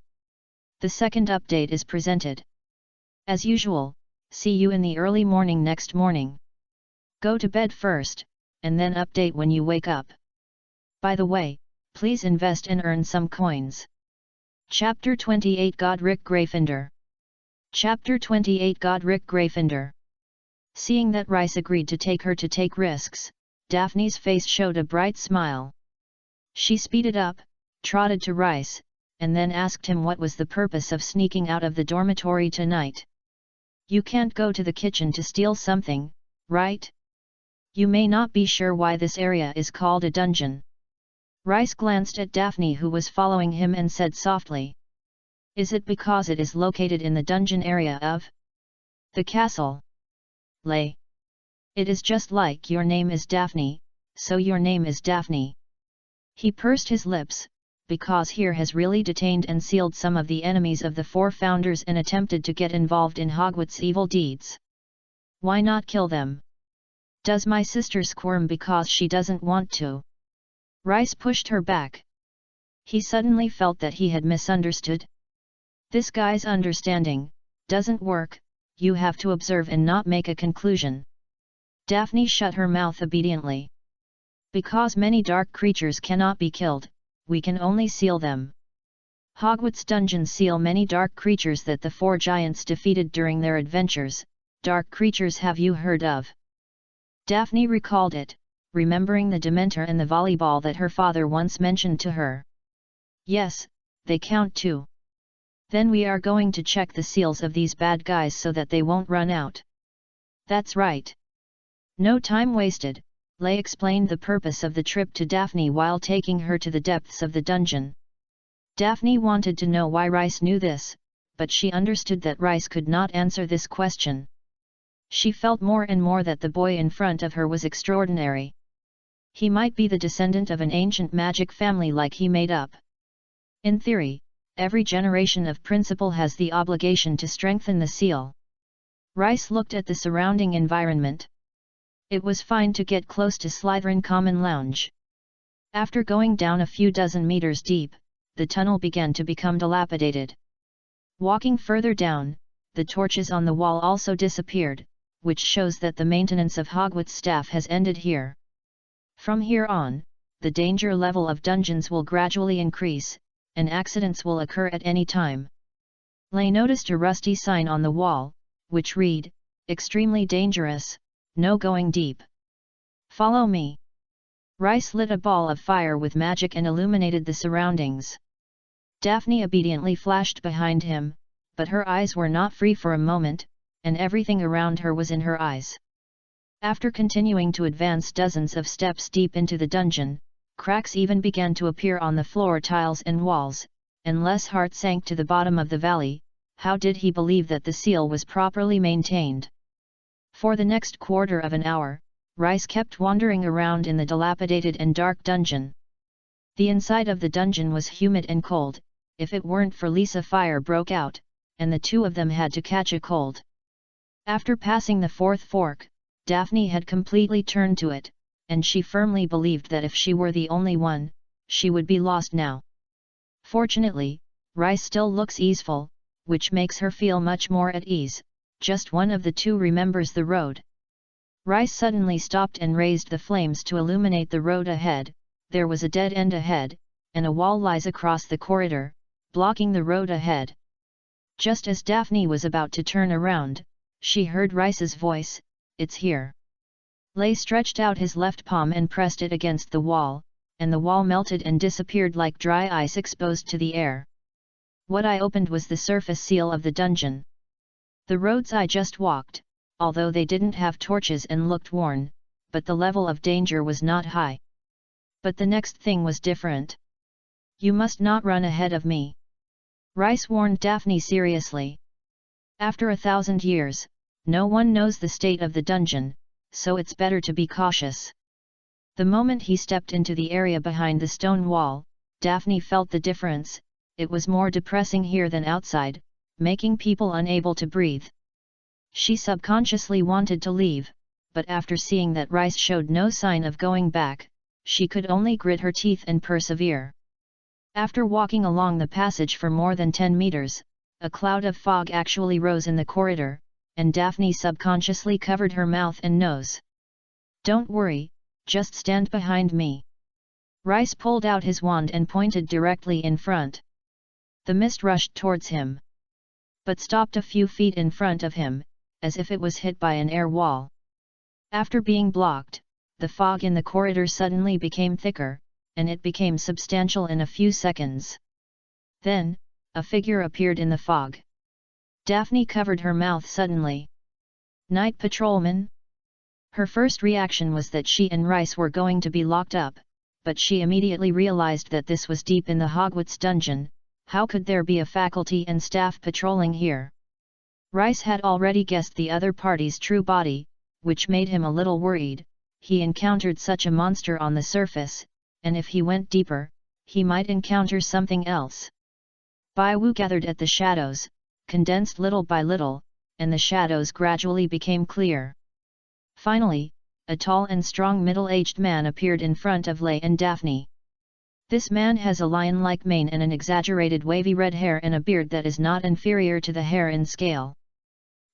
Speaker 1: The second update is presented. As usual, see you in the early morning next morning. Go to bed first, and then update when you wake up. By the way, please invest and earn some coins. Chapter 28 Godric Gryffindor. Chapter 28 Godric Gryffindor. Seeing that Rice agreed to take risks, Daphne's face showed a bright smile. She speeded up, trotted to Rice, and then asked him what was the purpose of sneaking out of the dormitory tonight. "You can't go to the kitchen to steal something, right? You may not be sure why this area is called a dungeon." Rice glanced at Daphne, who was following him, and said softly, "Is it because it is located in the dungeon area of the castle? Lay. It is just like your name is Daphne, so your name is Daphne." He pursed his lips, because here has really detained and sealed some of the enemies of the four founders and attempted to get involved in Hogwarts' evil deeds. Why not kill them? Does my sister squirm because she doesn't want to? Rice pushed her back. He suddenly felt that he had misunderstood. This guy's understanding doesn't work. You have to observe and not make a conclusion. Daphne shut her mouth obediently. Because many dark creatures cannot be killed, we can only seal them. Hogwarts dungeons seal many dark creatures that the four giants defeated during their adventures. Dark creatures have you heard of? Daphne recalled it, remembering the Dementor and the volleyball that her father once mentioned to her. Yes, they count too. Then we are going to check the seals of these bad guys so that they won't run out. That's right. No time wasted, Lay explained the purpose of the trip to Daphne while taking her to the depths of the dungeon. Daphne wanted to know why Rice knew this, but she understood that Rice could not answer this question. She felt more and more that the boy in front of her was extraordinary. He might be the descendant of an ancient magic family like he made up. In theory, every generation of principal has the obligation to strengthen the seal. Rice looked at the surrounding environment. It was fine to get close to Slytherin Common Lounge. After going down a few dozen meters deep, the tunnel began to become dilapidated. Walking further down, the torches on the wall also disappeared, which shows that the maintenance of Hogwarts staff has ended here. From here on, the danger level of dungeons will gradually increase, and accidents will occur at any time. Lay noticed a rusty sign on the wall, which read, "Extremely dangerous, no going deep. Follow me." Rice lit a ball of fire with magic and illuminated the surroundings. Daphne obediently flashed behind him, but her eyes were not free for a moment, and everything around her was in her eyes. After continuing to advance dozens of steps deep into the dungeon, cracks even began to appear on the floor tiles and walls, and Less' heart sank to the bottom of the valley. How did he believe that the seal was properly maintained? For the next quarter of an hour, Rice kept wandering around in the dilapidated and dark dungeon. The inside of the dungeon was humid and cold. If it weren't for Lisa, fire broke out, and the two of them had to catch a cold. After passing the fourth fork, Daphne had completely turned to it, and she firmly believed that if she were the only one, she would be lost now. Fortunately, Rice still looks easeful, which makes her feel much more at ease. Just one of the two remembers the road. Rice suddenly stopped and raised the flames to illuminate the road ahead, there was a dead end ahead, and a wall lies across the corridor, blocking the road ahead. Just as Daphne was about to turn around, she heard Rice's voice, "It's here." Lay stretched out his left palm and pressed it against the wall, and the wall melted and disappeared like dry ice exposed to the air. What I opened was the surface seal of the dungeon. The roads I just walked, although they didn't have torches and looked worn, but the level of danger was not high. But the next thing was different. "You must not run ahead of me," Rice warned Daphne seriously. "After 1,000 years, no one knows the state of the dungeon, so it's better to be cautious." The moment he stepped into the area behind the stone wall, Daphne felt the difference. It was more depressing here than outside, making people unable to breathe. She subconsciously wanted to leave, but after seeing that Rice showed no sign of going back, she could only grit her teeth and persevere. After walking along the passage for more than 10 meters, a cloud of fog actually rose in the corridor, and Daphne subconsciously covered her mouth and nose. "Don't worry, just stand behind me." Rice pulled out his wand and pointed directly in front. The mist rushed towards him, but stopped a few feet in front of him, as if it was hit by an air wall. After being blocked, the fog in the corridor suddenly became thicker, and it became substantial in a few seconds. Then, a figure appeared in the fog. Daphne covered her mouth suddenly. "Night patrolman?" Her first reaction was that she and Rice were going to be locked up, but she immediately realized that this was deep in the Hogwarts dungeon. How could there be a faculty and staff patrolling here? Rice had already guessed the other party's true body, which made him a little worried. He encountered such a monster on the surface, and if he went deeper, he might encounter something else. Baiwu gathered at the shadows, condensed little by little, and the shadows gradually became clear. Finally, a tall and strong middle-aged man appeared in front of Lay and Daphne. This man has a lion-like mane and an exaggerated wavy red hair and a beard that is not inferior to the hair in scale.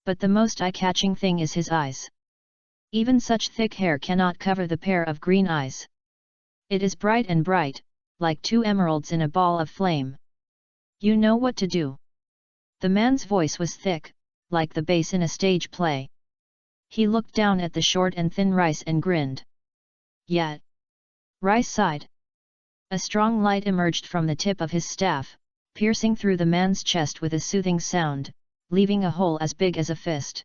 Speaker 1: But the most eye-catching thing is his eyes. Even such thick hair cannot cover the pair of green eyes. It is bright and bright, like two emeralds in a ball of flame. "You know what to do." The man's voice was thick, like the bass in a stage play. He looked down at the short and thin Rice and grinned. "Yeah." Rice sighed. A strong light emerged from the tip of his staff, piercing through the man's chest with a soothing sound, leaving a hole as big as a fist.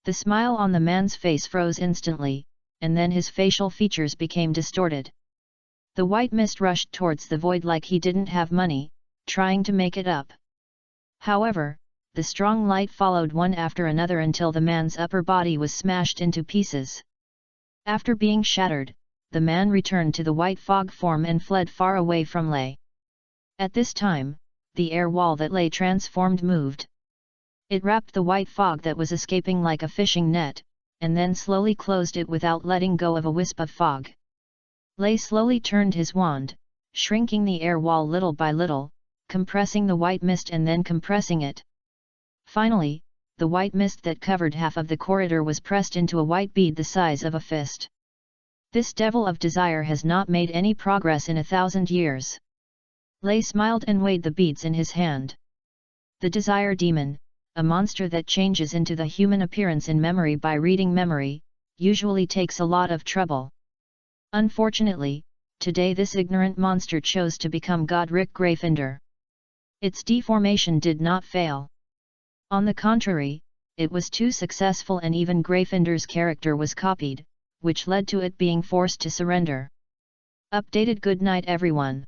Speaker 1: The smile on the man's face froze instantly, and then his facial features became distorted. The white mist rushed towards the void like he didn't have money, trying to make it up. However, the strong light followed one after another until the man's upper body was smashed into pieces. After being shattered, the man returned to the white fog form and fled far away from Lay. At this time, the air wall that Lay transformed moved. It wrapped the white fog that was escaping like a fishing net, and then slowly closed it without letting go of a wisp of fog. Lay slowly turned his wand, shrinking the air wall little by little, compressing the white mist and then compressing it. Finally, the white mist that covered half of the corridor was pressed into a white bead the size of a fist. "This devil of desire has not made any progress in 1,000 years." Lay smiled and weighed the beads in his hand. The desire demon, a monster that changes into the human appearance in memory by reading memory, usually takes a lot of trouble. Unfortunately, today this ignorant monster chose to become Godric Gryffindor. Its deformation did not fail. On the contrary, it was too successful and even Gryffindor's character was copied, which led to it being forced to surrender. Updated. Good night everyone.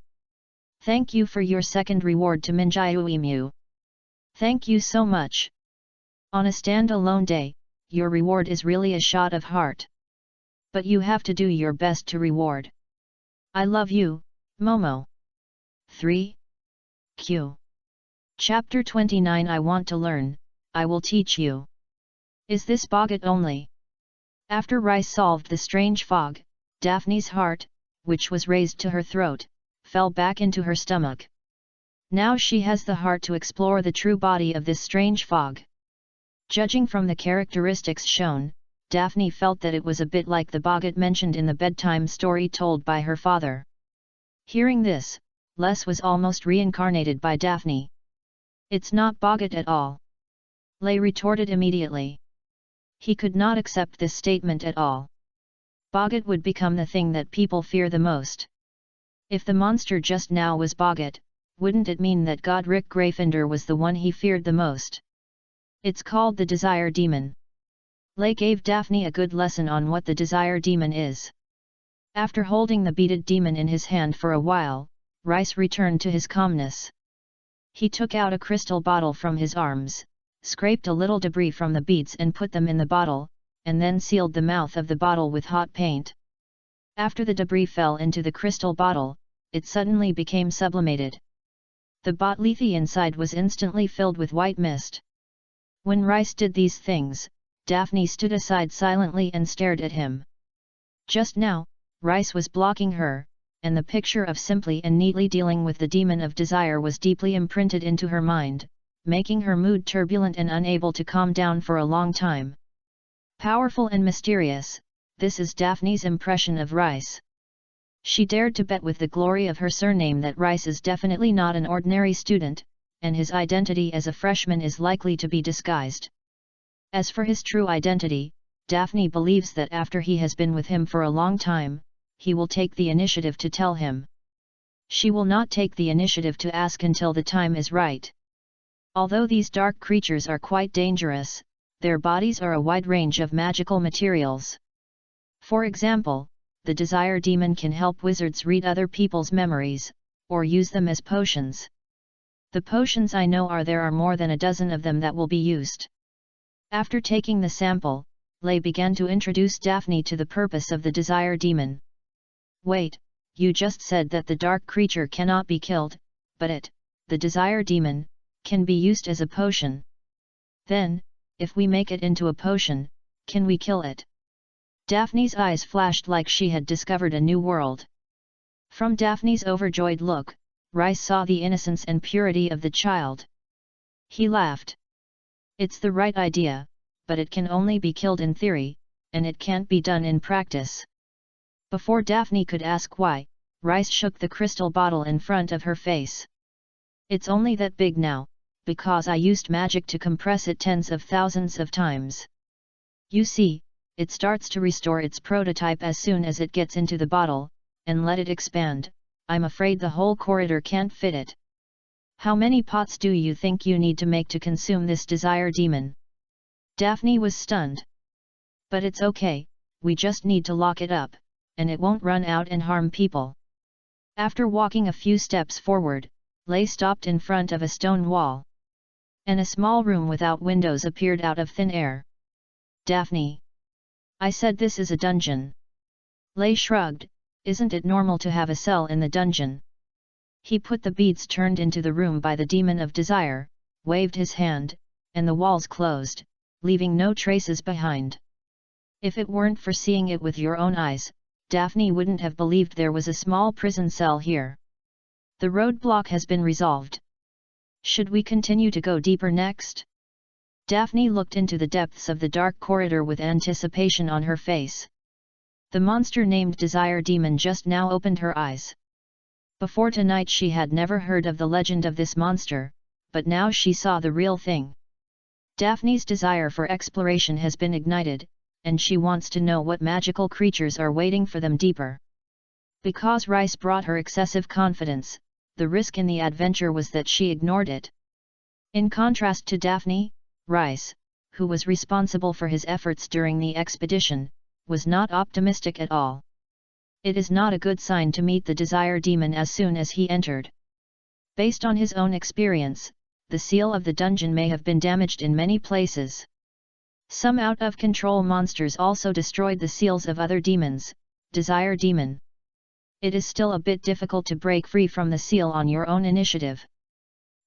Speaker 1: Thank you for your second reward to Minjiuemu. Thank you so much. On a stand-alone day, your reward is really a shot of heart. But you have to do your best to reward. I love you, Momo. 3. Q. Chapter 29. I want to learn, I will teach you. Is this boggart only? After Rice solved the strange fog, Daphne's heart, which was raised to her throat, fell back into her stomach. Now she has the heart to explore the true body of this strange fog. Judging from the characteristics shown, Daphne felt that it was a bit like the boggart mentioned in the bedtime story told by her father. Hearing this, Les was almost reincarnated by Daphne. "It's not Boggart at all," Lay retorted immediately. He could not accept this statement at all. Boggart would become the thing that people fear the most. If the monster just now was Boggart, wouldn't it mean that Godric Gryffindor was the one he feared the most? "It's called the Desire Demon." Lay gave Daphne a good lesson on what the Desire Demon is. After holding the beaded demon in his hand for a while, Rice returned to his calmness. He took out a crystal bottle from his arms, scraped a little debris from the beads and put them in the bottle, and then sealed the mouth of the bottle with hot paint. After the debris fell into the crystal bottle, it suddenly became sublimated. The botlethy inside was instantly filled with white mist. When Rice did these things, Daphne stood aside silently and stared at him. Just now, Rice was blocking her, and the picture of simply and neatly dealing with the demon of desire was deeply imprinted into her mind, making her mood turbulent and unable to calm down for a long time. Powerful and mysterious, this is Daphne's impression of Rice. She dared to bet with the glory of her surname that Rice is definitely not an ordinary student, and his identity as a freshman is likely to be disguised. As for his true identity, Daphne believes that after he has been with him for a long time, he will take the initiative to tell him. She will not take the initiative to ask until the time is right. Although these dark creatures are quite dangerous, their bodies are a wide range of magical materials. For example, the Desire Demon can help wizards read other people's memories, or use them as potions. The potions I know there are more than a dozen of them that will be used. After taking the sample, Lay began to introduce Daphne to the purpose of the Desire Demon. "Wait, you just said that the dark creature cannot be killed, but the Desire Demon, can be used as a potion. Then, if we make it into a potion, can we kill it?" Daphne's eyes flashed like she had discovered a new world. From Daphne's overjoyed look, Rice saw the innocence and purity of the child. He laughed. "It's the right idea, but it can only be killed in theory, and it can't be done in practice." Before Daphne could ask why, Rice shook the crystal bottle in front of her face. "It's only that big now, because I used magic to compress it tens of thousands of times. You see, it starts to restore its prototype as soon as it gets into the bottle, and let it expand. I'm afraid the whole corridor can't fit it." "How many pots do you think you need to make to consume this Desire Demon?" Daphne was stunned. "But it's okay, we just need to lock it up, and it won't run out and harm people." After walking a few steps forward, Lay stopped in front of a stone wall. And a small room without windows appeared out of thin air. "Daphne! I said this is a dungeon." Lay shrugged. "Isn't it normal to have a cell in the dungeon?" He put the beads turned into the room by the demon of desire, waved his hand, and the walls closed, leaving no traces behind. If it weren't for seeing it with your own eyes, Daphne wouldn't have believed there was a small prison cell here. The roadblock has been resolved. Should we continue to go deeper next? Daphne looked into the depths of the dark corridor with anticipation on her face. The monster named Desire Demon just now opened her eyes. Before tonight she had never heard of the legend of this monster, but now she saw the real thing. Daphne's desire for exploration has been ignited, and she wants to know what magical creatures are waiting for them deeper. Because Rice brought her excessive confidence, the risk in the adventure was that she ignored it. In contrast to Daphne, Rice, who was responsible for his efforts during the expedition, was not optimistic at all. It is not a good sign to meet the Desire Demon as soon as he entered. Based on his own experience, the seal of the dungeon may have been damaged in many places. Some out-of-control monsters also destroyed the seals of other demons. Desire Demon. It is still a bit difficult to break free from the seal on your own initiative.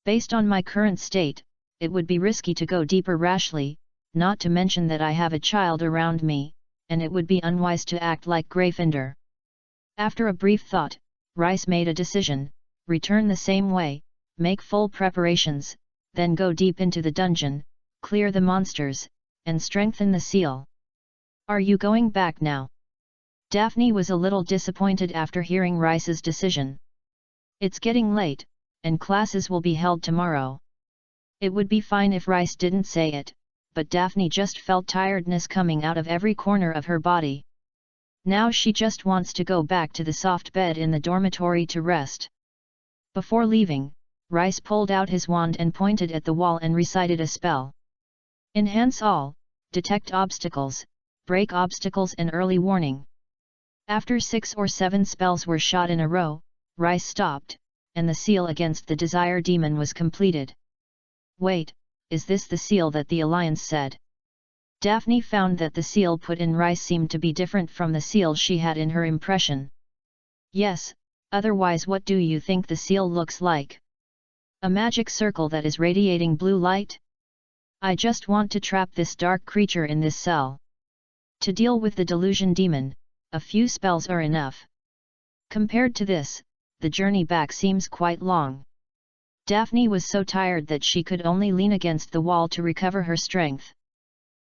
Speaker 1: Based on my current state, it would be risky to go deeper rashly, not to mention that I have a child around me, and it would be unwise to act like Gryffindor. After a brief thought, Rice made a decision: return the same way, make full preparations, then go deep into the dungeon, clear the monsters, and strengthen the seal. Are you going back now? Daphne was a little disappointed after hearing Rice's decision. It's getting late, and classes will be held tomorrow. It would be fine if Rice didn't say it, but Daphne just felt tiredness coming out of every corner of her body. Now she just wants to go back to the soft bed in the dormitory to rest. Before leaving, Rice pulled out his wand and pointed at the wall and recited a spell. Enhance all, detect obstacles, break obstacles and early warning. After 6 or 7 spells were shot in a row, Rice stopped, and the seal against the Desire Demon was completed. Wait, is this the seal that the Alliance said? Daphne found that the seal put in Rice seemed to be different from the seal she had in her impression. Yes, otherwise what do you think the seal looks like? A magic circle that is radiating blue light? I just want to trap this dark creature in this cell. To deal with the delusion demon, a few spells are enough. Compared to this, the journey back seems quite long. Daphne was so tired that she could only lean against the wall to recover her strength.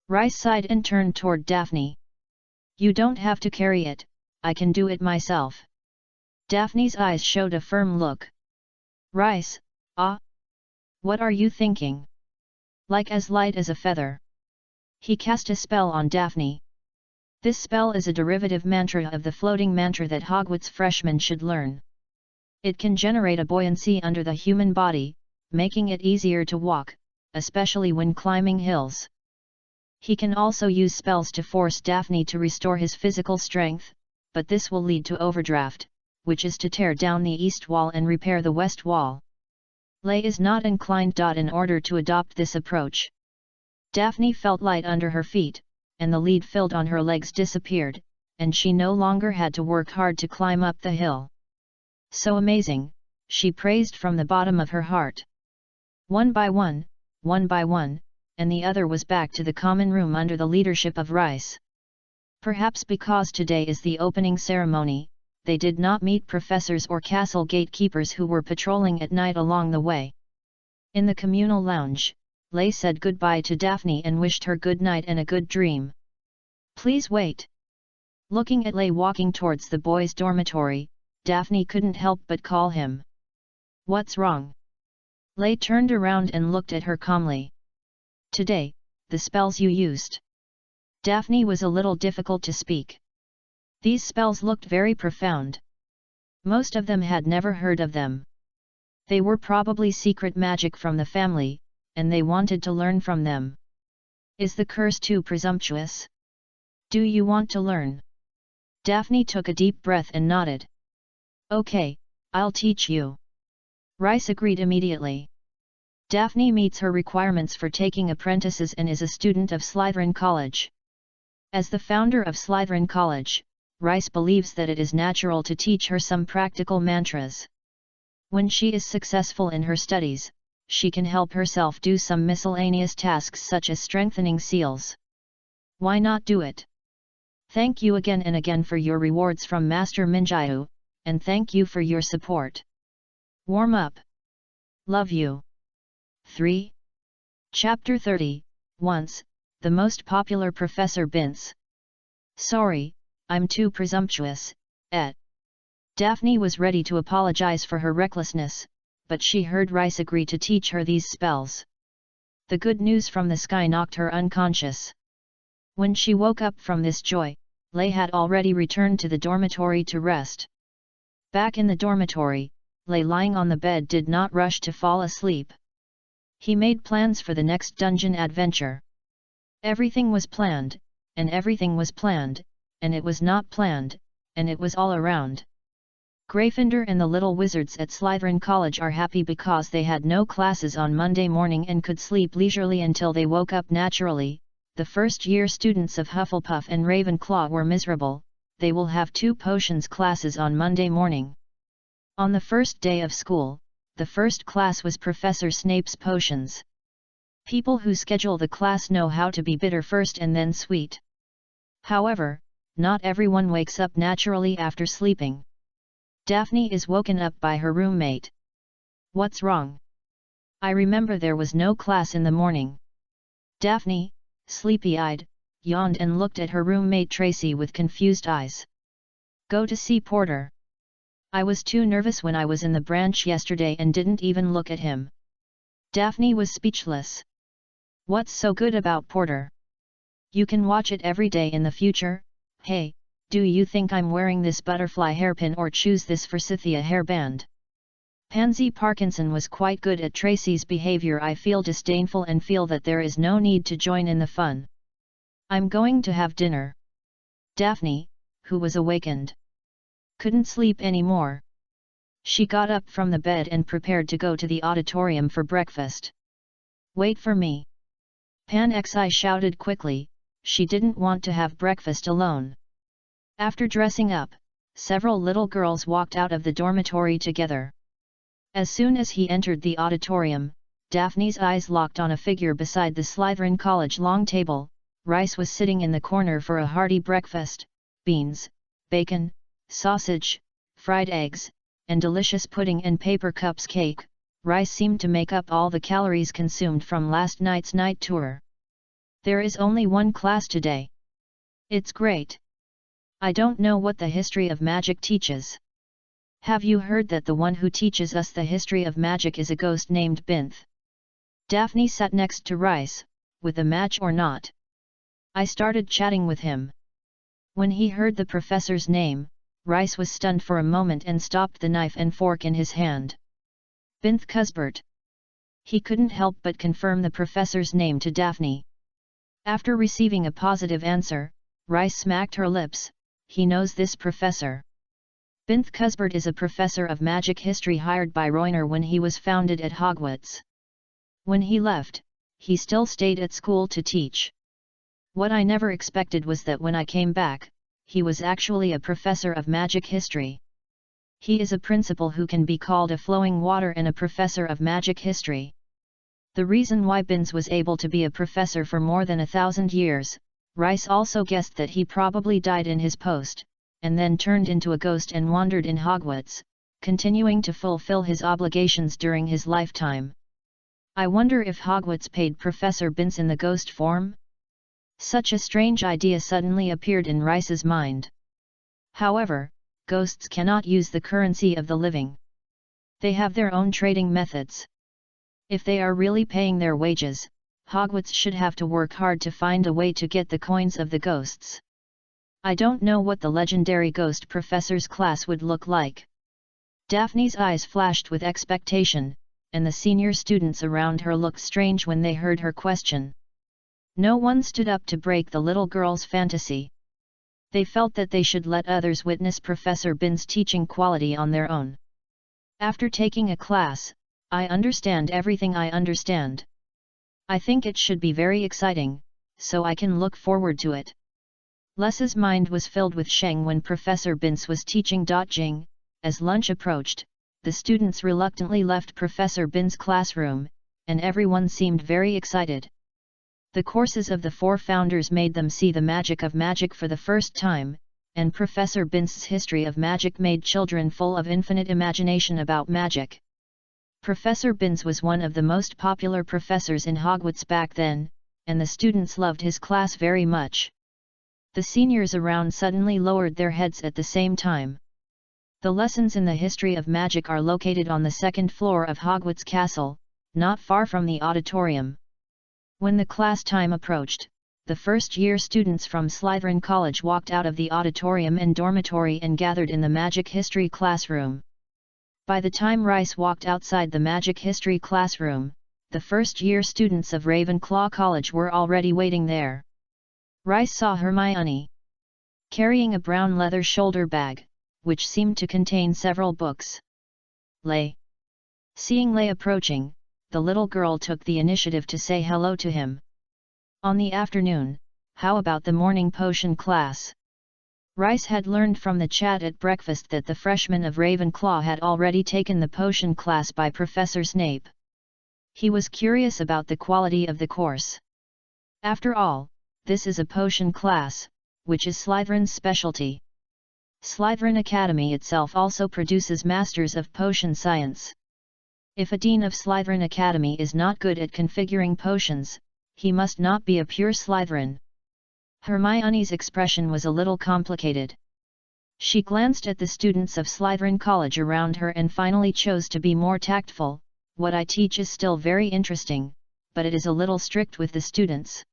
Speaker 1: Rice sighed and turned toward Daphne. You don't have to carry it, I can do it myself. Daphne's eyes showed a firm look. Rice, what are you thinking? Like as light as a feather. He cast a spell on Daphne. This spell is a derivative mantra of the floating mantra that Hogwarts freshmen should learn. It can generate a buoyancy under the human body, making it easier to walk, especially when climbing hills. He can also use spells to force Daphne to restore his physical strength, but this will lead to overdraft, which is to tear down the east wall and repair the west wall. Lay is not inclined. In order to adopt this approach. Daphne felt light under her feet, and the lead filled on her legs disappeared, and she no longer had to work hard to climb up the hill. So amazing, she praised from the bottom of her heart. One by one, and the other was back to the common room under the leadership of Rice. Perhaps because today is the opening ceremony, they did not meet professors or castle gatekeepers who were patrolling at night along the way. In the communal lounge, Lay said goodbye to Daphne and wished her good night and a good dream. Please wait. Looking at Lay walking towards the boys' dormitory, Daphne couldn't help but call him. What's wrong? Lay turned around and looked at her calmly. Today, the spells you used. Daphne was a little difficult to speak. These spells looked very profound. Most of them had never heard of them. They were probably secret magic from the family, and they wanted to learn from them. Is the curse too presumptuous? Do you want to learn? Daphne took a deep breath and nodded. Okay, I'll teach you. Rice agreed immediately. Daphne meets her requirements for taking apprentices and is a student of Slytherin College. As the founder of Slytherin College, Rice believes that it is natural to teach her some practical mantras. When she is successful in her studies, she can help herself do some miscellaneous tasks such as strengthening seals. Why not do it? Thank you again and again for your rewards from Master Minjiu, and thank you for your support. Warm up. Love you. 3. Chapter 30, Once, the most popular Professor Bince. Sorry, I'm too presumptuous, Daphne was ready to apologize for her recklessness, but she heard Rice agree to teach her these spells. The good news from the sky knocked her unconscious. When she woke up from this joy, Lay had already returned to the dormitory to rest. Back in the dormitory, Lay lying on the bed did not rush to fall asleep. He made plans for the next dungeon adventure. Everything was planned, and everything was planned, and it was not planned, and it was all around. Gryffindor and the little wizards at Slytherin College are happy because they had no classes on Monday morning and could sleep leisurely until they woke up naturally. The first-year students of Hufflepuff and Ravenclaw were miserable. They will have 2 potions classes on Monday morning. On the first day of school, the first class was Professor Snape's potions. People who schedule the class know how to be bitter first and then sweet. However, not everyone wakes up naturally after sleeping. Daphne is woken up by her roommate. What's wrong? I remember there was no class in the morning. Daphne, sleepy-eyed, yawned and looked at her roommate Tracy with confused eyes. Go to see Porter. I was too nervous when I was in the branch yesterday and didn't even look at him." Daphne was speechless. "What's so good about Porter? You can watch it every day in the future. Hey, do you think I'm wearing this butterfly hairpin or choose this forsythia hairband?" Pansy Parkinson was quite good at Tracy's behavior. "I feel disdainful and feel that there is no need to join in the fun. I'm going to have dinner." Daphne, who was awakened, couldn't sleep anymore. She got up from the bed and prepared to go to the auditorium for breakfast. "Wait for me!" Pan Xi shouted quickly. She didn't want to have breakfast alone. After dressing up, several little girls walked out of the dormitory together. As soon as he entered the auditorium, Daphne's eyes locked on a figure beside the Slytherin College long table. Rice was sitting in the corner for a hearty breakfast: beans, bacon, sausage, fried eggs, and delicious pudding and paper cups cake. Rice seemed to make up all the calories consumed from last night's night tour. "There is only one class today. It's great. I don't know what the history of magic teaches. Have you heard that the one who teaches us the history of magic is a ghost named Binth?" Daphne sat next to Rice. "With a match or not?" "I started chatting with him." When he heard the professor's name, Rice was stunned for a moment and stopped the knife and fork in his hand. "Binth Cuthbert." He couldn't help but confirm the professor's name to Daphne. After receiving a positive answer, Rice smacked her lips. "He knows this professor. Binth Cuthbert is a professor of magic history hired by Royner when he was founded at Hogwarts. When he left, he still stayed at school to teach. What I never expected was that when I came back, he was actually a professor of magic history. He is a principal who can be called a flowing water and a professor of magic history. The reason why Binns was able to be a professor for more than 1,000 years, Rice also guessed that he probably died in his post, and then turned into a ghost and wandered in Hogwarts, continuing to fulfill his obligations during his lifetime. I wonder if Hogwarts paid Professor Binns in the ghost form? Such a strange idea suddenly appeared in Rice's mind. However, ghosts cannot use the currency of the living. They have their own trading methods. If they are really paying their wages, Hogwarts should have to work hard to find a way to get the coins of the ghosts. I don't know what the legendary ghost professor's class would look like. Daphne's eyes flashed with expectation, and the senior students around her looked strange when they heard her question. No one stood up to break the little girl's fantasy. They felt that they should let others witness Professor Binns' teaching quality on their own. After taking a class, I understand everything I understand. I think it should be very exciting, so I can look forward to it. Les's mind was filled with Sheng when Professor Binns was teaching Jing. As lunch approached, the students reluctantly left Professor Binns' classroom, and everyone seemed very excited. The courses of the four founders made them see the magic of magic for the first time, and Professor Binns' history of magic made children full of infinite imagination about magic. Professor Binns was one of the most popular professors in Hogwarts back then, and the students loved his class very much. The seniors around suddenly lowered their heads at the same time. The lessons in the history of magic are located on the second floor of Hogwarts Castle, not far from the auditorium. When the class time approached, the first-year students from Slytherin College walked out of the auditorium and dormitory and gathered in the magic history classroom. By the time Rice walked outside the magic history classroom, the first-year students of Ravenclaw College were already waiting there. Rice saw Hermione carrying a brown leather shoulder bag, which seemed to contain several books. Lay. Seeing Lay approaching, the little girl took the initiative to say hello to him. On the afternoon, how about the morning potion class? Rice had learned from the chat at breakfast that the freshmen of Ravenclaw had already taken the potion class by Professor Snape. He was curious about the quality of the course. After all, this is a potion class, which is Slytherin's specialty. Slytherin Academy itself also produces Masters of Potion Science. If a Dean of Slytherin Academy is not good at configuring potions, he must not be a pure Slytherin. Hermione's expression was a little complicated. She glanced at the students of Slytherin College around her and finally chose to be more tactful. What I teach is still very interesting, but it is a little strict with the students.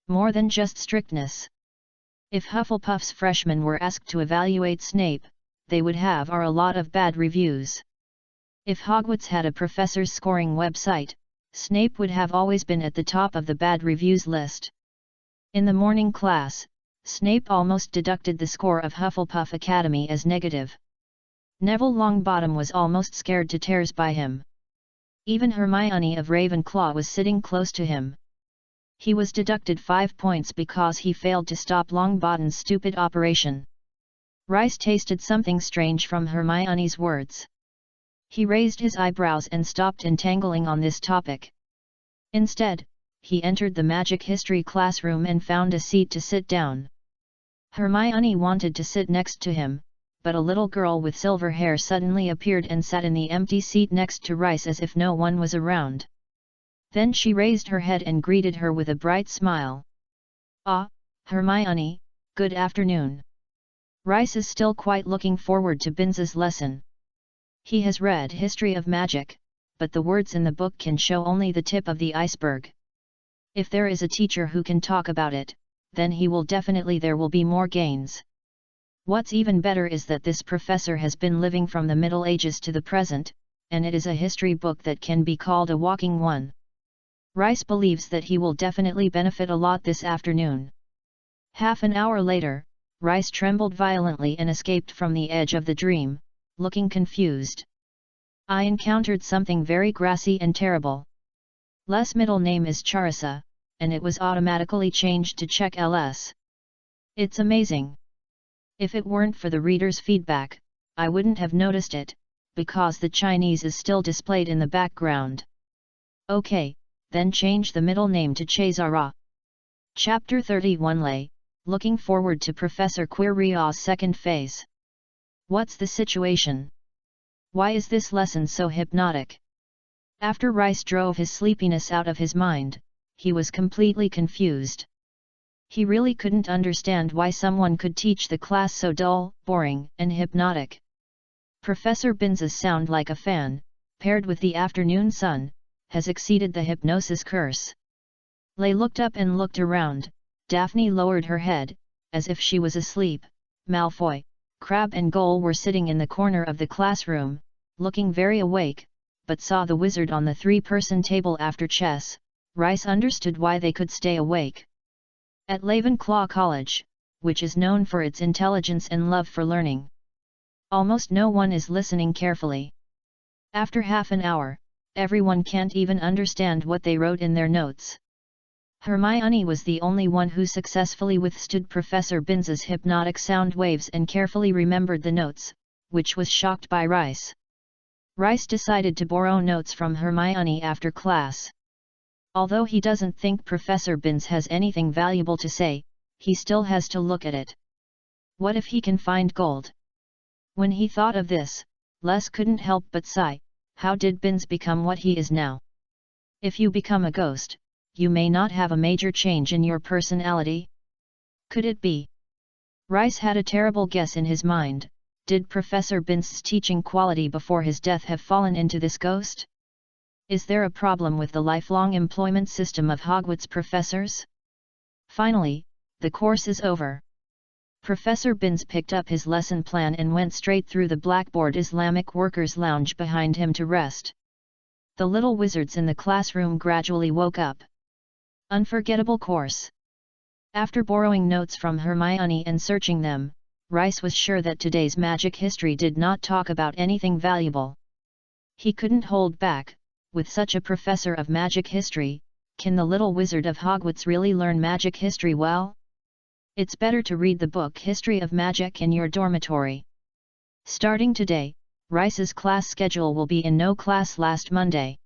Speaker 1: More than just strictness. If Hufflepuff's freshmen were asked to evaluate Snape, they would have a lot of bad reviews. If Hogwarts had a professor's scoring website, Snape would have always been at the top of the bad reviews list. In the morning class, Snape almost deducted the score of Hufflepuff Academy as negative. Neville Longbottom was almost scared to tears by him. Even Hermione of Ravenclaw was sitting close to him. He was deducted 5 points because he failed to stop Longbottom's stupid operation. Rice tasted something strange from Hermione's words. He raised his eyebrows and stopped entangling on this topic. Instead, he entered the magic history classroom and found a seat to sit down. Hermione wanted to sit next to him, but a little girl with silver hair suddenly appeared and sat in the empty seat next to Rice as if no one was around. Then she raised her head and greeted her with a bright smile. "Ah, Hermione, good afternoon." Rice is still quite looking forward to Binz's lesson. He has read History of Magic, but the words in the book can show only the tip of the iceberg. If there is a teacher who can talk about it, then there will be more gains. What's even better is that this professor has been living from the Middle Ages to the present, and it is a history book that can be called a walking one. Rice believes that he will definitely benefit a lot this afternoon. Half an hour later, Rice trembled violently and escaped from the edge of the dream, looking confused. "I encountered something very grassy and terrible. Les' middle name is Charissa, and it was automatically changed to check LS. It's amazing. If it weren't for the reader's feedback, I wouldn't have noticed it, because the Chinese is still displayed in the background. Okay, then change the middle name to Chazara." Chapter 31 Lay, looking forward to Professor Quirrell's second phase. What's the situation? Why is this lesson so hypnotic? After Rice drove his sleepiness out of his mind, he was completely confused. He really couldn't understand why someone could teach the class so dull, boring, and hypnotic. Professor Binz's sound like a fan, paired with the afternoon sun, has exceeded the hypnosis curse. Lay looked up and looked around. Daphne lowered her head, as if she was asleep. Malfoy, Crabbe and Goyle were sitting in the corner of the classroom, looking very awake, but saw the wizard on the 3-person table after chess. Rice understood why they could stay awake. At Ravenclaw College, which is known for its intelligence and love for learning, almost no one is listening carefully. After half an hour, everyone can't even understand what they wrote in their notes. Hermione was the only one who successfully withstood Professor Binz's hypnotic sound waves and carefully remembered the notes, which was shocked by Rice. Rice decided to borrow notes from Hermione after class. Although he doesn't think Professor Binz has anything valuable to say, he still has to look at it. What if he can find gold? When he thought of this, Les couldn't help but sigh. How did Binz become what he is now? If you become a ghost, you may not have a major change in your personality. Could it be? Rice had a terrible guess in his mind. Did Professor Binz's teaching quality before his death have fallen into this ghost? Is there a problem with the lifelong employment system of Hogwarts professors? Finally, the course is over. Professor Binz picked up his lesson plan and went straight through the blackboard Islamic Workers' Lounge behind him to rest. The little wizards in the classroom gradually woke up. Unforgettable course. After borrowing notes from Hermione and searching them, Rice was sure that today's magic history did not talk about anything valuable. He couldn't hold back. With such a professor of magic history, can the little wizard of Hogwarts really learn magic history well? It's better to read the book History of Magic in your dormitory. Starting today, Rice's class schedule will be in no class last Monday.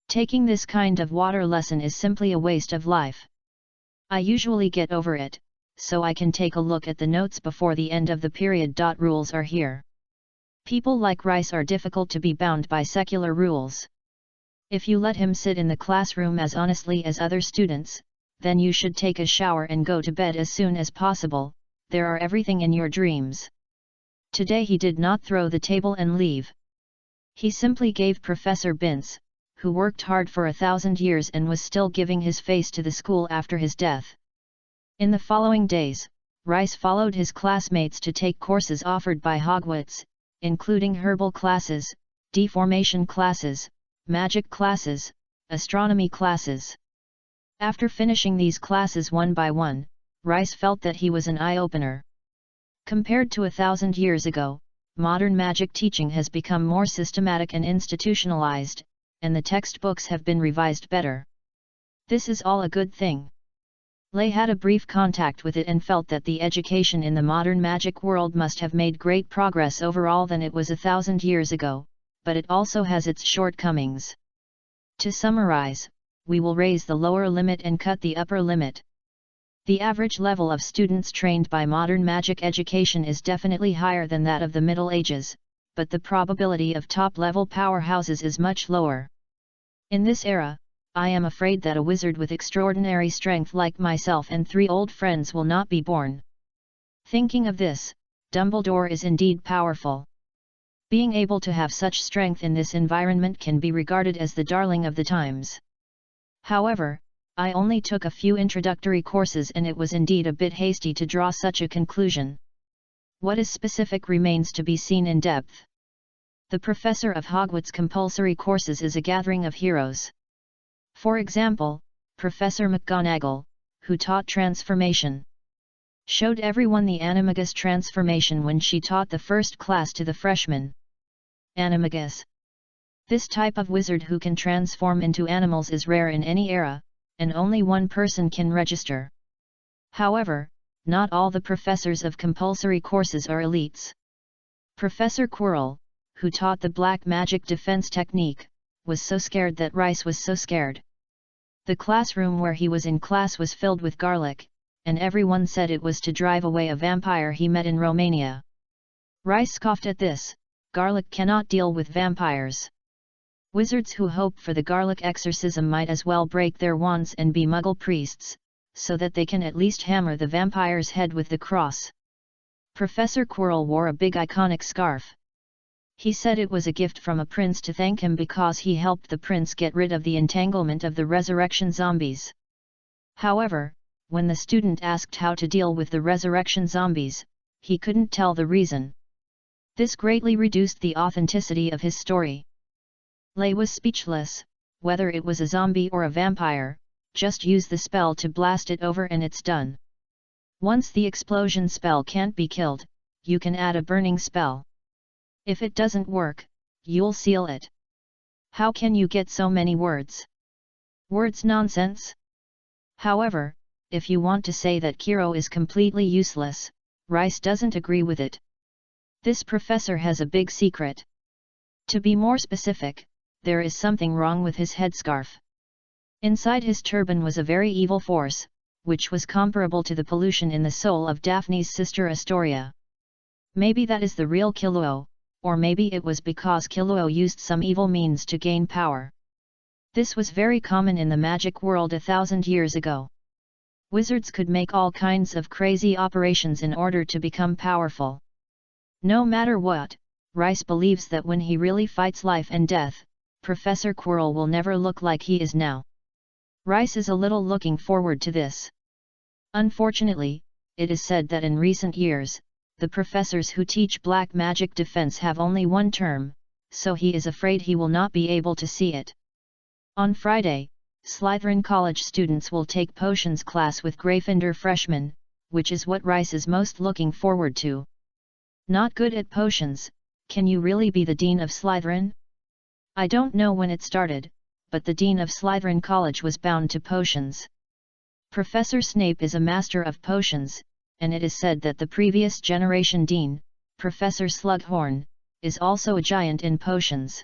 Speaker 1: Taking this kind of water lesson is simply a waste of life. I usually get over it, so I can take a look at the notes before the end of the period. Rules are here. People like Rice are difficult to be bound by secular rules. If you let him sit in the classroom as honestly as other students, then you should take a shower and go to bed as soon as possible. There are everything in your dreams. Today he did not throw the table and leave. He simply gave Professor Binz, who worked hard for 1,000 years and was still giving his face to the school after his death. In the following days, Rice followed his classmates to take courses offered by Hogwarts, including herbal classes, deformation classes, magic classes, astronomy classes. After finishing these classes one by one, Rice felt that he was an eye-opener. Compared to 1,000 years ago, modern magic teaching has become more systematic and institutionalized, and the textbooks have been revised better. This is all a good thing. Lei had a brief contact with it and felt that the education in the modern magic world must have made great progress overall than it was 1,000 years ago, but it also has its shortcomings. To summarize, we will raise the lower limit and cut the upper limit. The average level of students trained by modern magic education is definitely higher than that of the Middle Ages, but the probability of top-level powerhouses is much lower. In this era, I am afraid that a wizard with extraordinary strength like myself and 3 old friends will not be born. Thinking of this, Dumbledore is indeed powerful. Being able to have such strength in this environment can be regarded as the darling of the times. However, I only took a few introductory courses and it was indeed a bit hasty to draw such a conclusion. What is specific remains to be seen in depth. The professor of Hogwarts compulsory courses is a gathering of heroes. For example, Professor McGonagall, who taught transformation, showed everyone the animagus transformation when she taught the first class to the freshmen. Animagus. This type of wizard who can transform into animals is rare in any era, and only one person can register. However, not all the professors of compulsory courses are elites. Professor Quirrell, who taught the black magic defense technique, was so scared that Rice was so scared. The classroom where he was in class was filled with garlic, and everyone said it was to drive away a vampire he met in Romania. Rice scoffed at this. Garlic cannot deal with vampires. Wizards who hope for the garlic exorcism might as well break their wands and be Muggle priests, so that they can at least hammer the vampire's head with the cross. Professor Quirrell wore a big iconic scarf. He said it was a gift from a prince to thank him because he helped the prince get rid of the entanglement of the resurrection zombies. However, when the student asked how to deal with the resurrection zombies, he couldn't tell the reason. This greatly reduced the authenticity of his story. Lei was speechless. Whether it was a zombie or a vampire, just use the spell to blast it over and it's done. Once the explosion spell can't be killed, you can add a burning spell. If it doesn't work, you'll seal it. How can you get so many words? Words nonsense? However, if you want to say that Quirrell is completely useless, Rice doesn't agree with it. This professor has a big secret. To be more specific, there is something wrong with his headscarf. Inside his turban was a very evil force, which was comparable to the pollution in the soul of Daphne's sister Astoria. Maybe that is the real Killuo, or maybe it was because Killuo used some evil means to gain power. This was very common in the magic world 1,000 years ago. Wizards could make all kinds of crazy operations in order to become powerful. No matter what, Rice believes that when he really fights life and death, Professor Quirrell will never look like he is now. Rice is a little looking forward to this. Unfortunately, it is said that in recent years, the professors who teach black magic defense have only one term, so he is afraid he will not be able to see it. On Friday, Slytherin College students will take potions class with Gryffindor freshmen, which is what Rice is most looking forward to. Not good at potions, can you really be the Dean of Slytherin? I don't know when it started, but the Dean of Slytherin College was bound to potions. Professor Snape is a master of potions, and it is said that the previous generation Dean, Professor Slughorn, is also a giant in potions.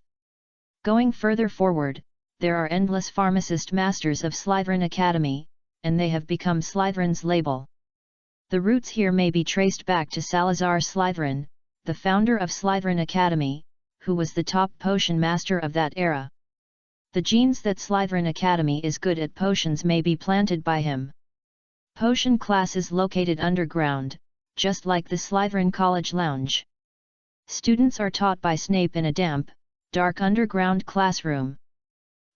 Speaker 1: Going further forward, there are endless pharmacist masters of Slytherin Academy, and they have become Slytherin's label. The roots here may be traced back to Salazar Slytherin, the founder of Slytherin Academy, who was the top potion master of that era. The genes that Slytherin Academy is good at potions may be planted by him. Potion class is located underground, just like the Slytherin College Lounge. Students are taught by Snape in a damp, dark underground classroom.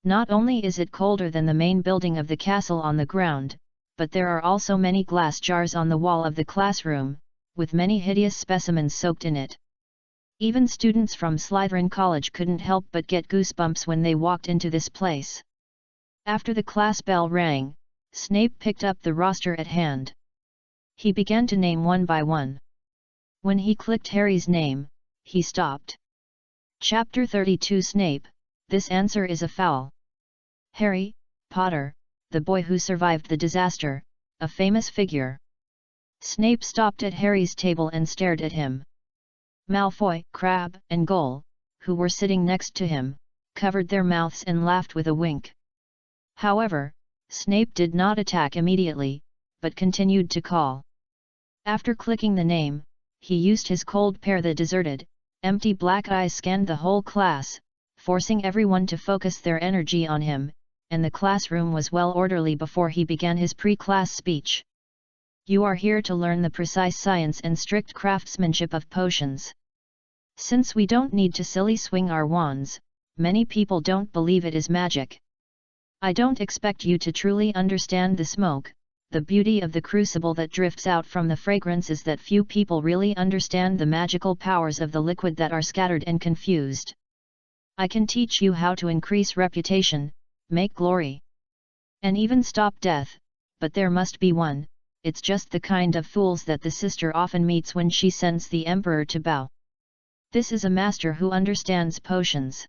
Speaker 1: Not only is it colder than the main building of the castle on the ground, but there are also many glass jars on the wall of the classroom, with many hideous specimens soaked in it. Even students from Slytherin College couldn't help but get goosebumps when they walked into this place. After the class bell rang, Snape picked up the roster at hand. He began to name one by one. When he clicked Harry's name, he stopped. Chapter 32 Snape, this answer is a foul. Harry Potter, the boy who survived the disaster, a famous figure. Snape stopped at Harry's table and stared at him. Malfoy, Crabbe, and Goyle, who were sitting next to him, covered their mouths and laughed with a wink. However, Snape did not attack immediately, but continued to call. After clicking the name, he used his cold pair. The deserted, empty black eyes scanned the whole class, forcing everyone to focus their energy on him, and the classroom was well orderly before he began his pre-class speech. You are here to learn the precise science and strict craftsmanship of potions. Since we don't need to silly swing our wands, many people don't believe it is magic. I don't expect you to truly understand the smoke. The beauty of the crucible that drifts out from the fragrance is that few people really understand the magical powers of the liquid that are scattered and confused. I can teach you how to increase reputation, make glory, and even stop death, but there must be one. It's just the kind of fools that the sister often meets when she sends the emperor to bow. This is a master who understands potions.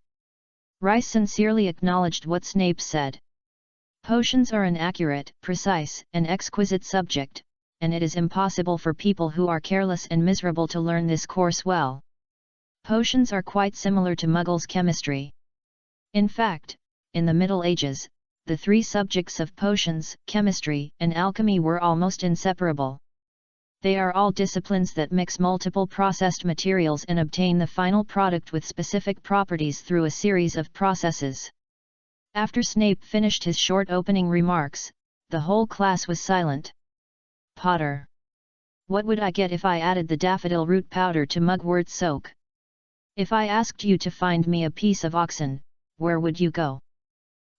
Speaker 1: Rice sincerely acknowledged what Snape said. Potions are an accurate, precise, and exquisite subject, and it is impossible for people who are careless and miserable to learn this course well. Potions are quite similar to Muggles' chemistry. In fact, in the Middle Ages, the three subjects of potions, chemistry, and alchemy were almost inseparable. They are all disciplines that mix multiple processed materials and obtain the final product with specific properties through a series of processes. After Snape finished his short opening remarks, the whole class was silent. Potter. What would I get if I added the daffodil root powder to mugwort soak? If I asked you to find me a piece of oxen, where would you go?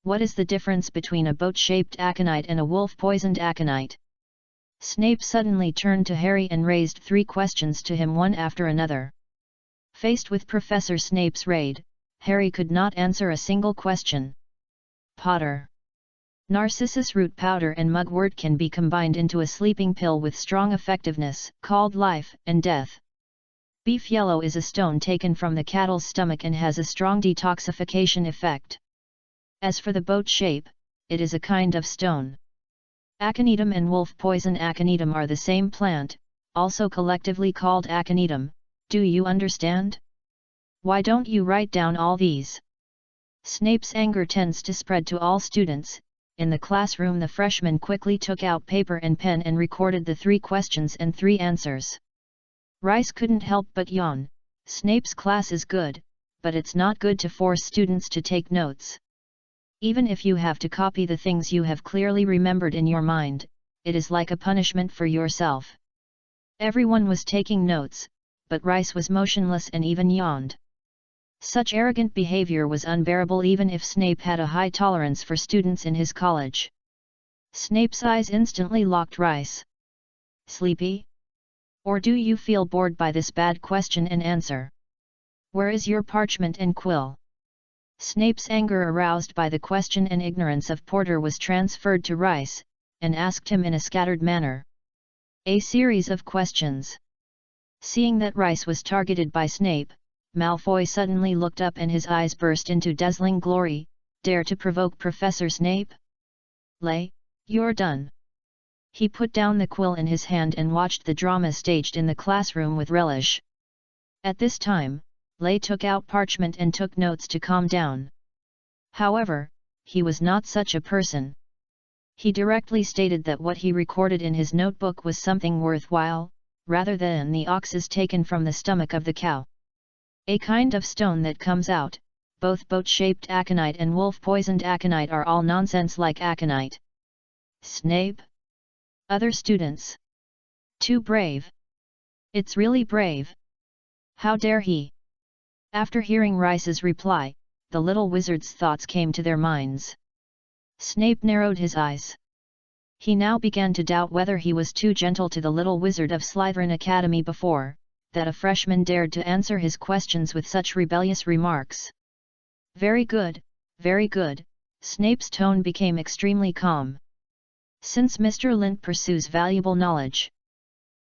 Speaker 1: What is the difference between a boat-shaped aconite and a wolf-poisoned aconite? Snape suddenly turned to Harry and raised 3 questions to him one after another. Faced with Professor Snape's raid, Harry could not answer a single question. Potter. Narcissus root powder and mugwort can be combined into a sleeping pill with strong effectiveness, called life and death. Beef yellow is a stone taken from the cattle's stomach and has a strong detoxification effect. As for the boat shape, it is a kind of stone. Aconitum and wolf poison aconitum are the same plant, also collectively called aconitum. Do you understand? Why don't you write down all these? Snape's anger tends to spread to all students. In the classroom, the freshman quickly took out paper and pen and recorded the 3 questions and 3 answers. Rice couldn't help but yawn. Snape's class is good, but it's not good to force students to take notes. Even if you have to copy the things you have clearly remembered in your mind, it is like a punishment for yourself. Everyone was taking notes, but Rice was motionless and even yawned. Such arrogant behavior was unbearable even if Snape had a high tolerance for students in his college. Snape's eyes instantly locked Rice. Sleepy? Or do you feel bored by this bad question and answer? Where is your parchment and quill? Snape's anger aroused by the question and ignorance of Porter was transferred to Rice, and asked him in a scattered manner a series of questions. Seeing that Rice was targeted by Snape, Malfoy suddenly looked up and his eyes burst into dazzling glory. Dare to provoke Professor Snape? Lay, you're done. He put down the quill in his hand and watched the drama staged in the classroom with relish. At this time, Lay took out parchment and took notes to calm down. However, he was not such a person. He directly stated that what he recorded in his notebook was something worthwhile, rather than the oxes taken from the stomach of the cow. A kind of stone that comes out, both boat-shaped aconite and wolf-poisoned aconite are all nonsense like aconite. Snape? Other students. Too brave. It's really brave. How dare he? After hearing Rice's reply, the little wizard's thoughts came to their minds. Snape narrowed his eyes. He now began to doubt whether he was too gentle to the little wizard of Slytherin Academy before, that a freshman dared to answer his questions with such rebellious remarks. Very good, very good, Snape's tone became extremely calm. Since Mr. Lint pursues valuable knowledge,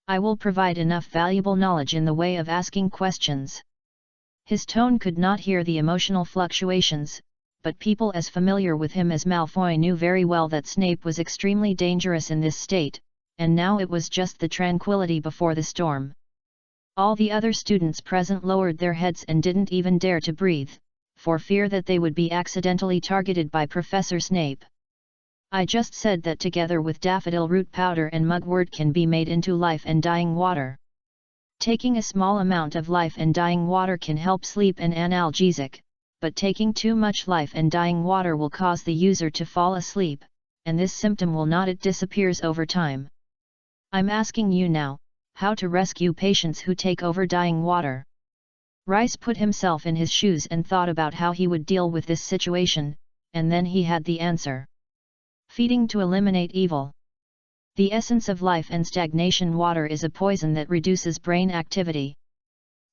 Speaker 1: I will provide enough valuable knowledge in the way of asking questions. His tone could not hear the emotional fluctuations, but people as familiar with him as Malfoy knew very well that Snape was extremely dangerous in this state, and now it was just the tranquility before the storm. All the other students present lowered their heads and didn't even dare to breathe, for fear that they would be accidentally targeted by Professor Snape. I just said that together with daffodil root powder and mugwort can be made into life and dying water. Taking a small amount of life and dying water can help sleep and analgesic, but taking too much life and dying water will cause the user to fall asleep, and this symptom will not, it disappears over time. I'm asking you now, how to rescue patients who take over dying water. Rice put himself in his shoes and thought about how he would deal with this situation, and then he had the answer. Feeding to eliminate evil. The essence of life and stagnation water is a poison that reduces brain activity.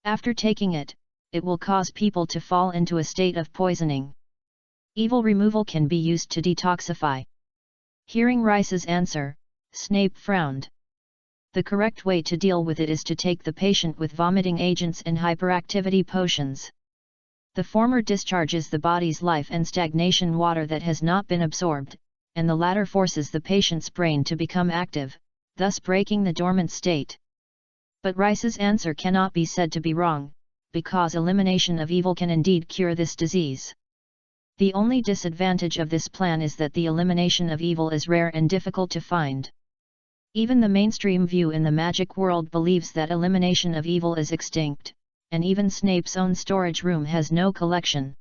Speaker 1: After taking it, it will cause people to fall into a state of poisoning. Evil removal can be used to detoxify. Hearing Rice's answer, Snape frowned. The correct way to deal with it is to take the patient with vomiting agents and hyperactivity potions. The former discharges the body's life and stagnation water that has not been absorbed, and the latter forces the patient's brain to become active, thus breaking the dormant state. But Rice's answer cannot be said to be wrong, because elimination of evil can indeed cure this disease. The only disadvantage of this plan is that the elimination of evil is rare and difficult to find. Even the mainstream view in the magic world believes that elimination of evil is extinct, and even Snape's own storage room has no collection.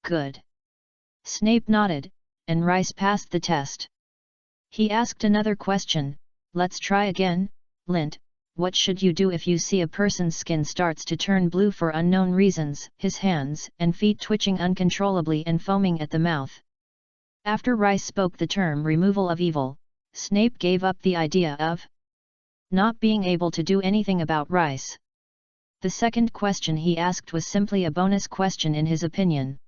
Speaker 1: Good. Snape nodded, and Rice passed the test. He asked another question, let's try again, Lint. What should you do if you see a person's skin starts to turn blue for unknown reasons, his hands and feet twitching uncontrollably and foaming at the mouth? After Rice spoke the term removal of evil, Snape gave up the idea of not being able to do anything about Rice. The second question he asked was simply a bonus question in his opinion.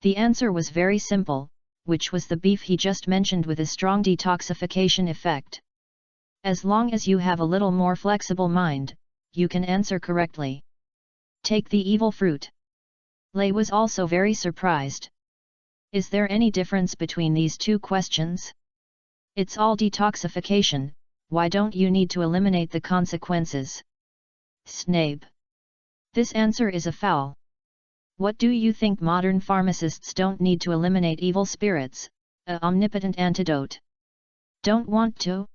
Speaker 1: The answer was very simple, which was the beef he just mentioned with a strong detoxification effect. As long as you have a little more flexible mind, you can answer correctly. Take the evil fruit. Lay was also very surprised. Is there any difference between these two questions? It's all detoxification, why don't you need to eliminate the consequences? Snape. This answer is a foul. What do you think modern pharmacists don't need to eliminate evil spirits, a omnipotent antidote? Don't want to?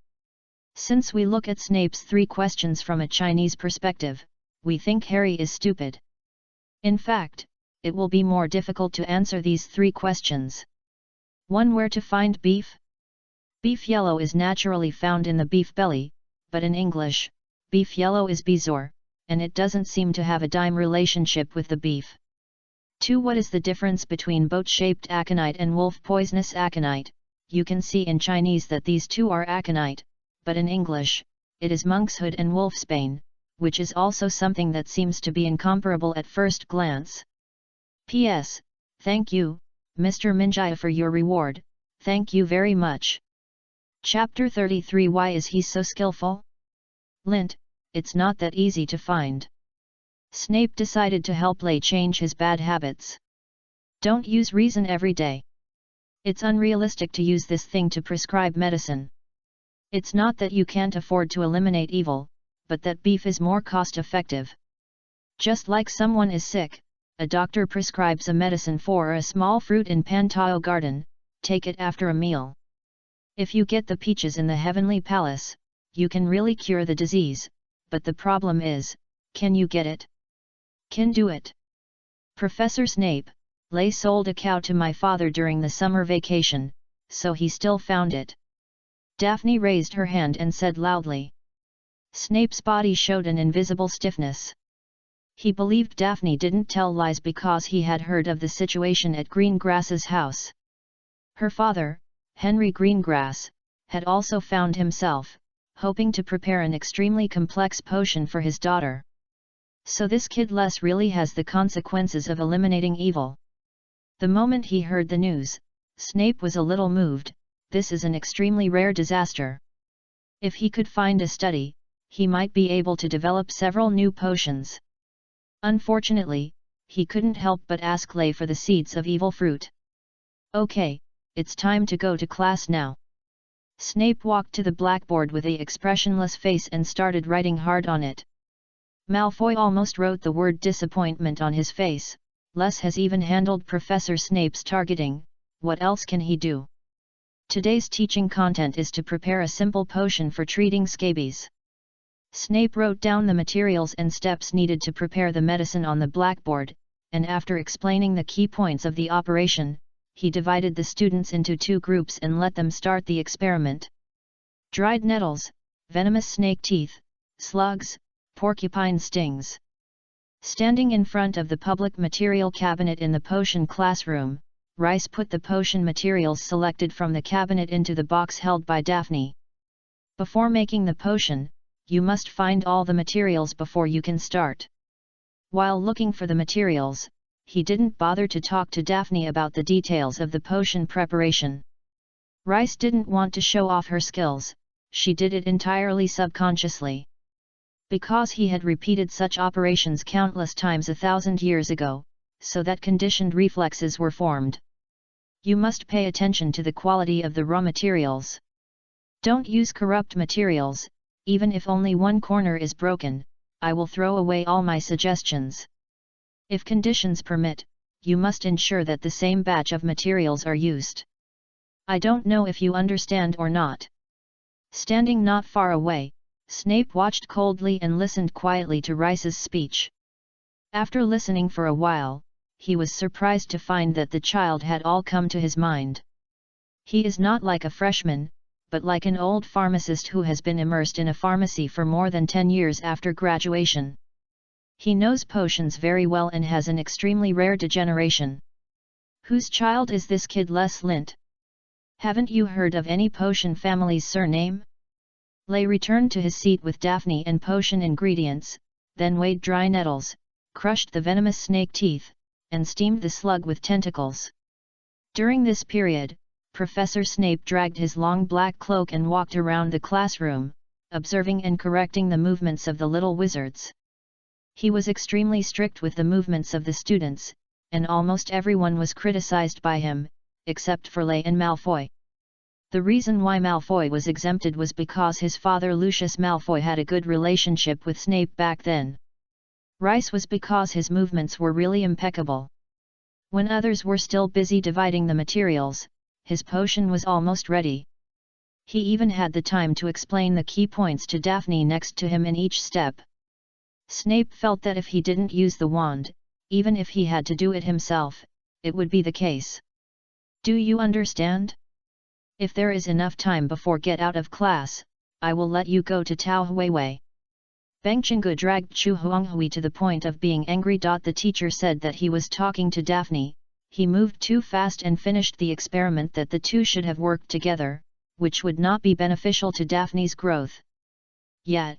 Speaker 1: Since we look at Snape's 3 questions from a Chinese perspective, we think Harry is stupid. In fact, it will be more difficult to answer these 3 questions. 1. Where to find beef? Beef yellow is naturally found in the beef belly, but in English, beef yellow is bezoar, and it doesn't seem to have a dime relationship with the beef. 2. What is the difference between boat-shaped aconite and wolf-poisonous aconite? You can see in Chinese that these two are aconite, but in English, it is monkshood and wolfsbane, which is also something that seems to be incomparable at first glance. P.S. Thank you, Mr. Minjaya, for your reward, thank you very much. Chapter 33. Why is he so skillful? Lint, it's not that easy to find. Snape decided to help Lay change his bad habits. Don't use reason every day. It's unrealistic to use this thing to prescribe medicine. It's not that you can't afford to eliminate evil, but that beef is more cost-effective. Just like someone is sick, a doctor prescribes a medicine for a small fruit in Pantao Garden, take it after a meal. If you get the peaches in the Heavenly Palace, you can really cure the disease, but the problem is, can you get it? Can do it. Professor Snape, Lay sold a cow to my father during the summer vacation, so he still found it. Daphne raised her hand and said loudly. Snape's body showed an invisible stiffness. He believed Daphne didn't tell lies because he had heard of the situation at Greengrass's house. Her father, Henry Greengrass, had also found himself, hoping to prepare an extremely complex potion for his daughter. So this kid Les really has the consequences of eliminating evil. The moment he heard the news, Snape was a little moved. This is an extremely rare disaster. If he could find a study, he might be able to develop several new potions. Unfortunately, he couldn't help but ask Lay for the seeds of evil fruit. Okay, it's time to go to class now. Snape walked to the blackboard with a expressionless face and started writing hard on it. Malfoy almost wrote the word disappointment on his face. Les has even handled Professor Snape's targeting, what else can he do? Today's teaching content is to prepare a simple potion for treating scabies. Snape wrote down the materials and steps needed to prepare the medicine on the blackboard, and after explaining the key points of the operation, he divided the students into 2 groups and let them start the experiment. Dried nettles, venomous snake teeth, slugs, porcupine stings. Standing in front of the public material cabinet in the potion classroom, Rice put the potion materials selected from the cabinet into the box held by Daphne. Before making the potion, you must find all the materials before you can start. While looking for the materials, he didn't bother to talk to Daphne about the details of the potion preparation. Rice didn't want to show off her skills, she did it entirely subconsciously. Because he had repeated such operations countless times 1,000 years ago, so that conditioned reflexes were formed. You must pay attention to the quality of the raw materials. Don't use corrupt materials, even if only one corner is broken, I will throw away all my suggestions. If conditions permit, you must ensure that the same batch of materials are used. I don't know if you understand or not. Standing not far away, Snape watched coldly and listened quietly to Rice's speech. After listening for a while, he was surprised to find that the child had all come to his mind. He is not like a freshman, but like an old pharmacist who has been immersed in a pharmacy for more than 10 years after graduation. He knows potions very well and has an extremely rare degeneration. Whose child is this kid Les Lint? Haven't you heard of any potion family's surname? Lay returned to his seat with Daphne and potion ingredients, then weighed dry nettles, crushed the venomous snake teeth, and steamed the slug with tentacles. During this period, Professor Snape dragged his long black cloak and walked around the classroom, observing and correcting the movements of the little wizards. He was extremely strict with the movements of the students, and almost everyone was criticized by him, except for Lay and Malfoy. The reason why Malfoy was exempted was because his father Lucius Malfoy had a good relationship with Snape back then. Rice was because his movements were really impeccable. When others were still busy dividing the materials, his potion was almost ready. He even had the time to explain the key points to Daphne next to him in each step. Snape felt that if he didn't use the wand, even if he had to do it himself, it would be the case. Do you understand? If there is enough time before get out of class, I will let you go to Tao Huiwei. Bang Chengu dragged Chu Huanghui to the point of being angry. The teacher said that he was talking to Daphne, he moved too fast and finished the experiment that the two should have worked together, which would not be beneficial to Daphne's growth. Yet.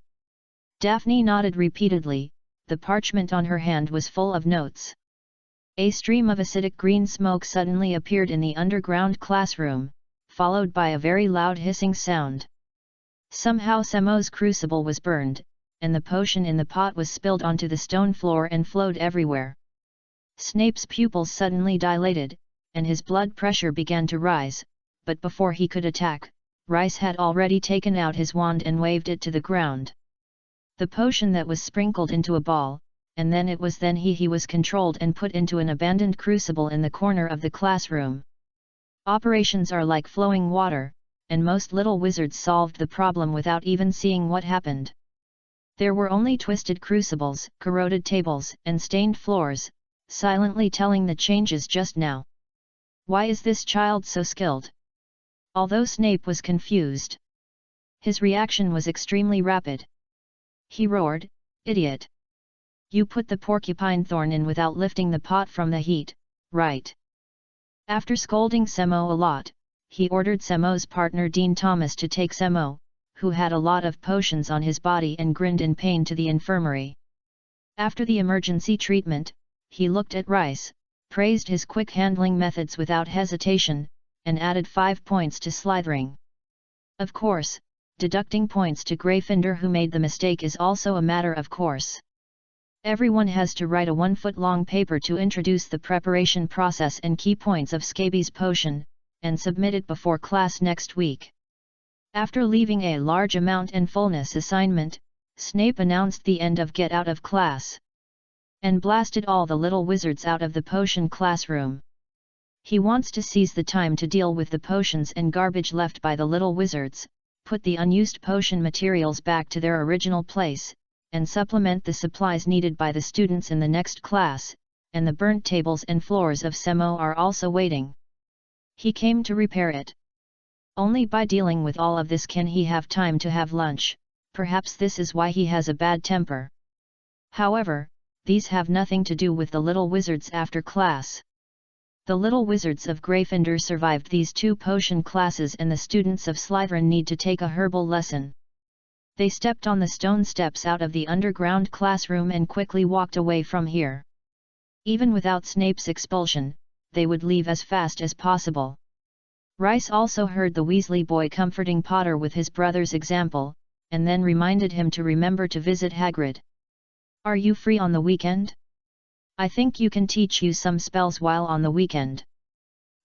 Speaker 1: Daphne nodded repeatedly, the parchment on her hand was full of notes. A stream of acidic green smoke suddenly appeared in the underground classroom, followed by a very loud hissing sound. Somehow Semo's crucible was burned, and the potion in the pot was spilled onto the stone floor and flowed everywhere. Snape's pupils suddenly dilated, and his blood pressure began to rise, but before he could attack, Rice had already taken out his wand and waved it to the ground. The potion that was sprinkled into a ball, and then he was controlled and put into an abandoned crucible in the corner of the classroom. Operations are like flowing water, and most little wizards solved the problem without even seeing what happened. There were only twisted crucibles, corroded tables, and stained floors, silently telling the changes just now. Why is this child so skilled? Although Snape was confused, his reaction was extremely rapid. He roared, "Idiot! You put the porcupine thorn in without lifting the pot from the heat, right? After scolding Semo a lot, he ordered Semo's partner Dean Thomas to take Semo, who had a lot of potions on his body and grinned in pain, to the infirmary. After the emergency treatment, he looked at Rice, praised his quick handling methods without hesitation, and added 5 points to Slytherin. Of course, deducting points to Gryffindor, who made the mistake, is also a matter of course. Everyone has to write a 1-foot-long paper to introduce the preparation process and key points of Scabies potion, and submit it before class next week. After leaving a large amount and fullness assignment, Snape announced the end of Get Out of Class, and blasted all the little wizards out of the potion classroom. He wants to seize the time to deal with the potions and garbage left by the little wizards, put the unused potion materials back to their original place, and supplement the supplies needed by the students in the next class, and the burnt tables and floors of Semo are also waiting. He came to repair it. Only by dealing with all of this can he have time to have lunch. Perhaps this is why he has a bad temper. However, these have nothing to do with the little wizards after class. The little wizards of Gryffindor survived these 2 potion classes, and the students of Slytherin need to take a herbal lesson. They stepped on the stone steps out of the underground classroom and quickly walked away from here. Even without Snape's expulsion, they would leave as fast as possible. Rice also heard the Weasley boy comforting Potter with his brother's example, and then reminded him to remember to visit Hagrid. "Are you free on the weekend? I think you can teach you some spells while on the weekend."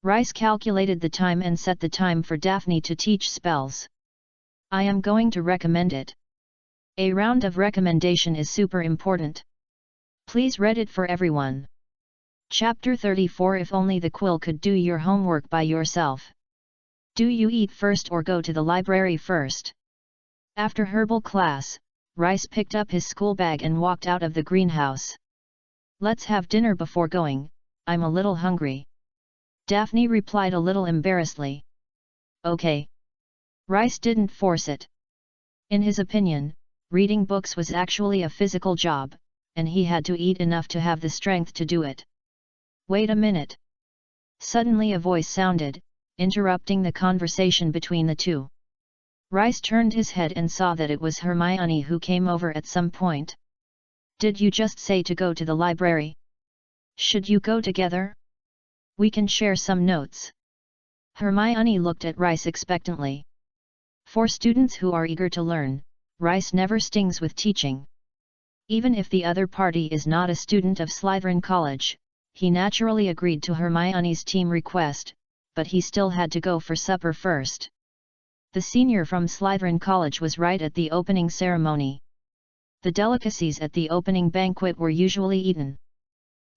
Speaker 1: Rice calculated the time and set the time for Daphne to teach spells. "I am going to recommend it. A round of recommendation is super important. Please read it for everyone." Chapter 34. If only the quill could do your homework by yourself. Do you eat first or go to the library first? After herbal class, Rice picked up his school bag and walked out of the greenhouse. "Let's have dinner before going, I'm a little hungry." Daphne replied a little embarrassedly. "Okay." Rice didn't force it. In his opinion, reading books was actually a physical job, and he had to eat enough to have the strength to do it. "Wait a minute." Suddenly a voice sounded, interrupting the conversation between the two. Rice turned his head and saw that it was Hermione, who came over at some point. "Did you just say to go to the library? Should you go together? We can share some notes." Hermione looked at Rice expectantly. For students who are eager to learn, Rice never stings with teaching. Even if the other party is not a student of Slytherin College, he naturally agreed to Hermione's team request, but he still had to go for supper first. The senior from Slytherin College was right at the opening ceremony. The delicacies at the opening banquet were usually eaten.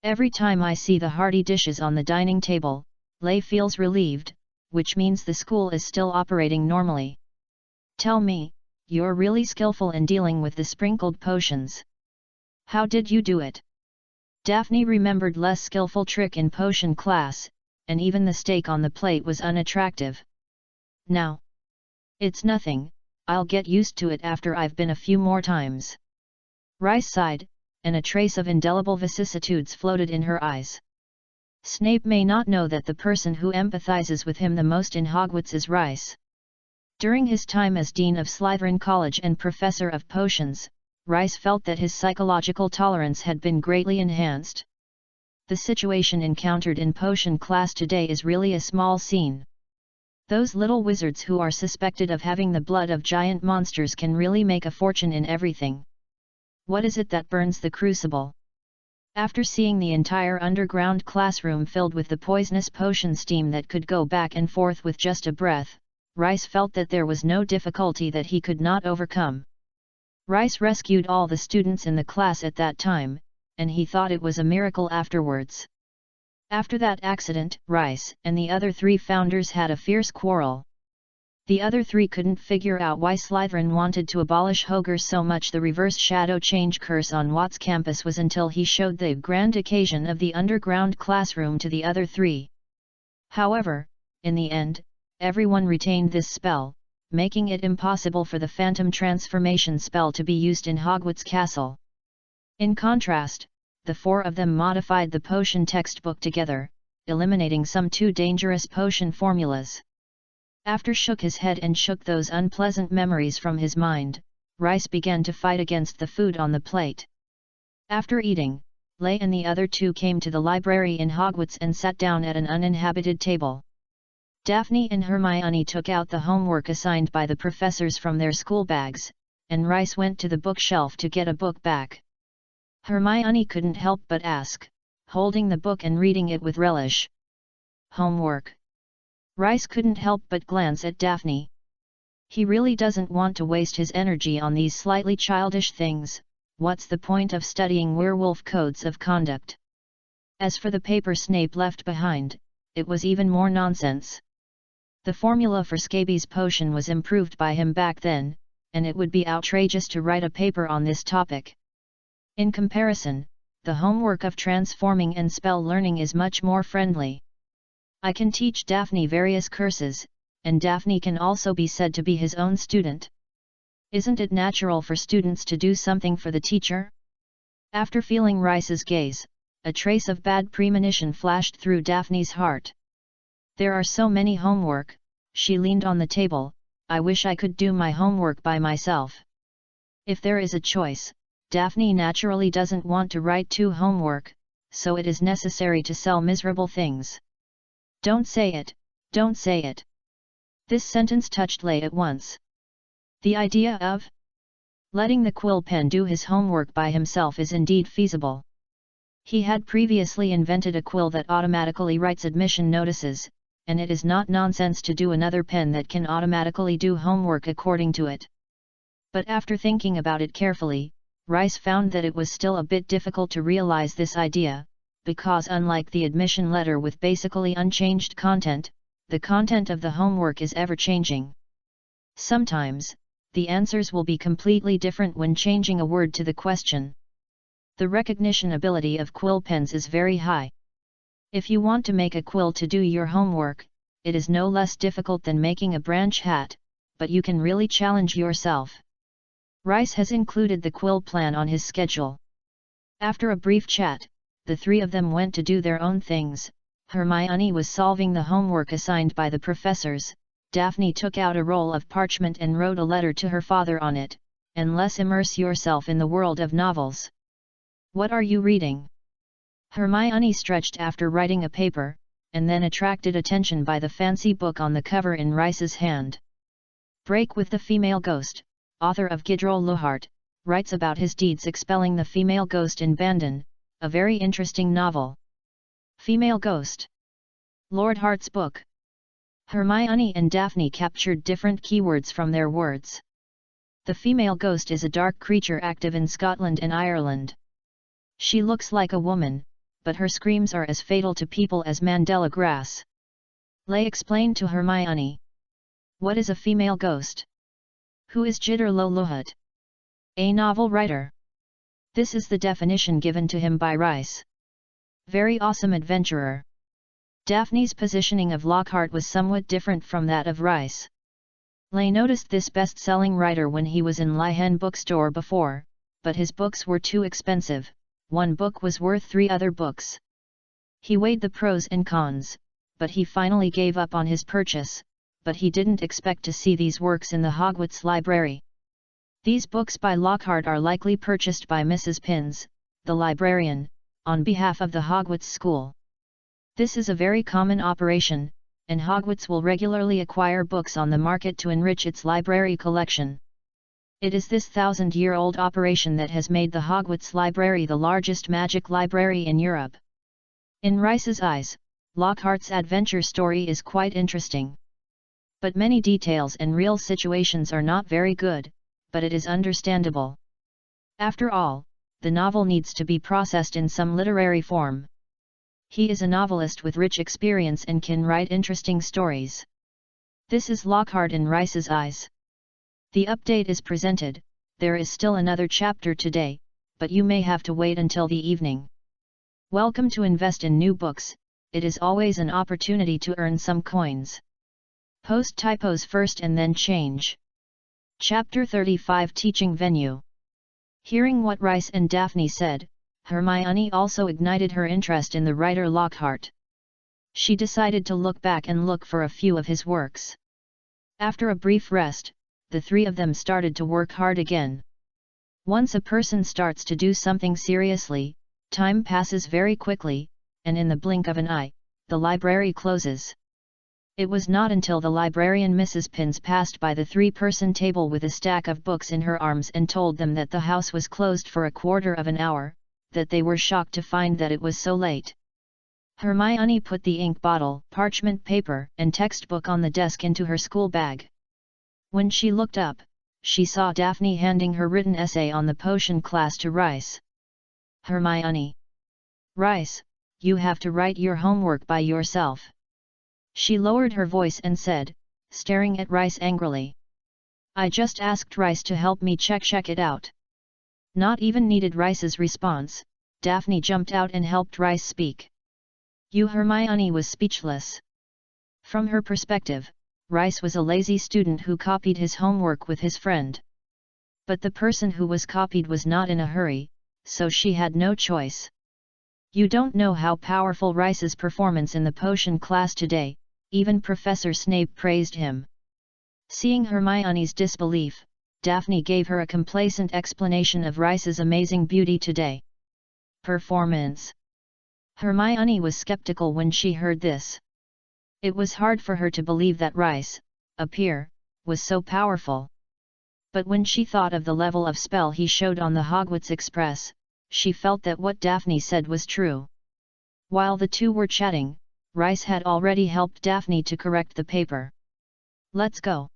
Speaker 1: "Every time I see the hearty dishes on the dining table, Leigh feels relieved, which means the school is still operating normally. Tell me, you're really skillful in dealing with the sprinkled potions. How did you do it?" Daphne remembered less skillful trick in potion class, and even the steak on the plate was unattractive. "Now. It's nothing, I'll get used to it after I've been a few more times." Rice sighed, and a trace of indelible vicissitudes floated in her eyes. Snape may not know that the person who empathizes with him the most in Hogwarts is Rice. During his time as Dean of Slytherin College and Professor of Potions, Rice felt that his psychological tolerance had been greatly enhanced. The situation encountered in potion class today is really a small scene. Those little wizards who are suspected of having the blood of giant monsters can really make a fortune in everything. What is it that burns the crucible? After seeing the entire underground classroom filled with the poisonous potion steam that could go back and forth with just a breath, Rice felt that there was no difficulty that he could not overcome. Rice rescued all the students in the class at that time, and he thought it was a miracle afterwards. After that accident, Rice and the other 3 founders had a fierce quarrel. The other 3 couldn't figure out why Slytherin wanted to abolish Hogwarts so much. The reverse shadow change curse on Watts campus was until he showed the grand occasion of the underground classroom to the other 3. However, in the end, everyone retained this spell, making it impossible for the phantom transformation spell to be used in Hogwarts Castle. In contrast, the four of them modified the potion textbook together, eliminating some too dangerous potion formulas. After shook his head and shook those unpleasant memories from his mind, Rice began to fight against the food on the plate. After eating, Lay and the other two came to the library in Hogwarts and sat down at an uninhabited table. Daphne and Hermione took out the homework assigned by the professors from their school bags, and Rice went to the bookshelf to get a book back. Hermione couldn't help but ask, holding the book and reading it with relish. Homework. Rice couldn't help but glance at Daphne. He really doesn't want to waste his energy on these slightly childish things. What's the point of studying werewolf codes of conduct? As for the paper Snape left behind, it was even more nonsense. The formula for scabies potion was improved by him back then, and it would be outrageous to write a paper on this topic. In comparison, the homework of transforming and spell learning is much more friendly. I can teach Daphne various curses, and Daphne can also be said to be his own student. Isn't it natural for students to do something for the teacher? After feeling Rice's gaze, a trace of bad premonition flashed through Daphne's heart. There are so many homework, she leaned on the table, I wish I could do my homework by myself. If there is a choice, Daphne naturally doesn't want to write two homework, so it is necessary to sell miserable things. Don't say it, don't say it. This sentence touched Lay at once. The idea of letting the quill pen do his homework by himself is indeed feasible. He had previously invented a quill that automatically writes admission notices, and it is not nonsense to do another pen that can automatically do homework according to it. But after thinking about it carefully, Rice found that it was still a bit difficult to realize this idea, because unlike the admission letter with basically unchanged content, the content of the homework is ever-changing. Sometimes, the answers will be completely different when changing a word to the question. The recognition ability of quill pens is very high. If you want to make a quill to do your homework, it is no less difficult than making a branch hat, but you can really challenge yourself. Rice has included the quill plan on his schedule. After a brief chat, the three of them went to do their own things. Hermione was solving the homework assigned by the professors. Daphne took out a roll of parchment and wrote a letter to her father on it, and let's immerse yourself in the world of novels. What are you reading? Hermione stretched after writing a paper, and then attracted attention by the fancy book on the cover in Rice's hand. Break with the Female Ghost, author of Gidrol Lohart, writes about his deeds expelling the female ghost in Bandon, a very interesting novel. Female Ghost. Lord Hart's book. Hermione and Daphne captured different keywords from their words. The female ghost is a dark creature active in Scotland and Ireland. She looks like a woman, but her screams are as fatal to people as Mandela grass. Lay explained to Hermione. What is a female ghost? Who is Gidrol Lohart? A novel writer. This is the definition given to him by Rice. Very awesome adventurer. Daphne's positioning of Lockhart was somewhat different from that of Rice. Lay noticed this best-selling writer when he was in Lihen bookstore before, but his books were too expensive. One book was worth 3 other books. He weighed the pros and cons, but he finally gave up on his purchase, but he didn't expect to see these works in the Hogwarts library. These books by Lockhart are likely purchased by Mrs. Pins, the librarian, on behalf of the Hogwarts school. This is a very common operation, and Hogwarts will regularly acquire books on the market to enrich its library collection. It is this 1,000-year-old operation that has made the Hogwarts Library the largest magic library in Europe. In Rice's eyes, Lockhart's adventure story is quite interesting. But many details and real situations are not very good, but it is understandable. After all, the novel needs to be processed in some literary form. He is a novelist with rich experience and can write interesting stories. This is Lockhart in Rice's eyes. The update is presented. There is still another chapter today, but you may have to wait until the evening. Welcome to invest in new books. It is always an opportunity to earn some coins. Post typos first and then change. Chapter 35 Teaching Venue. Hearing what Rice and Daphne said, Hermione also ignited her interest in the writer Lockhart. She decided to look back and look for a few of his works. After a brief rest, the three of them started to work hard again. Once a person starts to do something seriously, time passes very quickly, and in the blink of an eye, the library closes. It was not until the librarian Mrs. Pins passed by the three-person table with a stack of books in her arms and told them that the house was closed for a quarter of an hour, that they were shocked to find that it was so late. Hermione put the ink bottle, parchment paper, and textbook on the desk into her school bag. When she looked up, she saw Daphne handing her written essay on the potion class to Rice. Hermione. Rice, you have to write your homework by yourself. She lowered her voice and said, staring at Rice angrily. I just asked Rice to help me check it out. Not even needed Rice's response, Daphne jumped out and helped Rice speak. Hermione was speechless. From her perspective, Rice was a lazy student who copied his homework with his friend. But the person who was copied was not in a hurry, so she had no choice. You don't know how powerful Rice's performance in the potion class today, even Professor Snape praised him. Seeing Hermione's disbelief, Daphne gave her a complacent explanation of Rice's amazing beauty today. Performance. Hermione was skeptical when she heard this. It was hard for her to believe that Rice, a peer, was so powerful. But when she thought of the level of spell he showed on the Hogwarts Express, she felt that what Daphne said was true. While the two were chatting, Rice had already helped Daphne to correct the paper. Let's go.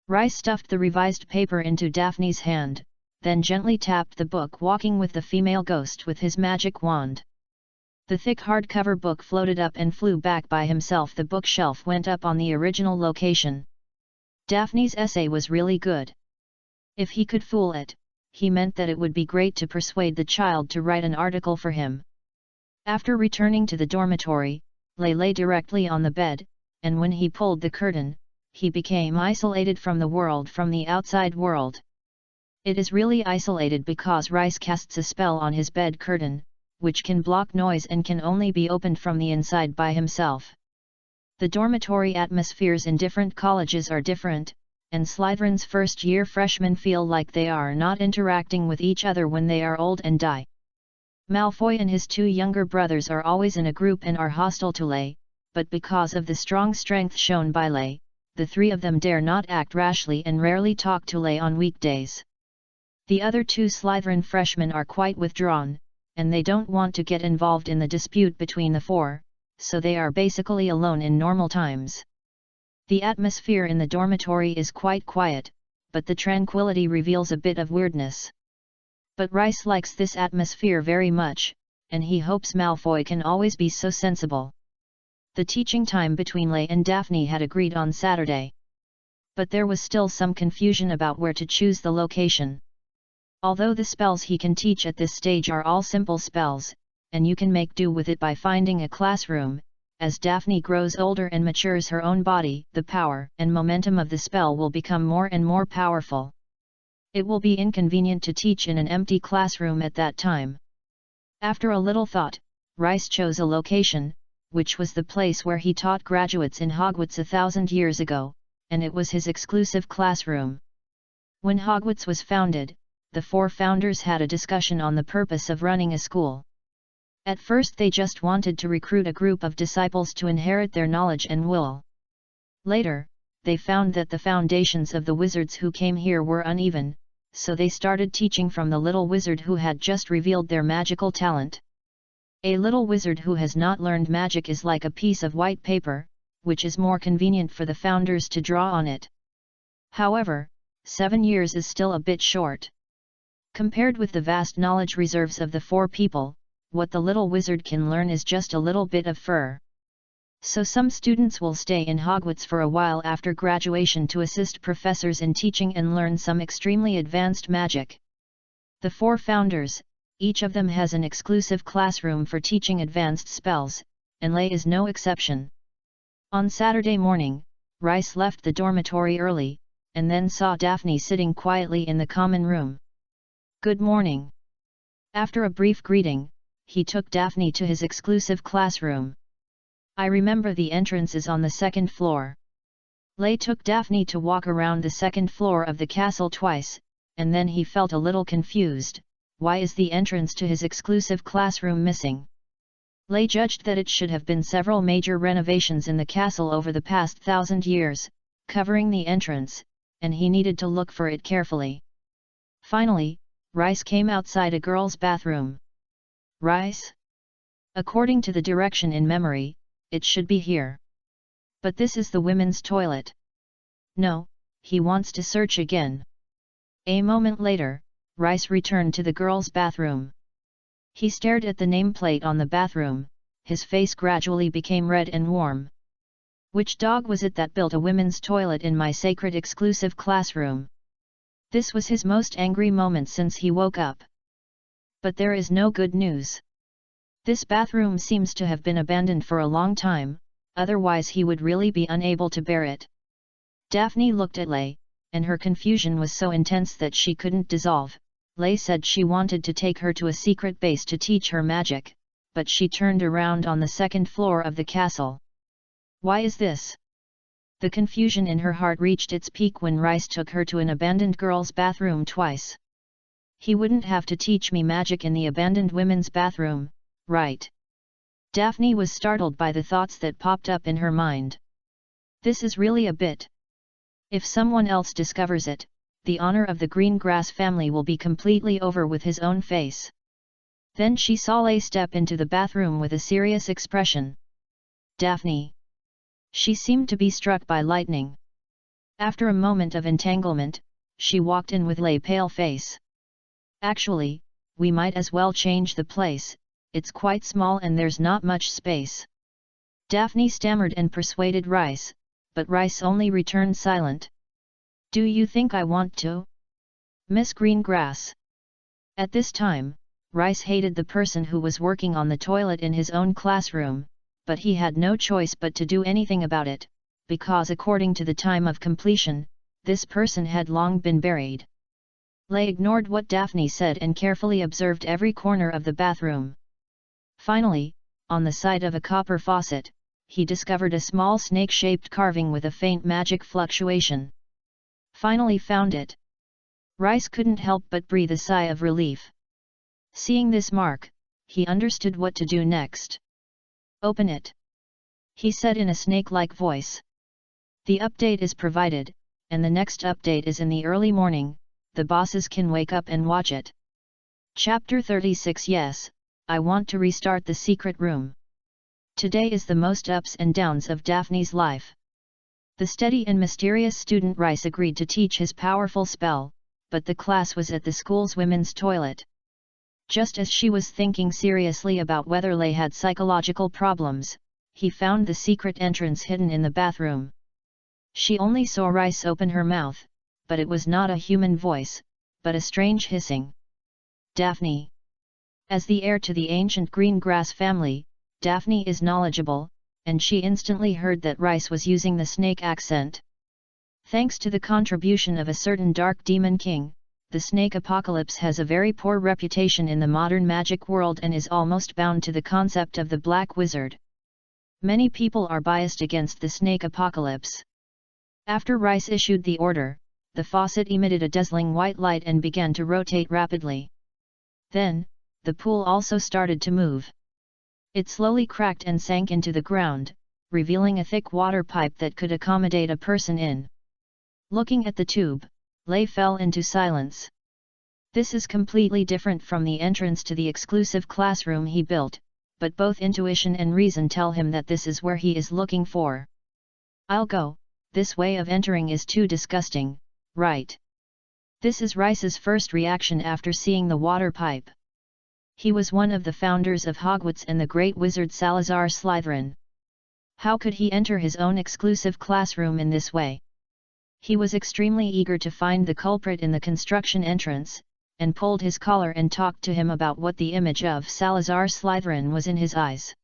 Speaker 1: Rice stuffed the revised paper into Daphne's hand, then gently tapped the book Walking with the Female Ghost with his magic wand. The thick hardcover book floated up and flew back by himself. The bookshelf went up on the original location. Daphne's essay was really good. If he could fool it, he meant that it would be great to persuade the child to write an article for him. After returning to the dormitory, lay directly on the bed, and when he pulled the curtain, he became isolated from the world, from the outside world. It is really isolated because Rice casts a spell on his bed curtain, which can block noise and can only be opened from the inside by himself. The dormitory atmospheres in different colleges are different, and Slytherin's first-year freshmen feel like they are not interacting with each other when they are old and die. Malfoy and his two younger brothers are always in a group and are hostile to Lay, but because of the strong strength shown by Lay, the three of them dare not act rashly and rarely talk to Lay on weekdays. The other two Slytherin freshmen are quite withdrawn, and they don't want to get involved in the dispute between the four, so they are basically alone in normal times. The atmosphere in the dormitory is quite quiet, but the tranquility reveals a bit of weirdness. But Rice likes this atmosphere very much, and he hopes Malfoy can always be so sensible. The teaching time between Lay and Daphne had agreed on Saturday. But there was still some confusion about where to choose the location. Although the spells he can teach at this stage are all simple spells, and you can make do with it by finding a classroom, as Daphne grows older and matures her own body, the power and momentum of the spell will become more and more powerful. It will be inconvenient to teach in an empty classroom at that time. After a little thought, Rice chose a location, which was the place where he taught graduates in Hogwarts 1,000 years ago, and it was his exclusive classroom. When Hogwarts was founded, the four founders had a discussion on the purpose of running a school. At first they just wanted to recruit a group of disciples to inherit their knowledge and will. Later, they found that the foundations of the wizards who came here were uneven, so they started teaching from the little wizard who had just revealed their magical talent. A little wizard who has not learned magic is like a piece of white paper, which is more convenient for the founders to draw on it. However, 7 years is still a bit short. Compared with the vast knowledge reserves of the four people, what the little wizard can learn is just a little bit of fur. So some students will stay in Hogwarts for a while after graduation to assist professors in teaching and learn some extremely advanced magic. The four founders, each of them has an exclusive classroom for teaching advanced spells, and Lay is no exception. On Saturday morning, Rice left the dormitory early, and then saw Daphne sitting quietly in the common room. Good morning. After a brief greeting, he took Daphne to his exclusive classroom. I remember the entrance is on the second floor. Lay took Daphne to walk around the second floor of the castle twice, and then he felt a little confused. Why is the entrance to his exclusive classroom missing? Lay judged that it should have been several major renovations in the castle over the past 1,000 years, covering the entrance, and he needed to look for it carefully. Finally, Rice came outside a girl's bathroom. Rice? According to the direction in memory, it should be here. But this is the women's toilet. No, he wants to search again. A moment later, Rice returned to the girl's bathroom. He stared at the nameplate on the bathroom, his face gradually became red and warm. Which dog was it that built a women's toilet in my sacred exclusive classroom? This was his most angry moment since he woke up. But there is no good news. This bathroom seems to have been abandoned for a long time, otherwise he would really be unable to bear it. Daphne looked at Lay, and her confusion was so intense that she couldn't dissolve. Lay said she wanted to take her to a secret base to teach her magic, but she turned around on the second floor of the castle. Why is this? The confusion in her heart reached its peak when Rice took her to an abandoned girl's bathroom twice. He wouldn't have to teach me magic in the abandoned women's bathroom, right? Daphne was startled by the thoughts that popped up in her mind. This is really a bit. If someone else discovers it, the honor of the green grass family will be completely over with his own face. Then she saw Lay step into the bathroom with a serious expression. Daphne. She seemed to be struck by lightning. After a moment of entanglement, she walked in with Lay pale face. Actually, we might as well change the place, it's quite small and there's not much space. Daphne stammered and persuaded Rice, but Rice only returned silent. Do you think I want to? Miss Greengrass. At this time, Rice hated the person who was working on the toilet in his own classroom, but he had no choice but to do anything about it, because according to the time of completion, this person had long been buried. Lay ignored what Daphne said and carefully observed every corner of the bathroom. Finally, on the side of a copper faucet, he discovered a small snake-shaped carving with a faint magic fluctuation. Finally found it. Rice couldn't help but breathe a sigh of relief. Seeing this mark, he understood what to do next. Open it, he said in a snake-like voice. The update is provided, and the next update is in the early morning, the bosses can wake up and watch it. Chapter 36. Yes, I want to restart the secret room. Today is the most ups and downs of Daphne's life. The steady and mysterious student Rice agreed to teach his powerful spell, but the class was at the school's women's toilet. Just as she was thinking seriously about whether Lay had psychological problems, he found the secret entrance hidden in the bathroom. She only saw Rice open her mouth, but it was not a human voice, but a strange hissing. Daphne. As the heir to the ancient green grass family, Daphne is knowledgeable, and she instantly heard that Rice was using the snake accent. Thanks to the contribution of a certain dark demon king, the snake apocalypse has a very poor reputation in the modern magic world and is almost bound to the concept of the black wizard. Many people are biased against the snake apocalypse. After Rice issued the order, the faucet emitted a dazzling white light and began to rotate rapidly. Then, the pool also started to move. It slowly cracked and sank into the ground, revealing a thick water pipe that could accommodate a person in. Looking at the tube, Lay fell into silence. This is completely different from the entrance to the exclusive classroom he built, but both intuition and reason tell him that this is where he is looking for. I'll go, this way of entering is too disgusting, right? This is Rice's first reaction after seeing the water pipe. He was one of the founders of Hogwarts and the great wizard Salazar Slytherin. How could he enter his own exclusive classroom in this way? He was extremely eager to find the culprit in the construction entrance, and pulled his collar and talked to him about what the image of Salazar Slytherin was in his eyes.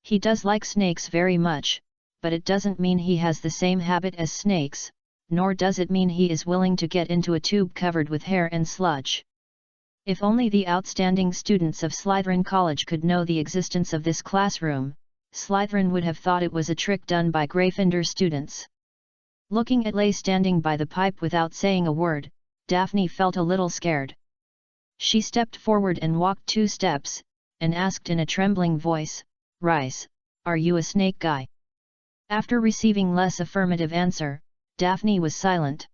Speaker 1: He does like snakes very much, but it doesn't mean he has the same habit as snakes, nor does it mean he is willing to get into a tube covered with hair and sludge. If only the outstanding students of Slytherin College could know the existence of this classroom, Slytherin would have thought it was a trick done by Gryffindor students. Looking at Lay standing by the pipe without saying a word, Daphne felt a little scared. She stepped forward and walked 2 steps, and asked in a trembling voice, "Rice, are you a snake guy?" After receiving less affirmative answer, Daphne was silent.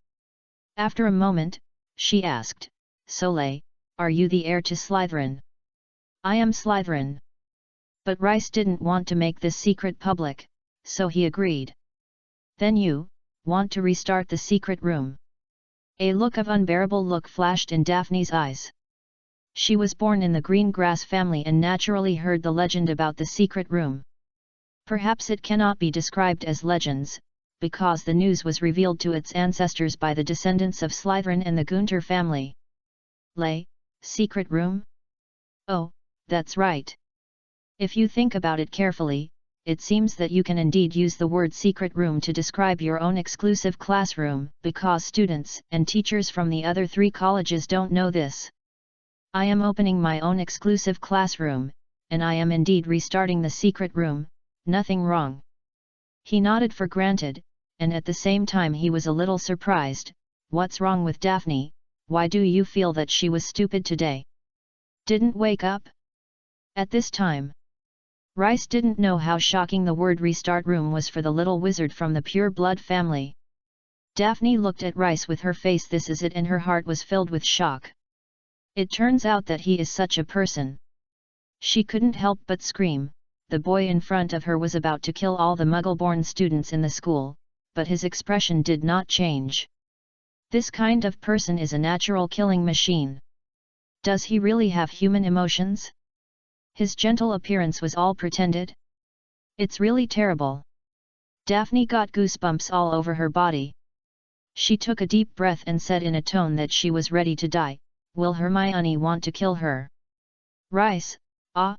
Speaker 1: After a moment, she asked, "So Lay, are you the heir to Slytherin?" "I am Slytherin." But Rice didn't want to make this secret public, so he agreed. "Then you want to restart the secret room?" A look of unbearable look flashed in Daphne's eyes. She was born in the green grass family and naturally heard the legend about the secret room. Perhaps it cannot be described as legends, because the news was revealed to its ancestors by the descendants of Slytherin and the Gunter family. Lay, secret room? Oh, that's right. If you think about it carefully, it seems that you can indeed use the word secret room to describe your own exclusive classroom, because students and teachers from the other 3 colleges don't know this. I am opening my own exclusive classroom, and I am indeed restarting the secret room, nothing wrong. He nodded for granted, and at the same time he was a little surprised. What's wrong with Daphne? Why do you feel that she was stupid today? Didn't wake up? At this time, Rice didn't know how shocking the word restart room was for the little wizard from the pure blood family. Daphne looked at Rice with her face "this is it," and her heart was filled with shock. It turns out that he is such a person. She couldn't help but scream. The boy in front of her was about to kill all the Muggle-born students in the school, but his expression did not change. This kind of person is a natural killing machine. Does he really have human emotions? His gentle appearance was all pretended? It's really terrible. Daphne got goosebumps all over her body. She took a deep breath and said in a tone that she was ready to die, "Will Hermione want to kill her?" Rice, ah?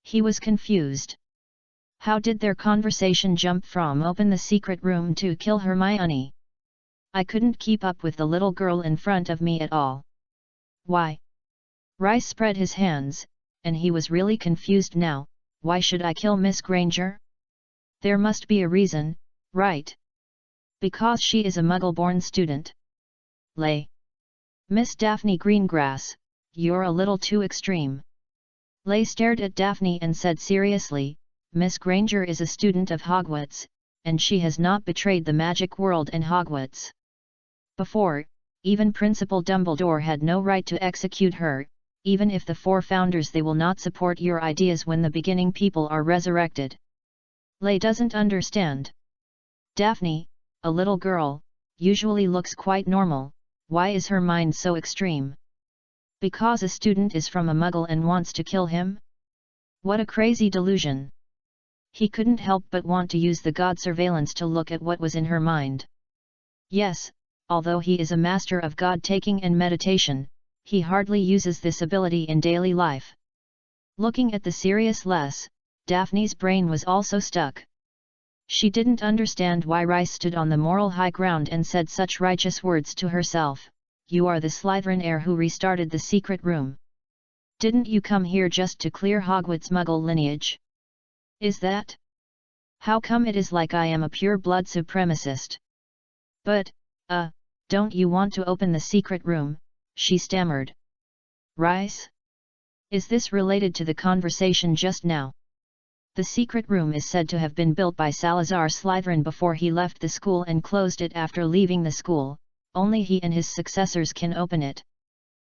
Speaker 1: He was confused. How did their conversation jump from open the secret room to kill Hermione? I couldn't keep up with the little girl in front of me at all. Why? Rice spread his hands, and he was really confused now. Why should I kill Miss Granger? There must be a reason, right? Because she is a Muggle-born student. Lay. Miss Daphne Greengrass, you're a little too extreme. Lay stared at Daphne and said seriously, "Miss Granger is a student of Hogwarts, and she has not betrayed the magic world and Hogwarts. Before, even Principal Dumbledore had no right to execute her, even if the 4 founders they will not support your ideas when the beginning people are resurrected." Lay doesn't understand. Daphne, a little girl, usually looks quite normal. Why is her mind so extreme? Because a student is from a Muggle and wants to kill him? What a crazy delusion! He couldn't help but want to use the god surveillance to look at what was in her mind. Yes, although he is a master of god-taking and meditation, he hardly uses this ability in daily life. Looking at the serious Les, Daphne's brain was also stuck. She didn't understand why Rice stood on the moral high ground and said such righteous words to herself. You are the Slytherin heir who restarted the secret room. Didn't you come here just to clear Hogwarts Muggle lineage? Is that? How come it is like I am a pure-blood supremacist? But, don't you want to open the secret room? She stammered. Rice? Is this related to the conversation just now? The secret room is said to have been built by Salazar Slytherin before he left the school and closed it after leaving the school. Only he and his successors can open it.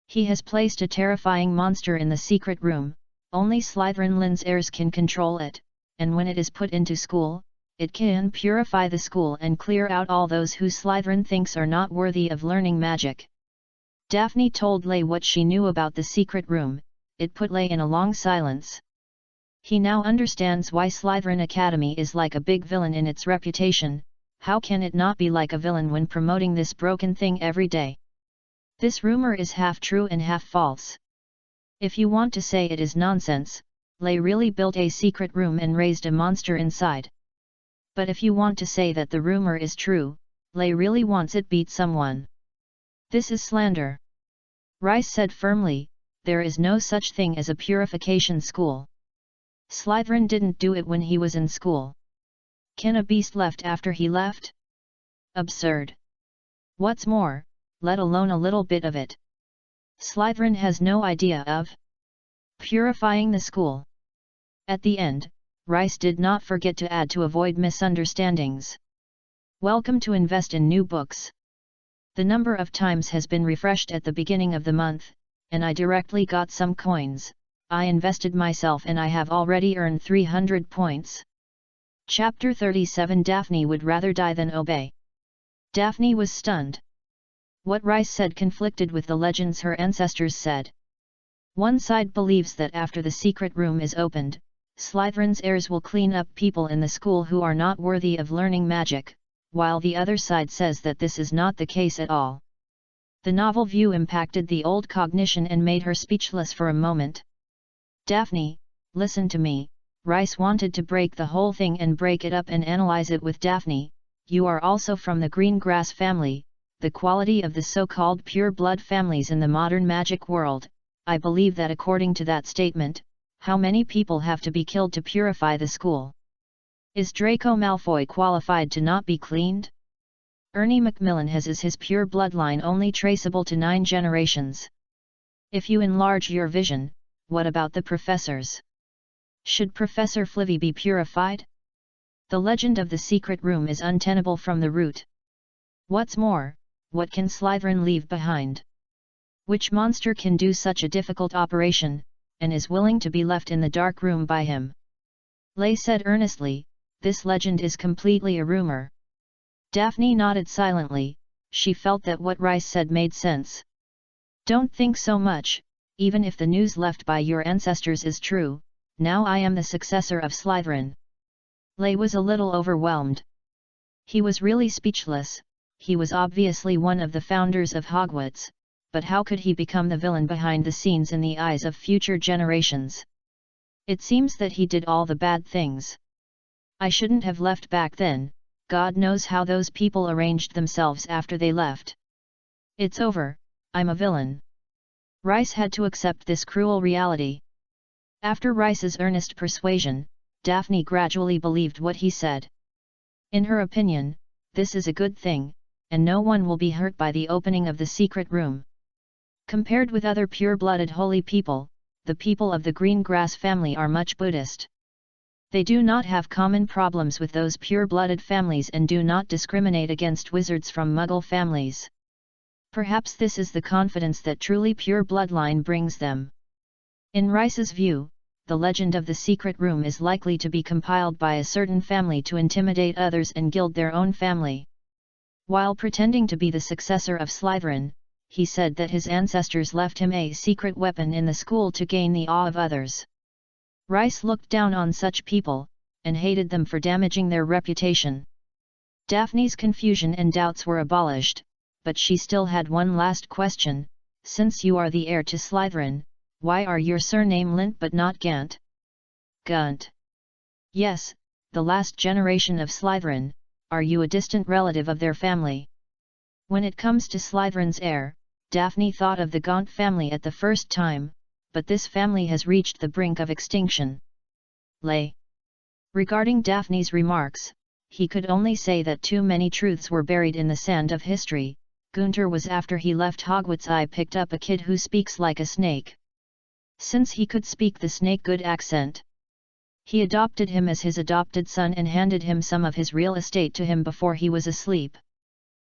Speaker 1: He has placed a terrifying monster in the secret room, only Slytherin's heirs can control it, and when it is put into school, it can purify the school and clear out all those who Slytherin thinks are not worthy of learning magic. Daphne told Lay what she knew about the secret room. It put Lay in a long silence. He now understands why Slytherin Academy is like a big villain in its reputation. How can it not be like a villain when promoting this broken thing every day? This rumor is half true and half false. If you want to say it is nonsense, Lay really built a secret room and raised a monster inside. But if you want to say that the rumor is true, Lay really wants it beat someone. This is slander. Rice said firmly, there is no such thing as a purification school. Slytherin didn't do it when he was in school. Can a beast left after he left? Absurd. What's more, let alone a little bit of it, Slytherin has no idea of purifying the school. At the end, Rice did not forget to add to avoid misunderstandings. Welcome to invest in new books. The number of times has been refreshed at the beginning of the month, and I directly got some coins. I invested myself and I have already earned 300 points. Chapter 37 Daphne would rather die than obey. Daphne was stunned. What Rice said conflicted with the legends her ancestors said. One side believes that after the secret room is opened, Slytherin's heirs will clean up people in the school who are not worthy of learning magic, while the other side says that this is not the case at all. The novel view impacted the old cognition and made her speechless for a moment. Daphne, listen to me. Rice wanted to break the whole thing and break it up and analyze it with Daphne. You are also from the green grass family, the quality of the so-called pure blood families in the modern magic world. I believe that according to that statement, how many people have to be killed to purify the school? Is Draco Malfoy qualified to not be cleaned? Ernie Macmillan has his pure bloodline only traceable to 9 generations. If you enlarge your vision, what about the professors? Should Professor Flivy be purified? The legend of the secret room is untenable from the root. What's more, what can Slytherin leave behind? Which monster can do such a difficult operation, and is willing to be left in the dark room by him? Lay said earnestly, this legend is completely a rumor. Daphne nodded silently, she felt that what Rice said made sense. Don't think so much, even if the news left by your ancestors is true, now I am the successor of Slytherin. Lay was a little overwhelmed. He was really speechless. He was obviously one of the founders of Hogwarts, but how could he become the villain behind the scenes in the eyes of future generations? It seems that he did all the bad things. I shouldn't have left back then, God knows how those people arranged themselves after they left. It's over, I'm a villain. Rice had to accept this cruel reality. After Rice's earnest persuasion, Daphne gradually believed what he said. In her opinion, this is a good thing, and no one will be hurt by the opening of the secret room. Compared with other pure-blooded holy people, the people of the green grass family are much Buddhist. They do not have common problems with those pure-blooded families and do not discriminate against wizards from Muggle families. Perhaps this is the confidence that truly pure bloodline brings them. In Rice's view, the legend of the secret room is likely to be compiled by a certain family to intimidate others and gild their own family. While pretending to be the successor of Slytherin, he said that his ancestors left him a secret weapon in the school to gain the awe of others. Rice looked down on such people, and hated them for damaging their reputation. Daphne's confusion and doubts were abolished, but she still had one last question. Since you are the heir to Slytherin, why are your surname Lint but not Gant? Gunt. Yes, the last generation of Slytherin. Are you a distant relative of their family? When it comes to Slytherin's heir, Daphne thought of the Gaunt family at the first time, but this family has reached the brink of extinction. Lay. Regarding Daphne's remarks, he could only say that too many truths were buried in the sand of history. Gunter was after he left Hogwarts. I picked up a kid who speaks like a snake. Since he could speak the snake good accent, he adopted him as his adopted son and handed him some of his real estate to him before he was asleep.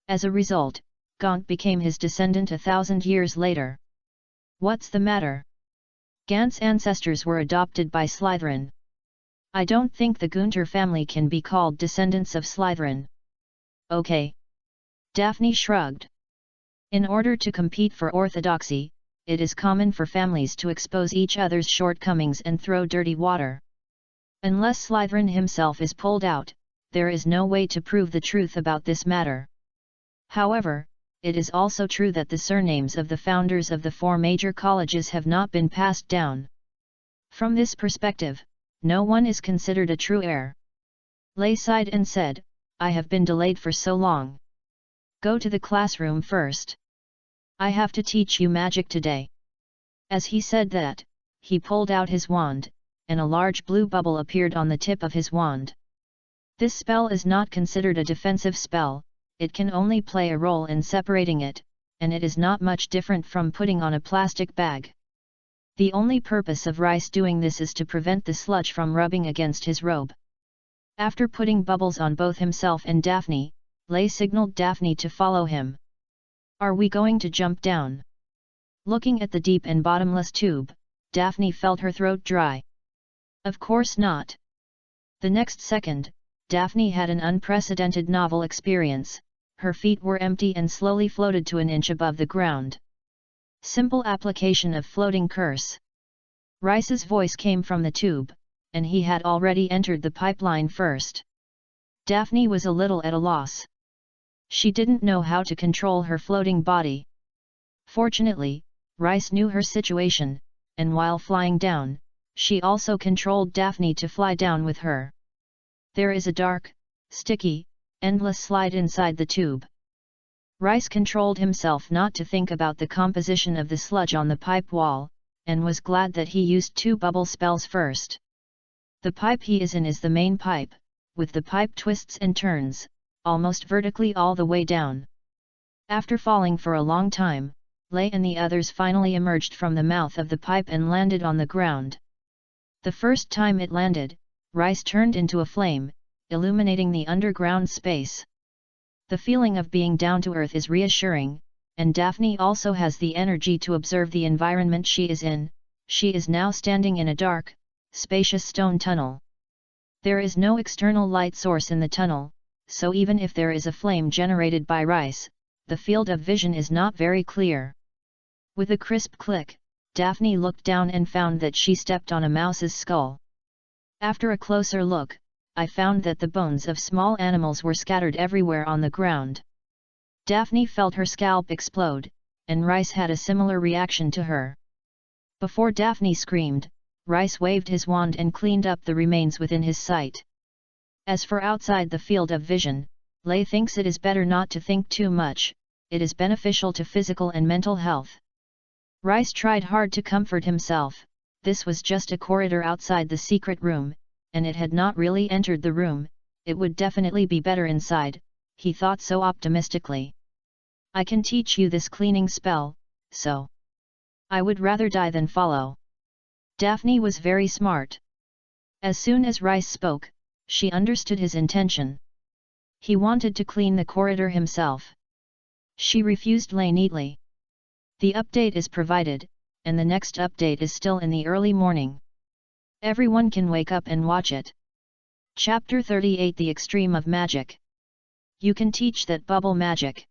Speaker 1: As a result, Gaunt became his descendant 1,000 years later. What's the matter? Gant's ancestors were adopted by Slytherin. I don't think the Gunter family can be called descendants of Slytherin. Okay. Daphne shrugged. In order to compete for orthodoxy, it is common for families to expose each other's shortcomings and throw dirty water. Unless Slytherin himself is pulled out, there is no way to prove the truth about this matter. However, it is also true that the surnames of the founders of the 4 major colleges have not been passed down. From this perspective, no one is considered a true heir. Lay sighed and said, I have been delayed for so long. Go to the classroom first. I have to teach you magic today." As he said that, he pulled out his wand, and a large blue bubble appeared on the tip of his wand. This spell is not considered a defensive spell, it can only play a role in separating it, and it is not much different from putting on a plastic bag. The only purpose of Rice doing this is to prevent the sludge from rubbing against his robe. After putting bubbles on both himself and Daphne, Lay signaled Daphne to follow him. "Are we going to jump down?" Looking at the deep and bottomless tube, Daphne felt her throat dry. Of course not. The next second, Daphne had an unprecedented novel experience. Her feet were empty and slowly floated to an inch above the ground. Simple application of floating curse. Rice's voice came from the tube, and he had already entered the pipeline first. Daphne was a little at a loss. She didn't know how to control her floating body. Fortunately, Rice knew her situation, and while flying down, she also controlled Daphne to fly down with her. There is a dark, sticky, endless slide inside the tube. Rice controlled himself not to think about the composition of the sludge on the pipe wall, and was glad that he used 2 bubble spells first. The pipe he is in is the main pipe, with the pipe twists and turns, almost vertically all the way down. After falling for a long time, Lay and the others finally emerged from the mouth of the pipe and landed on the ground. The first time it landed, Rice turned into a flame, illuminating the underground space. The feeling of being down to earth is reassuring, and Daphne also has the energy to observe the environment she is in. She is now standing in a dark, spacious stone tunnel. There is no external light source in the tunnel, so even if there is a flame generated by Rice, the field of vision is not very clear. With a crisp click, Daphne looked down and found that she stepped on a mouse's skull. After a closer look, I found that the bones of small animals were scattered everywhere on the ground. Daphne felt her scalp explode, and Rice had a similar reaction to her. Before Daphne screamed, Rice waved his wand and cleaned up the remains within his sight. As for outside the field of vision, Lay thinks it is better not to think too much, it is beneficial to physical and mental health. Rice tried hard to comfort himself. This was just a corridor outside the secret room, and it had not really entered the room. It would definitely be better inside, he thought so optimistically. "I can teach you this cleaning spell, so I would rather die than follow." Daphne was very smart. As soon as Rice spoke, she understood his intention. He wanted to clean the corridor himself. She refused Lay neatly. The update is provided, and the next update is still in the early morning. Everyone can wake up and watch it. Chapter 38 The Extreme of Magic. You can teach that bubble magic.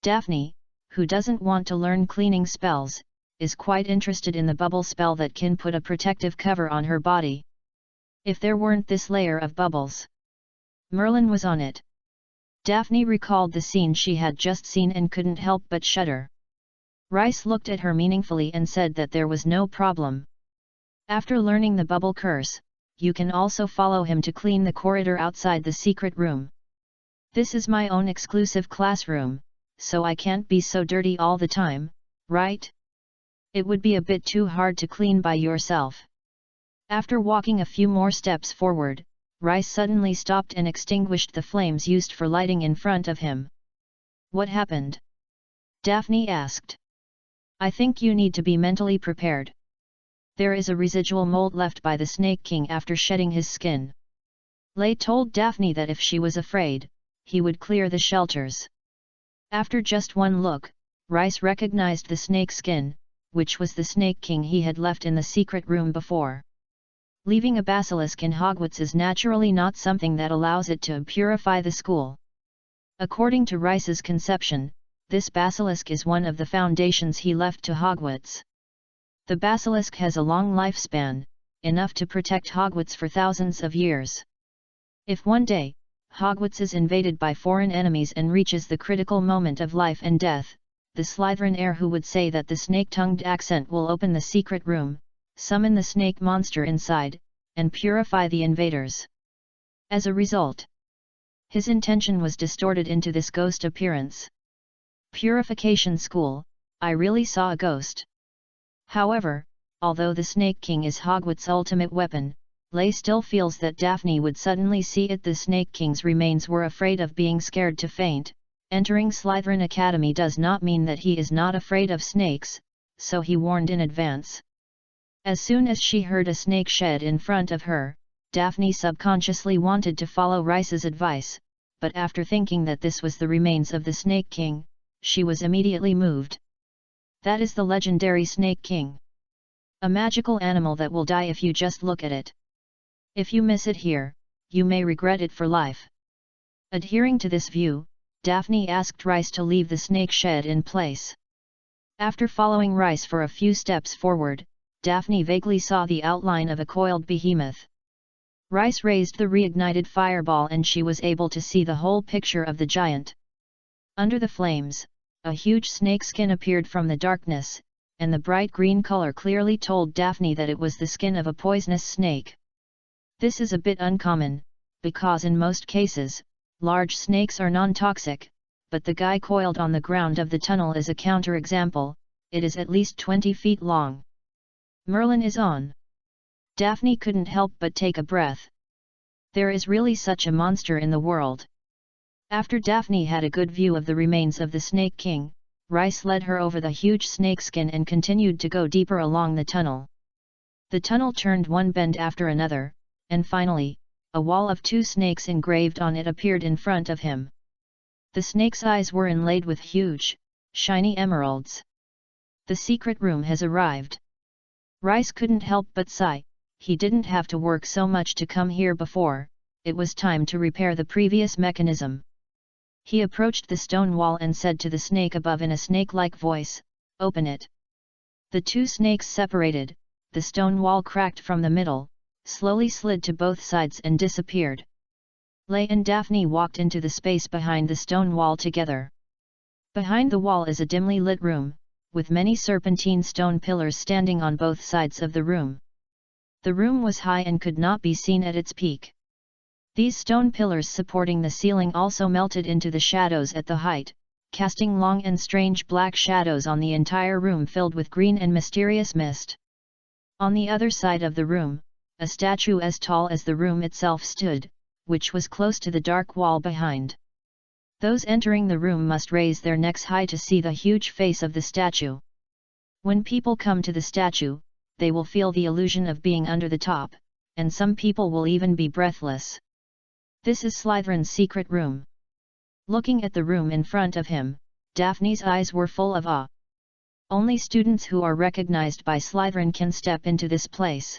Speaker 1: Daphne, who doesn't want to learn cleaning spells, is quite interested in the bubble spell that can put a protective cover on her body. If there weren't this layer of bubbles, Merlin was on it. Daphne recalled the scene she had just seen and couldn't help but shudder. Rice looked at her meaningfully and said that there was no problem. After learning the bubble curse, you can also follow him to clean the corridor outside the secret room. This is my own exclusive classroom, so I can't be so dirty all the time, right? It would be a bit too hard to clean by yourself. After walking a few more steps forward, Rice suddenly stopped and extinguished the flames used for lighting in front of him. "What happened?" Daphne asked. "I think you need to be mentally prepared. There is a residual mold left by the Snake King after shedding his skin." Lay told Daphne that if she was afraid, he would clear the shelters. After just one look, Rice recognized the snake skin, which was the Snake King he had left in the secret room before. Leaving a basilisk in Hogwarts is naturally not something that allows it to purify the school. According to Rice's conception, this basilisk is one of the foundations he left to Hogwarts. The basilisk has a long lifespan, enough to protect Hogwarts for thousands of years. If one day, Hogwarts is invaded by foreign enemies and reaches the critical moment of life and death, the Slytherin heir who would say that the snake-tongued accent will open the secret room, summon the snake monster inside, and purify the invaders. As a result, his intention was distorted into this ghost appearance. Purification School, I really saw a ghost. However, although the Snake King is Hogwarts' ultimate weapon, Lay still feels that Daphne would suddenly see it. The Snake King's remains were afraid of being scared to faint. Entering Slytherin Academy does not mean that he is not afraid of snakes, so he warned in advance. As soon as she heard a snake shed in front of her, Daphne subconsciously wanted to follow Rice's advice, but after thinking that this was the remains of the Snake King, she was immediately moved. That is the legendary Snake King. A magical animal that will die if you just look at it. If you miss it here, you may regret it for life. Adhering to this view, Daphne asked Rice to leave the snake shed in place. After following Rice for a few steps forward, Daphne vaguely saw the outline of a coiled behemoth. Rice raised the reignited fireball and she was able to see the whole picture of the giant. Under the flames, a huge snakeskin appeared from the darkness, and the bright green color clearly told Daphne that it was the skin of a poisonous snake. This is a bit uncommon, because in most cases, large snakes are non-toxic, but the guy coiled on the ground of the tunnel is a counterexample. It is at least 20 feet long. Merlin is on. Daphne couldn't help but take a breath. There is really such a monster in the world. After Daphne had a good view of the remains of the Snake King, Rice led her over the huge snakeskin and continued to go deeper along the tunnel. The tunnel turned one bend after another, and finally, a wall of 2 snakes engraved on it appeared in front of him. The snake's eyes were inlaid with huge, shiny emeralds. The secret room has arrived. Rice couldn't help but sigh. He didn't have to work so much to come here before, it was time to repair the previous mechanism. He approached the stone wall and said to the snake above in a snake-like voice, "Open it." The 2 snakes separated, the stone wall cracked from the middle, slowly slid to both sides and disappeared. Lay and Daphne walked into the space behind the stone wall together. Behind the wall is a dimly lit room, with many serpentine stone pillars standing on both sides of the room. The room was high and could not be seen at its peak. These stone pillars supporting the ceiling also melted into the shadows at the height, casting long and strange black shadows on the entire room filled with green and mysterious mist. On the other side of the room, a statue as tall as the room itself stood, which was close to the dark wall behind. Those entering the room must raise their necks high to see the huge face of the statue. When people come to the statue, they will feel the illusion of being under the top, and some people will even be breathless. This is Slytherin's secret room. Looking at the room in front of him, Daphne's eyes were full of awe. Only students who are recognized by Slytherin can step into this place.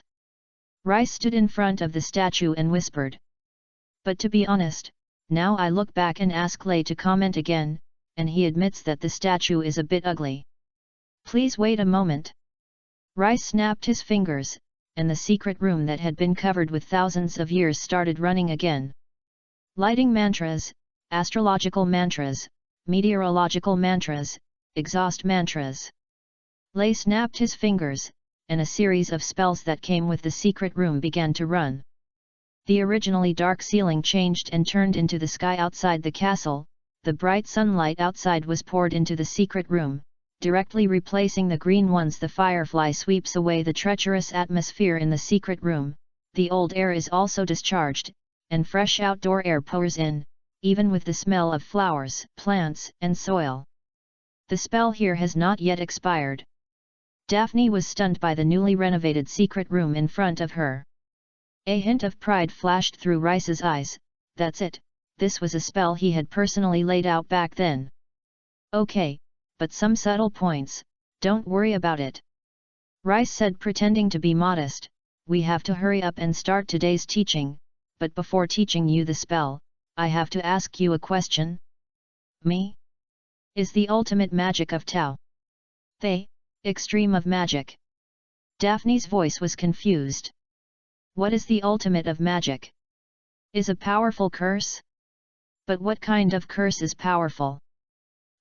Speaker 1: Rice stood in front of the statue and whispered. But to be honest, now I look back and ask Lay to comment again, and he admits that the statue is a bit ugly. Please wait a moment. Rice snapped his fingers, and the secret room that had been covered with thousands of years started running again. Lighting mantras, astrological mantras, meteorological mantras, exhaust mantras. Lay snapped his fingers, and a series of spells that came with the secret room began to run. The originally dark ceiling changed and turned into the sky outside the castle. The bright sunlight outside was poured into the secret room, directly replacing the green ones. The firefly sweeps away the treacherous atmosphere in the secret room. The old air is also discharged, and fresh outdoor air pours in, even with the smell of flowers, plants, and soil. The spell here has not yet expired. Daphne was stunned by the newly renovated secret room in front of her. A hint of pride flashed through Rice's eyes. That's it, this was a spell he had personally laid out back then. Okay, but some subtle points, don't worry about it. Rice said, pretending to be modest. We have to hurry up and start today's teaching, but before teaching you the spell, I have to ask you a question. Me? Is the ultimate magic of Tao? They? Extreme of magic. Daphne's voice was confused. What is the ultimate of magic? Is a powerful curse? But what kind of curse is powerful?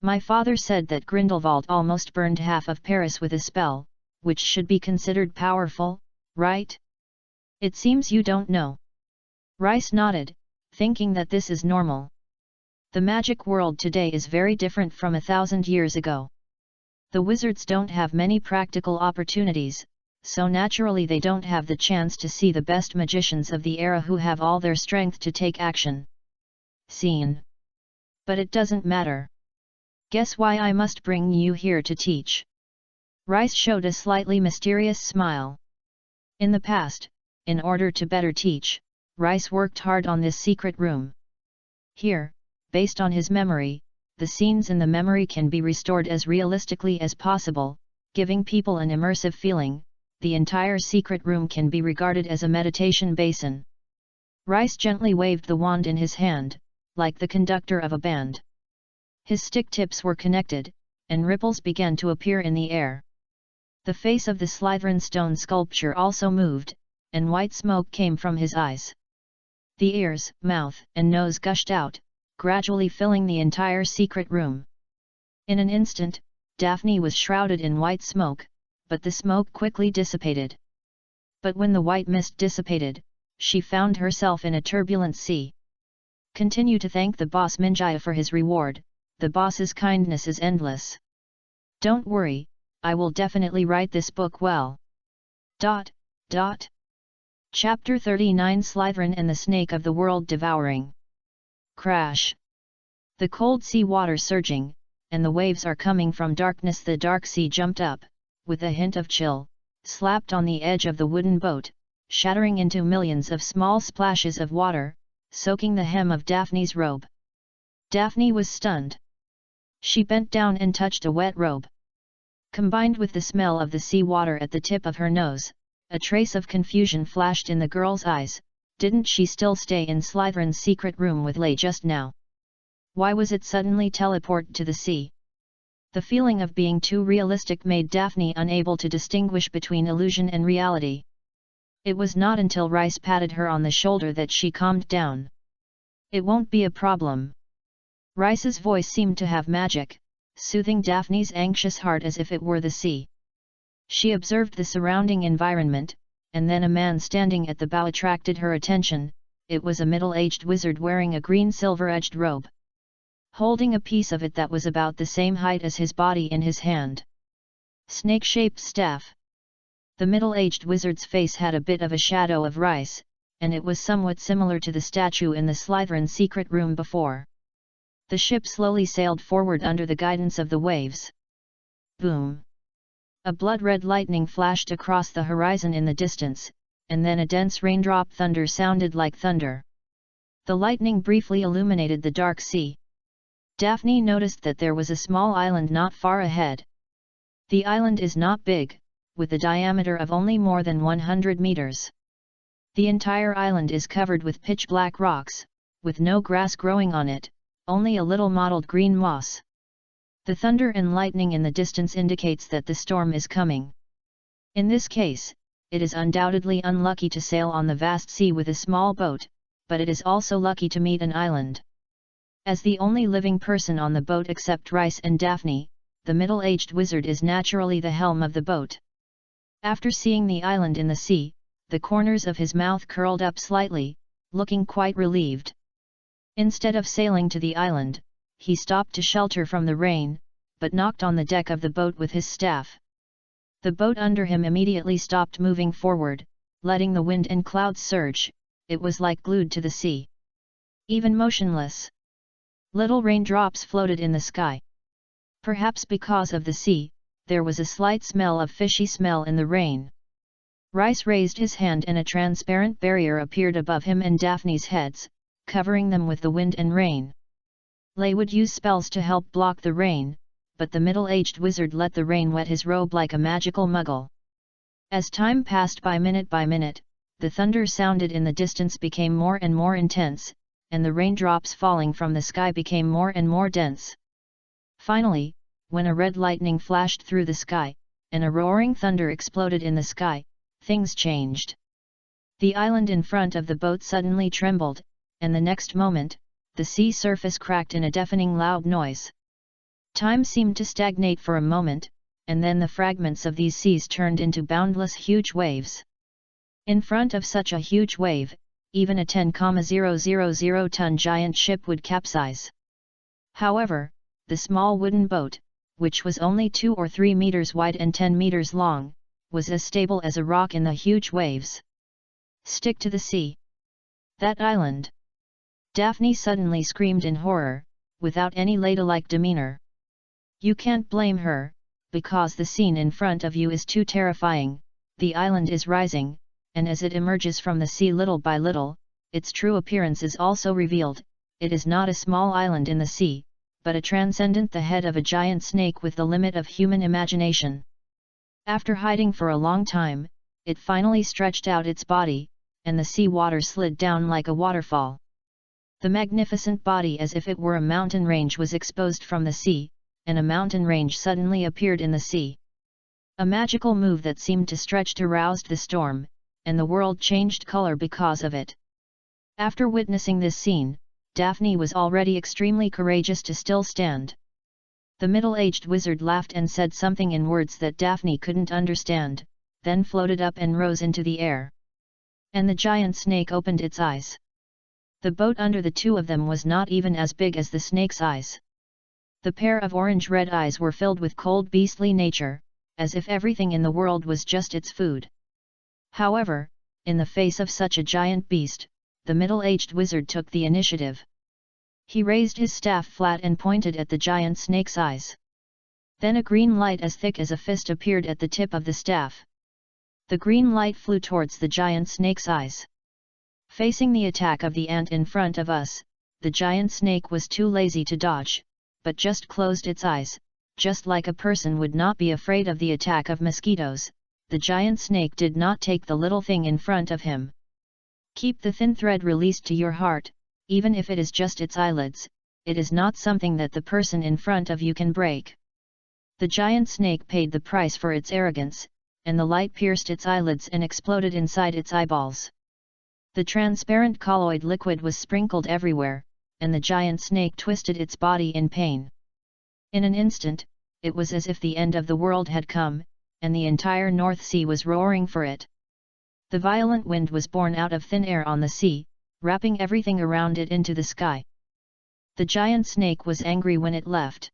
Speaker 1: My father said that Grindelwald almost burned half of Paris with a spell, which should be considered powerful, right? It seems you don't know. Rice nodded, thinking that this is normal. The magic world today is very different from 1,000 years ago. The wizards don't have many practical opportunities, so naturally they don't have the chance to see the best magicians of the era who have all their strength to take action. Scene. But it doesn't matter. Guess why I must bring you here to teach? Rice showed a slightly mysterious smile. In the past, in order to better teach, Rice worked hard on this secret room. Here, based on his memory, the scenes in the memory can be restored as realistically as possible, giving people an immersive feeling. The entire secret room can be regarded as a meditation basin. Rice gently waved the wand in his hand, like the conductor of a band. His stick tips were connected, and ripples began to appear in the air. The face of the Slytherin stone sculpture also moved, and white smoke came from his eyes. The ears, mouth, and nose gushed out, gradually filling the entire secret room. In an instant, Daphne was shrouded in white smoke, but the smoke quickly dissipated. But when the white mist dissipated, she found herself in a turbulent sea. Continue to thank the boss Minjaya for his reward, the boss's kindness is endless. Don't worry, I will definitely write this book well. ... Chapter 39 Slytherin and the Snake of the World Devouring. Crash. The cold sea water surging, and the waves are coming from darkness. The dark sea jumped up, with a hint of chill, slapped on the edge of the wooden boat, shattering into millions of small splashes of water, soaking the hem of Daphne's robe. Daphne was stunned. She bent down and touched a wet robe. Combined with the smell of the sea water at the tip of her nose, a trace of confusion flashed in the girl's eyes. Didn't she still stay in Slytherin's secret room with Lay just now? Why was it suddenly teleported to the sea? The feeling of being too realistic made Daphne unable to distinguish between illusion and reality. It was not until Rice patted her on the shoulder that she calmed down. It won't be a problem. Rice's voice seemed to have magic, soothing Daphne's anxious heart as if it were the sea. She observed the surrounding environment, and then a man standing at the bow attracted her attention. It was a middle-aged wizard wearing a green silver-edged robe, holding a piece of it that was about the same height as his body in his hand. Snake-shaped staff. The middle-aged wizard's face had a bit of a shadow of Rice, and it was somewhat similar to the statue in the Slytherin secret room before. The ship slowly sailed forward under the guidance of the waves. Boom! A blood-red lightning flashed across the horizon in the distance, and then a dense raindrop thunder sounded like thunder. The lightning briefly illuminated the dark sea. Daphne noticed that there was a small island not far ahead. The island is not big, with a diameter of only more than 100 meters. The entire island is covered with pitch-black rocks, with no grass growing on it, only a little mottled green moss. The thunder and lightning in the distance indicates that the storm is coming. In this case, it is undoubtedly unlucky to sail on the vast sea with a small boat, but it is also lucky to meet an island. As the only living person on the boat except Rice and Daphne, the middle-aged wizard is naturally the helm of the boat. After seeing the island in the sea, the corners of his mouth curled up slightly, looking quite relieved. Instead of sailing to the island, he stopped to shelter from the rain, but knocked on the deck of the boat with his staff. The boat under him immediately stopped moving forward, letting the wind and clouds surge. It was like glued to the sea. Even motionless. Little raindrops floated in the sky. Perhaps because of the sea, there was a slight smell of fishy smell in the rain. Rice raised his hand and a transparent barrier appeared above him and Daphne's heads, covering them with the wind and rain. Lay would use spells to help block the rain, but the middle-aged wizard let the rain wet his robe like a magical muggle. As time passed by minute, the thunder sounded in the distance became more and more intense, and the raindrops falling from the sky became more and more dense. Finally, when a red lightning flashed through the sky, and a roaring thunder exploded in the sky, things changed. The island in front of the boat suddenly trembled, and the next moment, the sea surface cracked in a deafening loud noise. Time seemed to stagnate for a moment, and then the fragments of these seas turned into boundless huge waves. In front of such a huge wave, even a 10,000-ton giant ship would capsize. However, the small wooden boat, which was only 2 or 3 meters wide and 10 meters long, was as stable as a rock in the huge waves. Stick to the sea. That island! Daphne suddenly screamed in horror, without any ladylike demeanor. You can't blame her, because the scene in front of you is too terrifying. The island is rising, and as it emerges from the sea little by little, its true appearance is also revealed. It is not a small island in the sea, but a transcendent the head of a giant snake with the limit of human imagination. After hiding for a long time, it finally stretched out its body, and the sea water slid down like a waterfall. The magnificent body, as if it were a mountain range, was exposed from the sea, and a mountain range suddenly appeared in the sea. A magical move that seemed to stretch aroused the storm, and the world changed color because of it. After witnessing this scene, Daphne was already extremely courageous to still stand. The middle-aged wizard laughed and said something in words that Daphne couldn't understand, then floated up and rose into the air. And the giant snake opened its eyes. The boat under the two of them was not even as big as the snake's eyes. The pair of orange-red eyes were filled with cold beastly nature, as if everything in the world was just its food. However, in the face of such a giant beast, the middle-aged wizard took the initiative. He raised his staff flat and pointed at the giant snake's eyes. Then a green light as thick as a fist appeared at the tip of the staff. The green light flew towards the giant snake's eyes. Facing the attack of the ant in front of us, the giant snake was too lazy to dodge, but just closed its eyes. Just like a person would not be afraid of the attack of mosquitoes, the giant snake did not take the little thing in front of him. Keep the thin thread released to your heart, even if it is just its eyelids. It is not something that the person in front of you can break. The giant snake paid the price for its arrogance, and the light pierced its eyelids and exploded inside its eyeballs. The transparent colloid liquid was sprinkled everywhere, and the giant snake twisted its body in pain. In an instant, it was as if the end of the world had come, and the entire North Sea was roaring for it. The violent wind was born out of thin air on the sea, wrapping everything around it into the sky. The giant snake was angry when it left.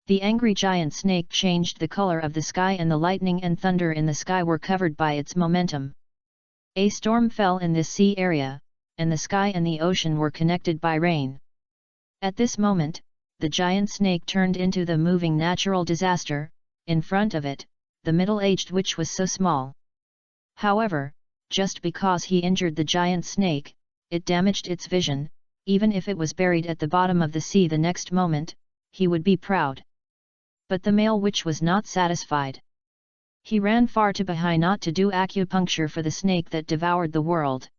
Speaker 1: The angry giant snake changed the color of the sky, and the lightning and thunder in the sky were covered by its momentum. A storm fell in this sea area, and the sky and the ocean were connected by rain. At this moment, the giant snake turned into the moving natural disaster. In front of it, the middle-aged witch was so small. However, just because he injured the giant snake, it damaged its vision. Even if it was buried at the bottom of the sea the next moment, he would be proud. But the male witch was not satisfied. He ran far to behind not to do acupuncture for the snake that devoured the world.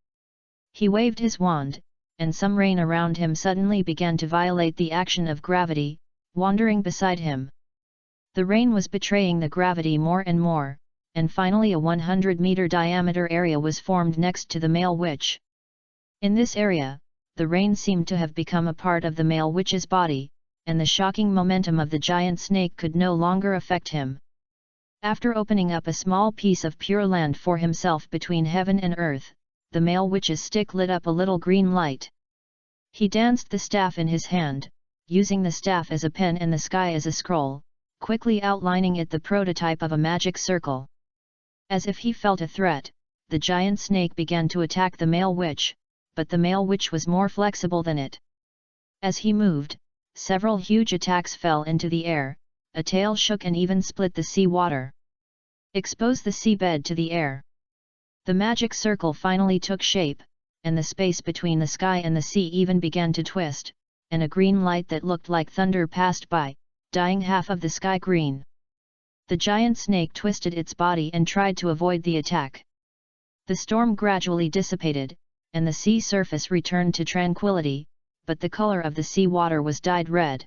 Speaker 1: He waved his wand, and some rain around him suddenly began to violate the action of gravity, wandering beside him. The rain was betraying the gravity more and more, and finally a 100-meter diameter area was formed next to the male witch. In this area, the rain seemed to have become a part of the male witch's body, and the shocking momentum of the giant snake could no longer affect him. After opening up a small piece of pure land for himself between heaven and earth, the male witch's stick lit up a little green light. He danced the staff in his hand, using the staff as a pen and the sky as a scroll, quickly outlining it the prototype of a magic circle. As if he felt a threat, the giant snake began to attack the male witch, but the male witch was more flexible than it. As he moved, several huge attacks fell into the air, a tail shook and even split the sea water. Expose the seabed to the air. The magic circle finally took shape, and the space between the sky and the sea even began to twist, and a green light that looked like thunder passed by, dyeing half of the sky green. The giant snake twisted its body and tried to avoid the attack. The storm gradually dissipated, and the sea surface returned to tranquility, but the color of the sea water was dyed red.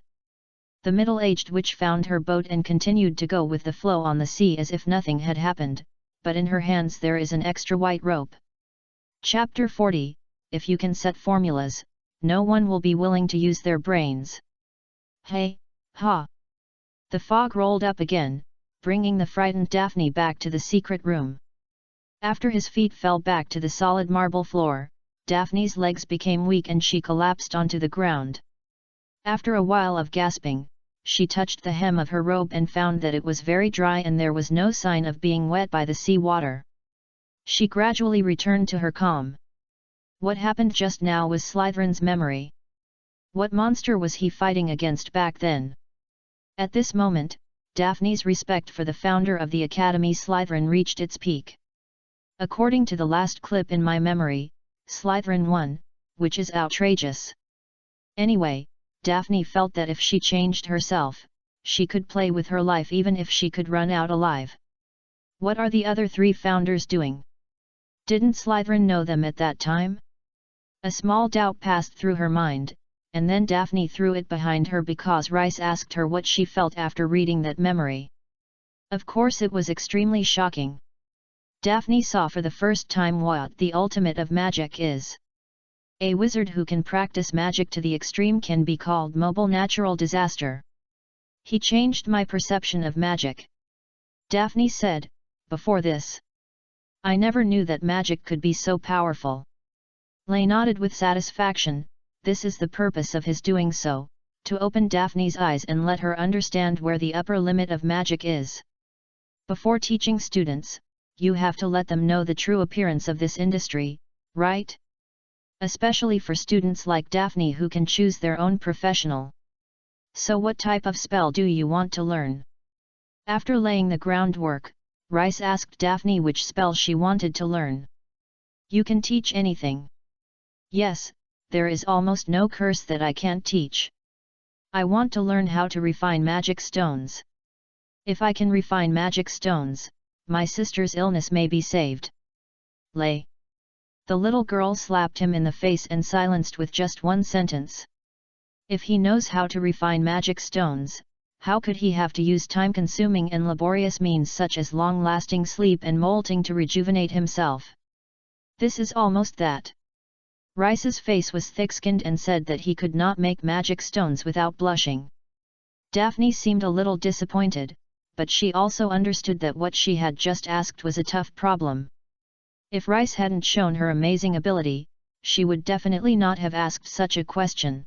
Speaker 1: The middle-aged witch found her boat and continued to go with the flow on the sea as if nothing had happened, but in her hands there is an extra white rope. Chapter 40, If you can set formulas, no one will be willing to use their brains. Hey, ha! The fog rolled up again, bringing the frightened Daphne back to the secret room. After his feet fell back to the solid marble floor, Daphne's legs became weak and she collapsed onto the ground. After a while of gasping, she touched the hem of her robe and found that it was very dry and there was no sign of being wet by the sea water. She gradually returned to her calm. What happened just now was Slytherin's memory. What monster was he fighting against back then? At this moment, Daphne's respect for the founder of the Academy Slytherin reached its peak. According to the last clip in my memory, Slytherin won, which is outrageous. Anyway, Daphne felt that if she changed herself, she could play with her life even if she could run out alive. What are the other three founders doing? Didn't Slytherin know them at that time? A small doubt passed through her mind, and then Daphne threw it behind her because Rice asked her what she felt after reading that memory. Of course it was extremely shocking. Daphne saw for the first time what the ultimate of magic is. A wizard who can practice magic to the extreme can be called mobile natural disaster. He changed my perception of magic. Daphne said, before this. I never knew that magic could be so powerful. Lay nodded with satisfaction. This is the purpose of his doing so, to open Daphne's eyes and let her understand where the upper limit of magic is. Before teaching students, you have to let them know the true appearance of this industry, right? Especially for students like Daphne who can choose their own professional. So what type of spell do you want to learn? After laying the groundwork, Rice asked Daphne which spell she wanted to learn. You can teach anything. Yes, there is almost no curse that I can't teach. I want to learn how to refine magic stones. If I can refine magic stones, my sister's illness may be saved. Lay. The little girl slapped him in the face and silenced with just one sentence. If he knows how to refine magic stones, how could he have to use time-consuming and laborious means such as long-lasting sleep and molting to rejuvenate himself? This is almost that. Rice's face was thick-skinned and said that he could not make magic stones without blushing. Daphne seemed a little disappointed, but she also understood that what she had just asked was a tough problem. If Rice hadn't shown her amazing ability, she would definitely not have asked such a question.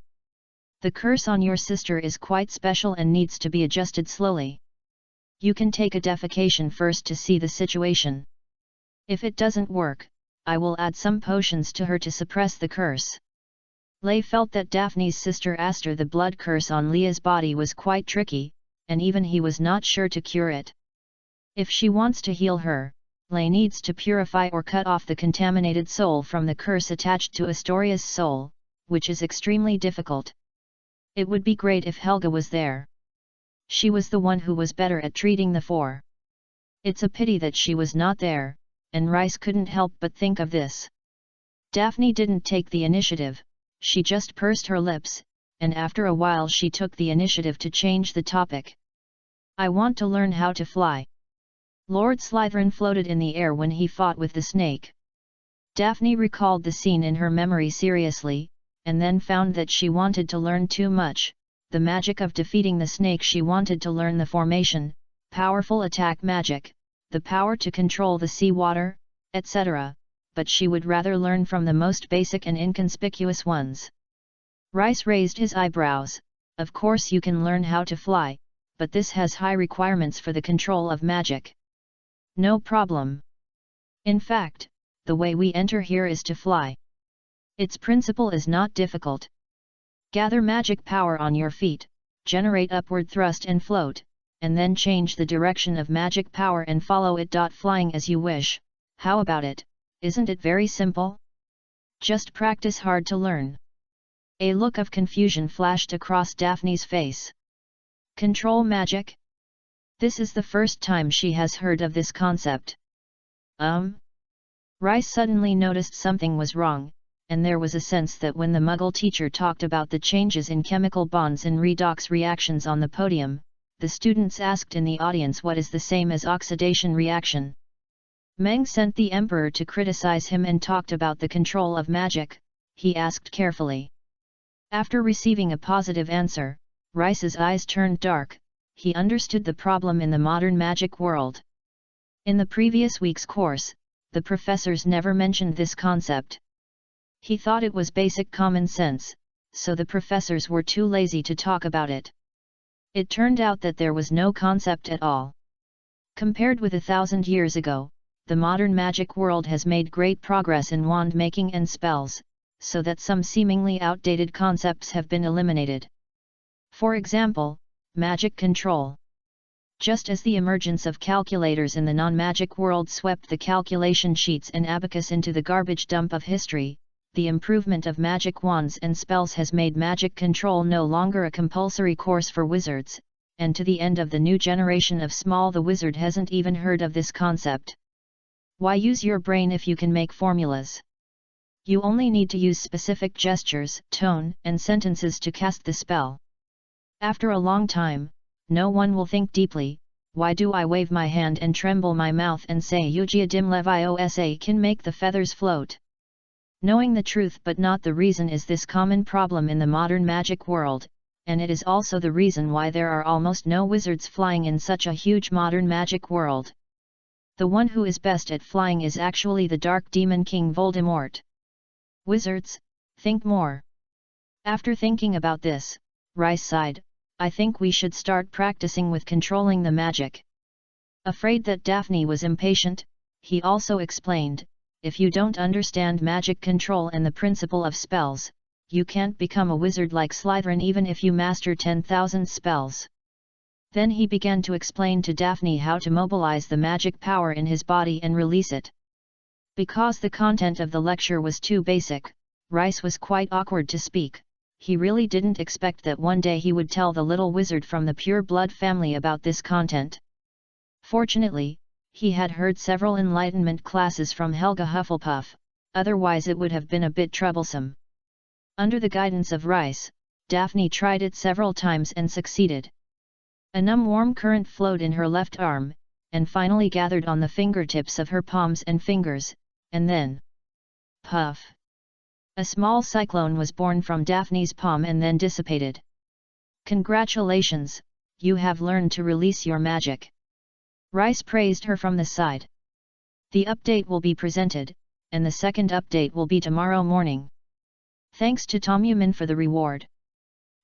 Speaker 1: The curse on your sister is quite special and needs to be adjusted slowly. You can take a defecation first to see the situation. If it doesn't work, I will add some potions to her to suppress the curse. Lay felt that Daphne's sister Aster the blood curse on Leah's body was quite tricky, and even he was not sure to cure it. If she wants to heal her, Lay needs to purify or cut off the contaminated soul from the curse attached to Astoria's soul, which is extremely difficult. It would be great if Helga was there. She was the one who was better at treating the four. It's a pity that she was not there, and Rice couldn't help but think of this. Daphne didn't take the initiative, she just pursed her lips, and after a while she took the initiative to change the topic. I want to learn how to fly. Lord Slytherin floated in the air when he fought with the snake. Daphne recalled the scene in her memory seriously, and then found that she wanted to learn too much, the magic of defeating the snake. She wanted to learn the formation, powerful attack magic, the power to control the sea water, etc., but she would rather learn from the most basic and inconspicuous ones. Rice raised his eyebrows. Of course you can learn how to fly, but this has high requirements for the control of magic. No problem. In fact, the way we enter here is to fly. Its principle is not difficult. Gather magic power on your feet, generate upward thrust and float, and then change the direction of magic power and follow it. Flying as you wish. How about it? Isn't it very simple? Just practice hard to learn. A look of confusion flashed across Daphne's face. Control magic? This is the first time she has heard of this concept. Rice suddenly noticed something was wrong, and there was a sense that when the Muggle teacher talked about the changes in chemical bonds and redox reactions on the podium, the students asked in the audience what is the same as oxidation reaction. Meng sent the Emperor to criticize him and talked about the control of magic, he asked carefully. After receiving a positive answer, Rice's eyes turned dark. He understood the problem in the modern magic world. In the previous week's course, the professors never mentioned this concept. He thought it was basic common sense, so the professors were too lazy to talk about it. It turned out that there was no concept at all. Compared with 1,000 years ago, the modern magic world has made great progress in wand making and spells, so that some seemingly outdated concepts have been eliminated. For example, magic control. Just as the emergence of calculators in the non-magic world swept the calculation sheets and abacus into the garbage dump of history, the improvement of magic wands and spells has made magic control no longer a compulsory course for wizards, and to the end of the new generation of Small the wizard hasn't even heard of this concept. Why use your brain if you can make formulas? You only need to use specific gestures, tone, and sentences to cast the spell. After a long time, no one will think deeply, why do I wave my hand and tremble my mouth and say Yugia dim leviosa can make the feathers float? Knowing the truth but not the reason is this common problem in the modern magic world, and it is also the reason why there are almost no wizards flying in such a huge modern magic world. The one who is best at flying is actually the Dark Demon King Voldemort. Wizards, think more. After thinking about this, Rice sighed, I think we should start practicing with controlling the magic. Afraid that Daphne was impatient, he also explained, if you don't understand magic control and the principle of spells, you can't become a wizard like Slytherin even if you master 10,000 spells. Then he began to explain to Daphne how to mobilize the magic power in his body and release it. Because the content of the lecture was too basic, Rice was quite awkward to speak. He really didn't expect that one day he would tell the little wizard from the pure blood family about this content. Fortunately, he had heard several enlightenment classes from Helga Hufflepuff, otherwise it would have been a bit troublesome. Under the guidance of Rice, Daphne tried it several times and succeeded. A numb warm current flowed in her left arm, and finally gathered on the fingertips of her palms and fingers, and then... puff! A small cyclone was born from Daphne's palm and then dissipated. Congratulations, you have learned to release your magic. Rice praised her from the side. The update will be presented, and the second update will be tomorrow morning. Thanks to Tom Yuman for the reward.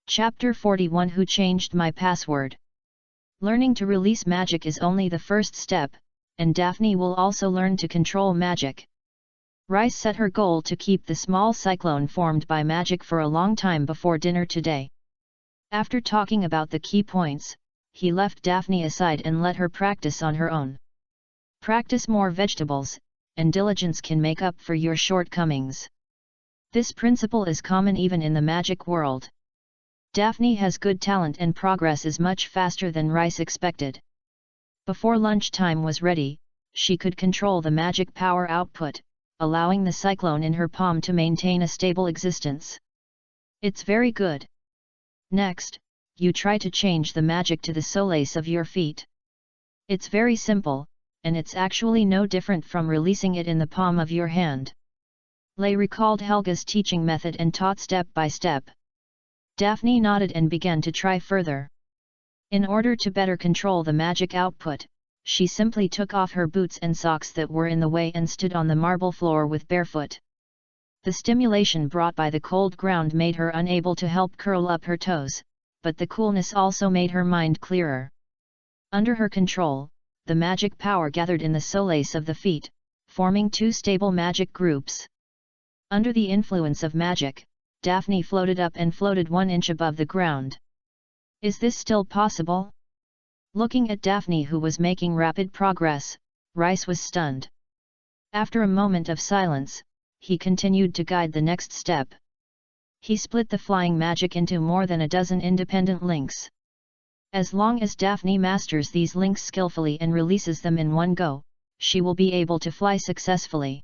Speaker 1: Chapter 41 Who Changed My Password? Learning to release magic is only the first step, and Daphne will also learn to control magic. Rice set her goal to keep the small cyclone formed by magic for a long time before dinner today. After talking about the key points, he left Daphne aside and let her practice on her own. Practice more vegetables, and diligence can make up for your shortcomings. This principle is common even in the magic world. Daphne has good talent and progress is much faster than Rice expected. Before lunchtime was ready, she could control the magic power output, allowing the cyclone in her palm to maintain a stable existence. It's very good. Next, you try to change the magic to the soles of your feet. It's very simple, and it's actually no different from releasing it in the palm of your hand. Lay recalled Helga's teaching method and taught step by step. Daphne nodded and began to try further. In order to better control the magic output, she simply took off her boots and socks that were in the way and stood on the marble floor with barefoot. The stimulation brought by the cold ground made her unable to help curl up her toes, but the coolness also made her mind clearer. Under her control, the magic power gathered in the soles of the feet, forming two stable magic groups. Under the influence of magic, Daphne floated up and floated 1 inch above the ground. Is this still possible? Looking at Daphne, who was making rapid progress, Rice was stunned. After a moment of silence, he continued to guide the next step. He split the flying magic into more than a dozen independent links. As long as Daphne masters these links skillfully and releases them in one go, she will be able to fly successfully.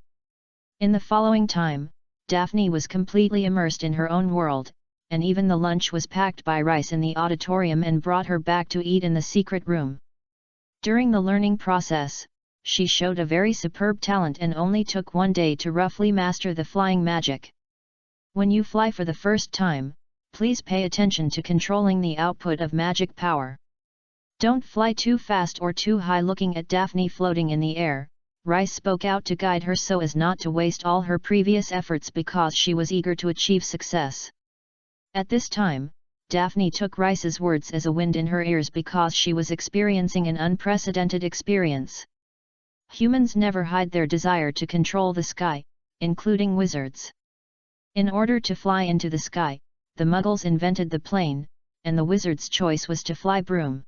Speaker 1: In the following time, Daphne was completely immersed in her own world, and even the lunch was packed by Rice in the auditorium and brought her back to eat in the secret room. During the learning process, she showed a very superb talent and only took 1 day to roughly master the flying magic. When you fly for the first time, please pay attention to controlling the output of magic power. Don't fly too fast or too high. Looking at Daphne floating in the air, Rice spoke out to guide her so as not to waste all her previous efforts because she was eager to achieve success. At this time, Daphne took Rice's words as a wind in her ears because she was experiencing an unprecedented experience. Humans never hide their desire to control the sky, including wizards. In order to fly into the sky, the Muggles invented the plane, and the wizard's choice was to fly broom.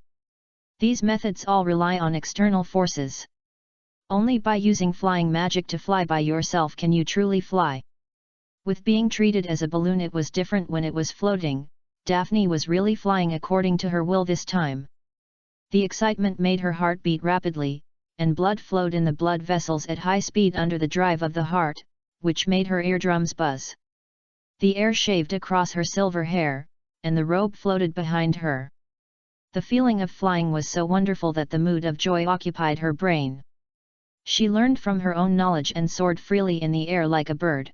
Speaker 1: These methods all rely on external forces. Only by using flying magic to fly by yourself can you truly fly. With being treated as a balloon, it was different when it was floating. Daphne was really flying according to her will this time. The excitement made her heart beat rapidly, and blood flowed in the blood vessels at high speed under the drive of the heart, which made her eardrums buzz. The air shaved across her silver hair, and the robe floated behind her. The feeling of flying was so wonderful that the mood of joy occupied her brain. She learned from her own knowledge and soared freely in the air like a bird.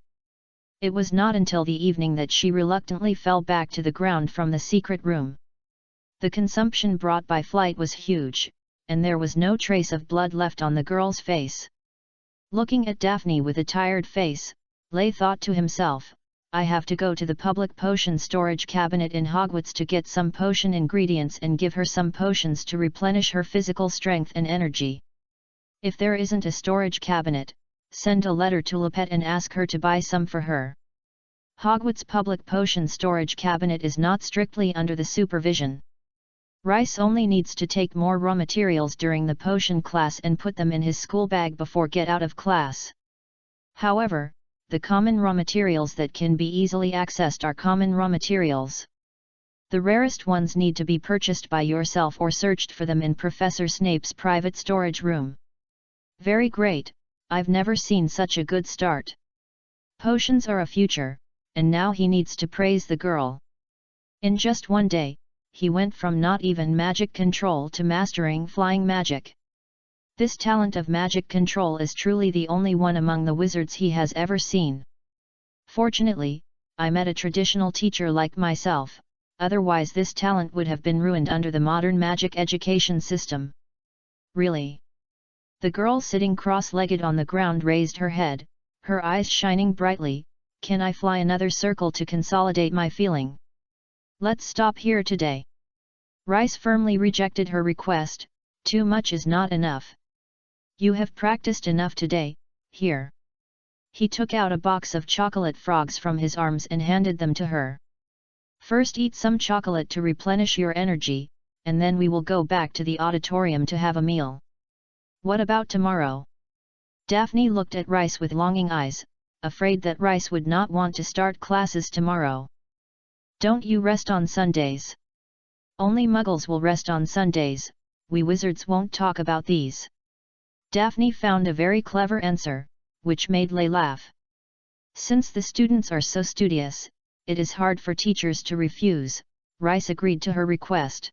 Speaker 1: It was not until the evening that she reluctantly fell back to the ground from the secret room. The consumption brought by flight was huge, and there was no trace of blood left on the girl's face. Looking at Daphne with a tired face, Lay thought to himself, I have to go to the public potion storage cabinet in Hogwarts to get some potion ingredients and give her some potions to replenish her physical strength and energy. If there isn't a storage cabinet, send a letter to Lupette and ask her to buy some for her. Hogwarts public potion storage cabinet is not strictly under the supervision. Rice only needs to take more raw materials during the potion class and put them in his school bag before get out of class. However, the common raw materials that can be easily accessed are common raw materials. The rarest ones need to be purchased by yourself or searched for them in Professor Snape's private storage room. Very great, I've never seen such a good start. Potions are a future, and now he needs to praise the girl. In just one day, he went from not even magic control to mastering flying magic. This talent of magic control is truly the only one among the wizards he has ever seen. Fortunately, I met a traditional teacher like myself, otherwise this talent would have been ruined under the modern magic education system. Really? The girl sitting cross-legged on the ground raised her head, her eyes shining brightly. Can I fly another circle to consolidate my feeling? Let's stop here today. Rice firmly rejected her request. Too much is not enough. You have practiced enough today, here. He took out a box of chocolate frogs from his arms and handed them to her. First eat some chocolate to replenish your energy, and then we will go back to the auditorium to have a meal. What about tomorrow? Daphne looked at Rice with longing eyes, afraid that Rice would not want to start classes tomorrow. Don't you rest on Sundays? Only Muggles will rest on Sundays, we wizards won't talk about these. Daphne found a very clever answer, which made Lay laugh. Since the students are so studious, it is hard for teachers to refuse. Rice agreed to her request.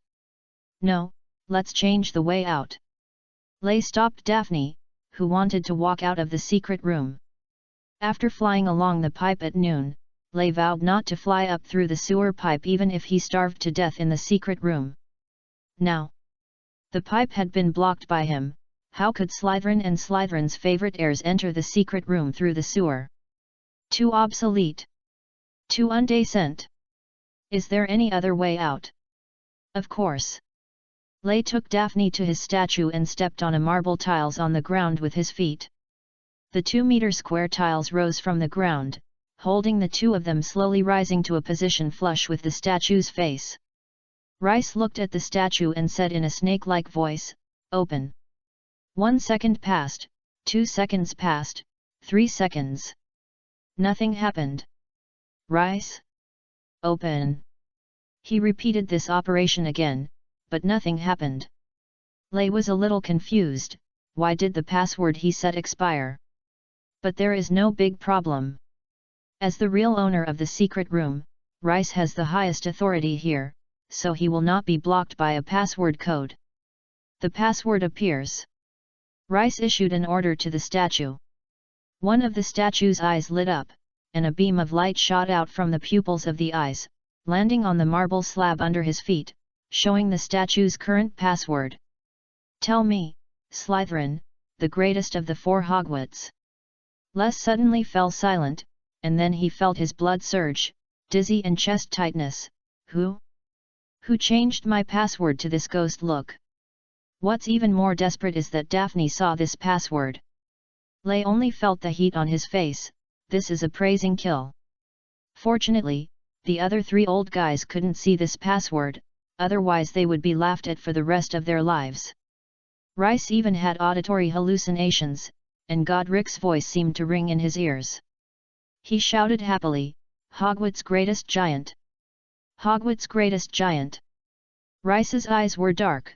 Speaker 1: No, let's change the way out. Lay stopped Daphne, who wanted to walk out of the secret room. After flying along the pipe at noon, Lay vowed not to fly up through the sewer pipe even if he starved to death in the secret room. Now, the pipe had been blocked by him. How could Slytherin and Slytherin's favorite heirs enter the secret room through the sewer? Too obsolete. Too undecent. Is there any other way out? Of course. Lay took Daphne to his statue and stepped on a marble tiles on the ground with his feet. The 2-meter square tiles rose from the ground, holding the two of them slowly rising to a position flush with the statue's face. Rice looked at the statue and said in a snake-like voice, "Open." 1 second passed, 2 seconds passed, 3 seconds. Nothing happened. Rice? Open. He repeated this operation again, but nothing happened. Lay was a little confused. Why did the password he set expire? But there is no big problem. As the real owner of the secret room, Rice has the highest authority here, so he will not be blocked by a password code. The password appears. Rice issued an order to the statue. One of the statue's eyes lit up, and a beam of light shot out from the pupils of the eyes, landing on the marble slab under his feet, showing the statue's current password. Tell me, Slytherin, the greatest of the 4 Hogwarts. Les suddenly fell silent, and then he felt his blood surge, dizzy and chest tightness. Who? Who changed my password to this ghost look? What's even more desperate is that Daphne saw this password. Lay only felt the heat on his face. This is a praising kill. Fortunately, the other 3 old guys couldn't see this password, otherwise they would be laughed at for the rest of their lives. Rice even had auditory hallucinations, and Godric's voice seemed to ring in his ears. He shouted happily, "Hogwarts' greatest giant! Hogwarts' greatest giant!" Rice's eyes were dark.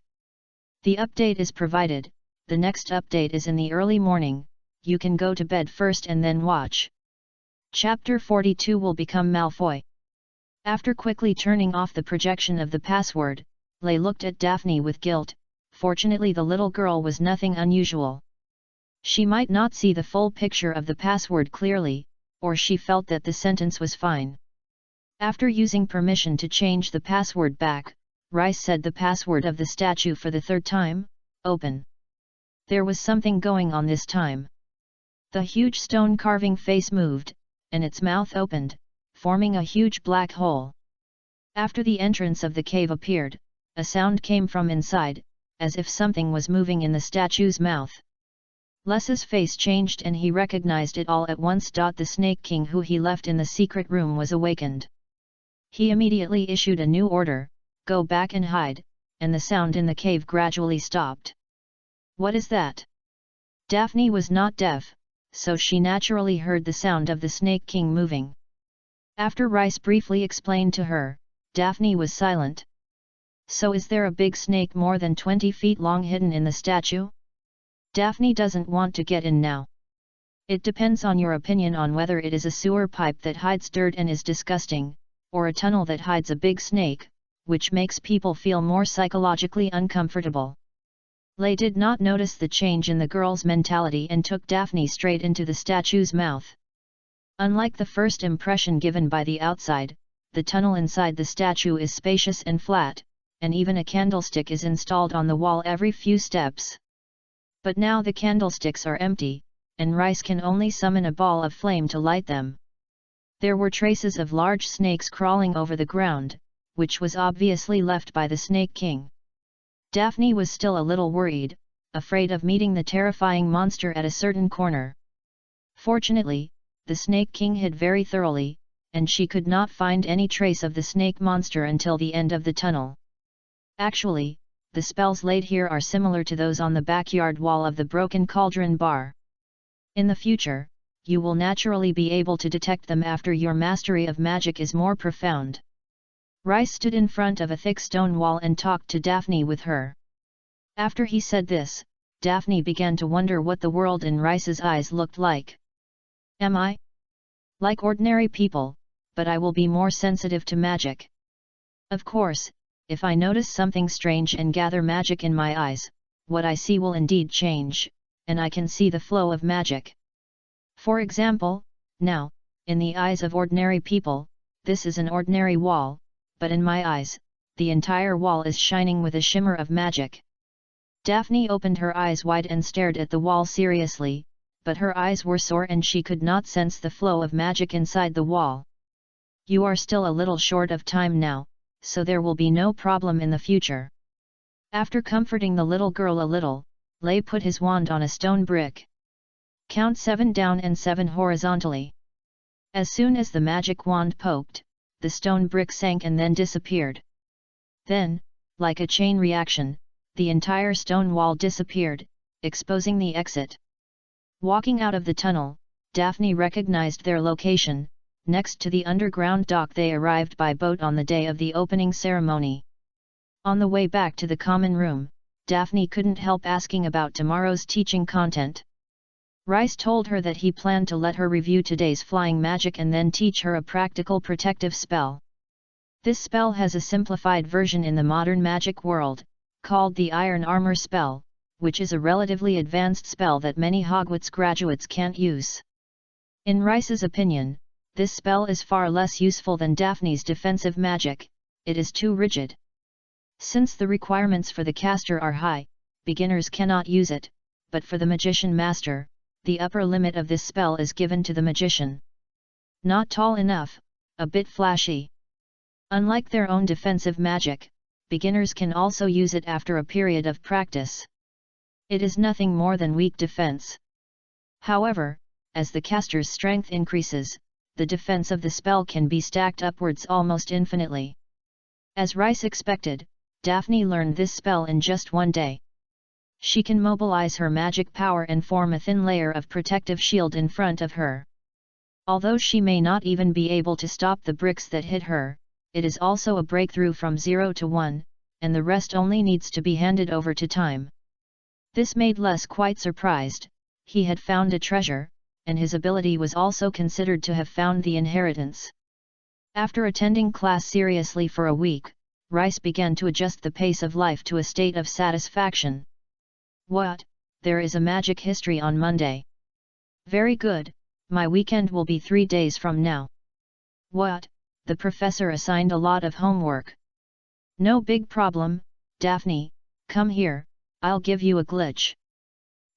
Speaker 1: The update is provided. The next update is in the early morning. You can go to bed first and then watch. Chapter 42 will become Malfoy. After quickly turning off the projection of the password, Lay looked at Daphne with guilt. Fortunately the little girl was nothing unusual. She might not see the full picture of the password clearly, or she felt that the sentence was fine. After using permission to change the password back, Rice said the password of the statue for the 3rd time, "Open." There was something going on this time. The huge stone carving face moved, and its mouth opened, forming a huge black hole. After the entrance of the cave appeared, a sound came from inside, as if something was moving in the statue's mouth. Les's face changed and he recognized it all at once. The Snake King who he left in the secret room was awakened. He immediately issued a new order, "Go back and hide," and the sound in the cave gradually stopped. What is that? Daphne was not deaf, so she naturally heard the sound of the Snake King moving. After Rice briefly explained to her, Daphne was silent. So is there a big snake more than 20 feet long hidden in the statue? Daphne doesn't want to get in now. It depends on your opinion on whether it is a sewer pipe that hides dirt and is disgusting, or a tunnel that hides a big snake, which makes people feel more psychologically uncomfortable. Lay did not notice the change in the girl's mentality and took Daphne straight into the statue's mouth. Unlike the first impression given by the outside, the tunnel inside the statue is spacious and flat, and even a candlestick is installed on the wall every few steps. But now the candlesticks are empty, and Rice can only summon a ball of flame to light them. There were traces of large snakes crawling over the ground, which was obviously left by the Snake King. Daphne was still a little worried, afraid of meeting the terrifying monster at a certain corner. Fortunately, the Snake King hid very thoroughly, and she could not find any trace of the snake monster until the end of the tunnel. Actually, the spells laid here are similar to those on the backyard wall of the Broken Cauldron Bar. In the future, you will naturally be able to detect them after your mastery of magic is more profound. Rice stood in front of a thick stone wall and talked to Daphne with her. After he said this, Daphne began to wonder what the world in Rice's eyes looked like. Am I like ordinary people, but I will be more sensitive to magic? Of course, if I notice something strange and gather magic in my eyes, what I see will indeed change, and I can see the flow of magic. For example, now, in the eyes of ordinary people, this is an ordinary wall, but in my eyes, the entire wall is shining with a shimmer of magic. Daphne opened her eyes wide and stared at the wall seriously, but her eyes were sore and she could not sense the flow of magic inside the wall. You are still a little short of time now, so there will be no problem in the future. After comforting the little girl a little, Lay put his wand on a stone brick. Count 7 down and 7 horizontally. As soon as the magic wand poked, the stone brick sank and then disappeared. Then, like a chain reaction, the entire stone wall disappeared, exposing the exit. Walking out of the tunnel, Daphne recognized their location. Next to the underground dock they arrived by boat on the day of the opening ceremony. On the way back to the common room, Daphne couldn't help asking about tomorrow's teaching content. Rice told her that he planned to let her review today's flying magic and then teach her a practical protective spell. This spell has a simplified version in the modern magic world, called the Iron Armor spell, which is a relatively advanced spell that many Hogwarts graduates can't use. In Rice's opinion, this spell is far less useful than Daphne's defensive magic. It is too rigid. Since the requirements for the caster are high, beginners cannot use it, but for the magician master, the upper limit of this spell is given to the magician. Not tall enough, a bit flashy. Unlike their own defensive magic, beginners can also use it after a period of practice. It is nothing more than weak defense. However, as the caster's strength increases, the defense of the spell can be stacked upwards almost infinitely. As Rice expected, Daphne learned this spell in just one day. She can mobilize her magic power and form a thin layer of protective shield in front of her. Although she may not even be able to stop the bricks that hit her, it is also a breakthrough from 0 to 1, and the rest only needs to be handed over to time. This made Les quite surprised. He had found a treasure, and his ability was also considered to have found the inheritance. After attending class seriously for a week, Rice began to adjust the pace of life to a state of satisfaction. What? There is a magic history on Monday. Very good, my weekend will be 3 days from now. What? The professor assigned a lot of homework. No big problem, Daphne, come here, I'll give you a glitch.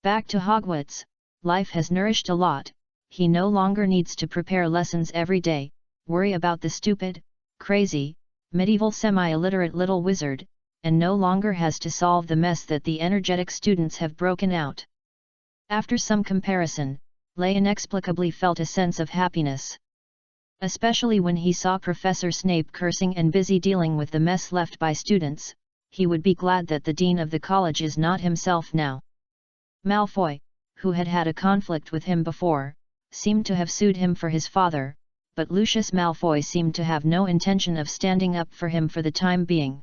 Speaker 1: Back to Hogwarts, life has nourished a lot. He no longer needs to prepare lessons every day, worry about the stupid, crazy, medieval semi-illiterate little wizard, and no longer has to solve the mess that the energetic students have broken out. After some comparison, Lay inexplicably felt a sense of happiness. Especially when he saw Professor Snape cursing and busy dealing with the mess left by students, he would be glad that the dean of the college is not himself now. Malfoy, who had had a conflict with him before, seemed to have sued him for his father, but Lucius Malfoy seemed to have no intention of standing up for him for the time being.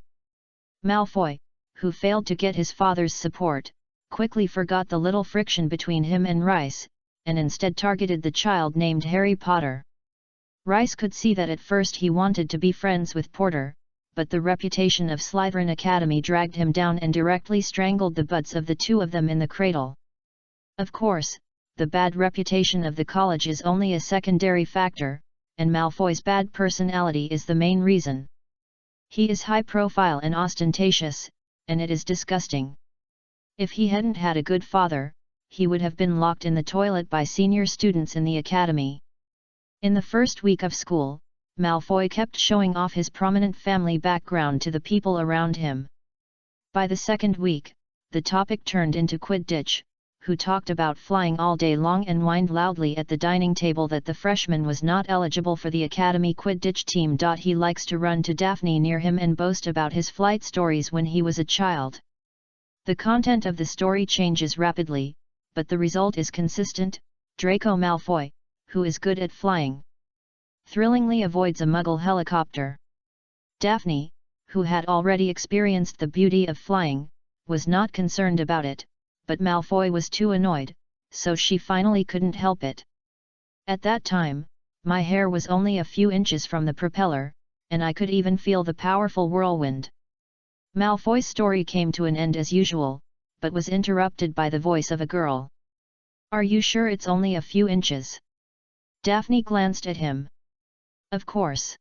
Speaker 1: Malfoy, who failed to get his father's support, quickly forgot the little friction between him and Rice, and instead targeted the child named Harry Potter. Rice could see that at first he wanted to be friends with Porter, but the reputation of Slytherin Academy dragged him down and directly strangled the buds of the two of them in the cradle. Of course, the bad reputation of the college is only a secondary factor, and Malfoy's bad personality is the main reason. He is high profile and ostentatious, and it is disgusting. If he hadn't had a good father, he would have been locked in the toilet by senior students in the academy. In the first week of school, Malfoy kept showing off his prominent family background to the people around him. By the second week, the topic turned into Quidditch, who talked about flying all day long and whined loudly at the dining table that the freshman was not eligible for the academy Quidditch team. He likes to run to Daphne near him and boast about his flight stories when he was a child. The content of the story changes rapidly, but the result is consistent. Draco Malfoy, who is good at flying, thrillingly avoids a Muggle helicopter. Daphne, who had already experienced the beauty of flying, was not concerned about it, but Malfoy was too annoyed, so she finally couldn't help it. At that time, my hair was only a few inches from the propeller, and I could even feel the powerful whirlwind. Malfoy's story came to an end as usual, but was interrupted by the voice of a girl. Are you sure it's only a few inches? Daphne glanced at him. Of course.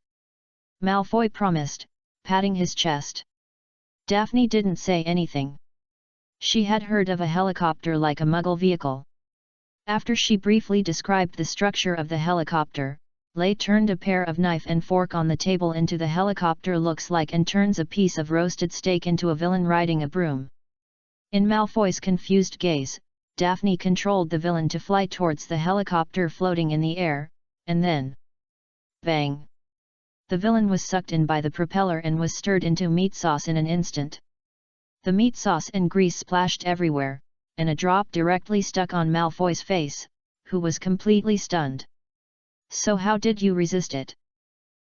Speaker 1: Malfoy promised, patting his chest. Daphne didn't say anything. She had heard of a helicopter like a Muggle vehicle. After she briefly described the structure of the helicopter, Lay turned a pair of knife and fork on the table into the helicopter looks like and turns a piece of roasted steak into a villain riding a broom. In Malfoy's confused gaze, Daphne controlled the villain to fly towards the helicopter floating in the air, and then... bang! The villain was sucked in by the propeller and was stirred into meat sauce in an instant. The meat sauce and grease splashed everywhere, and a drop directly stuck on Malfoy's face, who was completely stunned. So how did you resist it?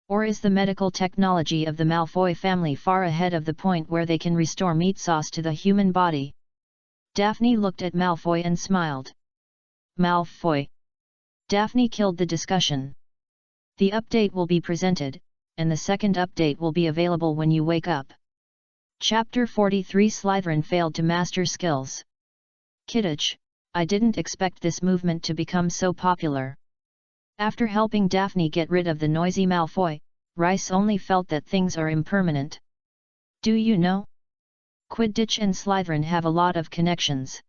Speaker 1: Or is the medical technology of the Malfoy family far ahead of the point where they can restore meat sauce to the human body? Daphne looked at Malfoy and smiled. Malfoy. Daphne killed the discussion. The update will be presented, and the second update will be available when you wake up. Chapter 43 Slytherin failed to master skills. Quidditch, I didn't expect this movement to become so popular. After helping Daphne get rid of the noisy Malfoy, Rice only felt that things are impermanent. Do you know? Quidditch and Slytherin have a lot of connections.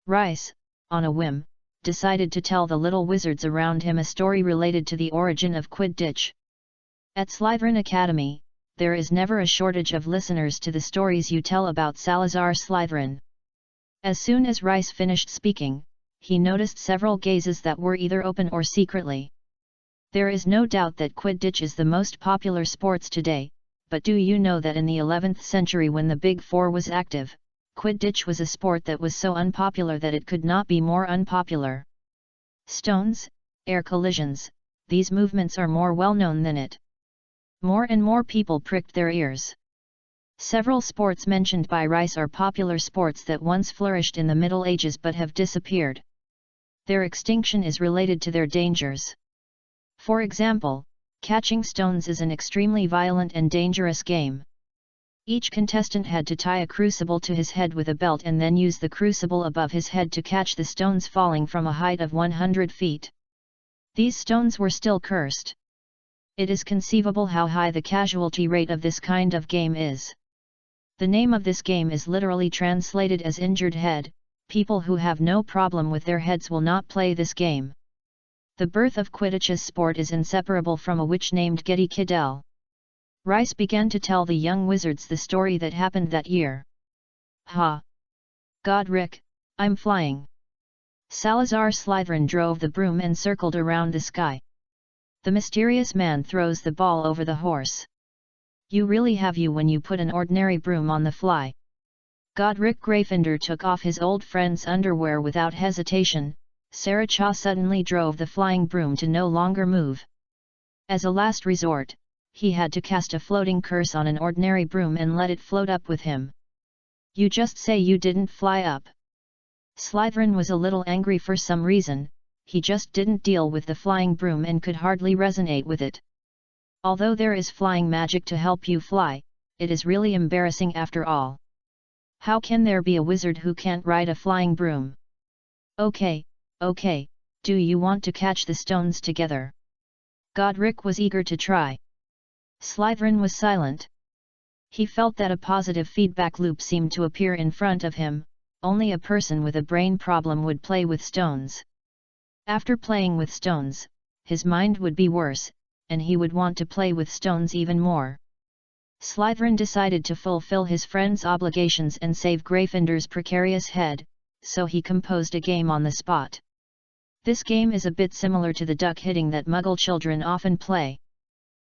Speaker 1: Rice, on a whim, decided to tell the little wizards around him a story related to the origin of Quidditch. At Slytherin Academy, there is never a shortage of listeners to the stories you tell about Salazar Slytherin. As soon as Rice finished speaking, he noticed several gazes that were either open or secretly. There is no doubt that Quidditch is the most popular sports today, but do you know that in the 11th century when the Big Four was active, Quidditch was a sport that was so unpopular that it could not be more unpopular. Stones, air collisions, these movements are more well known than it. More and more people pricked their ears. Several sports mentioned by Rice are popular sports that once flourished in the Middle Ages but have disappeared. Their extinction is related to their dangers. For example, catching stones is an extremely violent and dangerous game. Each contestant had to tie a crucible to his head with a belt and then use the crucible above his head to catch the stones falling from a height of 100 feet. These stones were still cursed. It is conceivable how high the casualty rate of this kind of game is. The name of this game is literally translated as injured head. People who have no problem with their heads will not play this game. The birth of Quidditch's sport is inseparable from a witch named Getty Kiddell. Rice began to tell the young wizards the story that happened that year. Ha! Godric, I'm flying. Salazar Slytherin drove the broom and circled around the sky. The mysterious man throws the ball over the horse. You really have you when you put an ordinary broom on the fly. Godric Gryffindor took off his old friend's underwear without hesitation. Sarah Cha suddenly drove the flying broom to no longer move. As a last resort, he had to cast a floating curse on an ordinary broom and let it float up with him. You just say you didn't fly up. Slytherin was a little angry for some reason. He just didn't deal with the flying broom and could hardly resonate with it. Although there is flying magic to help you fly, it is really embarrassing after all. How can there be a wizard who can't ride a flying broom? Okay, do you want to catch the stones together? Godric was eager to try. Slytherin was silent. He felt that a positive feedback loop seemed to appear in front of him. Only a person with a brain problem would play with stones. After playing with stones, his mind would be worse, and he would want to play with stones even more. Slytherin decided to fulfill his friend's obligations and save Gryffindor's precarious head, so he composed a game on the spot. This game is a bit similar to the duck hitting that Muggle children often play.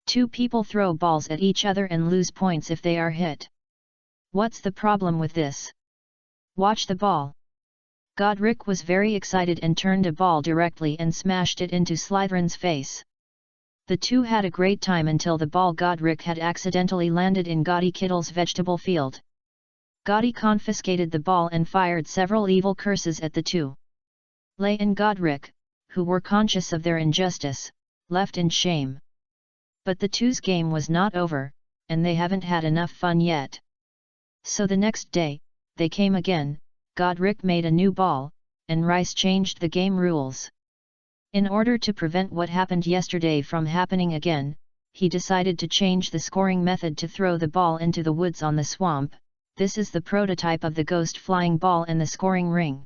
Speaker 1: Two people throw balls at each other and lose points if they are hit. What's the problem with this? Watch the ball. Godric was very excited and turned a ball directly and smashed it into Slytherin's face. The two had a great time until the ball Godric had accidentally landed in Gaudy Kiddle's vegetable field. Gaudy confiscated the ball and fired several evil curses at the two. Lay and Godric, who were conscious of their injustice, left in shame. But the two's game was not over, and they haven't had enough fun yet. So the next day, they came again. Godric made a new ball, and Rice changed the game rules. In order to prevent what happened yesterday from happening again, he decided to change the scoring method to throw the ball into the woods on the swamp. This is the prototype of the ghost flying ball and the scoring ring.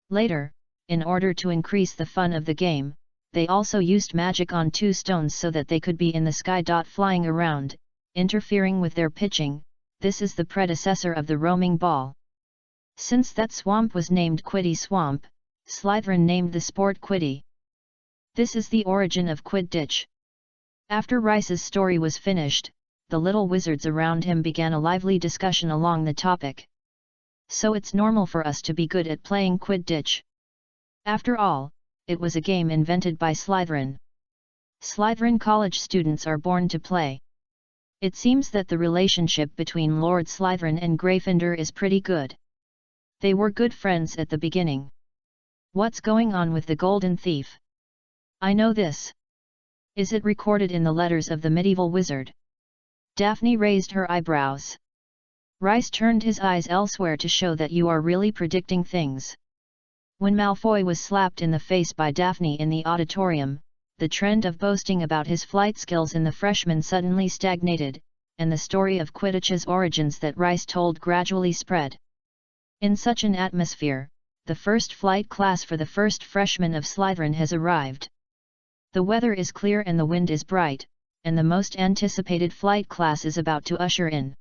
Speaker 1: Later, in order to increase the fun of the game, they also used magic on two stones so that they could be in the sky. Flying around, interfering with their pitching. This is the predecessor of the roaming ball. Since that swamp was named Quiddy Swamp, Slytherin named the sport Quiddy. This is the origin of Quidditch. After Rice's story was finished, the little wizards around him began a lively discussion along the topic. So it's normal for us to be good at playing Quidditch. After all, it was a game invented by Slytherin. Slytherin college students are born to play. It seems that the relationship between Lord Slytherin and Gryffindor is pretty good. They were good friends at the beginning. What's going on with the Golden Thief? I know this. Is it recorded in the letters of the medieval wizard? Daphne raised her eyebrows. Rice turned his eyes elsewhere to show that you are really predicting things. When Malfoy was slapped in the face by Daphne in the auditorium, the trend of boasting about his flight skills in the freshmen suddenly stagnated, and the story of Quidditch's origins that Rice told gradually spread. In such an atmosphere, the first flight class for the first freshman of Slytherin has arrived. The weather is clear and the wind is bright, and the most anticipated flight class is about to usher in.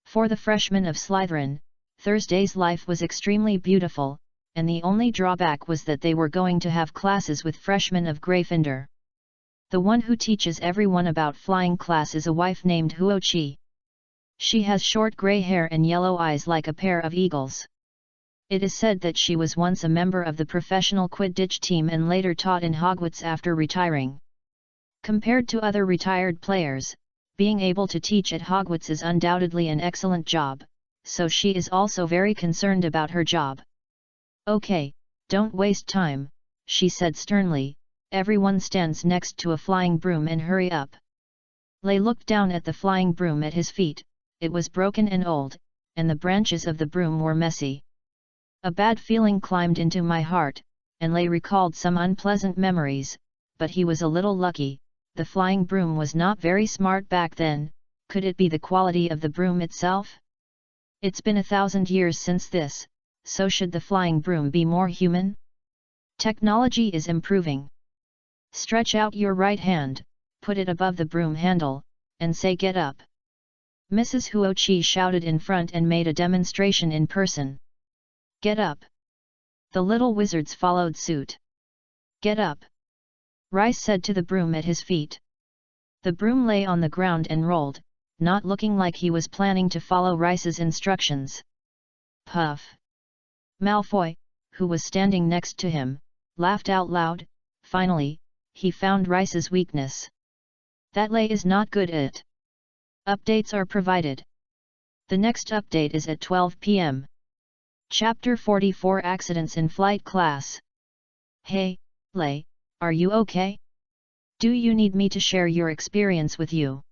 Speaker 1: For the freshmen of Slytherin, Thursday's life was extremely beautiful, and the only drawback was that they were going to have classes with freshmen of Gryffindor. The one who teaches everyone about flying class is a wife named Huochi. She has short grey hair and yellow eyes like a pair of eagles. It is said that she was once a member of the professional Quidditch team and later taught in Hogwarts after retiring. Compared to other retired players, being able to teach at Hogwarts is undoubtedly an excellent job, so she is also very concerned about her job. "Okay, don't waste time," she said sternly. "Everyone stands next to a flying broom and hurry up." Lay looked down at the flying broom at his feet. It was broken and old, and the branches of the broom were messy. A bad feeling climbed into my heart, and Lay recalled some unpleasant memories, but he was a little lucky. The flying broom was not very smart back then. Could it be the quality of the broom itself? It's been 1,000 years since this, so should the flying broom be more human? Technology is improving. Stretch out your right hand, put it above the broom handle, and say "Get up." Mrs. Huochi shouted in front and made a demonstration in person. "Get up." The little wizards followed suit. "Get up," Rice said to the broom at his feet. The broom lay on the ground and rolled, not looking like he was planning to follow Rice's instructions. Puff! Malfoy, who was standing next to him, laughed out loud. Finally, he found Rice's weakness. That Lay is not good at it. Updates are provided. The next update is at 12 p.m. Chapter 44 Accidents in Flight Class. Hey, Lay, are you okay? Do you need me to share your experience with you?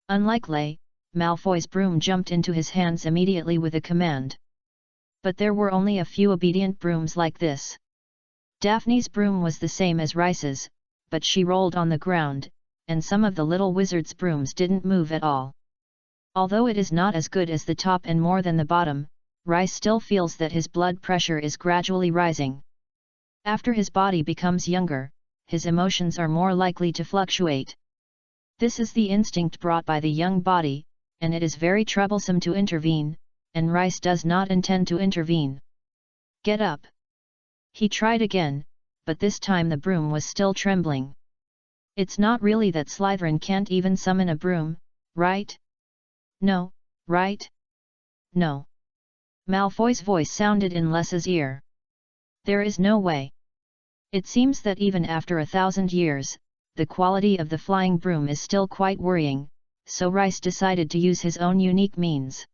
Speaker 1: Unlike Lay, Malfoy's broom jumped into his hands immediately with a command. But there were only a few obedient brooms like this. Daphne's broom was the same as Rice's, but she rolled on the ground, and some of the little wizard's brooms didn't move at all. Although it is not as good as the top and more than the bottom, Rice still feels that his blood pressure is gradually rising. After his body becomes younger, his emotions are more likely to fluctuate. This is the instinct brought by the young body, and it is very troublesome to intervene, and Rice does not intend to intervene. "Get up." He tried again, but this time the broom was still trembling. It's not really that Slytherin can't even summon a broom, right? No, right? No. Malfoy's voice sounded in Les's ear. There is no way. It seems that even after 1,000 years, the quality of the flying broom is still quite worrying, so Rice decided to use his own unique means.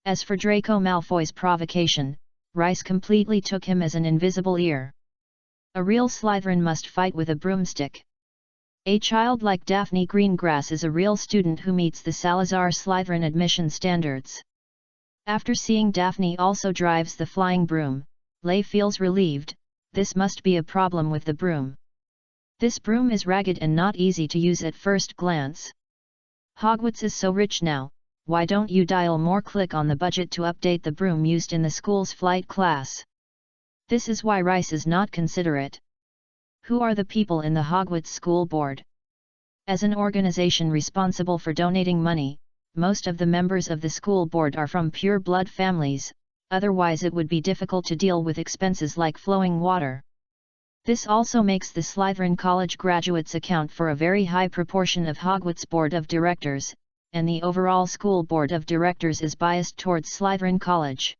Speaker 1: As for Draco Malfoy's provocation, Rice completely took him as an invisible ear. A real Slytherin must fight with a broomstick. A child like Daphne Greengrass is a real student who meets the Salazar Slytherin admission standards. After seeing Daphne also drives the flying broom, Lay feels relieved. This must be a problem with the broom. This broom is ragged and not easy to use at first glance. Hogwarts is so rich now, why don't you dial more? Click on the budget to update the broom used in the school's flight class. This is why Rice is not considerate. Who are the people in the Hogwarts School Board? As an organization responsible for donating money, most of the members of the school board are from pure blood families, otherwise it would be difficult to deal with expenses like flowing water. This also makes the Slytherin College graduates account for a very high proportion of Hogwarts Board of Directors, and the overall school board of directors is biased towards Slytherin College.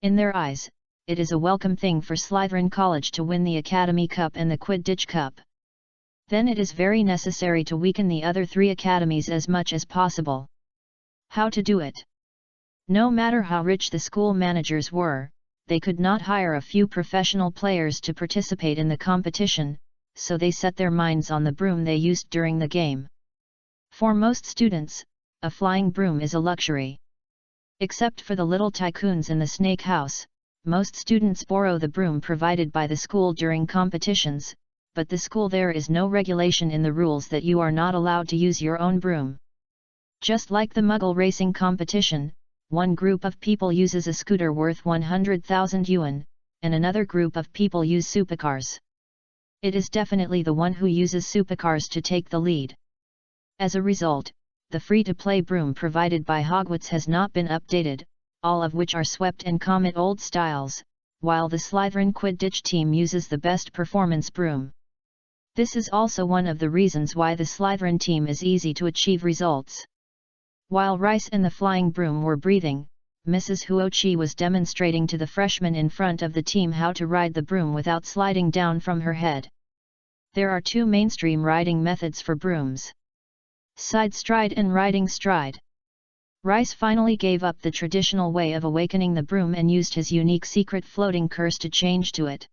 Speaker 1: In their eyes, it is a welcome thing for Slytherin College to win the Academy Cup and the Quidditch Cup. Then it is very necessary to weaken the other three academies as much as possible. How to do it? No matter how rich the school managers were, they could not hire a few professional players to participate in the competition, so they set their minds on the broom they used during the game. For most students, a flying broom is a luxury. Except for the little tycoons in the Snake House, most students borrow the broom provided by the school during competitions, but the school there is no regulation in the rules that you are not allowed to use your own broom. Just like the Muggle racing competition, one group of people uses a scooter worth 100,000 yuan, and another group of people use supercars. It is definitely the one who uses supercars to take the lead. As a result, the free-to-play broom provided by Hogwarts has not been updated, all of which are swept and common old styles, while the Slytherin Quidditch team uses the best performance broom. This is also one of the reasons why the Slytherin team is easy to achieve results. While Rice and the flying broom were breathing, Mrs. Huochi was demonstrating to the freshmen in front of the team how to ride the broom without sliding down from her head. There are two mainstream riding methods for brooms: side stride and riding stride. Rice finally gave up the traditional way of awakening the broom and used his unique secret floating curse to change to it.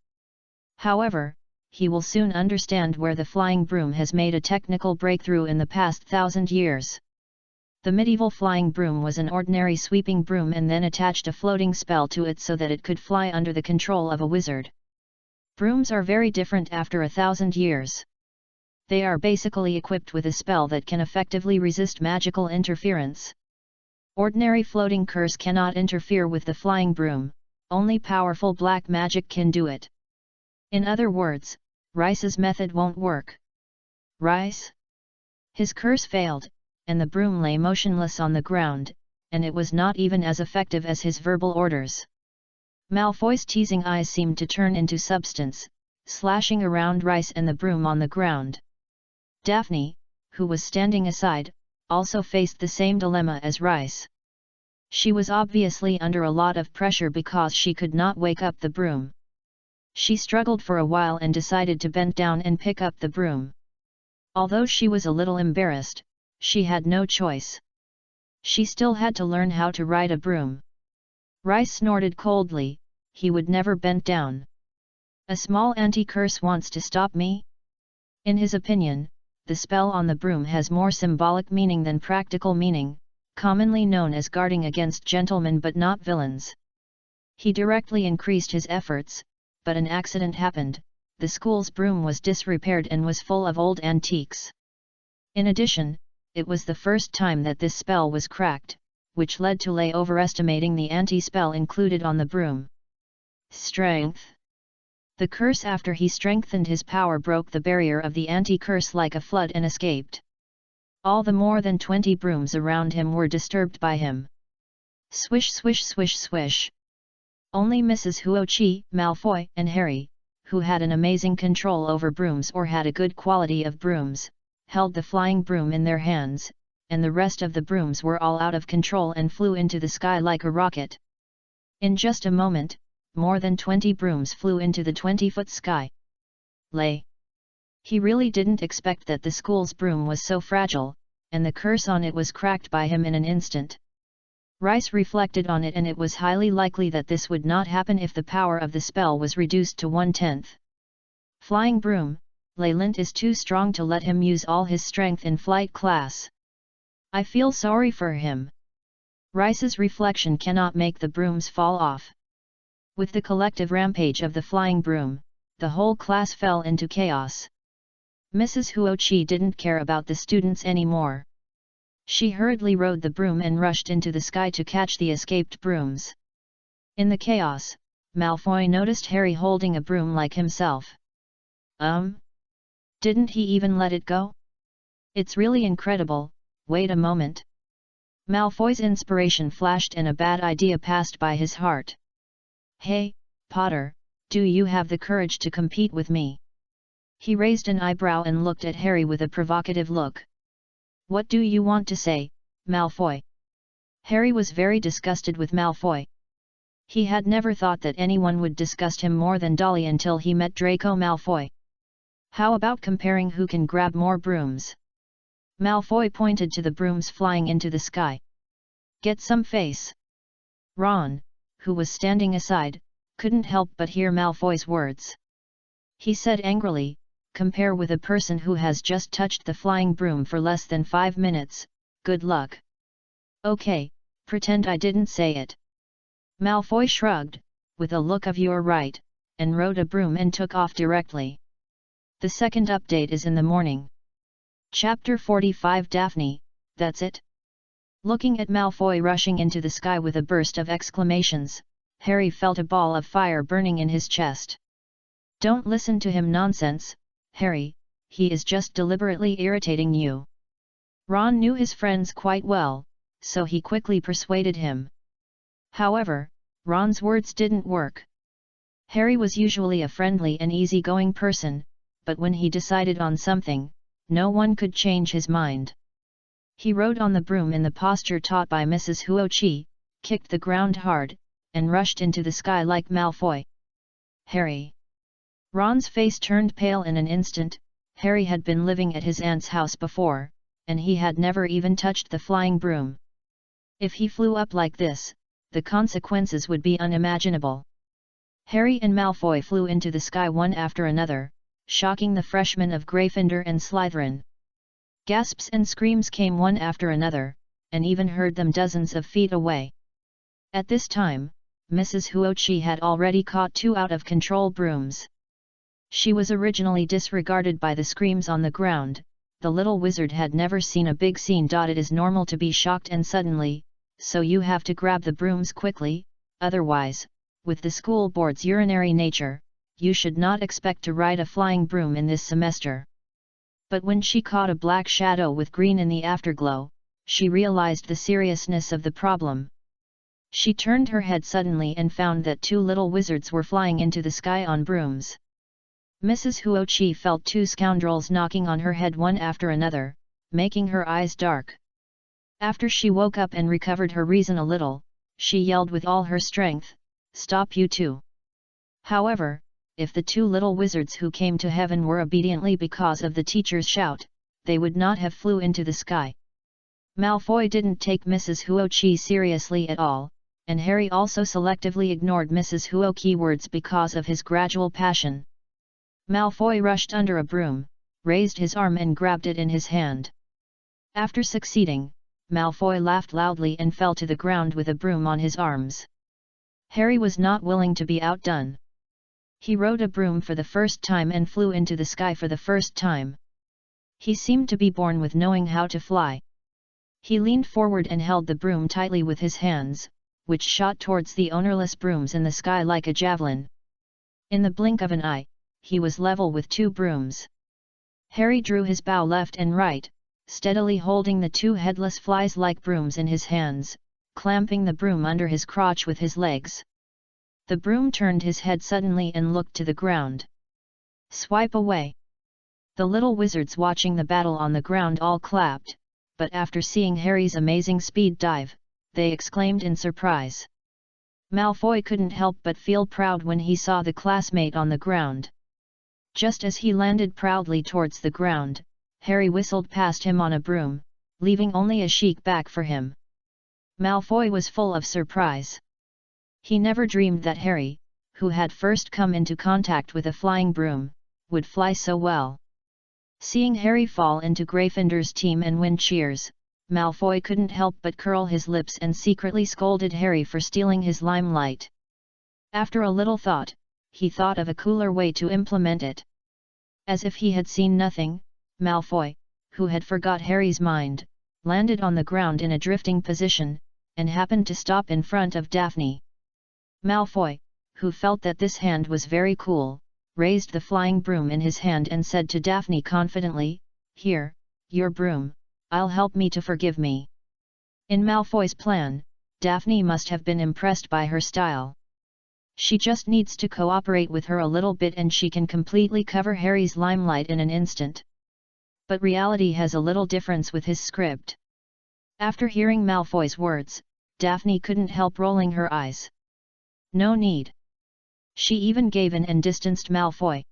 Speaker 1: However, he will soon understand where the flying broom has made a technical breakthrough in the past 1,000 years. The medieval flying broom was an ordinary sweeping broom and then attached a floating spell to it so that it could fly under the control of a wizard. Brooms are very different after 1,000 years. They are basically equipped with a spell that can effectively resist magical interference. Ordinary floating curse cannot interfere with the flying broom, only powerful black magic can do it. In other words, Rice's method won't work. Rice? His curse failed, and the broom lay motionless on the ground, and it was not even as effective as his verbal orders. Malfoy's teasing eyes seemed to turn into substance, slashing around Rice and the broom on the ground. Daphne, who was standing aside, also faced the same dilemma as Rice. She was obviously under a lot of pressure because she could not wake up the broom. She struggled for a while and decided to bend down and pick up the broom. Although she was a little embarrassed, she had no choice. She still had to learn how to ride a broom. Rice snorted coldly. He would never bend down. A small anti-curse wants to stop me? In his opinion, the spell on the broom has more symbolic meaning than practical meaning, commonly known as guarding against gentlemen but not villains. He directly increased his efforts, but an accident happened. The school's broom was disrepaired and was full of old antiques. In addition, it was the first time that this spell was cracked, which led to Lay overestimating the anti-spell included on the broom. Strength. The curse after he strengthened his power broke the barrier of the anti-curse like a flood and escaped. All the more than 20 brooms around him were disturbed by him. Swish swish swish swish. Only Mrs. Huochi, Malfoy, and Harry, who had an amazing control over brooms or had a good quality of brooms, held the flying broom in their hands, and the rest of the brooms were all out of control and flew into the sky like a rocket. In just a moment, more than 20 brooms flew into the 20-foot sky. Lay. He really didn't expect that the school's broom was so fragile, and the curse on it was cracked by him in an instant. Rice reflected on it, and it was highly likely that this would not happen if the power of the spell was reduced to 1/10. Flying broom, Leyland is too strong to let him use all his strength in flight class. I feel sorry for him. Rice's reflection cannot make the brooms fall off. With the collective rampage of the flying broom, the whole class fell into chaos. Mrs. Huochi didn't care about the students anymore. She hurriedly rode the broom and rushed into the sky to catch the escaped brooms. In the chaos, Malfoy noticed Harry holding a broom like himself. Didn't he even let it go? It's really incredible. Wait a moment. Malfoy's inspiration flashed and a bad idea passed by his heart. Hey, Potter, do you have the courage to compete with me? He raised an eyebrow and looked at Harry with a provocative look. What do you want to say, Malfoy? Harry was very disgusted with Malfoy. He had never thought that anyone would disgust him more than Dolly until he met Draco Malfoy. How about comparing who can grab more brooms? Malfoy pointed to the brooms flying into the sky. Get some face. Ron, who was standing aside, couldn't help but hear Malfoy's words. He said angrily, compare with a person who has just touched the flying broom for less than 5 minutes, good luck. Okay, pretend I didn't say it. Malfoy shrugged, with a look of you're right, and rode a broom and took off directly. The second update is in the morning. Chapter 45 Daphne, that's it? Looking at Malfoy rushing into the sky with a burst of exclamations, Harry felt a ball of fire burning in his chest. Don't listen to him nonsense, Harry, he is just deliberately irritating you. Ron knew his friends quite well, so he quickly persuaded him. However, Ron's words didn't work. Harry was usually a friendly and easygoing person, but when he decided on something, no one could change his mind. He rode on the broom in the posture taught by Mrs. Huoqi, kicked the ground hard, and rushed into the sky like Malfoy. Harry! Ron's face turned pale in an instant. Harry had been living at his aunt's house before, and he had never even touched the flying broom. If he flew up like this, the consequences would be unimaginable. Harry and Malfoy flew into the sky one after another, shocking the freshmen of Gryffindor and Slytherin. Gasps and screams came one after another, and even heard them dozens of feet away. At this time, Mrs. Huoqi had already caught 2 out-of-control brooms. She was originally disregarded by the screams on the ground. The little wizard had never seen a big scene. It is normal to be shocked and suddenly, so you have to grab the brooms quickly, otherwise, with the school board's urinary nature, you should not expect to ride a flying broom in this semester. But when she caught a black shadow with green in the afterglow, she realized the seriousness of the problem. She turned her head suddenly and found that 2 little wizards were flying into the sky on brooms. Mrs. Huoqi felt 2 scoundrels knocking on her head one after another, making her eyes dark. After she woke up and recovered her reason a little, she yelled with all her strength, "Stop, you two!" However, if the 2 little wizards who came to heaven were obediently because of the teacher's shout, they would not have flew into the sky. Malfoy didn't take Mrs. Huoqi seriously at all, and Harry also selectively ignored Mrs. Huoqi's words because of his gradual passion. Malfoy rushed under a broom, raised his arm and grabbed it in his hand. After succeeding, Malfoy laughed loudly and fell to the ground with a broom on his arms. Harry was not willing to be outdone. He rode a broom for the first time and flew into the sky for the first time. He seemed to be born with knowing how to fly. He leaned forward and held the broom tightly with his hands, which shot towards the ownerless brooms in the sky like a javelin. In the blink of an eye, he was level with 2 brooms. Harry drew his bow left and right, steadily holding the 2 headless flies like brooms in his hands, clamping the broom under his crotch with his legs. The broom turned his head suddenly and looked to the ground. Swipe away! The little wizards watching the battle on the ground all clapped, but after seeing Harry's amazing speed dive, they exclaimed in surprise. Malfoy couldn't help but feel proud when he saw the classmate on the ground. Just as he landed proudly towards the ground, Harry whistled past him on a broom, leaving only a chic back for him. Malfoy was full of surprise. He never dreamed that Harry, who had first come into contact with a flying broom, would fly so well. Seeing Harry fall into Gryffindor's team and win cheers, Malfoy couldn't help but curl his lips and secretly scolded Harry for stealing his limelight. After a little thought, he thought of a cooler way to implement it. As if he had seen nothing, Malfoy, who had forgot Harry's mind, landed on the ground in a drifting position, and happened to stop in front of Daphne. Malfoy, who felt that this hand was very cool, raised the flying broom in his hand and said to Daphne confidently, "Here, your broom, I'll help me to forgive me." In Malfoy's plan, Daphne must have been impressed by her style. She just needs to cooperate with her a little bit and she can completely cover Harry's limelight in an instant. But reality has a little difference with his script. After hearing Malfoy's words, Daphne couldn't help rolling her eyes. No need. She even gave in and distanced Malfoy.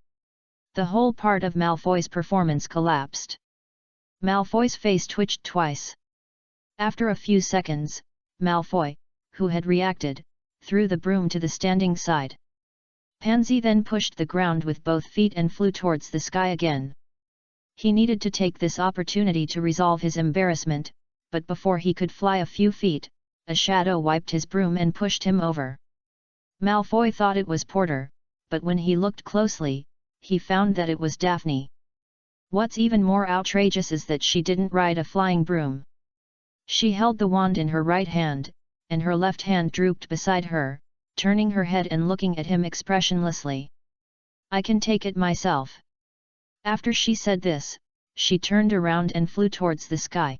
Speaker 1: The whole part of Malfoy's performance collapsed. Malfoy's face twitched twice. After a few seconds, Malfoy, who had reacted, threw the broom to the standing side. Pansy then pushed the ground with both feet and flew towards the sky again. He needed to take this opportunity to resolve his embarrassment, but before he could fly a few feet, a shadow wiped his broom and pushed him over. Malfoy thought it was Porter, but when he looked closely, he found that it was Daphne. What's even more outrageous is that she didn't ride a flying broom. She held the wand in her right hand, and her left hand drooped beside her, turning her head and looking at him expressionlessly. "I can take it myself." After she said this, she turned around and flew towards the sky.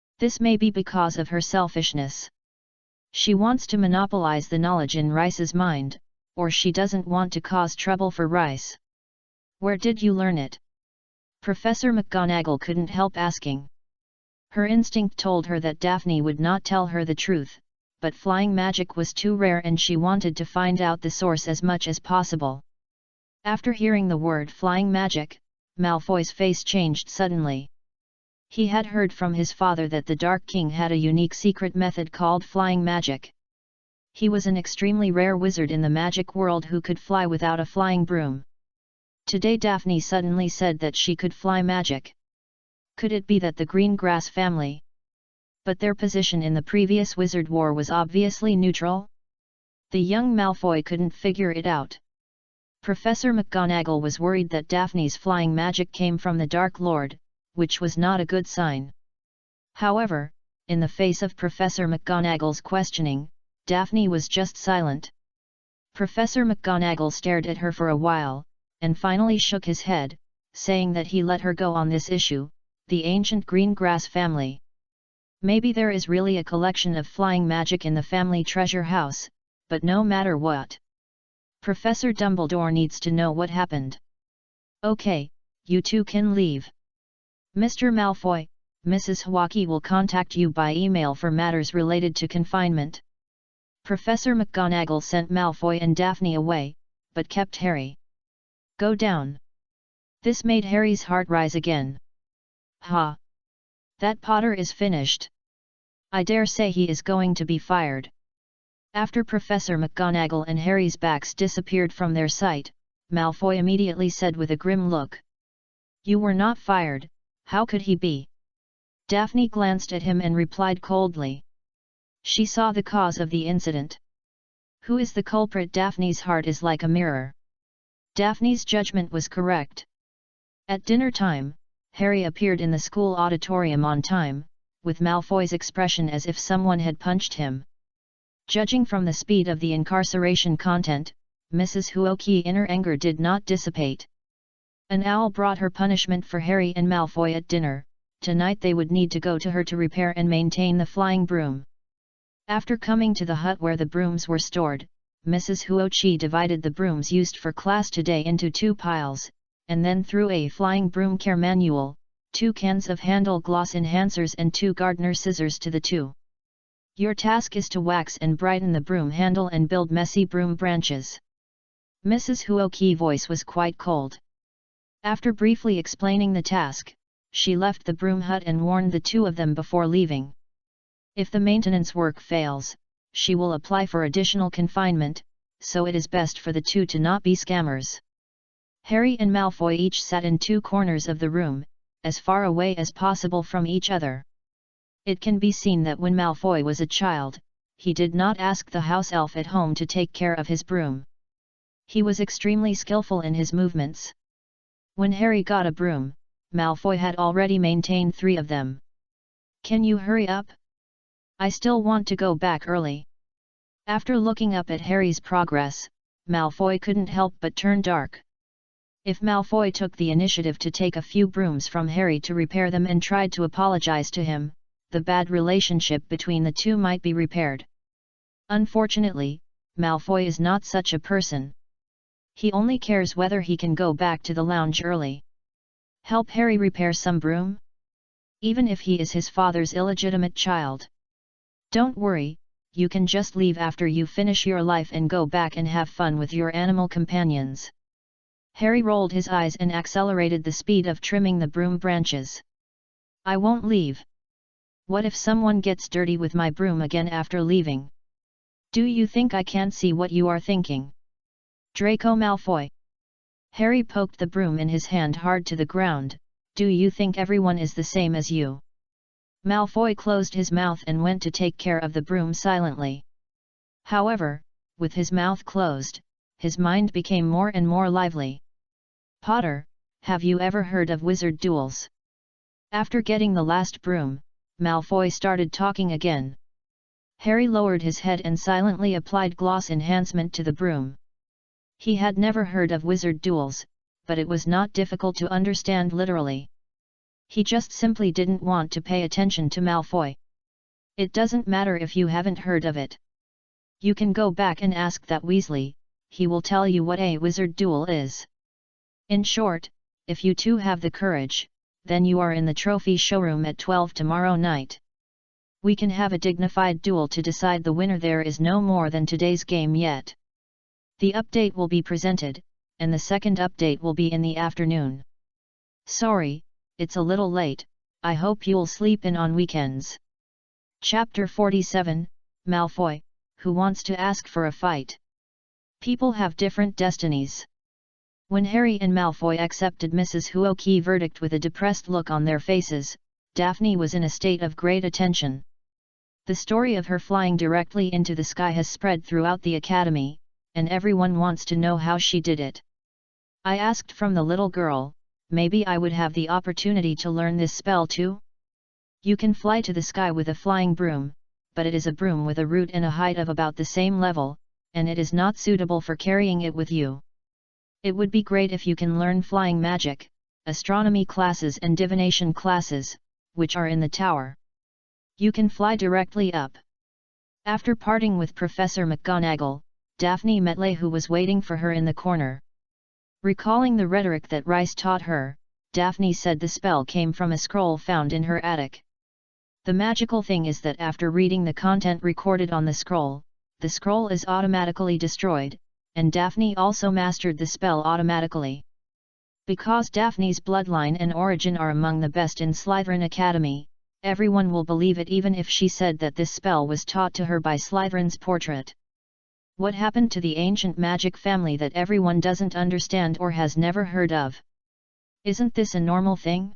Speaker 1: This may be because of her selfishness. She wants to monopolize the knowledge in Rice's mind, or she doesn't want to cause trouble for Rice. Where did you learn it? Professor McGonagall couldn't help asking. Her instinct told her that Daphne would not tell her the truth, but flying magic was too rare and she wanted to find out the source as much as possible. After hearing the word flying magic, Malfoy's face changed suddenly. He had heard from his father that the Dark King had a unique secret method called flying magic. He was an extremely rare wizard in the magic world who could fly without a flying broom. Today Daphne suddenly said that she could fly magic. Could it be that the Greengrass family? But their position in the previous Wizard War was obviously neutral? The young Malfoy couldn't figure it out. Professor McGonagall was worried that Daphne's flying magic came from the Dark Lord, which was not a good sign. However, in the face of Professor McGonagall's questioning, Daphne was just silent. Professor McGonagall stared at her for a while, and finally shook his head, saying that he let her go on this issue, the ancient Greengrass family. Maybe there is really a collection of flying magic in the family treasure house, but no matter what, Professor Dumbledore needs to know what happened. Okay, you two can leave. Mr. Malfoy, Mrs. Hawke will contact you by email for matters related to confinement. Professor McGonagall sent Malfoy and Daphne away, but kept Harry. Go down. This made Harry's heart rise again. Ha! That Potter is finished. I dare say he is going to be fired. After Professor McGonagall and Harry's backs disappeared from their sight, Malfoy immediately said with a grim look. You were not fired, how could he be? Daphne glanced at him and replied coldly. She saw the cause of the incident. Who is the culprit? Daphne's heart is like a mirror. Daphne's judgment was correct. At dinner time, Harry appeared in the school auditorium on time, with Malfoy's expression as if someone had punched him. Judging from the speed of the incarceration content, Mrs. Hawke's inner anger did not dissipate. An owl brought her punishment for Harry and Malfoy at dinner. Tonight they would need to go to her to repair and maintain the flying broom. After coming to the hut where the brooms were stored, Mrs. Hawke divided the brooms used for class today into 2 piles, and then threw a flying broom care manual, 2 cans of handle gloss enhancers and 2 gardener scissors to the 2. Your task is to wax and brighten the broom handle and build messy broom branches. Mrs. Hawke's voice was quite cold. After briefly explaining the task, she left the broom hut and warned the 2 of them before leaving. If the maintenance work fails, she will apply for additional confinement, so it is best for the 2 to not be scammers. Harry and Malfoy each sat in 2 corners of the room, as far away as possible from each other. It can be seen that when Malfoy was a child, he did not ask the house elf at home to take care of his broom. He was extremely skillful in his movements. When Harry got a broom, Malfoy had already maintained 3 of them. Can you hurry up? I still want to go back early. After looking up at Harry's progress, Malfoy couldn't help but turn dark. If Malfoy took the initiative to take a few brooms from Harry to repair them and tried to apologize to him, the bad relationship between the 2 might be repaired. Unfortunately, Malfoy is not such a person. He only cares whether he can go back to the lounge early. Help Harry repair some broom? Even if he is his father's illegitimate child. Don't worry, you can just leave after you finish your life and go back and have fun with your animal companions. Harry rolled his eyes and accelerated the speed of trimming the broom branches. I won't leave. What if someone gets dirty with my broom again after leaving? Do you think I can't see what you are thinking? Draco Malfoy. Harry poked the broom in his hand hard to the ground. Do you think everyone is the same as you? Malfoy closed his mouth and went to take care of the broom silently. However, with his mouth closed, his mind became more and more lively. Potter, have you ever heard of wizard duels? After getting the last broom, Malfoy started talking again. Harry lowered his head and silently applied gloss enhancement to the broom. He had never heard of wizard duels, but it was not difficult to understand literally. He just simply didn't want to pay attention to Malfoy. It doesn't matter if you haven't heard of it. You can go back and ask that Weasley, he will tell you what a wizard duel is. In short, if you two have the courage, then you are in the trophy showroom at 12 tomorrow night. We can have a dignified duel to decide the winner. There is no more than today's game yet. The update will be presented, and the second update will be in the afternoon. Sorry, it's a little late, I hope you'll sleep in on weekends. Chapter 47, Malfoy, who wants to ask for a fight? People have different destinies. When Harry and Malfoy accepted Mrs. Huokey's verdict with a depressed look on their faces, Daphne was in a state of great attention. The story of her flying directly into the sky has spread throughout the academy, and everyone wants to know how she did it. I asked from the little girl, maybe I would have the opportunity to learn this spell too? You can fly to the sky with a flying broom, but it is a broom with a root and a height of about the same level, and it is not suitable for carrying it with you. It would be great if you can learn flying magic, astronomy classes and divination classes, which are in the tower. You can fly directly up. After parting with Professor McGonagall, Daphne met Lay, who was waiting for her in the corner. Recalling the rhetoric that Rice taught her, Daphne said the spell came from a scroll found in her attic. The magical thing is that after reading the content recorded on the scroll is automatically destroyed, and Daphne also mastered the spell automatically. Because Daphne's bloodline and origin are among the best in Slytherin Academy, everyone will believe it even if she said that this spell was taught to her by Slytherin's portrait. What happened to the ancient magic family that everyone doesn't understand or has never heard of? Isn't this a normal thing?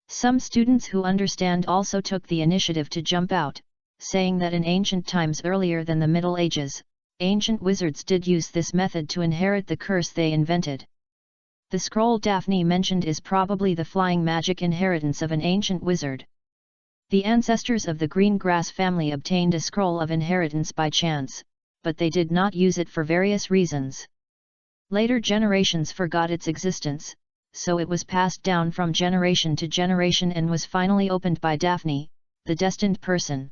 Speaker 1: Some students who understand also took the initiative to jump out, saying that in ancient times earlier than the Middle Ages, ancient wizards did use this method to inherit the curse they invented. The scroll Daphne mentioned is probably the flying magic inheritance of an ancient wizard. The ancestors of the green grass family obtained a scroll of inheritance by chance, but they did not use it for various reasons. Later generations forgot its existence, so it was passed down from generation to generation and was finally opened by Daphne, the destined person.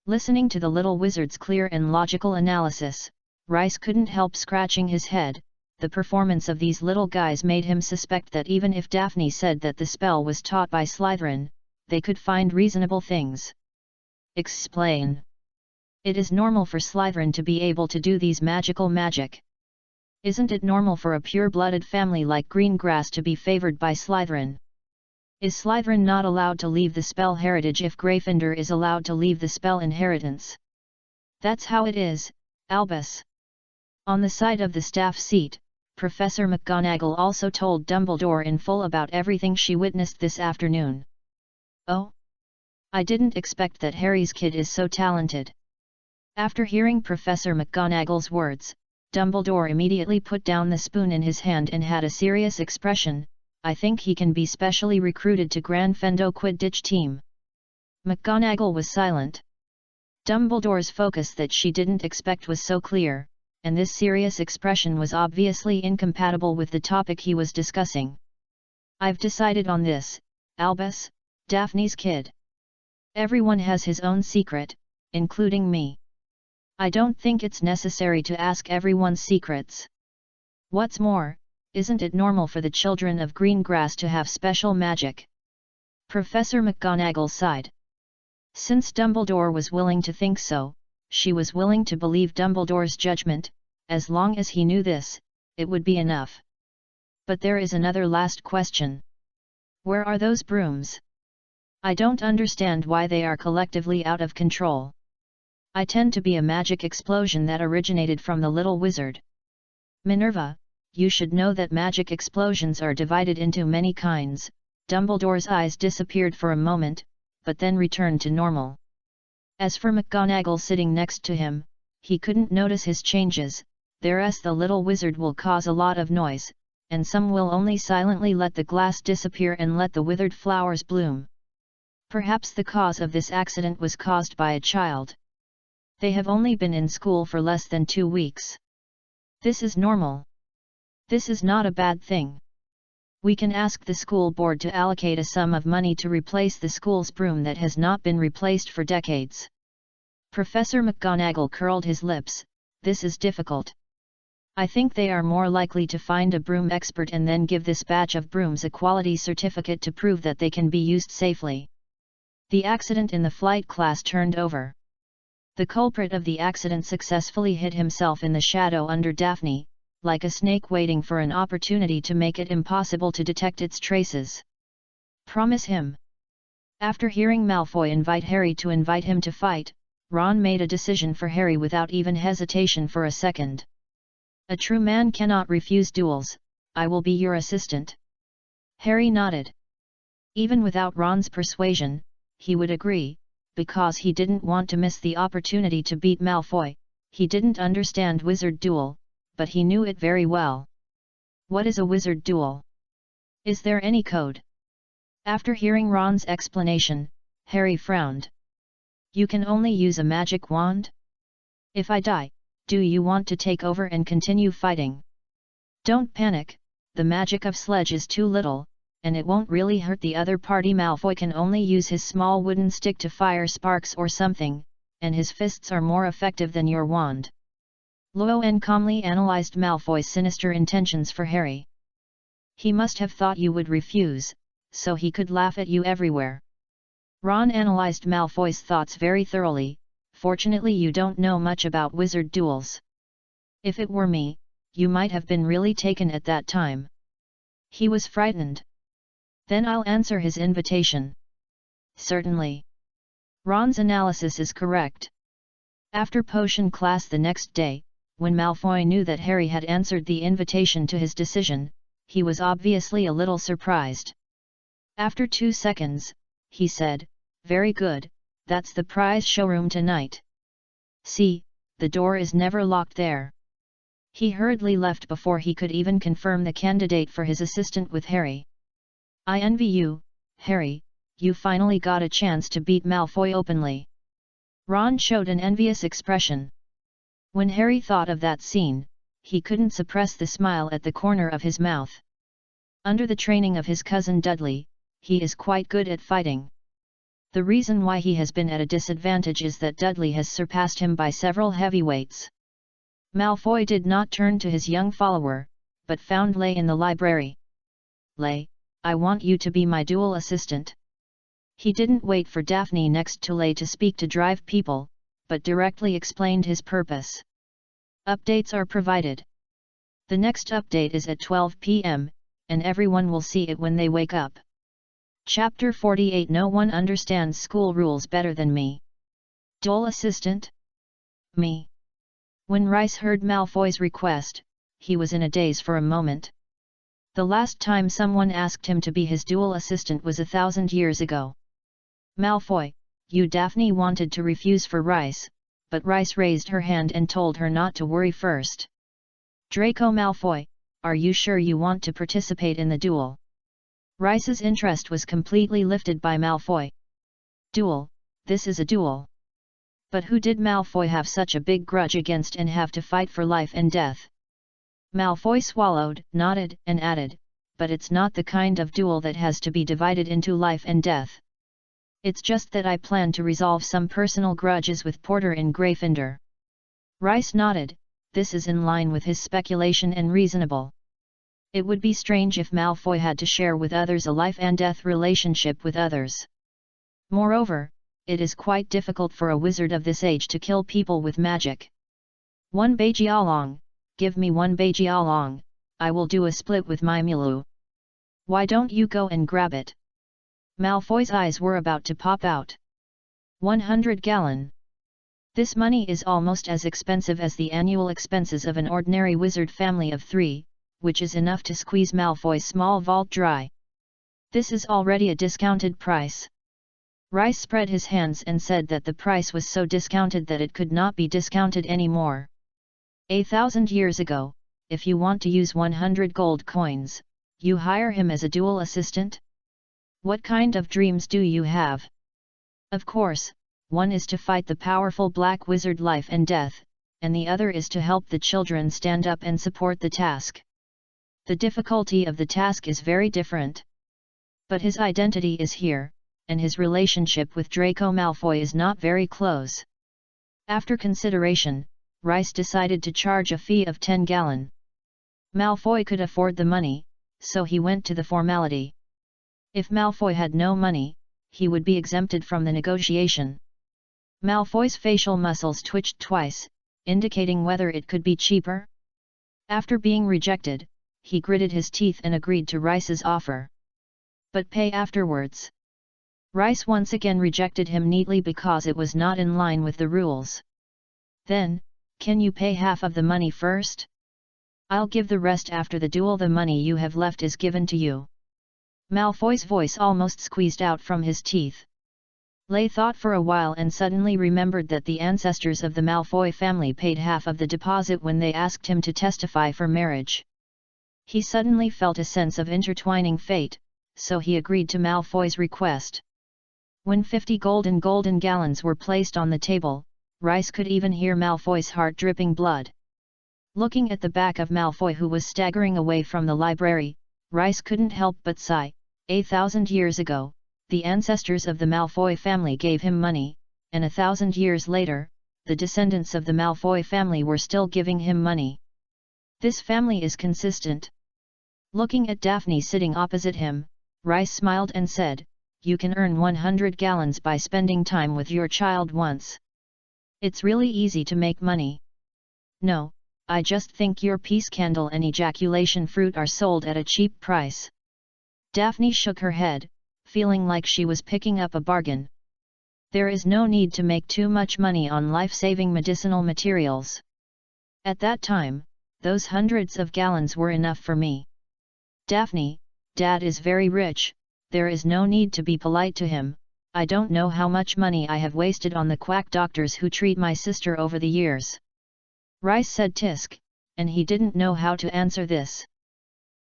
Speaker 1: Listening to the little wizard's clear and logical analysis, Rice couldn't help scratching his head. The performance of these little guys made him suspect that even if Daphne said that the spell was taught by Slytherin, they could find reasonable things. Explain. It is normal for Slytherin to be able to do these magical magic. Isn't it normal for a pure-blooded family like Greengrass to be favored by Slytherin? Is Slytherin not allowed to leave the spell heritage if Gryffindor is allowed to leave the spell inheritance? That's how it is, Albus. On the side of the staff seat, Professor McGonagall also told Dumbledore in full about everything she witnessed this afternoon. Oh? I didn't expect that Harry's kid is so talented. After hearing Professor McGonagall's words, Dumbledore immediately put down the spoon in his hand and had a serious expression. I think he can be specially recruited to Granfendo Quidditch team. McGonagall was silent. Dumbledore's focus that she didn't expect was so clear, and this serious expression was obviously incompatible with the topic he was discussing. I've decided on this, Albus, Daphne's kid. Everyone has his own secret, including me. I don't think it's necessary to ask everyone's secrets. What's more, isn't it normal for the children of Greengrass to have special magic? Professor McGonagall sighed. Since Dumbledore was willing to think so, she was willing to believe Dumbledore's judgment. As long as he knew this, it would be enough. But there is another last question. Where are those brooms? I don't understand why they are collectively out of control. I tend to be a magic explosion that originated from the little wizard. Minerva, you should know that magic explosions are divided into many kinds. Dumbledore's eyes disappeared for a moment, but then returned to normal. As for McGonagall sitting next to him, he couldn't notice his changes. Thereas the little wizard will cause a lot of noise, and some will only silently let the glass disappear and let the withered flowers bloom. Perhaps the cause of this accident was caused by a child. They have only been in school for less than 2 weeks. This is normal. This is not a bad thing. We can ask the school board to allocate a sum of money to replace the school's broom that has not been replaced for decades. Professor McGonagall curled his lips. This is difficult. I think they are more likely to find a broom expert and then give this batch of brooms a quality certificate to prove that they can be used safely. The accident in the flight class turned over. The culprit of the accident successfully hid himself in the shadow under Daphne, like a snake waiting for an opportunity to make it impossible to detect its traces. Promise him. After hearing Malfoy invite Harry to invite him to fight, Ron made a decision for Harry without even hesitation for a second. A true man cannot refuse duels. I will be your assistant. Harry nodded. Even without Ron's persuasion, he would agree, because he didn't want to miss the opportunity to beat Malfoy. He didn't understand wizard duel, but he knew it very well. What is a wizard duel? Is there any code? After hearing Ron's explanation, Harry frowned. You can only use a magic wand? If I die, do you want to take over and continue fighting? Don't panic, the magic of sledge is too little, and it won't really hurt the other party. Malfoy can only use his small wooden stick to fire sparks or something, and his fists are more effective than your wand. Lowen calmly analyzed Malfoy's sinister intentions for Harry. He must have thought you would refuse, so he could laugh at you everywhere. Ron analyzed Malfoy's thoughts very thoroughly. Fortunately, you don't know much about wizard duels. If it were me, you might have been really taken at that time. He was frightened. Then I'll answer his invitation. Certainly. Ron's analysis is correct. After potion class the next day, when Malfoy knew that Harry had answered the invitation to his decision, he was obviously a little surprised. After 2 seconds, he said, "Very good, that's the prize showroom tonight. See, the door is never locked there." He hurriedly left before he could even confirm the candidate for his assistant with Harry. "I envy you, Harry, you finally got a chance to beat Malfoy openly." Ron showed an envious expression. When Harry thought of that scene, he couldn't suppress the smile at the corner of his mouth. Under the training of his cousin Dudley, he is quite good at fighting. The reason why he has been at a disadvantage is that Dudley has surpassed him by several heavyweights. Malfoy did not turn to his young follower, but found Lay in the library. "Lay, I want you to be my dual assistant." He didn't wait for Daphne next to Lay to speak to drive people, but directly explained his purpose. Updates are provided. The next update is at 12 p.m., and everyone will see it when they wake up. Chapter 48. No one understands school rules better than me. Dual assistant? Me. When Rice heard Malfoy's request, he was in a daze for a moment. The last time someone asked him to be his dual assistant was 1,000 years ago. "Malfoy, you." Daphne wanted to refuse for Rice, but Rice raised her hand and told her not to worry first. "Draco Malfoy, are you sure you want to participate in the duel?" Rice's interest was completely lifted by Malfoy. "Duel, this is a duel. But who did Malfoy have such a big grudge against and have to fight for life and death?" Malfoy swallowed, nodded, and added, "But it's not the kind of duel that has to be divided into life and death. It's just that I plan to resolve some personal grudges with Porter in Gryffindor." Rice nodded. This is in line with his speculation and reasonable. It would be strange if Malfoy had to share with others a life and death relationship with others. Moreover, it is quite difficult for a wizard of this age to kill people with magic. "1 Beijialong, give me 1 Beijialong, I will do a split with my Milu." "Why don't you go and grab it?" Malfoy's eyes were about to pop out. 100 gallon. This money is almost as expensive as the annual expenses of an ordinary wizard family of 3, which is enough to squeeze Malfoy's small vault dry. This is already a discounted price. Rice spread his hands and said that the price was so discounted that it could not be discounted anymore. 1,000 years ago, if you want to use 100 gold coins, you hire him as a dual assistant? What kind of dreams do you have? Of course, one is to fight the powerful black wizard life and death, and the other is to help the children stand up and support the task. The difficulty of the task is very different. But his identity is here, and his relationship with Draco Malfoy is not very close. After consideration, Rice decided to charge a fee of 10 gallon. Malfoy could afford the money, so he went to the formality. If Malfoy had no money, he would be exempted from the negotiation. Malfoy's facial muscles twitched twice, indicating whether it could be cheaper. After being rejected, he gritted his teeth and agreed to Rice's offer. But pay afterwards. Rice once again rejected him neatly because it was not in line with the rules. Then, can you pay half of the money first? I'll give the rest after the duel. The money you have left is given to you. Malfoy's voice almost squeezed out from his teeth. Lay thought for a while and suddenly remembered that the ancestors of the Malfoy family paid half of the deposit when they asked him to testify for marriage. He suddenly felt a sense of intertwining fate, so he agreed to Malfoy's request. When 50 golden gallons were placed on the table, Rice could even hear Malfoy's heart dripping blood. Looking at the back of Malfoy, who was staggering away from the library, Rice couldn't help but sigh. 1,000 years ago, the ancestors of the Malfoy family gave him money, and 1,000 years later, the descendants of the Malfoy family were still giving him money. This family is consistent. Looking at Daphne sitting opposite him, Rice smiled and said, "You can earn 100 gallons by spending time with your child once. It's really easy to make money." "No, I just think your peace candle and ejaculation fruit are sold at a cheap price." Daphne shook her head, feeling like she was picking up a bargain. "There is no need to make too much money on life-saving medicinal materials. At that time, those hundreds of gallons were enough for me." "Daphne, Dad is very rich, there is no need to be polite to him. I don't know how much money I have wasted on the quack doctors who treat my sister over the years." Rice said tisk, and he didn't know how to answer this.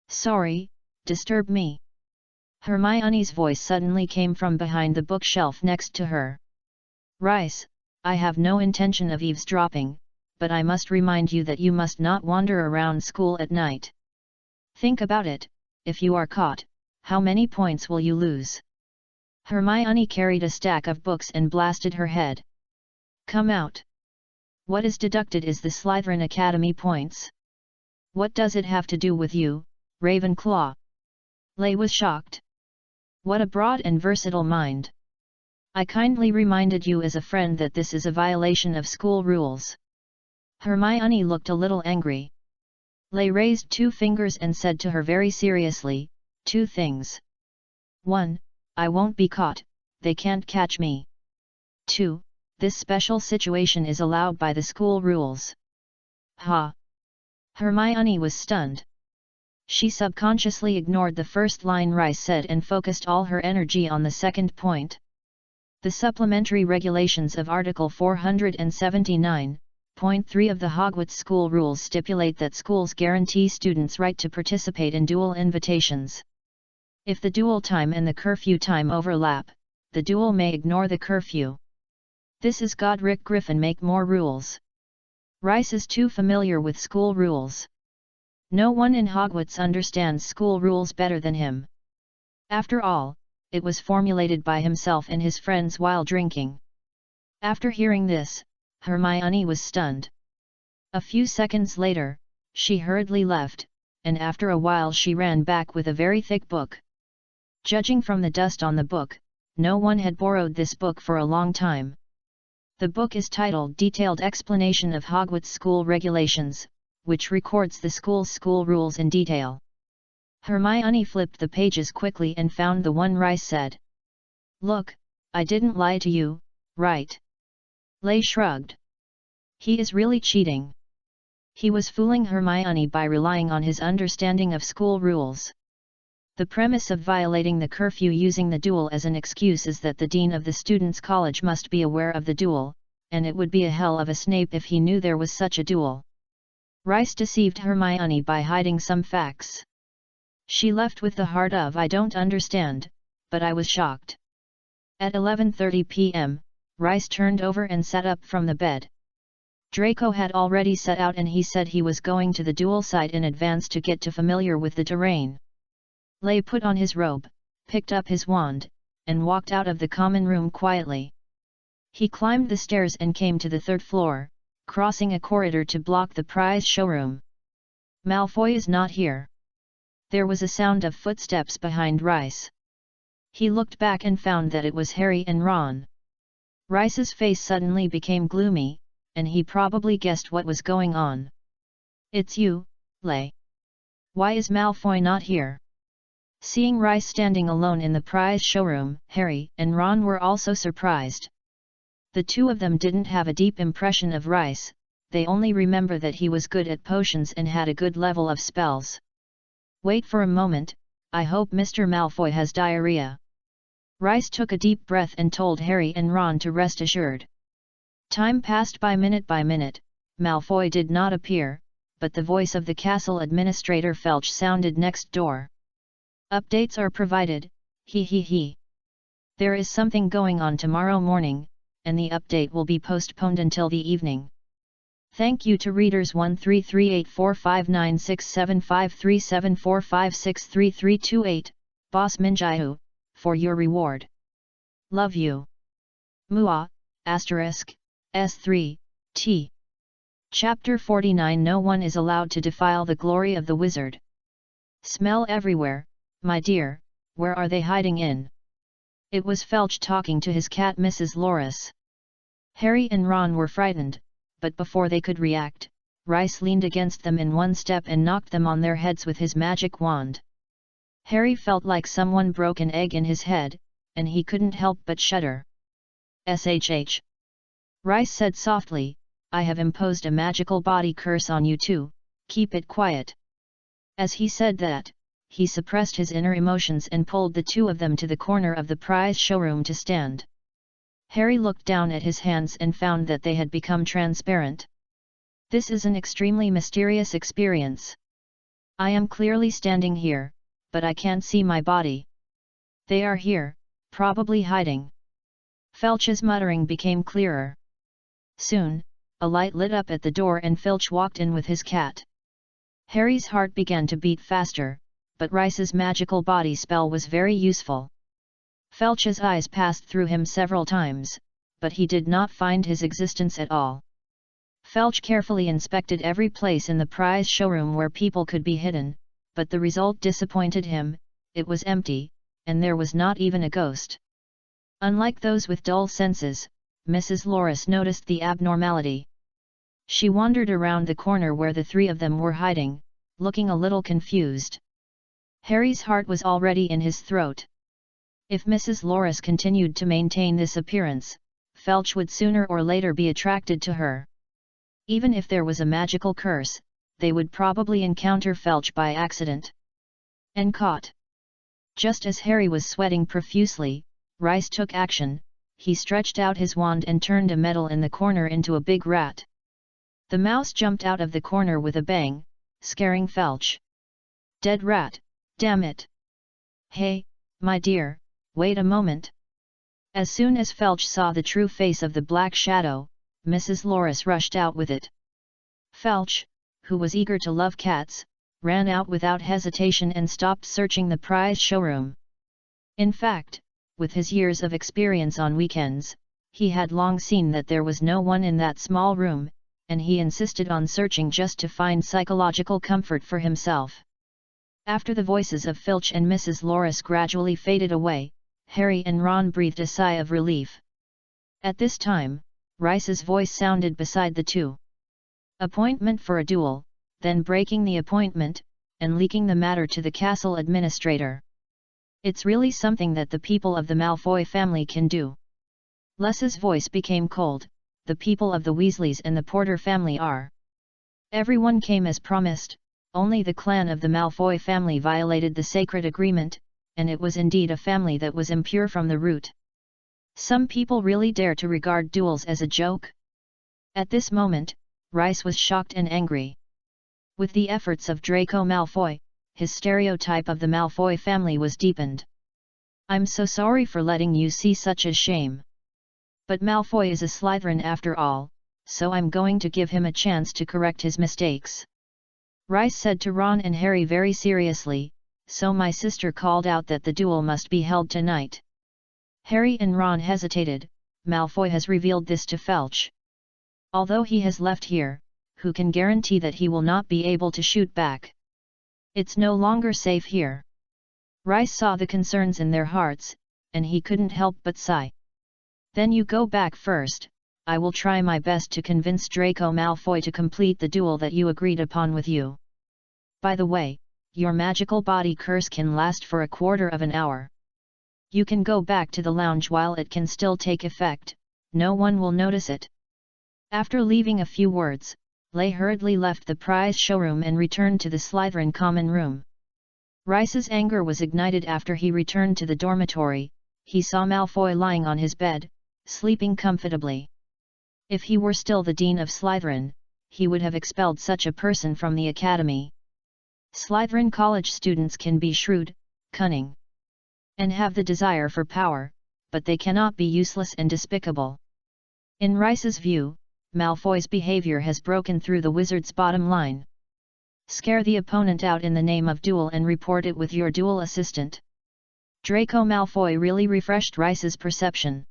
Speaker 1: "Sorry, disturb me." Hermione's voice suddenly came from behind the bookshelf next to her. "Rice, I have no intention of eavesdropping, but I must remind you that you must not wander around school at night. Think about it, if you are caught, how many points will you lose?" Hermione carried a stack of books and blasted her head. "Come out. What is deducted is the Slytherin Academy points. What does it have to do with you, Ravenclaw?" Lay was shocked. "What a broad and versatile mind. I kindly reminded you as a friend that this is a violation of school rules." Hermione looked a little angry. Lay raised 2 fingers and said to her very seriously, "2 things. 1. I won't be caught, they can't catch me. 2. This special situation is allowed by the school rules." "Ha!" Hermione was stunned. She subconsciously ignored the first line Rice said and focused all her energy on the second point. The supplementary regulations of Article 479.3 of the Hogwarts School Rules stipulate that schools guarantee students' right to participate in duel invitations. If the duel time and the curfew time overlap, the duel may ignore the curfew. This is Godric Griffin make more rules. Rice is too familiar with school rules. No one in Hogwarts understands school rules better than him. After all, it was formulated by himself and his friends while drinking. After hearing this, Hermione was stunned. A few seconds later, she hurriedly left, and after a while she ran back with a very thick book. Judging from the dust on the book, no one had borrowed this book for a long time. The book is titled Detailed Explanation of Hogwarts School Regulations, which records the school's school rules in detail. Hermione flipped the pages quickly and found the one Rice said. "Look, I didn't lie to you, right?" Lay shrugged. "He is really cheating." He was fooling Hermione by relying on his understanding of school rules. The premise of violating the curfew using the duel as an excuse is that the dean of the students' college must be aware of the duel, and it would be a hell of a Snape if he knew there was such a duel. Rice deceived Hermione by hiding some facts. She left with the heart of "I don't understand, but I was shocked." At 11:30 p.m., Rice turned over and sat up from the bed. Draco had already set out and he said he was going to the duel site in advance to get familiar with the terrain. Lay put on his robe, picked up his wand, and walked out of the common room quietly. He climbed the stairs and came to the third floor, crossing a corridor to block the prize showroom. Malfoy is not here. There was a sound of footsteps behind Rice. He looked back and found that it was Harry and Ron. Rice's face suddenly became gloomy, and he probably guessed what was going on. "It's you, Lay. Why is Malfoy not here?" Seeing Rice standing alone in the prize showroom, Harry and Ron were also surprised. The two of them didn't have a deep impression of Rice, they only remember that he was good at potions and had a good level of spells. "Wait for a moment, I hope Mr. Malfoy has diarrhea." Rice took a deep breath and told Harry and Ron to rest assured. Time passed by minute, Malfoy did not appear, but the voice of the castle administrator Filch sounded next door. "Updates are provided, he. There is something going on tomorrow morning, and the update will be postponed until the evening. Thank you to readers 13384596753745633328, Boss Minjiu, for your reward. Love you. Mua, S3, T. Chapter 49. No one is allowed to defile the glory of the wizard. Smell everywhere, my dear, where are they hiding in? It was Filch talking to his cat Mrs. Loris. Harry and Ron were frightened, but before they could react, Rice leaned against them in one step and knocked them on their heads with his magic wand. Harry felt like someone broke an egg in his head, and he couldn't help but shudder. "Shh. Rice said softly, "I have imposed a magical body curse on you too, keep it quiet." As he said that, he suppressed his inner emotions and pulled the two of them to the corner of the prize showroom to stand. Harry looked down at his hands and found that they had become transparent. "This is an extremely mysterious experience. I am clearly standing here, but I can't see my body. They are here, probably hiding." Filch's muttering became clearer. Soon, a light lit up at the door and Filch walked in with his cat. Harry's heart began to beat faster, but Rice's magical body spell was very useful. Filch's eyes passed through him several times, but he did not find his existence at all. Filch carefully inspected every place in the prize showroom where people could be hidden, but the result disappointed him. It was empty, and there was not even a ghost. Unlike those with dull senses, Mrs. Loris noticed the abnormality. She wandered around the corner where the three of them were hiding, looking a little confused. Harry's heart was already in his throat. If Mrs. Loris continued to maintain this appearance, Filch would sooner or later be attracted to her. Even if there was a magical curse, they would probably encounter Filch by accident. And caught. Just as Harry was sweating profusely, Rice took action. He stretched out his wand and turned a metal in the corner into a big rat. The mouse jumped out of the corner with a bang, scaring Filch. "Dead rat, damn it! Hey, my dear, wait a moment." As soon as Filch saw the true face of the black shadow, Mrs. Loris rushed out with it. Filch, who was eager to love cats, ran out without hesitation and stopped searching the prize showroom. In fact, with his years of experience on weekends, he had long seen that there was no one in that small room, and he insisted on searching just to find psychological comfort for himself. After the voices of Filch and Mrs. Loris gradually faded away, Harry and Ron breathed a sigh of relief. At this time, Rice's voice sounded beside the two. "Appointment for a duel," then breaking the appointment, and leaking the matter to the castle administrator. "It's really something that the people of the Malfoy family can do." Les's voice became cold. "The people of the Weasleys and the Porter family are. Everyone came as promised, only the clan of the Malfoy family violated the sacred agreement, and it was indeed a family that was impure from the root. Some people really dare to regard duels as a joke?" At this moment, Rice was shocked and angry. With the efforts of Draco Malfoy, his stereotype of the Malfoy family was deepened. "I'm so sorry for letting you see such a shame. But Malfoy is a Slytherin after all, so I'm going to give him a chance to correct his mistakes. Rice said to Ron and Harry very seriously, so my sister called out that the duel must be held tonight. Harry and Ron hesitated. Malfoy has revealed this to Filch. Although he has left here, who can guarantee that he will not be able to shoot back? It's no longer safe here. Rice saw the concerns in their hearts, and he couldn't help but sigh. Then you go back first. I will try my best to convince Draco Malfoy to complete the duel that you agreed upon with you. By the way, your magical body curse can last for a quarter of an hour. You can go back to the lounge while it can still take effect, no one will notice it. After leaving a few words, Lay hurriedly left the prize showroom and returned to the Slytherin common room. Rice's anger was ignited after he returned to the dormitory. He saw Malfoy lying on his bed, sleeping comfortably. If he were still the Dean of Slytherin, he would have expelled such a person from the academy. Slytherin college students can be shrewd, cunning, and have the desire for power, but they cannot be useless and despicable. In Rice's view, Malfoy's behavior has broken through the wizard's bottom line. Scare the opponent out in the name of duel and report it with your duel assistant. Draco Malfoy really refreshed Rice's perception.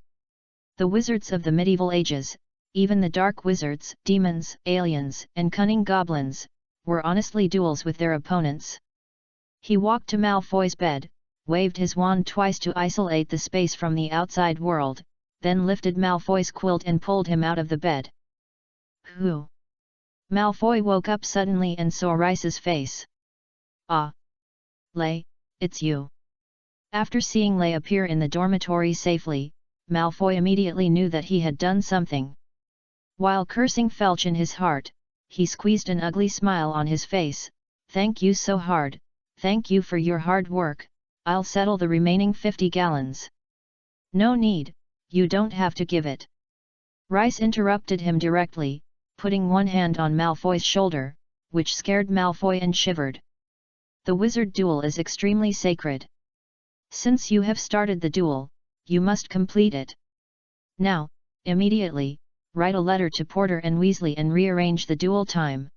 Speaker 1: The wizards of the medieval ages, even the dark wizards, demons, aliens, and cunning goblins, were honestly duels with their opponents. He walked to Malfoy's bed, waved his wand twice to isolate the space from the outside world, then lifted Malfoy's quilt and pulled him out of the bed. Who? Malfoy woke up suddenly and saw Rice's face. Ah! Lay, it's you. After seeing Lay appear in the dormitory safely, Malfoy immediately knew that he had done something. While cursing Filch in his heart, he squeezed an ugly smile on his face. Thank you so hard, thank you for your hard work, I'll settle the remaining 50 gallons. No need, you don't have to give it. Rice interrupted him directly, putting one hand on Malfoy's shoulder, which scared Malfoy and shivered. The wizard duel is extremely sacred. Since you have started the duel, you must complete it. Now, immediately, write a letter to Porter and Weasley and rearrange the duel time.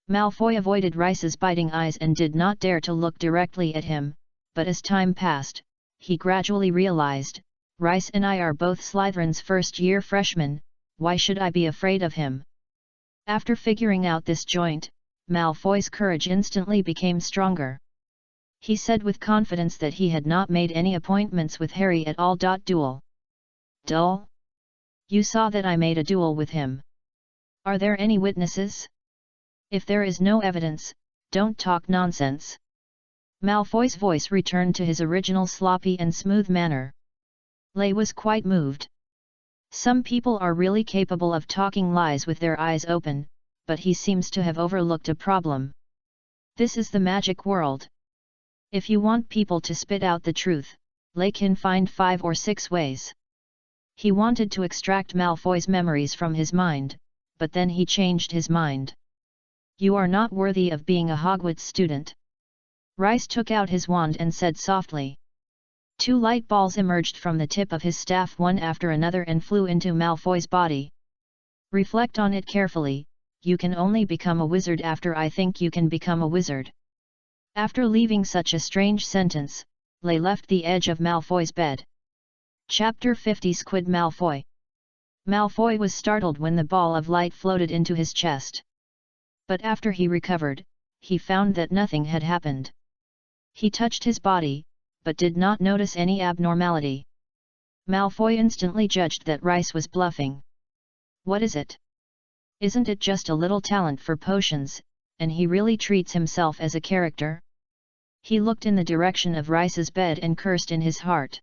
Speaker 1: Malfoy avoided Rice's biting eyes and did not dare to look directly at him, but as time passed, he gradually realized, Rice and I are both Slytherin's first-year freshmen, why should I be afraid of him? After figuring out this joint, Malfoy's courage instantly became stronger. He said with confidence that he had not made any appointments with Harry at all. Duel? Dull? You saw that I made a duel with him. Are there any witnesses? If there is no evidence, don't talk nonsense. Malfoy's voice returned to his original sloppy and smooth manner. Lay was quite moved. Some people are really capable of talking lies with their eyes open, but he seems to have overlooked a problem. This is the magic world. If you want people to spit out the truth, Lay can find 5 or 6 ways. He wanted to extract Malfoy's memories from his mind, but then he changed his mind. You are not worthy of being a Hogwarts student. Rice took out his wand and said softly. 2 light balls emerged from the tip of his staff one after another and flew into Malfoy's body. Reflect on it carefully, you can only become a wizard after I think you can become a wizard. After leaving such a strange sentence, Lay left the edge of Malfoy's bed. Chapter 50 Squid Malfoy. Malfoy was startled when the ball of light floated into his chest. But after he recovered, he found that nothing had happened. He touched his body, but did not notice any abnormality. Malfoy instantly judged that Rice was bluffing. What is it? Isn't it just a little talent for potions, and he really treats himself as a character? He looked in the direction of Rice's bed and cursed in his heart.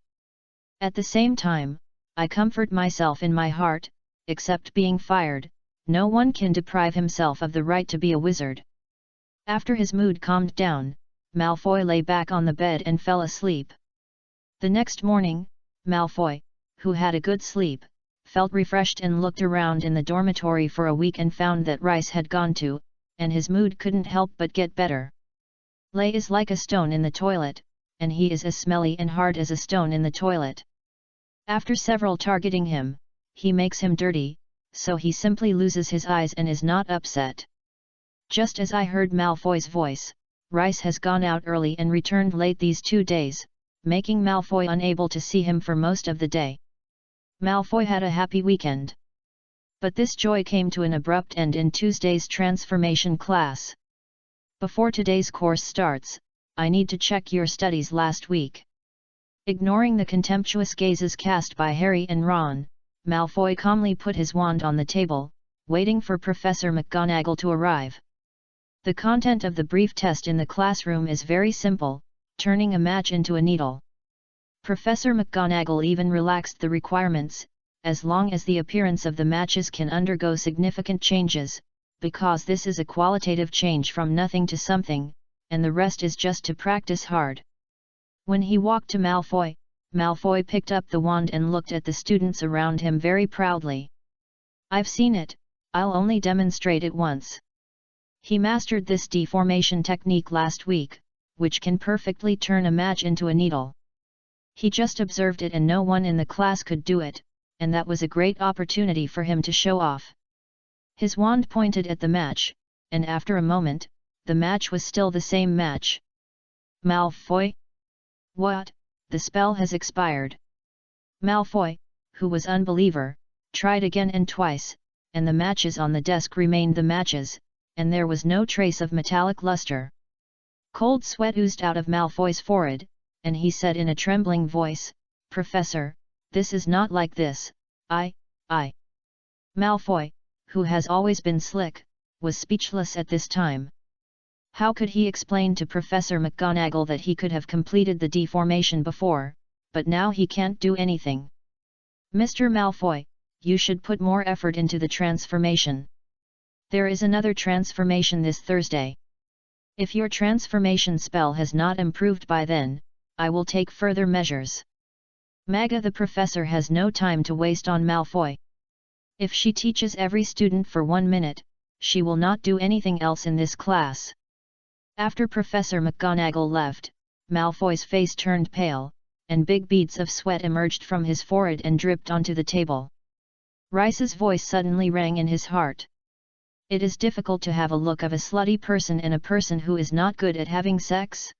Speaker 1: At the same time, I comfort myself in my heart, except being fired, no one can deprive himself of the right to be a wizard. After his mood calmed down, Malfoy lay back on the bed and fell asleep. The next morning, Malfoy, who had a good sleep, felt refreshed and looked around in the dormitory for a week and found that Rice had gone too, and his mood couldn't help but get better. Lay is like a stone in the toilet, and he is as smelly and hard as a stone in the toilet. After several targeting him, he makes him dirty, so he simply loses his eyes and is not upset. Just as I heard Malfoy's voice, Rice has gone out early and returned late these 2 days, making Malfoy unable to see him for most of the day. Malfoy had a happy weekend. But this joy came to an abrupt end in Tuesday's transformation class. Before today's course starts, I need to check your studies last week. Ignoring the contemptuous gazes cast by Harry and Ron, Malfoy calmly put his wand on the table, waiting for Professor McGonagall to arrive. The content of the brief test in the classroom is very simple, turning a match into a needle. Professor McGonagall even relaxed the requirements, as long as the appearance of the matches can undergo significant changes, because this is a qualitative change from nothing to something, and the rest is just to practice hard. When he walked to Malfoy, Malfoy picked up the wand and looked at the students around him very proudly. "I've seen it, I'll only demonstrate it once." He mastered this deformation technique last week, which can perfectly turn a match into a needle. He just observed it and no one in the class could do it, and that was a great opportunity for him to show off. His wand pointed at the match, and after a moment, the match was still the same match. "Malfoy? What? The spell has expired." Malfoy, who was unbeliever, tried again and twice, and the matches on the desk remained the matches, and there was no trace of metallic luster. Cold sweat oozed out of Malfoy's forehead, and he said in a trembling voice, "Professor, this is not like this, I. Malfoy, who has always been slick, was speechless at this time. How could he explain to Professor McGonagall that he could have completed the deformation before, but now he can't do anything? "Mr. Malfoy, you should put more effort into the transformation. There is another transformation this Thursday. If your transformation spell has not improved by then, I will take further measures." Magga the professor has no time to waste on Malfoy. If she teaches every student for 1 minute, she will not do anything else in this class. After Professor McGonagall left, Malfoy's face turned pale, and big beads of sweat emerged from his forehead and dripped onto the table. Rice's voice suddenly rang in his heart. It is difficult to have a look of a slutty person and a person who is not good at having sex.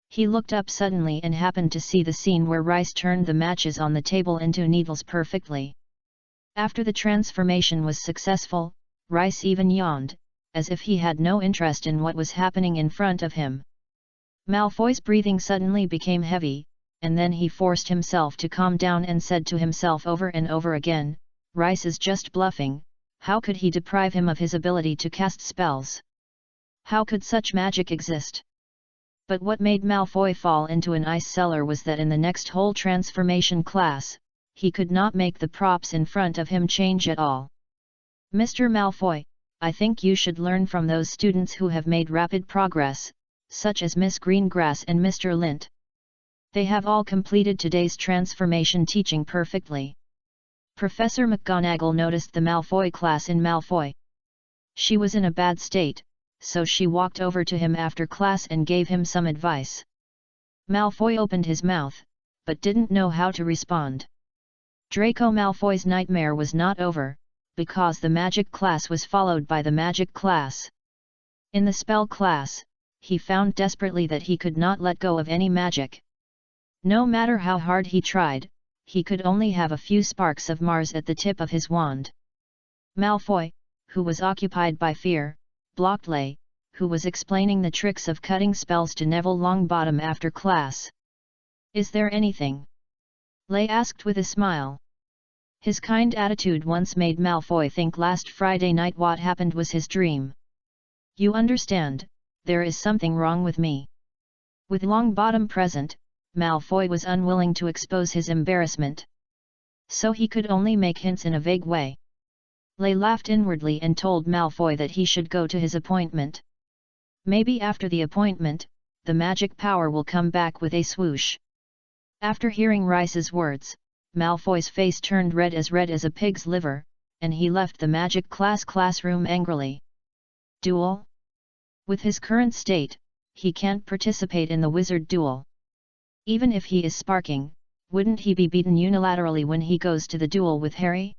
Speaker 1: He looked up suddenly and happened to see the scene where Rice turned the matches on the table into needles perfectly. After the transformation was successful, Rice even yawned, as if he had no interest in what was happening in front of him. Malfoy's breathing suddenly became heavy, and then he forced himself to calm down and said to himself over and over again, "Rice is just bluffing, how could he deprive him of his ability to cast spells? How could such magic exist?" But what made Malfoy fall into an ice cellar was that in the next whole transformation class, he could not make the props in front of him change at all. "Mr. Malfoy, I think you should learn from those students who have made rapid progress, such as Miss Greengrass and Mr. Lint. They have all completed today's transformation teaching perfectly." Professor McGonagall noticed the Malfoy class in Malfoy. She was in a bad state, so she walked over to him after class and gave him some advice. Malfoy opened his mouth, but didn't know how to respond. Draco Malfoy's nightmare was not over, because the magic class was followed by the magic class. In the spell class, he found desperately that he could not let go of any magic. No matter how hard he tried, he could only have a few sparks of Mars at the tip of his wand. Malfoy, who was occupied by fear, blocked Lay, who was explaining the tricks of cutting spells to Neville Longbottom after class. "Is there anything?" Lay asked with a smile. His kind attitude once made Malfoy think last Friday night what happened was his dream. "You understand, there is something wrong with me." With Longbottom present, Malfoy was unwilling to expose his embarrassment. So he could only make hints in a vague way. Lay laughed inwardly and told Malfoy that he should go to his appointment. Maybe after the appointment, the magic power will come back with a swoosh. After hearing Rice's words, Malfoy's face turned red as a pig's liver, and he left the magic classroom angrily. Duel? With his current state, he can't participate in the wizard duel. Even if he is sparking, wouldn't he be beaten unilaterally when he goes to the duel with Harry?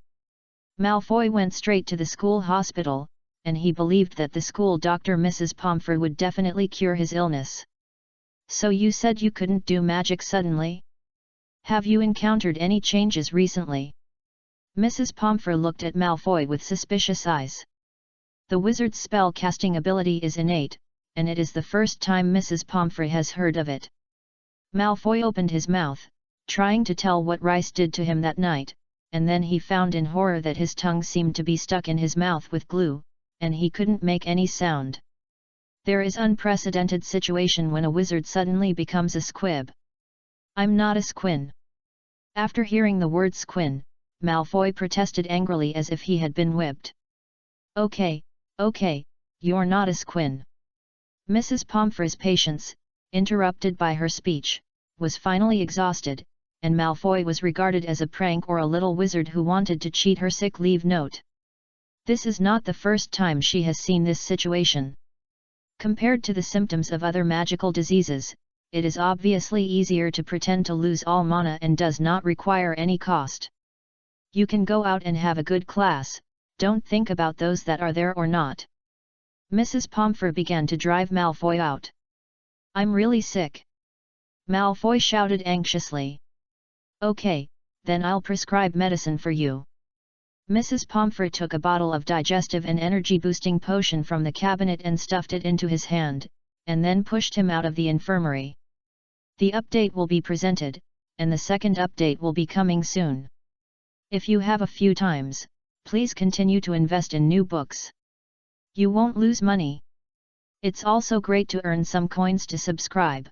Speaker 1: Malfoy went straight to the school hospital, and he believed that the school doctor Mrs. Pomfrey would definitely cure his illness. So you said you couldn't do magic suddenly? Have you encountered any changes recently? Mrs. Pomfrey looked at Malfoy with suspicious eyes. The wizard's spell-casting ability is innate, and it is the first time Mrs. Pomfrey has heard of it. Malfoy opened his mouth, trying to tell what Rice did to him that night, and then he found in horror that his tongue seemed to be stuck in his mouth with glue, and he couldn't make any sound. There is unprecedented situation when a wizard suddenly becomes a squib. I'm not a squin. After hearing the word squin, Malfoy protested angrily as if he had been whipped. Okay, you're not a squin. Mrs. Pomfrey's patience, interrupted by her speech, was finally exhausted, and Malfoy was regarded as a prank or a little wizard who wanted to cheat her sick leave note. This is not the first time she has seen this situation. Compared to the symptoms of other magical diseases, it is obviously easier to pretend to lose all mana and does not require any cost. You can go out and have a good class, don't think about those that are there or not. Mrs. Pomfrey began to drive Malfoy out. I'm really sick. Malfoy shouted anxiously. Okay, then I'll prescribe medicine for you. Mrs. Pomfrey took a bottle of digestive and energy-boosting potion from the cabinet and stuffed it into his hand, and then pushed him out of the infirmary. The update will be presented, and the second update will be coming soon. If you have a few times, please continue to invest in new books. You won't lose money. It's also great to earn some coins to subscribe.